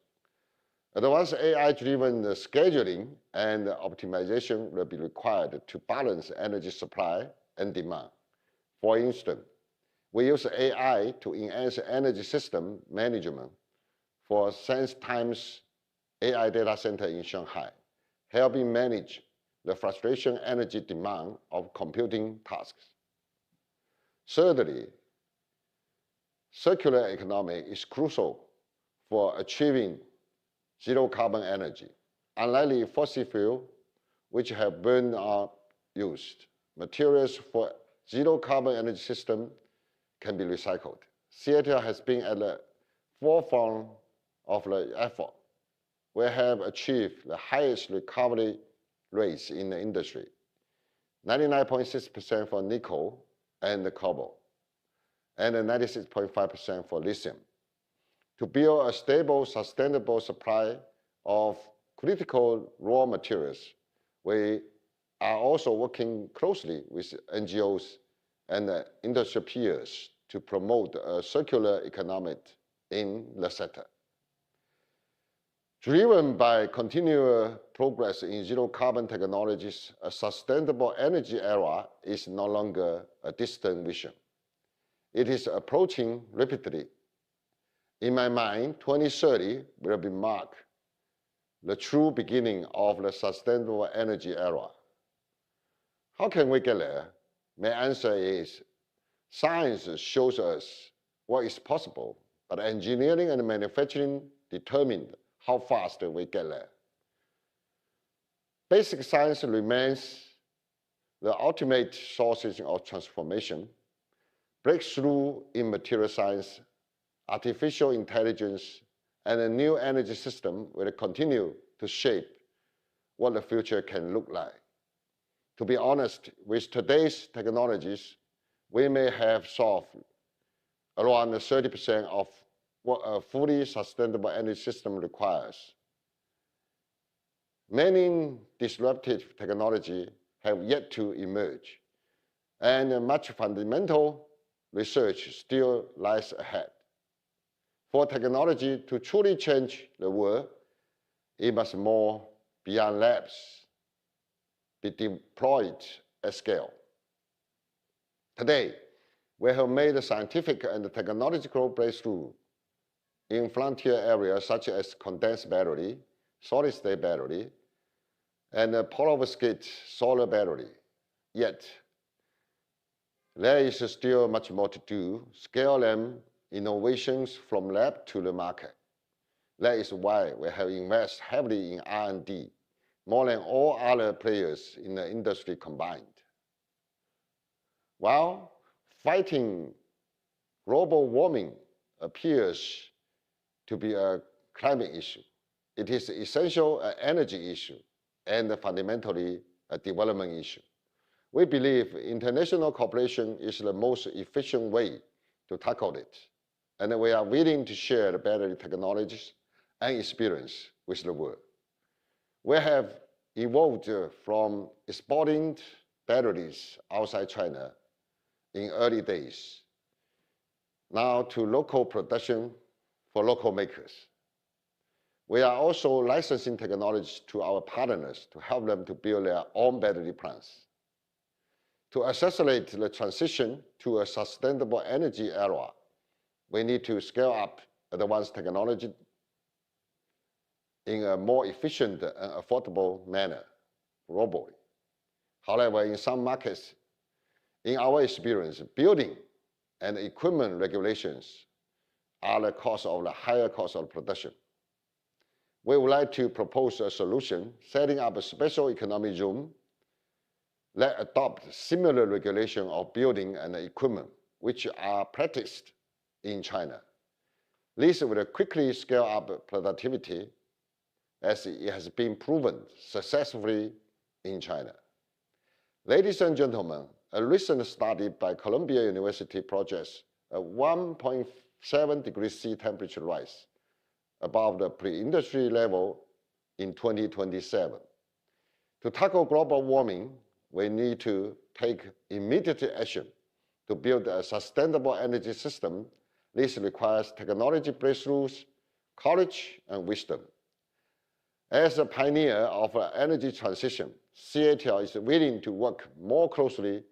[SPEAKER 13] Advanced AI-driven scheduling and optimization will be required to balance energy supply and demand. For instance, we use AI to enhance energy system management for SenseTime's AI data center in Shanghai, helping manage the fluctuation energy demand of computing tasks. Thirdly, circular economy is crucial for achieving zero carbon energy. Unlike fossil fuel, which have been used, materials for zero carbon energy system can be recycled. CATL has been at the forefront of the effort. We have achieved the highest recovery rates in the industry, 99.6% for nickel and cobalt, and 96.5% for lithium. To build a stable, sustainable supply of critical raw materials, we are also working closely with NGOs and industry peers to promote a circular economy in the sector. Driven by continual progress in zero carbon technologies, a sustainable energy era is no longer a distant vision. It is approaching rapidly. In my mind, 2030 will be marked the true beginning of the sustainable energy era. How can we get there? My answer is, science shows us what is possible, but engineering and manufacturing determine how fast we get there. Basic science remains the ultimate source of transformation. Breakthrough in material science, artificial intelligence, and a new energy system will continue to shape what the future can look like. To be honest, with today's technologies, we may have solved around 30% of what a fully sustainable energy system requires. Many disruptive technologies have yet to emerge, and much fundamental research still lies ahead. For technology to truly change the world, it must move beyond labs, be deployed at scale. Today, we have made a scientific and technological breakthrough in frontier areas such as condensed battery, solid-state battery, and perovskite solar battery. Yet, there is still much more to do. Scale them innovations from lab to the market. That is why we have invested heavily in R&D, more than all other players in the industry combined. While fighting global warming appears to be a climate issue, it is essential an energy issue and fundamentally a development issue. We believe international cooperation is the most efficient way to tackle it, and we are willing to share the battery technologies and experience with the world. We have evolved from exporting batteries outside China in early days, now to local production for local makers. We are also licensing technology to our partners to help them to build their own battery plants. To accelerate the transition to a sustainable energy era, we need to scale up advanced technology in a more efficient and affordable manner globally. However, in some markets, in our experience, building and equipment regulations are the cause of the higher cost of production. We would like to propose a solution, setting up a special economic zone that adopt similar regulation of building and equipment, which are practiced in China. This will quickly scale up productivity as it has been proven successfully in China. Ladies and gentlemen, a recent study by Columbia University projects a 1.7 degrees C temperature rise above the pre-industry level in 2027. To tackle global warming, we need to take immediate action to build a sustainable energy system. This requires technology breakthroughs, courage, and wisdom. As a pioneer of energy transition, CATL is willing to work more closely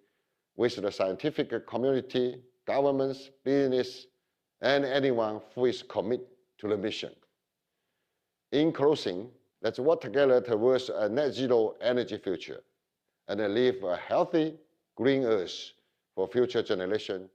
[SPEAKER 13] with the scientific community, governments, business, and anyone who is committed to the mission. In closing, let's work together towards a net zero energy future and leave a healthy, green earth for future generations.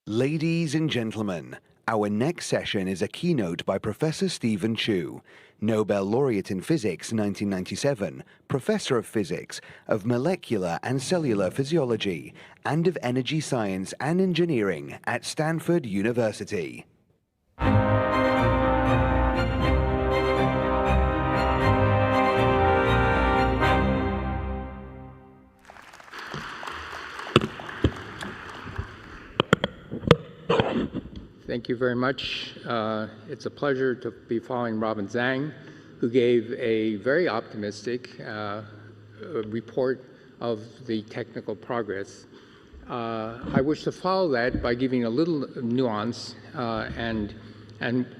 [SPEAKER 14] Ladies and gentlemen, our next session is a keynote by Professor Stephen Chu, Nobel laureate in physics 1997, professor of physics, of molecular and cellular physiology, and of energy science and engineering at Stanford University.
[SPEAKER 12] Thank you very much. It's a pleasure to be following Robin Zhang, who gave a very optimistic report of the technical progress. I wish to follow that by giving a little nuance and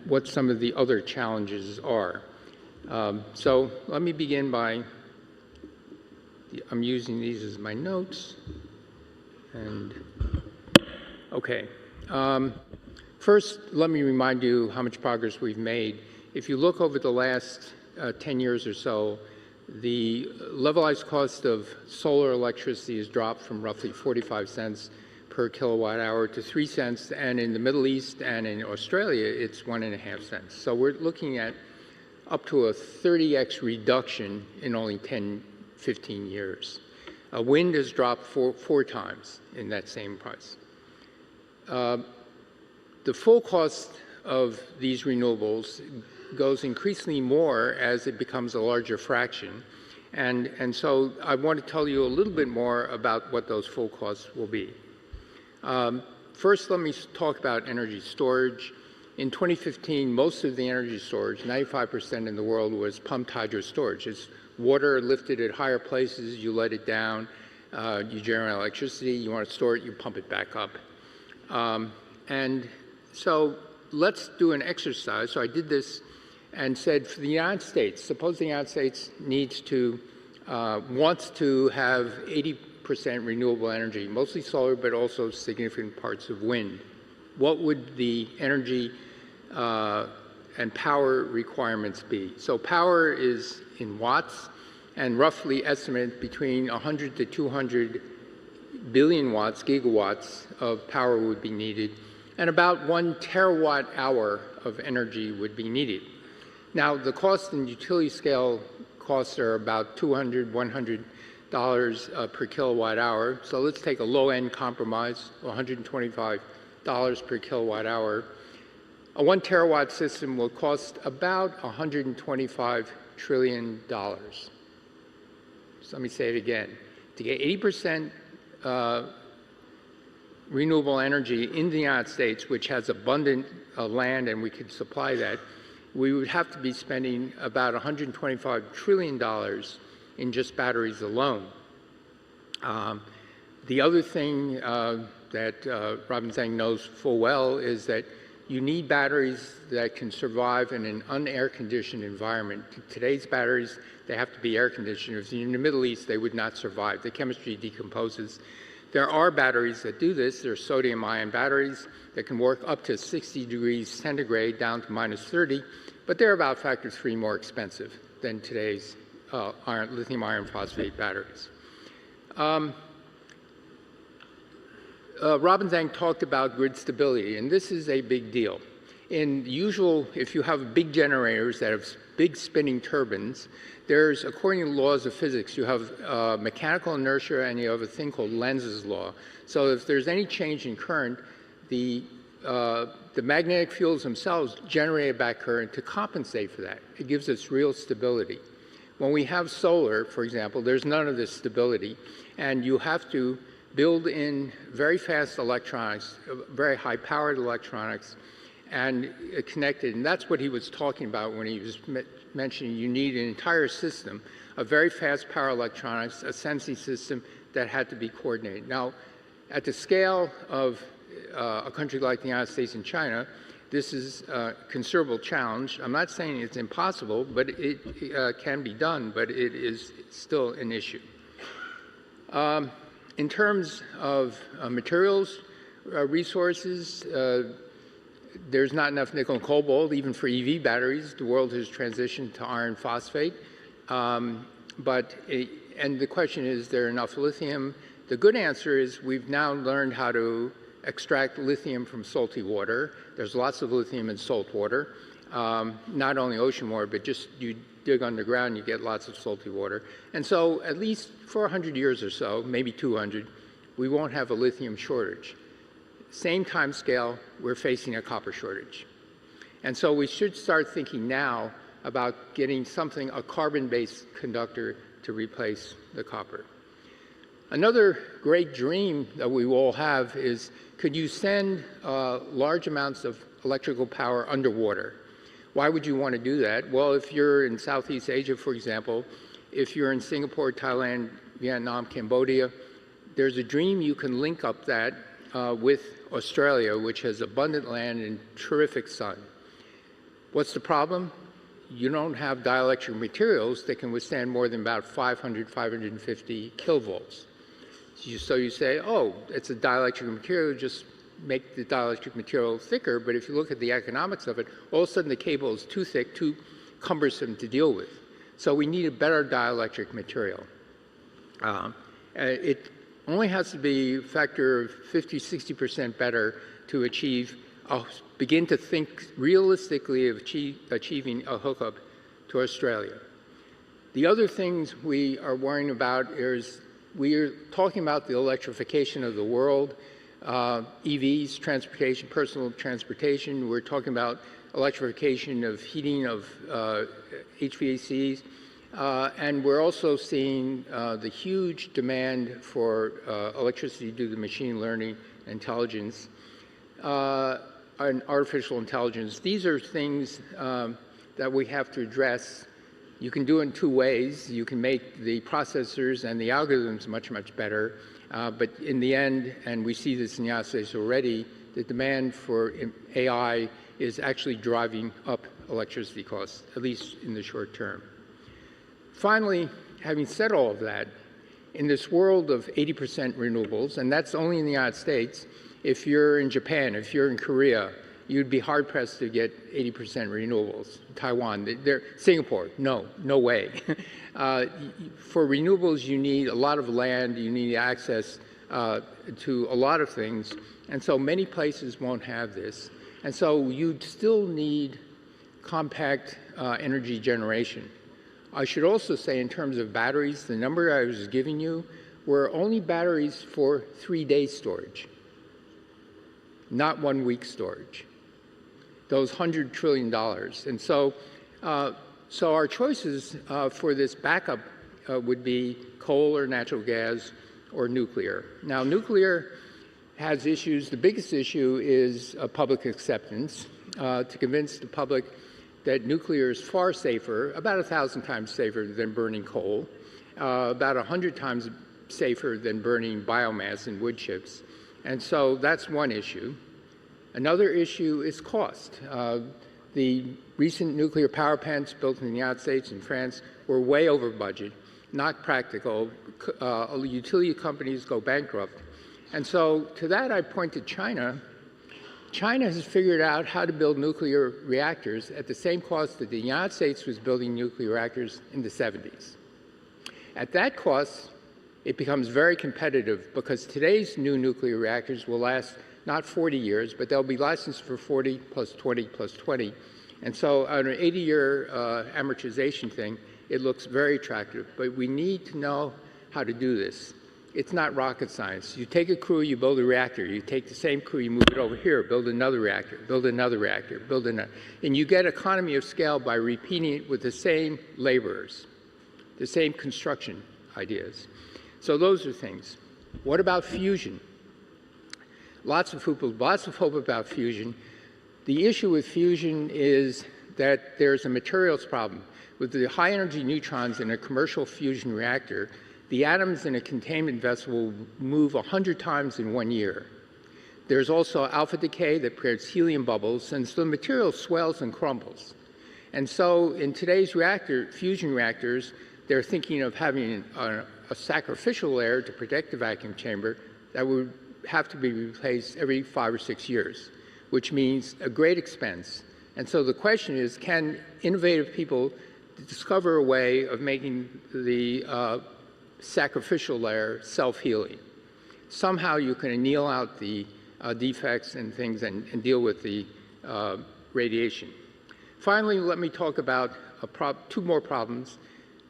[SPEAKER 12] what some of the other challenges are. So let me begin by, I'm using these as my notes, and okay. First, let me remind you how much progress we've made. If you look over the last 10 years or so, the levelized cost of solar electricity has dropped from roughly 45 cents per kilowatt hour to 3 cents, and in the Middle East and in Australia, it's 1.5 cents. So we're looking at up to a 30x reduction in only 10, 15 years. Wind has dropped four times in that same price. The full cost of these renewables goes increasingly more as it becomes a larger fraction. And so I want to tell you a little bit more about what those full costs will be. First, let me talk about energy storage. In 2015, most of the energy storage, 95% in the world, was pumped hydro storage. It's water lifted at higher places, you let it down, you generate electricity, you want to store it, you pump it back up. And so let's do an exercise. So I did this and said, for the United States, suppose the United States needs to, wants to have 80% renewable energy, mostly solar, but also significant parts of wind. What would the energy and power requirements be? So power is in watts, and roughly estimated between 100 to 200 billion watts, gigawatts of power would be needed, and about 1 terawatt hour of energy would be needed. Now, the cost and utility scale costs are about $200, $100 per kilowatt hour. So let's take a low-end compromise, $125 per kilowatt hour. A 1 terawatt system will cost about $125 trillion. So let me say it again. To get 80% renewable energy in the United States, which has abundant land and we can supply that, we would have to be spending about $125 trillion in just batteries alone. The other thing that Robin Zhang knows full well is that you need batteries that can survive in an un-air-conditioned environment. Today's batteries, they have to be air-conditioned. If you're in the Middle East, they would not survive. The chemistry decomposes. There are batteries that do this. There are sodium-ion batteries that can work up to 60 degrees centigrade down to minus 30, but they're about factor 3 more expensive than today's lithium iron phosphate batteries. Robin Zhang talked about grid stability, and this is a big deal. In usual, if you have big generators that have big spinning turbines, there's, according to laws of physics, you have mechanical inertia and you have a thing called Lenz's law. So if there's any change in current, the magnetic fields themselves generate a back current to compensate for that. It gives us real stability. When we have solar, for example, there's none of this stability, and you have to build in very fast electronics, very high-powered electronics, and connected. And that's what he was talking about when he was mentioning you need an entire system of very fast power electronics, a sensing system that had to be coordinated. Now, at the scale of a country like the United States and China, this is a considerable challenge. I'm not saying it's impossible, but it can be done, but it is still an issue. In terms of materials resources, there's not enough nickel and cobalt, even for EV batteries. The world has transitioned to iron phosphate. And the question is there enough lithium? The good answer is we've now learned how to extract lithium from salty water. There's lots of lithium in salt water, not only ocean water, but just you dig underground, you get lots of salty water. And so at least for 100 years or so, maybe 200, we won't have a lithium shortage. Same time scale, we're facing a copper shortage. And so we should start thinking now about getting something, a carbon-based conductor, to replace the copper. Another great dream that we all have is, could you send large amounts of electrical power underwater? Why would you want to do that? Well, if you're in Southeast Asia, for example, if you're in Singapore, Thailand, Vietnam, Cambodia, there's a dream you can link up that with Australia, which has abundant land and terrific sun. What's the problem? You don't have dielectric materials that can withstand more than about 500, 550 kilovolts. So you say, oh, it's a dielectric material, just make the dielectric material thicker, but if you look at the economics of it, all of a sudden the cable is too thick, too cumbersome to deal with. So we need a better dielectric material. It only has to be a factor of 50, 60% better to achieve, begin to think realistically of achieving a hookup to Australia. The other things we are worrying about is we are talking about the electrification of the world, EVs, transportation, personal transportation. We're talking about electrification of heating of HVACs. And we're also seeing the huge demand for electricity due to machine learning, intelligence, and artificial intelligence. These are things that we have to address. You can do it in two ways. You can make the processors and the algorithms much, much better. But in the end, and we see this in the United States already, the demand for AI is actually driving up electricity costs, at least in the short term. Finally, having said all of that, in this world of 80% renewables, and that's only in the United States, if you're in Japan, if you're in Korea, you'd be hard-pressed to get 80% renewables. Taiwan, Singapore, no way. For renewables, you need a lot of land, you need access to a lot of things, and so many places won't have this. And so you'd still need compact energy generation. I should also say, in terms of batteries, the number I was giving you were only batteries for 3-day storage, not 1-week storage. Those $100 trillion. And so, so our choices for this backup would be coal or natural gas or nuclear. Now, nuclear has issues. The biggest issue is public acceptance. To convince the public that nuclear is far safer, about 1,000 times safer than burning coal, about 100 times safer than burning biomass and wood chips. And so that's one issue. Another issue is cost. The recent nuclear power plants built in the United States and France were way over budget, not practical. Utility companies go bankrupt. And so to that I point to China. China has figured out how to build nuclear reactors at the same cost that the United States was building nuclear reactors in the 70s. At that cost, it becomes very competitive because today's new nuclear reactors will last not 40 years, but they'll be licensed for 40 plus 20 plus 20. And so on an 80-year amortization thing, it looks very attractive. But we need to know how to do this. It's not rocket science. You take a crew, you build a reactor. You take the same crew, you move it over here, build another reactor, build another reactor, build another. And you get economy of scale by repeating it with the same laborers, the same construction ideas. So those are things. What about fusion? Lots of hope about fusion. The issue with fusion is that there's a materials problem. With the high energy neutrons in a commercial fusion reactor, the atoms in a containment vessel will move 100 times in 1 year. There's also alpha decay that creates helium bubbles, and so the material swells and crumbles. And so in today's fusion reactors, they're thinking of having a sacrificial layer to protect the vacuum chamber that would have to be replaced every 5 or 6 years, which means a great expense. And so the question is, can innovative people discover a way of making the sacrificial layer self-healing? Somehow you can anneal out the defects and things and deal with the radiation. Finally, let me talk about two more problems.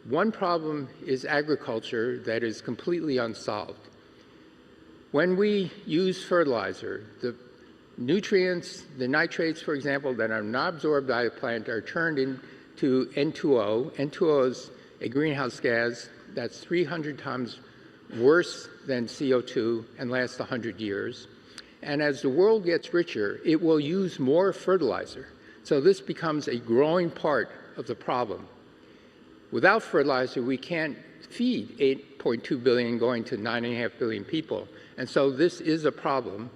[SPEAKER 12] One problem is agriculture that is completely unsolved. When we use fertilizer, the nutrients, the nitrates, for example, that are not absorbed by the plant are turned into N2O. N2O is a greenhouse gas that's 300 times worse than CO2 and lasts 100 years. And as the world gets richer, it will use more fertilizer. So this becomes a growing part of the problem. Without fertilizer, we can't feed 8.2 billion going to 9.5 billion people. And so this is a problem.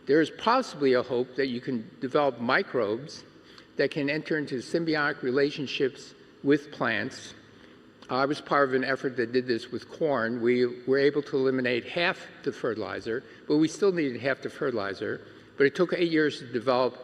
[SPEAKER 12] There is possibly a hope that you can develop microbes that can enter into symbiotic relationships with plants. I was part of an effort that did this with corn. We were able to eliminate half the fertilizer, but we still needed half the fertilizer. But it took 8 years to develop,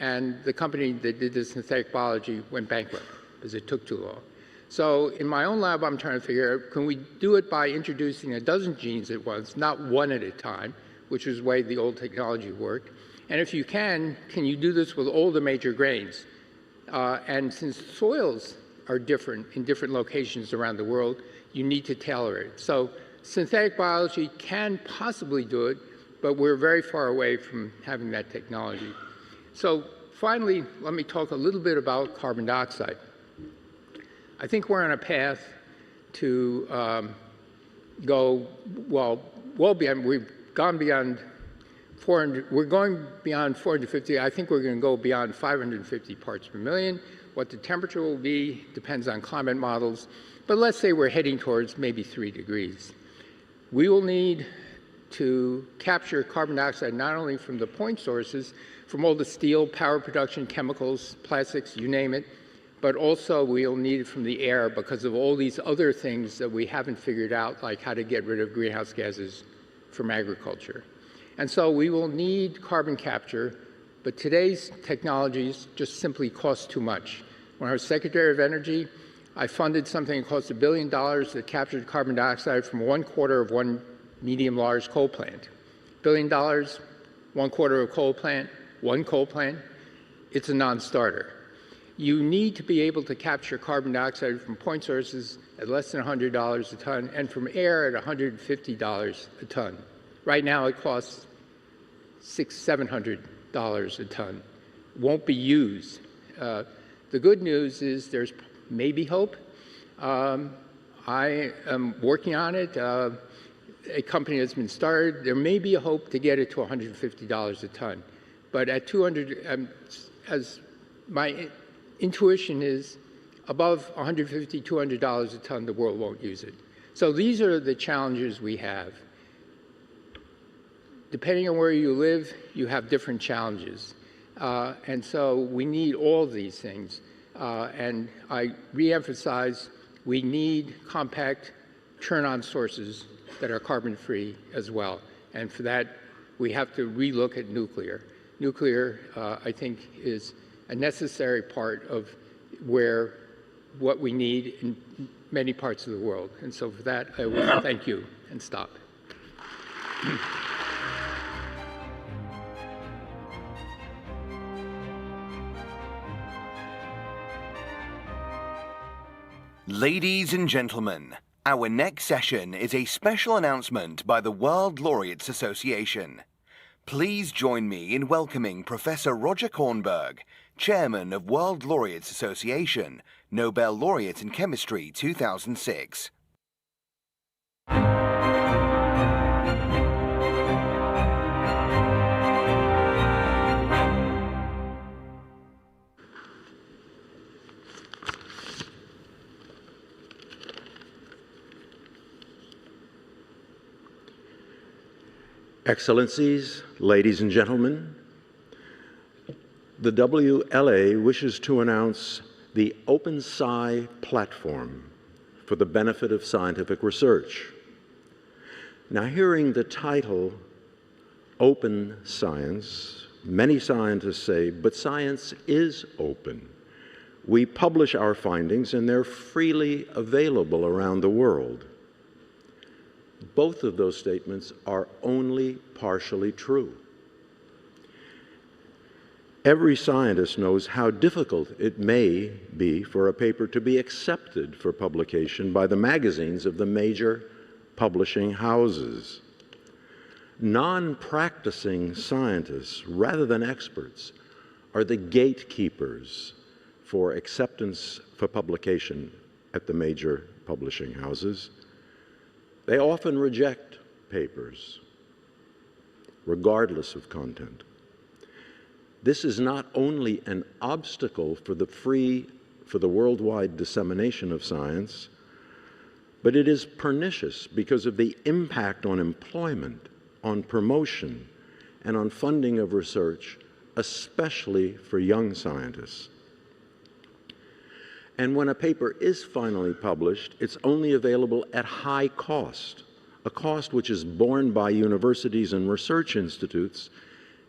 [SPEAKER 12] and the company that did the synthetic biology went bankrupt because it took too long. So in my own lab, I'm trying to figure out, can we do it by introducing a dozen genes at once, not one at a time, which is the way the old technology worked? And if you can you do this with all the major grains? And since soils are different in different locations around the world, you need to tailor it. So synthetic biology can possibly do it, but we're very far away from having that technology. So finally, let me talk a little bit about carbon dioxide. I think we're on a path to go well beyond. We've gone beyond 400. We're going beyond 450. I think we're going to go beyond 550 parts per million. What the temperature will be depends on climate models, but let's say we're heading towards maybe 3 degrees. We will need to capture carbon dioxide not only from the point sources, from all the steel, power production, chemicals, plastics, you name it, but also we'll need it from the air because of all these other things that we haven't figured out, like how to get rid of greenhouse gases from agriculture. And so we will need carbon capture, but today's technologies just simply cost too much. When I was Secretary of Energy, I funded something that cost $1 billion that captured carbon dioxide from 1/4 of one medium-large coal plant. $1 billion, 1/4 of coal plant, one coal plant, it's a non-starter. You need to be able to capture carbon dioxide from point sources at less than $100 a ton and from air at $150 a ton. Right now it costs $600, $700 a ton. Won't be used. The good news is there's maybe hope. I am working on it. A company has been started. There may be a hope to get it to $150 a ton. But at 200, as my intuition is above $150, $200 a ton, the world won't use it. So these are the challenges we have. Depending on where you live, you have different challenges. And so we need all these things. And I reemphasize, we need compact turn-on sources that are carbon-free as well. And for that, we have to relook at nuclear. Nuclear, I think, is a necessary part of what we need in many parts of the world. And so for that, I will thank you and stop.
[SPEAKER 14] Ladies and gentlemen, our next session is a special announcement by the World Laureates Association. Please join me in welcoming Professor Roger Kornberg, Chairman of World Laureates Association, Nobel Laureate in Chemistry 2006.
[SPEAKER 2] Excellencies, ladies and gentlemen, the WLA wishes to announce the OpenSci platform for the benefit of scientific research. Now, hearing the title, Open Science, many scientists say, but science is open. We publish our findings and they're freely available around the world. Both of those statements are only partially true. Every scientist knows how difficult it may be for a paper to be accepted for publication by the magazines of the major publishing houses. Non-practicing scientists, rather than experts, are the gatekeepers for acceptance for publication at the major publishing houses. They often reject papers, regardless of content. This is not only an obstacle for the worldwide dissemination of science, but it is pernicious because of the impact on employment, on promotion, and on funding of research, especially for young scientists. And when a paper is finally published, it's only available at high cost, a cost which is borne by universities and research institutes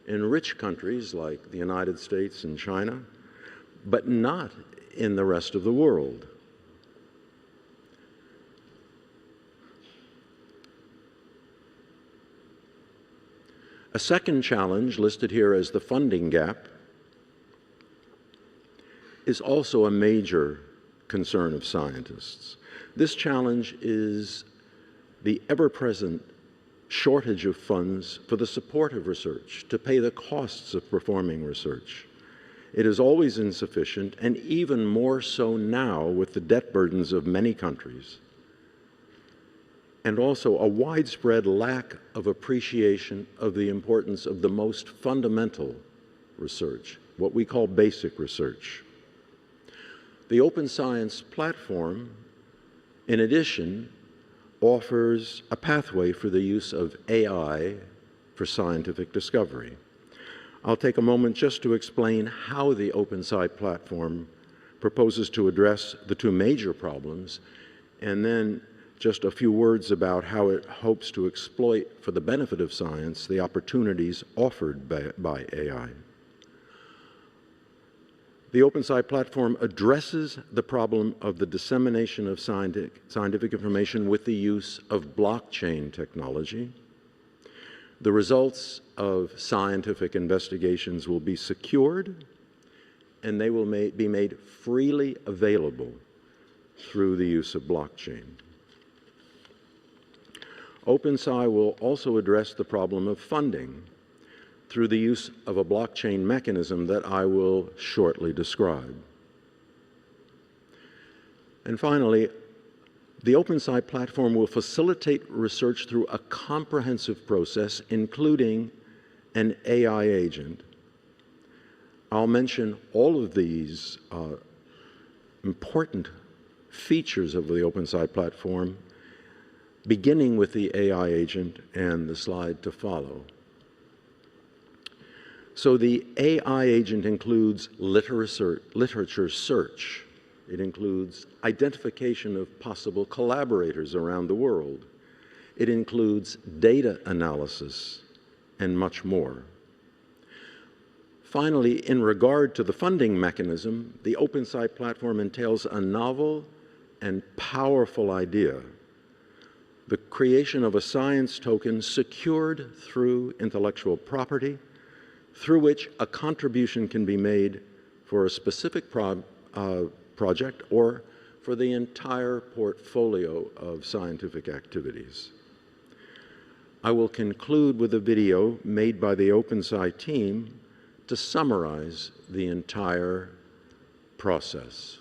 [SPEAKER 2] in rich countries like the United States and China, but not in the rest of the world. A second challenge, listed here as the funding gap, is also a major concern of scientists. This challenge is the ever-present shortage of funds for the support of research, to pay the costs of performing research. It is always insufficient, and even more so now with the debt burdens of many countries, and also a widespread lack of appreciation of the importance of the most fundamental research, what we call basic research. The Open Science platform, in addition, offers a pathway for the use of AI for scientific discovery. I'll take a moment just to explain how the OpenSci platform proposes to address the two major problems, and then just a few words about how it hopes to exploit, for the benefit of science, the opportunities offered by AI. The OpenSci platform addresses the problem of the dissemination of scientific information with the use of blockchain technology. The results of scientific investigations will be secured, and they will be made freely available through the use of blockchain. OpenSci will also address the problem of funding through the use of a blockchain mechanism that I will shortly describe. And finally, the OpenSci platform will facilitate research through a comprehensive process, including an AI agent, I'll mention all of these important features of the OpenSci platform, beginning with the AI agent and the slide to follow. So the AI agent includes literature search. It includes identification of possible collaborators around the world. It includes data analysis and much more. Finally, in regard to the funding mechanism, the OpenSci platform entails a novel and powerful idea: the creation of a science token secured through intellectual property, through which a contribution can be made for a specific project or for the entire portfolio of scientific activities. I will conclude with a video made by the OpenSci team to summarize the entire process.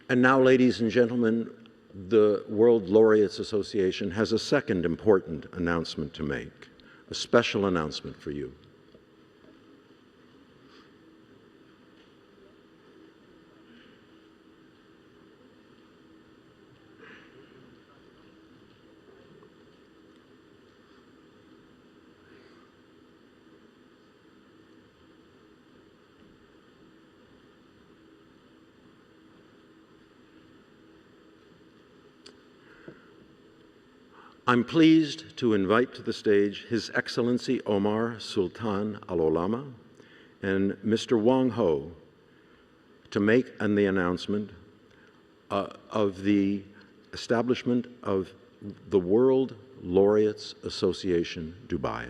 [SPEAKER 2] And now, ladies and gentlemen, the World Laureates Association has a second important announcement to make, a special announcement for you. I'm pleased to invite to the stage His Excellency Omar Sultan Al Olama and Mr. Wang Ho to make the announcement of the establishment of the World Laureates Association, Dubai.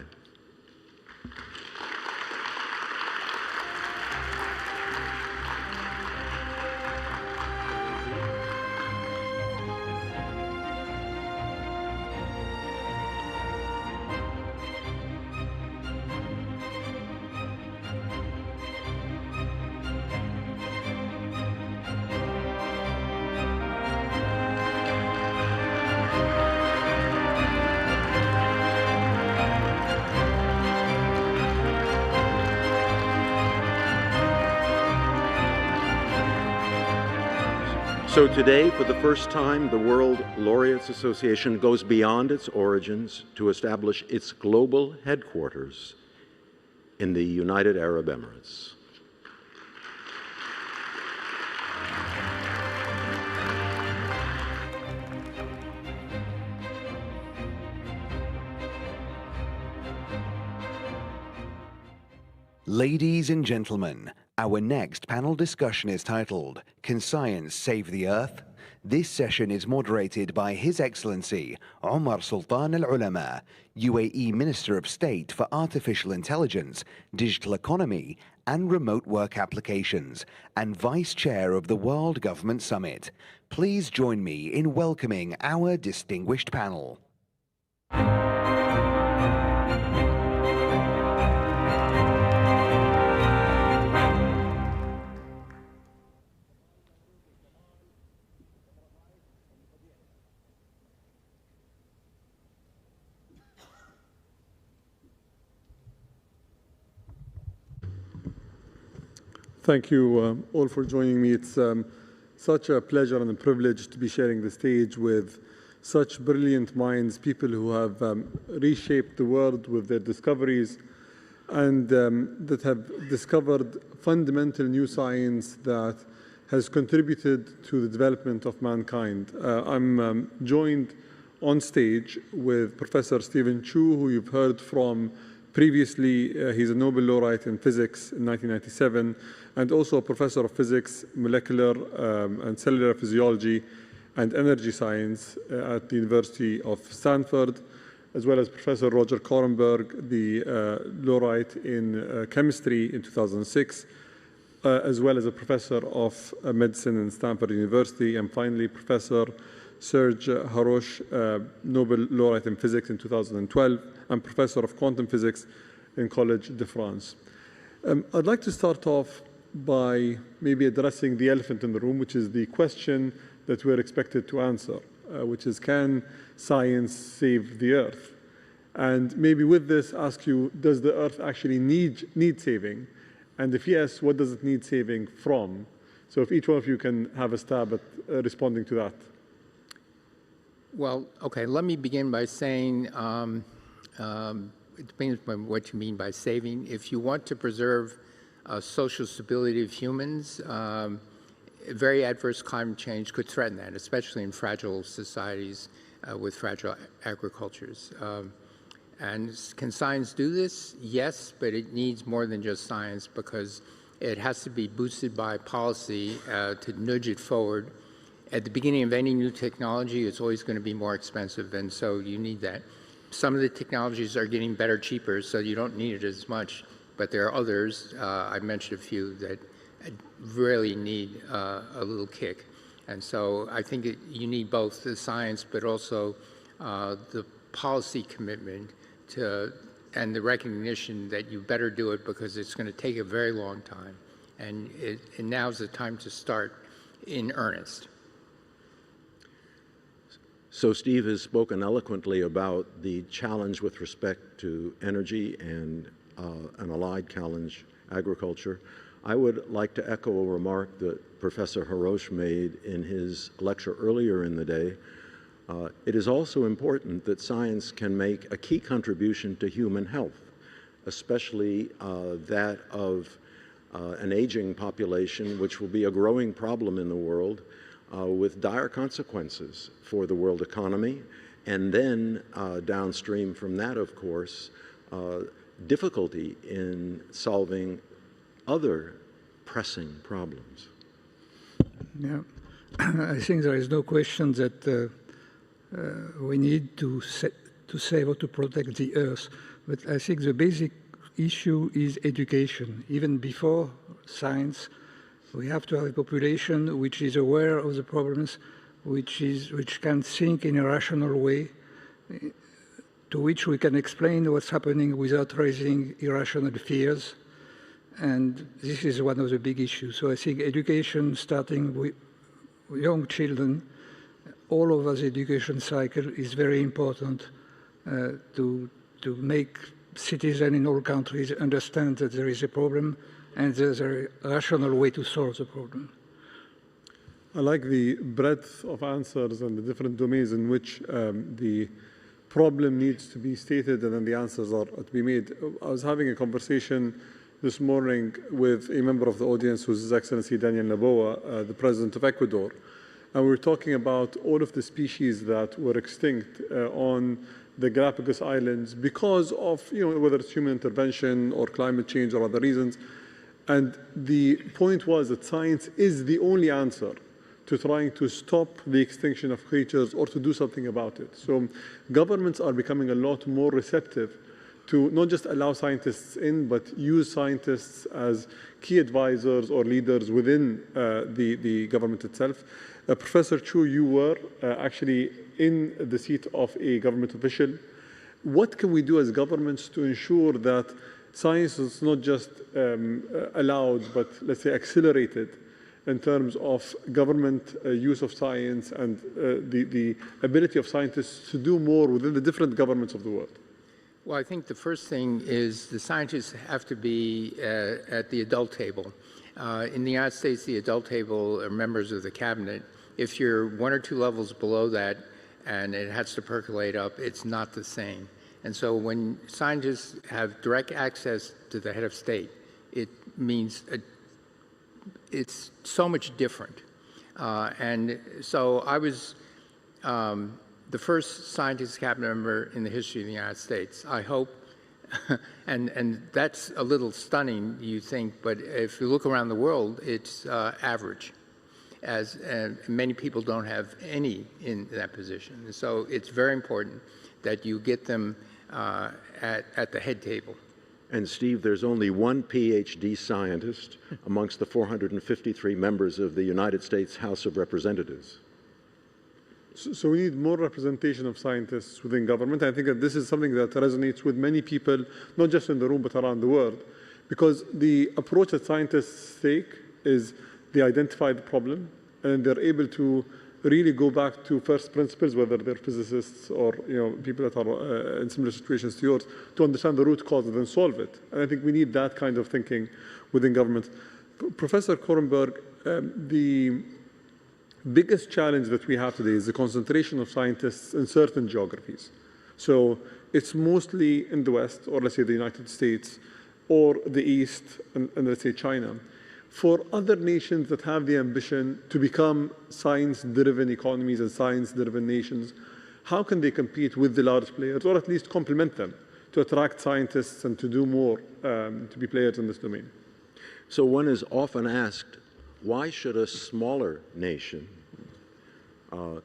[SPEAKER 2] So today, for the first time, the World Laureates Association goes beyond its origins to establish its global headquarters in the United Arab Emirates.
[SPEAKER 14] Ladies and gentlemen, our next panel discussion is titled, Can Science Save the Earth? This session is moderated by His Excellency Omar Sultan Al Ulama, UAE Minister of State for Artificial Intelligence, Digital Economy and Remote Work Applications, and Vice Chair of the World Government Summit. Please join me in welcoming our distinguished panel.
[SPEAKER 3] Thank you all for joining me. It's such a pleasure and a privilege to be sharing the stage with such brilliant minds, people who have reshaped the world with their discoveries and that have discovered fundamental new science that has contributed to the development of mankind. I'm joined on stage with Professor Stephen Chu, who you've heard from previously. He's a Nobel laureate in physics in 1997, and also a professor of physics, molecular and cellular physiology and energy science at the University of Stanford, as well as Professor Roger Korenberg, the laureate in chemistry in 2006, as well as a professor of medicine in Stanford University, and finally Professor Serge Haroche, Nobel laureate in physics in 2012, and professor of quantum physics in Collège de France. I'd like to start off by maybe addressing the elephant in the room, which is the question that we're expected to answer, which is, can science save the Earth? And maybe with this, ask you, does the Earth actually need saving? And if yes, what does it need saving from? So if each one of you can have a stab at responding to that.
[SPEAKER 12] Well, okay, let me begin by saying it depends on what you mean by saving. If you want to preserve social stability of humans, very adverse climate change could threaten that, especially in fragile societies with fragile agricultures. And can science do this? Yes, but it needs more than just science, because it has to be boosted by policy to nudge it forward. At the beginning of any new technology, it's always going to be more expensive, and so you need that. Some of the technologies are getting better, cheaper, so you don't need it as much, but there are others, I mentioned a few, that really need a little kick. And so I think you need both the science, but also the policy commitment and the recognition that you better do it because it's going to take a very long time. And now's the time to start in earnest.
[SPEAKER 2] So Steve has spoken eloquently about the challenge with respect to energy and an allied challenge, agriculture. I would like to echo a remark that Professor Haroche made in his lecture earlier in the day. It is also important that science can make a key contribution to human health, especially that of an aging population, which will be a growing problem in the world, with dire consequences for the world economy, and then downstream from that, of course, difficulty in solving other pressing problems.
[SPEAKER 15] Yeah, I think there is no question that we need to save or to protect the Earth, but I think the basic issue is education. Even before science, we have to have a population which is aware of the problems, which can think in a rational way, to which we can explain what's happening without raising irrational fears. And this is one of the big issues. So I think education, starting with young children, all over the education cycle, is very important to make citizens in all countries understand that there is a problem and there's a rational way to solve the problem.
[SPEAKER 3] I like the breadth of answers and the different domains in which the problem needs to be stated and then the answers are to be made. I was having a conversation this morning with a member of the audience, who's His Excellency Daniel Noboa, the President of Ecuador. And we were talking about all of the species that were extinct on the Galapagos Islands because of, whether it's human intervention or climate change or other reasons. And the point was that science is the only answer to trying to stop the extinction of creatures or to do something about it. So governments are becoming a lot more receptive to not just allow scientists in, but use scientists as key advisors or leaders within the government itself. Professor Chu, you were actually in the seat of a government official. What can we do as governments to ensure that science is not just allowed, but let's say accelerated in terms of government use of science and the ability of scientists to do more within the different governments of the world?
[SPEAKER 12] Well, I think the first thing is the scientists have to be at the adult table. In the United States, the adult table are members of the cabinet. If you're 1 or 2 levels below that and it has to percolate up, it's not the same. And so when scientists have direct access to the head of state, it means it's so much different. And so I was the first scientist cabinet member in the history of the United States. I hope, and that's a little stunning, you think, but if you look around the world, it's average, as many people don't have any in that position. And so it's very important that you get them at the head table.
[SPEAKER 2] And Steve, there's only one PhD scientist amongst the 453 members of the United States House of Representatives.
[SPEAKER 3] So we need more representation of scientists within government. I think that this is something that resonates with many people, not just in the room, but around the world. Because the approach that scientists take is they identify the problem, and they're able to really go back to first principles, whether they're physicists or people that are in similar situations to yours, to understand the root cause and then solve it. And I think we need that kind of thinking within government. Professor Korenberg, the biggest challenge that we have today is the concentration of scientists in certain geographies. So it's mostly in the West, or let's say the United States, or the East, and let's say China. For other nations that have the ambition to become science-driven economies and science-driven nations, how can they compete with the large players, or at least complement them, to attract scientists and to do more, to be players in this domain?
[SPEAKER 2] So one is often asked, why should a smaller nation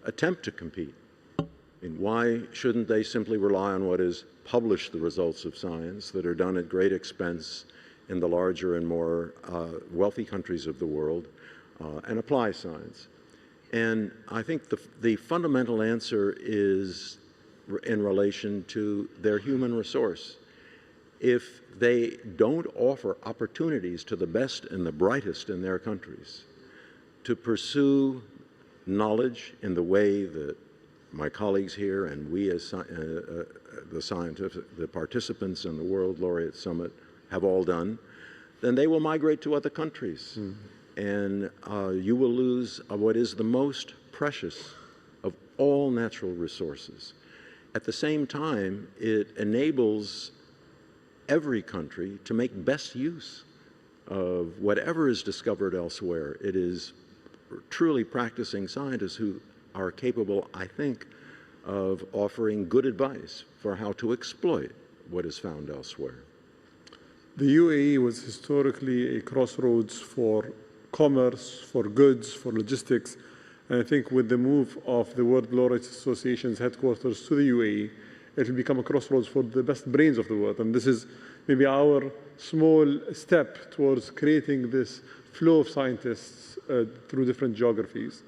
[SPEAKER 2] attempt to compete? And why shouldn't they simply rely on what is publish the results of science that are done at great expense in the larger and more wealthy countries of the world and apply science? And I think the fundamental answer is in relation to their human resource. If they don't offer opportunities to the best and the brightest in their countries to pursue knowledge in the way that my colleagues here and we as the scientists, the participants in the World Laureate Summit have all done, then they will migrate to other countries. And you will lose what is the most precious of all natural resources. At the same time, it enables every country to make best use of whatever is discovered elsewhere. It is truly practicing scientists who are capable, I think, of offering good advice for how to exploit what is found elsewhere.
[SPEAKER 3] The UAE was historically a crossroads for commerce, for goods, for logistics. And I think with the move of the World Laureate Association's headquarters to the UAE, it will become a crossroads for the best brains of the world. And this is maybe our small step towards creating this flow of scientists through different geographies.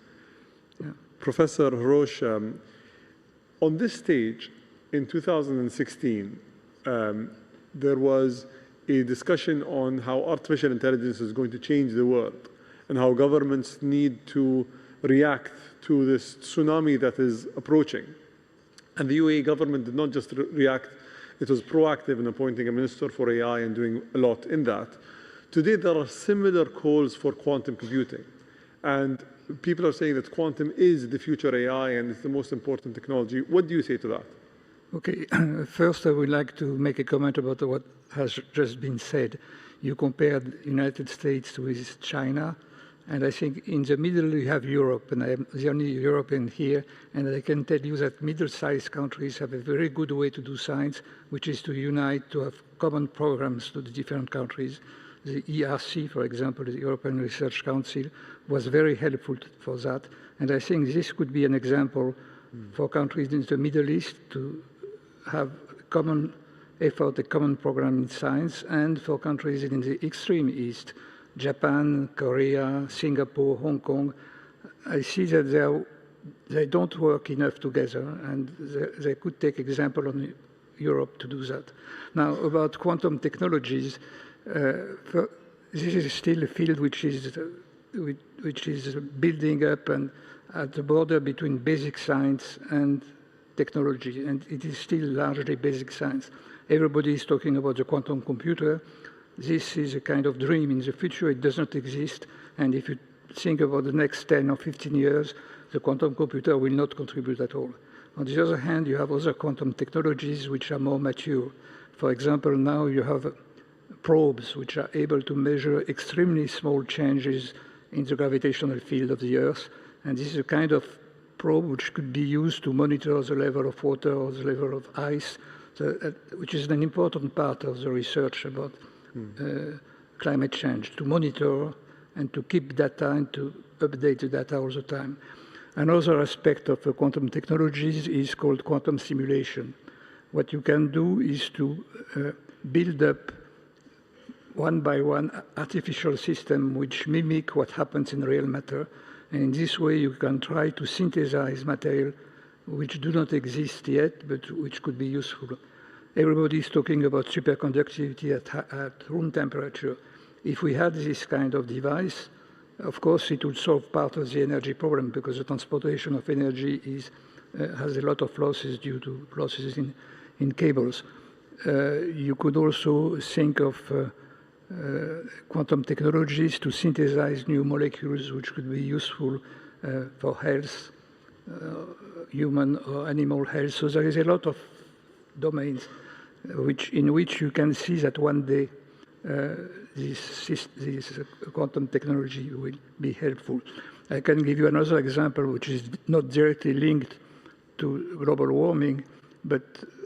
[SPEAKER 3] Yeah. Professor Roche, on this stage in 2016, there was a discussion on how artificial intelligence is going to change the world and how governments need to react to this tsunami that is approaching. And the UAE government did not just react, it was proactive in appointing a minister for AI and doing a lot in that. Today, there are similar calls for quantum computing. And people are saying that quantum is the future AI and it's the most important technology. What do you say to that?
[SPEAKER 15] Okay, first I would like to make a comment about what has just been said. You compared the United States with China, and I think in the middle you have Europe, and I am the only European here, and I can tell you that middle-sized countries have a very good way to do science, which is to unite, to have common programs to the different countries. The ERC, for example, the European Research Council, was very helpful for that, and I think this could be an example for countries in the Middle East to have a common effort, a common program in science, and for countries in the extreme East, Japan, Korea, Singapore, Hong Kong. I see that they don't work enough together, and they could take example on Europe to do that. Now, about quantum technologies, this is still a field which is building up and at the border between basic science and technology, and it is still largely basic science. Everybody is talking about the quantum computer. this is a kind of dream. In the future, it does not exist. And if you think about the next 10 or 15 years, the quantum computer will not contribute at all. On the other hand, you have other quantum technologies which are more mature. For example, now you have probes which are able to measure extremely small changes in the gravitational field of the Earth. And this is a kind of probe which could be used to monitor the level of water or the level of ice, which is an important part of the research about climate change, to monitor and to keep data and to update the data all the time. Another aspect of quantum technologies is called quantum simulation. What you can do is to build up one by one artificial system which mimic what happens in real matter. And in this way, you can try to synthesize material which do not exist yet, but which could be useful. Everybody is talking about superconductivity at room temperature. If we had this kind of device, of course, it would solve part of the energy problem because the transportation of energy has a lot of losses due to losses in cables. You could also think of quantum technologies to synthesize new molecules which could be useful for health, human or animal health. So there is a lot of domains in which you can see that one day this quantum technology will be helpful. I can give you another example which is not directly linked to global warming, but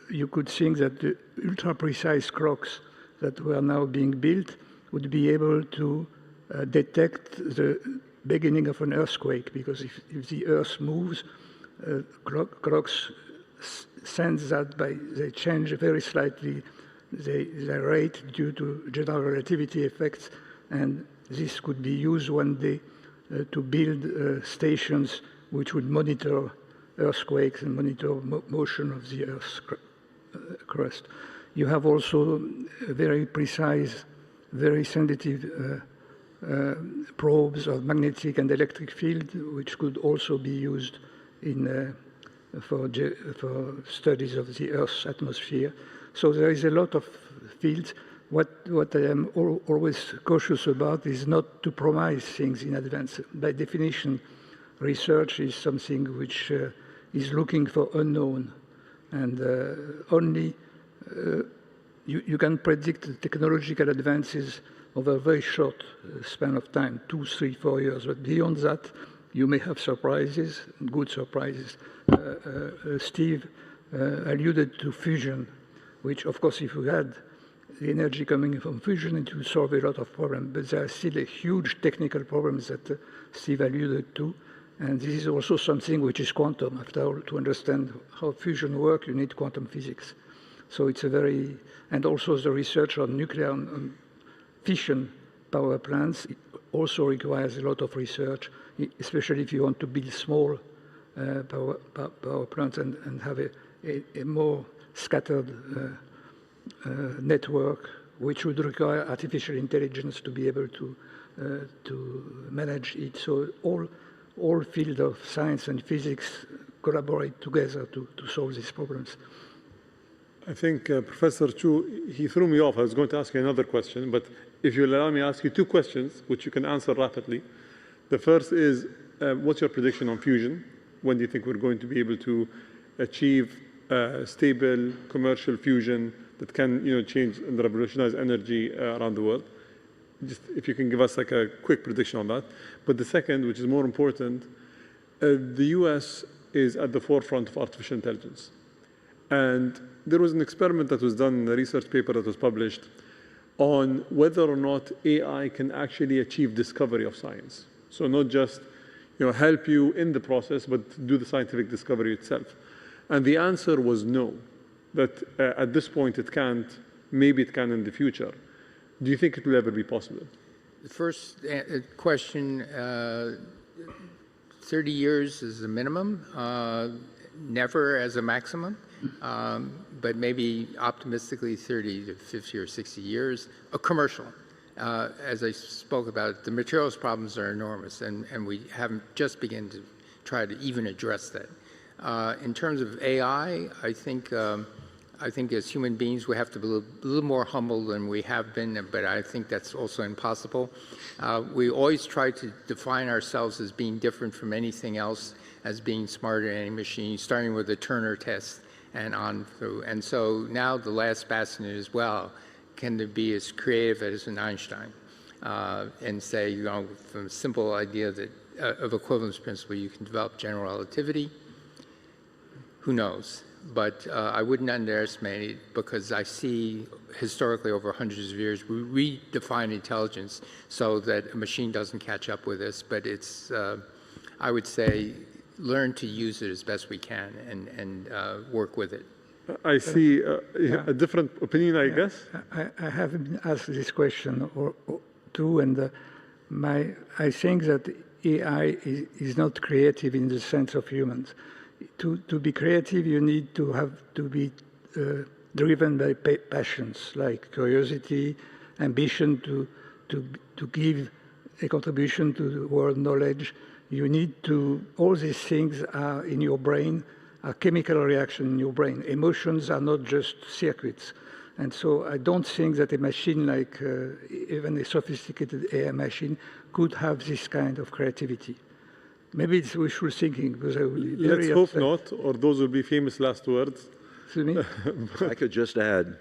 [SPEAKER 15] you could think that the ultra-precise clocks that were now being built would be able to detect the beginning of an earthquake, because if the Earth moves, clocks sense that they change very slightly the rate due to general relativity effects, and this could be used one day to build stations which would monitor earthquakes and monitor motion of the Earth's crust. You have also very precise, very sensitive probes of magnetic and electric field, which could also be used for studies of the Earth's atmosphere. So there is a lot of fields. What I am always cautious about is not to promise things in advance. By definition, research is something which is looking for unknown, and only you can predict the technological advances over a very short span of time, 2, 3, 4 years. But beyond that, you may have surprises, good surprises. Steve alluded to fusion, which, of course, if we had the energy coming from fusion, it would solve a lot of problems. But there are still a huge technical problems that Steve alluded to. And this is also something which is quantum. After all, to understand how fusion works, you need quantum physics. So it's and also the research on nuclear, on fission power plants, it also requires a lot of research, especially if you want to build small power plants and have a more scattered network, which would require artificial intelligence to be able to manage it. So all fields of science and physics collaborate together to solve these problems.
[SPEAKER 3] I think Professor Chu, he threw me off. I was going to ask you another question, but if you'll allow me to ask you 2 questions, which you can answer rapidly. The first is, what's your prediction on fusion? When do you think we're going to be able to achieve stable commercial fusion that can, change and revolutionize energy around the world? Just if you can give us like a quick prediction on that. But the second, which is more important, the US is at the forefront of artificial intelligence. And there was an experiment that was done in a research paper that was published on whether or not AI can actually achieve discovery of science. So not just help you in the process, but do the scientific discovery itself. And the answer was no, that at this point it can't, maybe it can in the future. Do you think it will ever be possible?
[SPEAKER 12] The first question, 30 years is the minimum, never as a maximum, but maybe optimistically 30 to 50 or 60 years, a commercial. As I spoke about, the materials problems are enormous, and we haven't just begun to try to even address that. In terms of AI, I think I think as human beings, we have to be a little more humble than we have been, but I think that's also impossible. We always try to define ourselves as being different from anything else, as being smarter than any machine, starting with the Turner test and on through. And so now the last bastion is, well, can there be as creative as an Einstein? And say, you know, from a simple idea that of equivalence principle, you can develop general relativity. Who knows? But I wouldn't underestimate it, because I see historically over hundreds of years, we redefine intelligence so that a machine doesn't catch up with us, but it's, I would say, learn to use it as best we can and work with it.
[SPEAKER 3] I see a different opinion, I guess.
[SPEAKER 15] I have been asked this question too, and I think that AI is not creative in the sense of humans. To be creative, you need to be driven by passions like curiosity, ambition to give a contribution to the world knowledge. You need to, all these things are in your brain, are chemical reaction in your brain. Emotions are not just circuits. And so I don't think that a machine like even a sophisticated AI machine could have this kind of creativity. Maybe it's wishful thinking, because I will be very
[SPEAKER 3] Let's hope
[SPEAKER 15] upset.
[SPEAKER 3] not, or those will be famous last words.
[SPEAKER 15] Excuse me?
[SPEAKER 2] I could just add,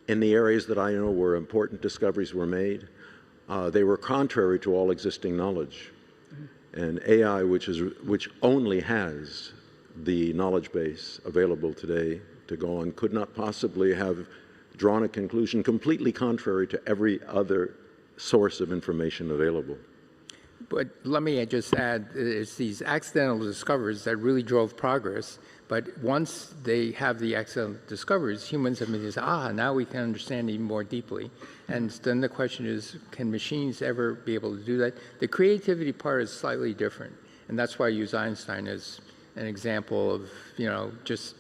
[SPEAKER 2] in the areas that I know where important discoveries were made, they were contrary to all existing knowledge. And AI, which only has the knowledge base available today to go on, could not possibly have drawn a conclusion completely contrary to every other source of information available.
[SPEAKER 12] But let me just add, it's these accidental discoveries that really drove progress. But once they have the accidental discoveries, humans have been now we can understand even more deeply. And then the question is, can machines ever be able to do that? The creativity part is slightly different. And that's why I use Einstein as an example of, you know, just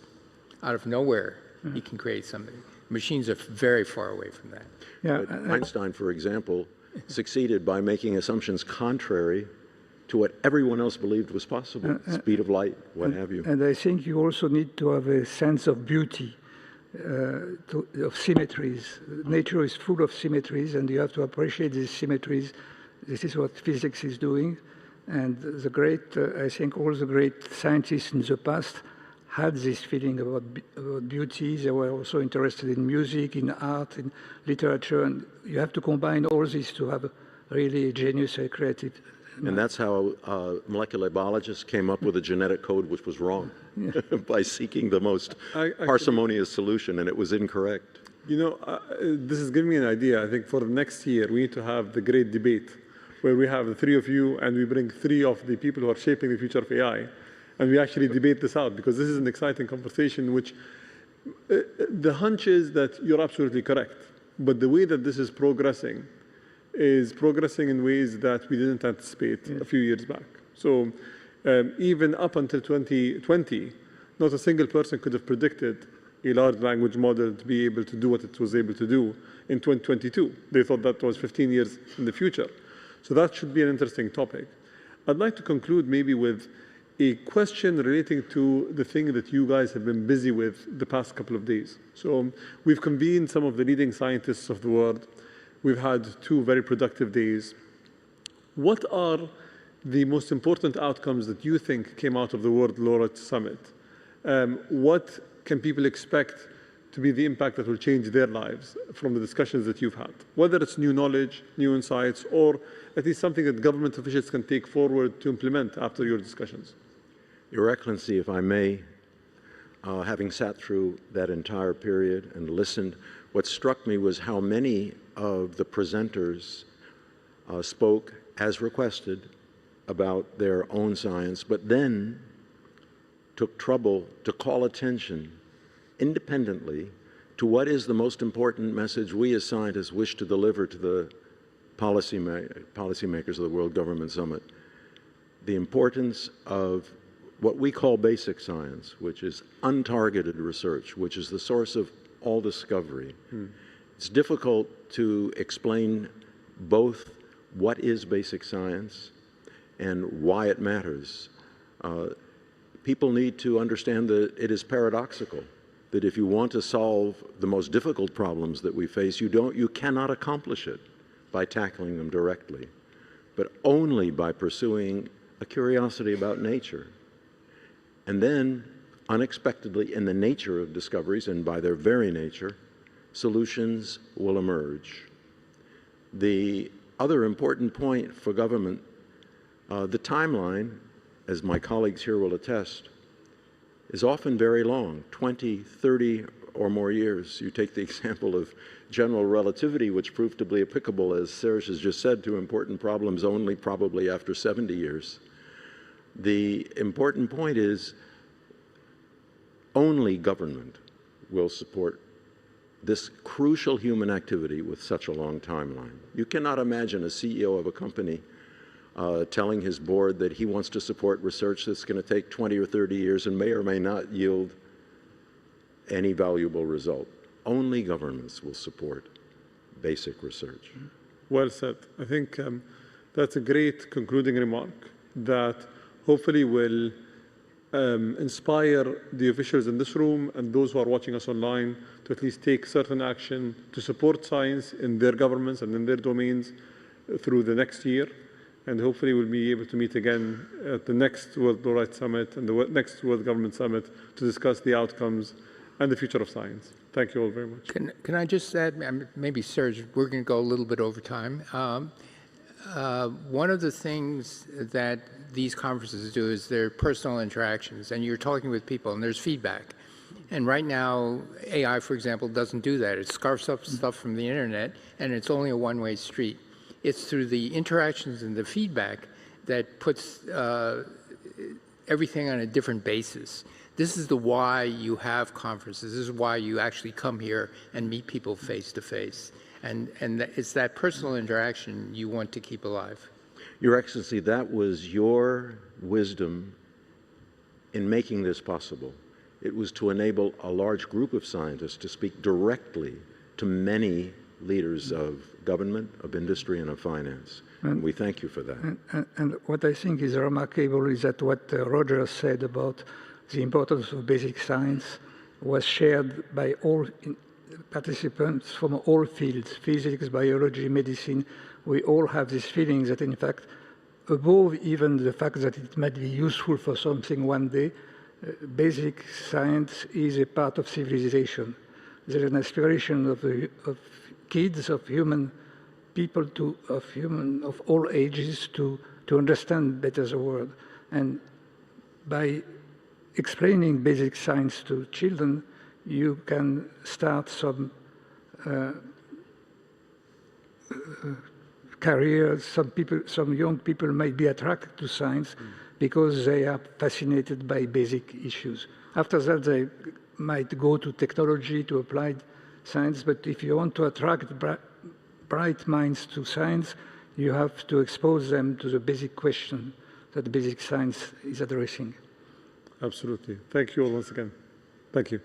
[SPEAKER 12] out of nowhere, he can create something. Machines are very far away from that.
[SPEAKER 2] Yeah, Einstein, for example, succeeded by making assumptions contrary to what everyone else believed was possible, speed of light, what have you.
[SPEAKER 15] And I think you also need to have a sense of beauty, of symmetries. Nature is full of symmetries, and you have to appreciate these symmetries. This is what physics is doing. And the great, I think all the great scientists in the past had this feeling about beauty. They were also interested in music, in art, in literature, and you have to combine all this to have a really genius and creative.
[SPEAKER 2] And that's how molecular biologists came up with a genetic code which was wrong, by seeking the most parsimonious solution, and it was incorrect.
[SPEAKER 3] You know, this is giving me an idea. I think for next year, we need to have the great debate, where we have the three of you, and we bring three of the people who are shaping the future of AI. And we actually debate this out, because this is an exciting conversation, which the hunch is that you're absolutely correct. But the way that this is progressing in ways that we didn't anticipate a few years back. So even up until 2020, not a single person could have predicted a large language model to be able to do what it was able to do in 2022. They thought that was 15 years in the future. So that should be an interesting topic. I'd like to conclude maybe with a question relating to the thing that you guys have been busy with the past couple of days. So we've convened some of the leading scientists of the world. We've had 2 very productive days. What are the most important outcomes that you think came out of the World Laureate Summit? What can people expect to be the impact that will change their lives from the discussions that you've had? Whether it's new knowledge, new insights, or at least something that government officials can take forward to implement after your discussions.
[SPEAKER 2] Your Excellency, if I may, having sat through that entire period and listened, what struck me was how many of the presenters spoke as requested about their own science, but then took trouble to call attention independently to what is the most important message we as scientists wish to deliver to the policymakers of the World Government Summit. The importance of what we call basic science, which is untargeted research, which is the source of all discovery. It's difficult to explain both what is basic science and why it matters. People need to understand that it is paradoxical that if you want to solve the most difficult problems that we face, you cannot accomplish it by tackling them directly, but only by pursuing a curiosity about nature. And then, unexpectedly, in the nature of discoveries, and by their very nature, solutions will emerge. The other important point for government, the timeline, as my colleagues here will attest, is often very long, 20, 30 or more years. You take the example of general relativity, which proved to be applicable, as Serge has just said, to important problems only probably after 70 years. The important point is only government will support this crucial human activity with such a long timeline. You cannot imagine a CEO of a company telling his board that he wants to support research that's going to take 20 or 30 years and may or may not yield any valuable result. Only governments will support basic research.
[SPEAKER 3] Well said. I think that's a great concluding remark that hopefully will inspire the officials in this room and those who are watching us online to at least take certain action to support science in their governments and in their domains through the next year. And hopefully we'll be able to meet again at the next World Law Rights Summit and the next World Government Summit to discuss the outcomes and the future of science. Thank you all very much.
[SPEAKER 12] Can I just add, maybe Serge, we're going to go a little bit over time. One of the things that these conferences do is their personal interactions, and you're talking with people and there's feedback. And right now, AI, for example, doesn't do that. It scarfs up stuff from the internet, and it's only a one-way street. It's through the interactions and the feedback that puts everything on a different basis. This is the why you have conferences. This is why you actually come here and meet people face to face. And it's that personal interaction you want to keep alive.
[SPEAKER 2] Your Excellency, that was your wisdom in making this possible. It was to enable a large group of scientists to speak directly to many leaders of government, of industry, and of finance. And we thank you for that.
[SPEAKER 15] And what I think is remarkable is that what Roger said about the importance of basic science was shared by all participants from all fields, physics, biology, medicine. We all have this feeling that, in fact, above even the fact that it might be useful for something one day, basic science is a part of civilization. There's an aspiration of kids, of human people, of all ages, to understand better the world. And by explaining basic science to children, you can start some careers. Some young people might be attracted to science because they are fascinated by basic issues. After that, they might go to technology, to applied science. But if you want to attract bright minds to science, you have to expose them to the basic question that basic science is addressing.
[SPEAKER 3] Absolutely. Thank you all once again. Thank you.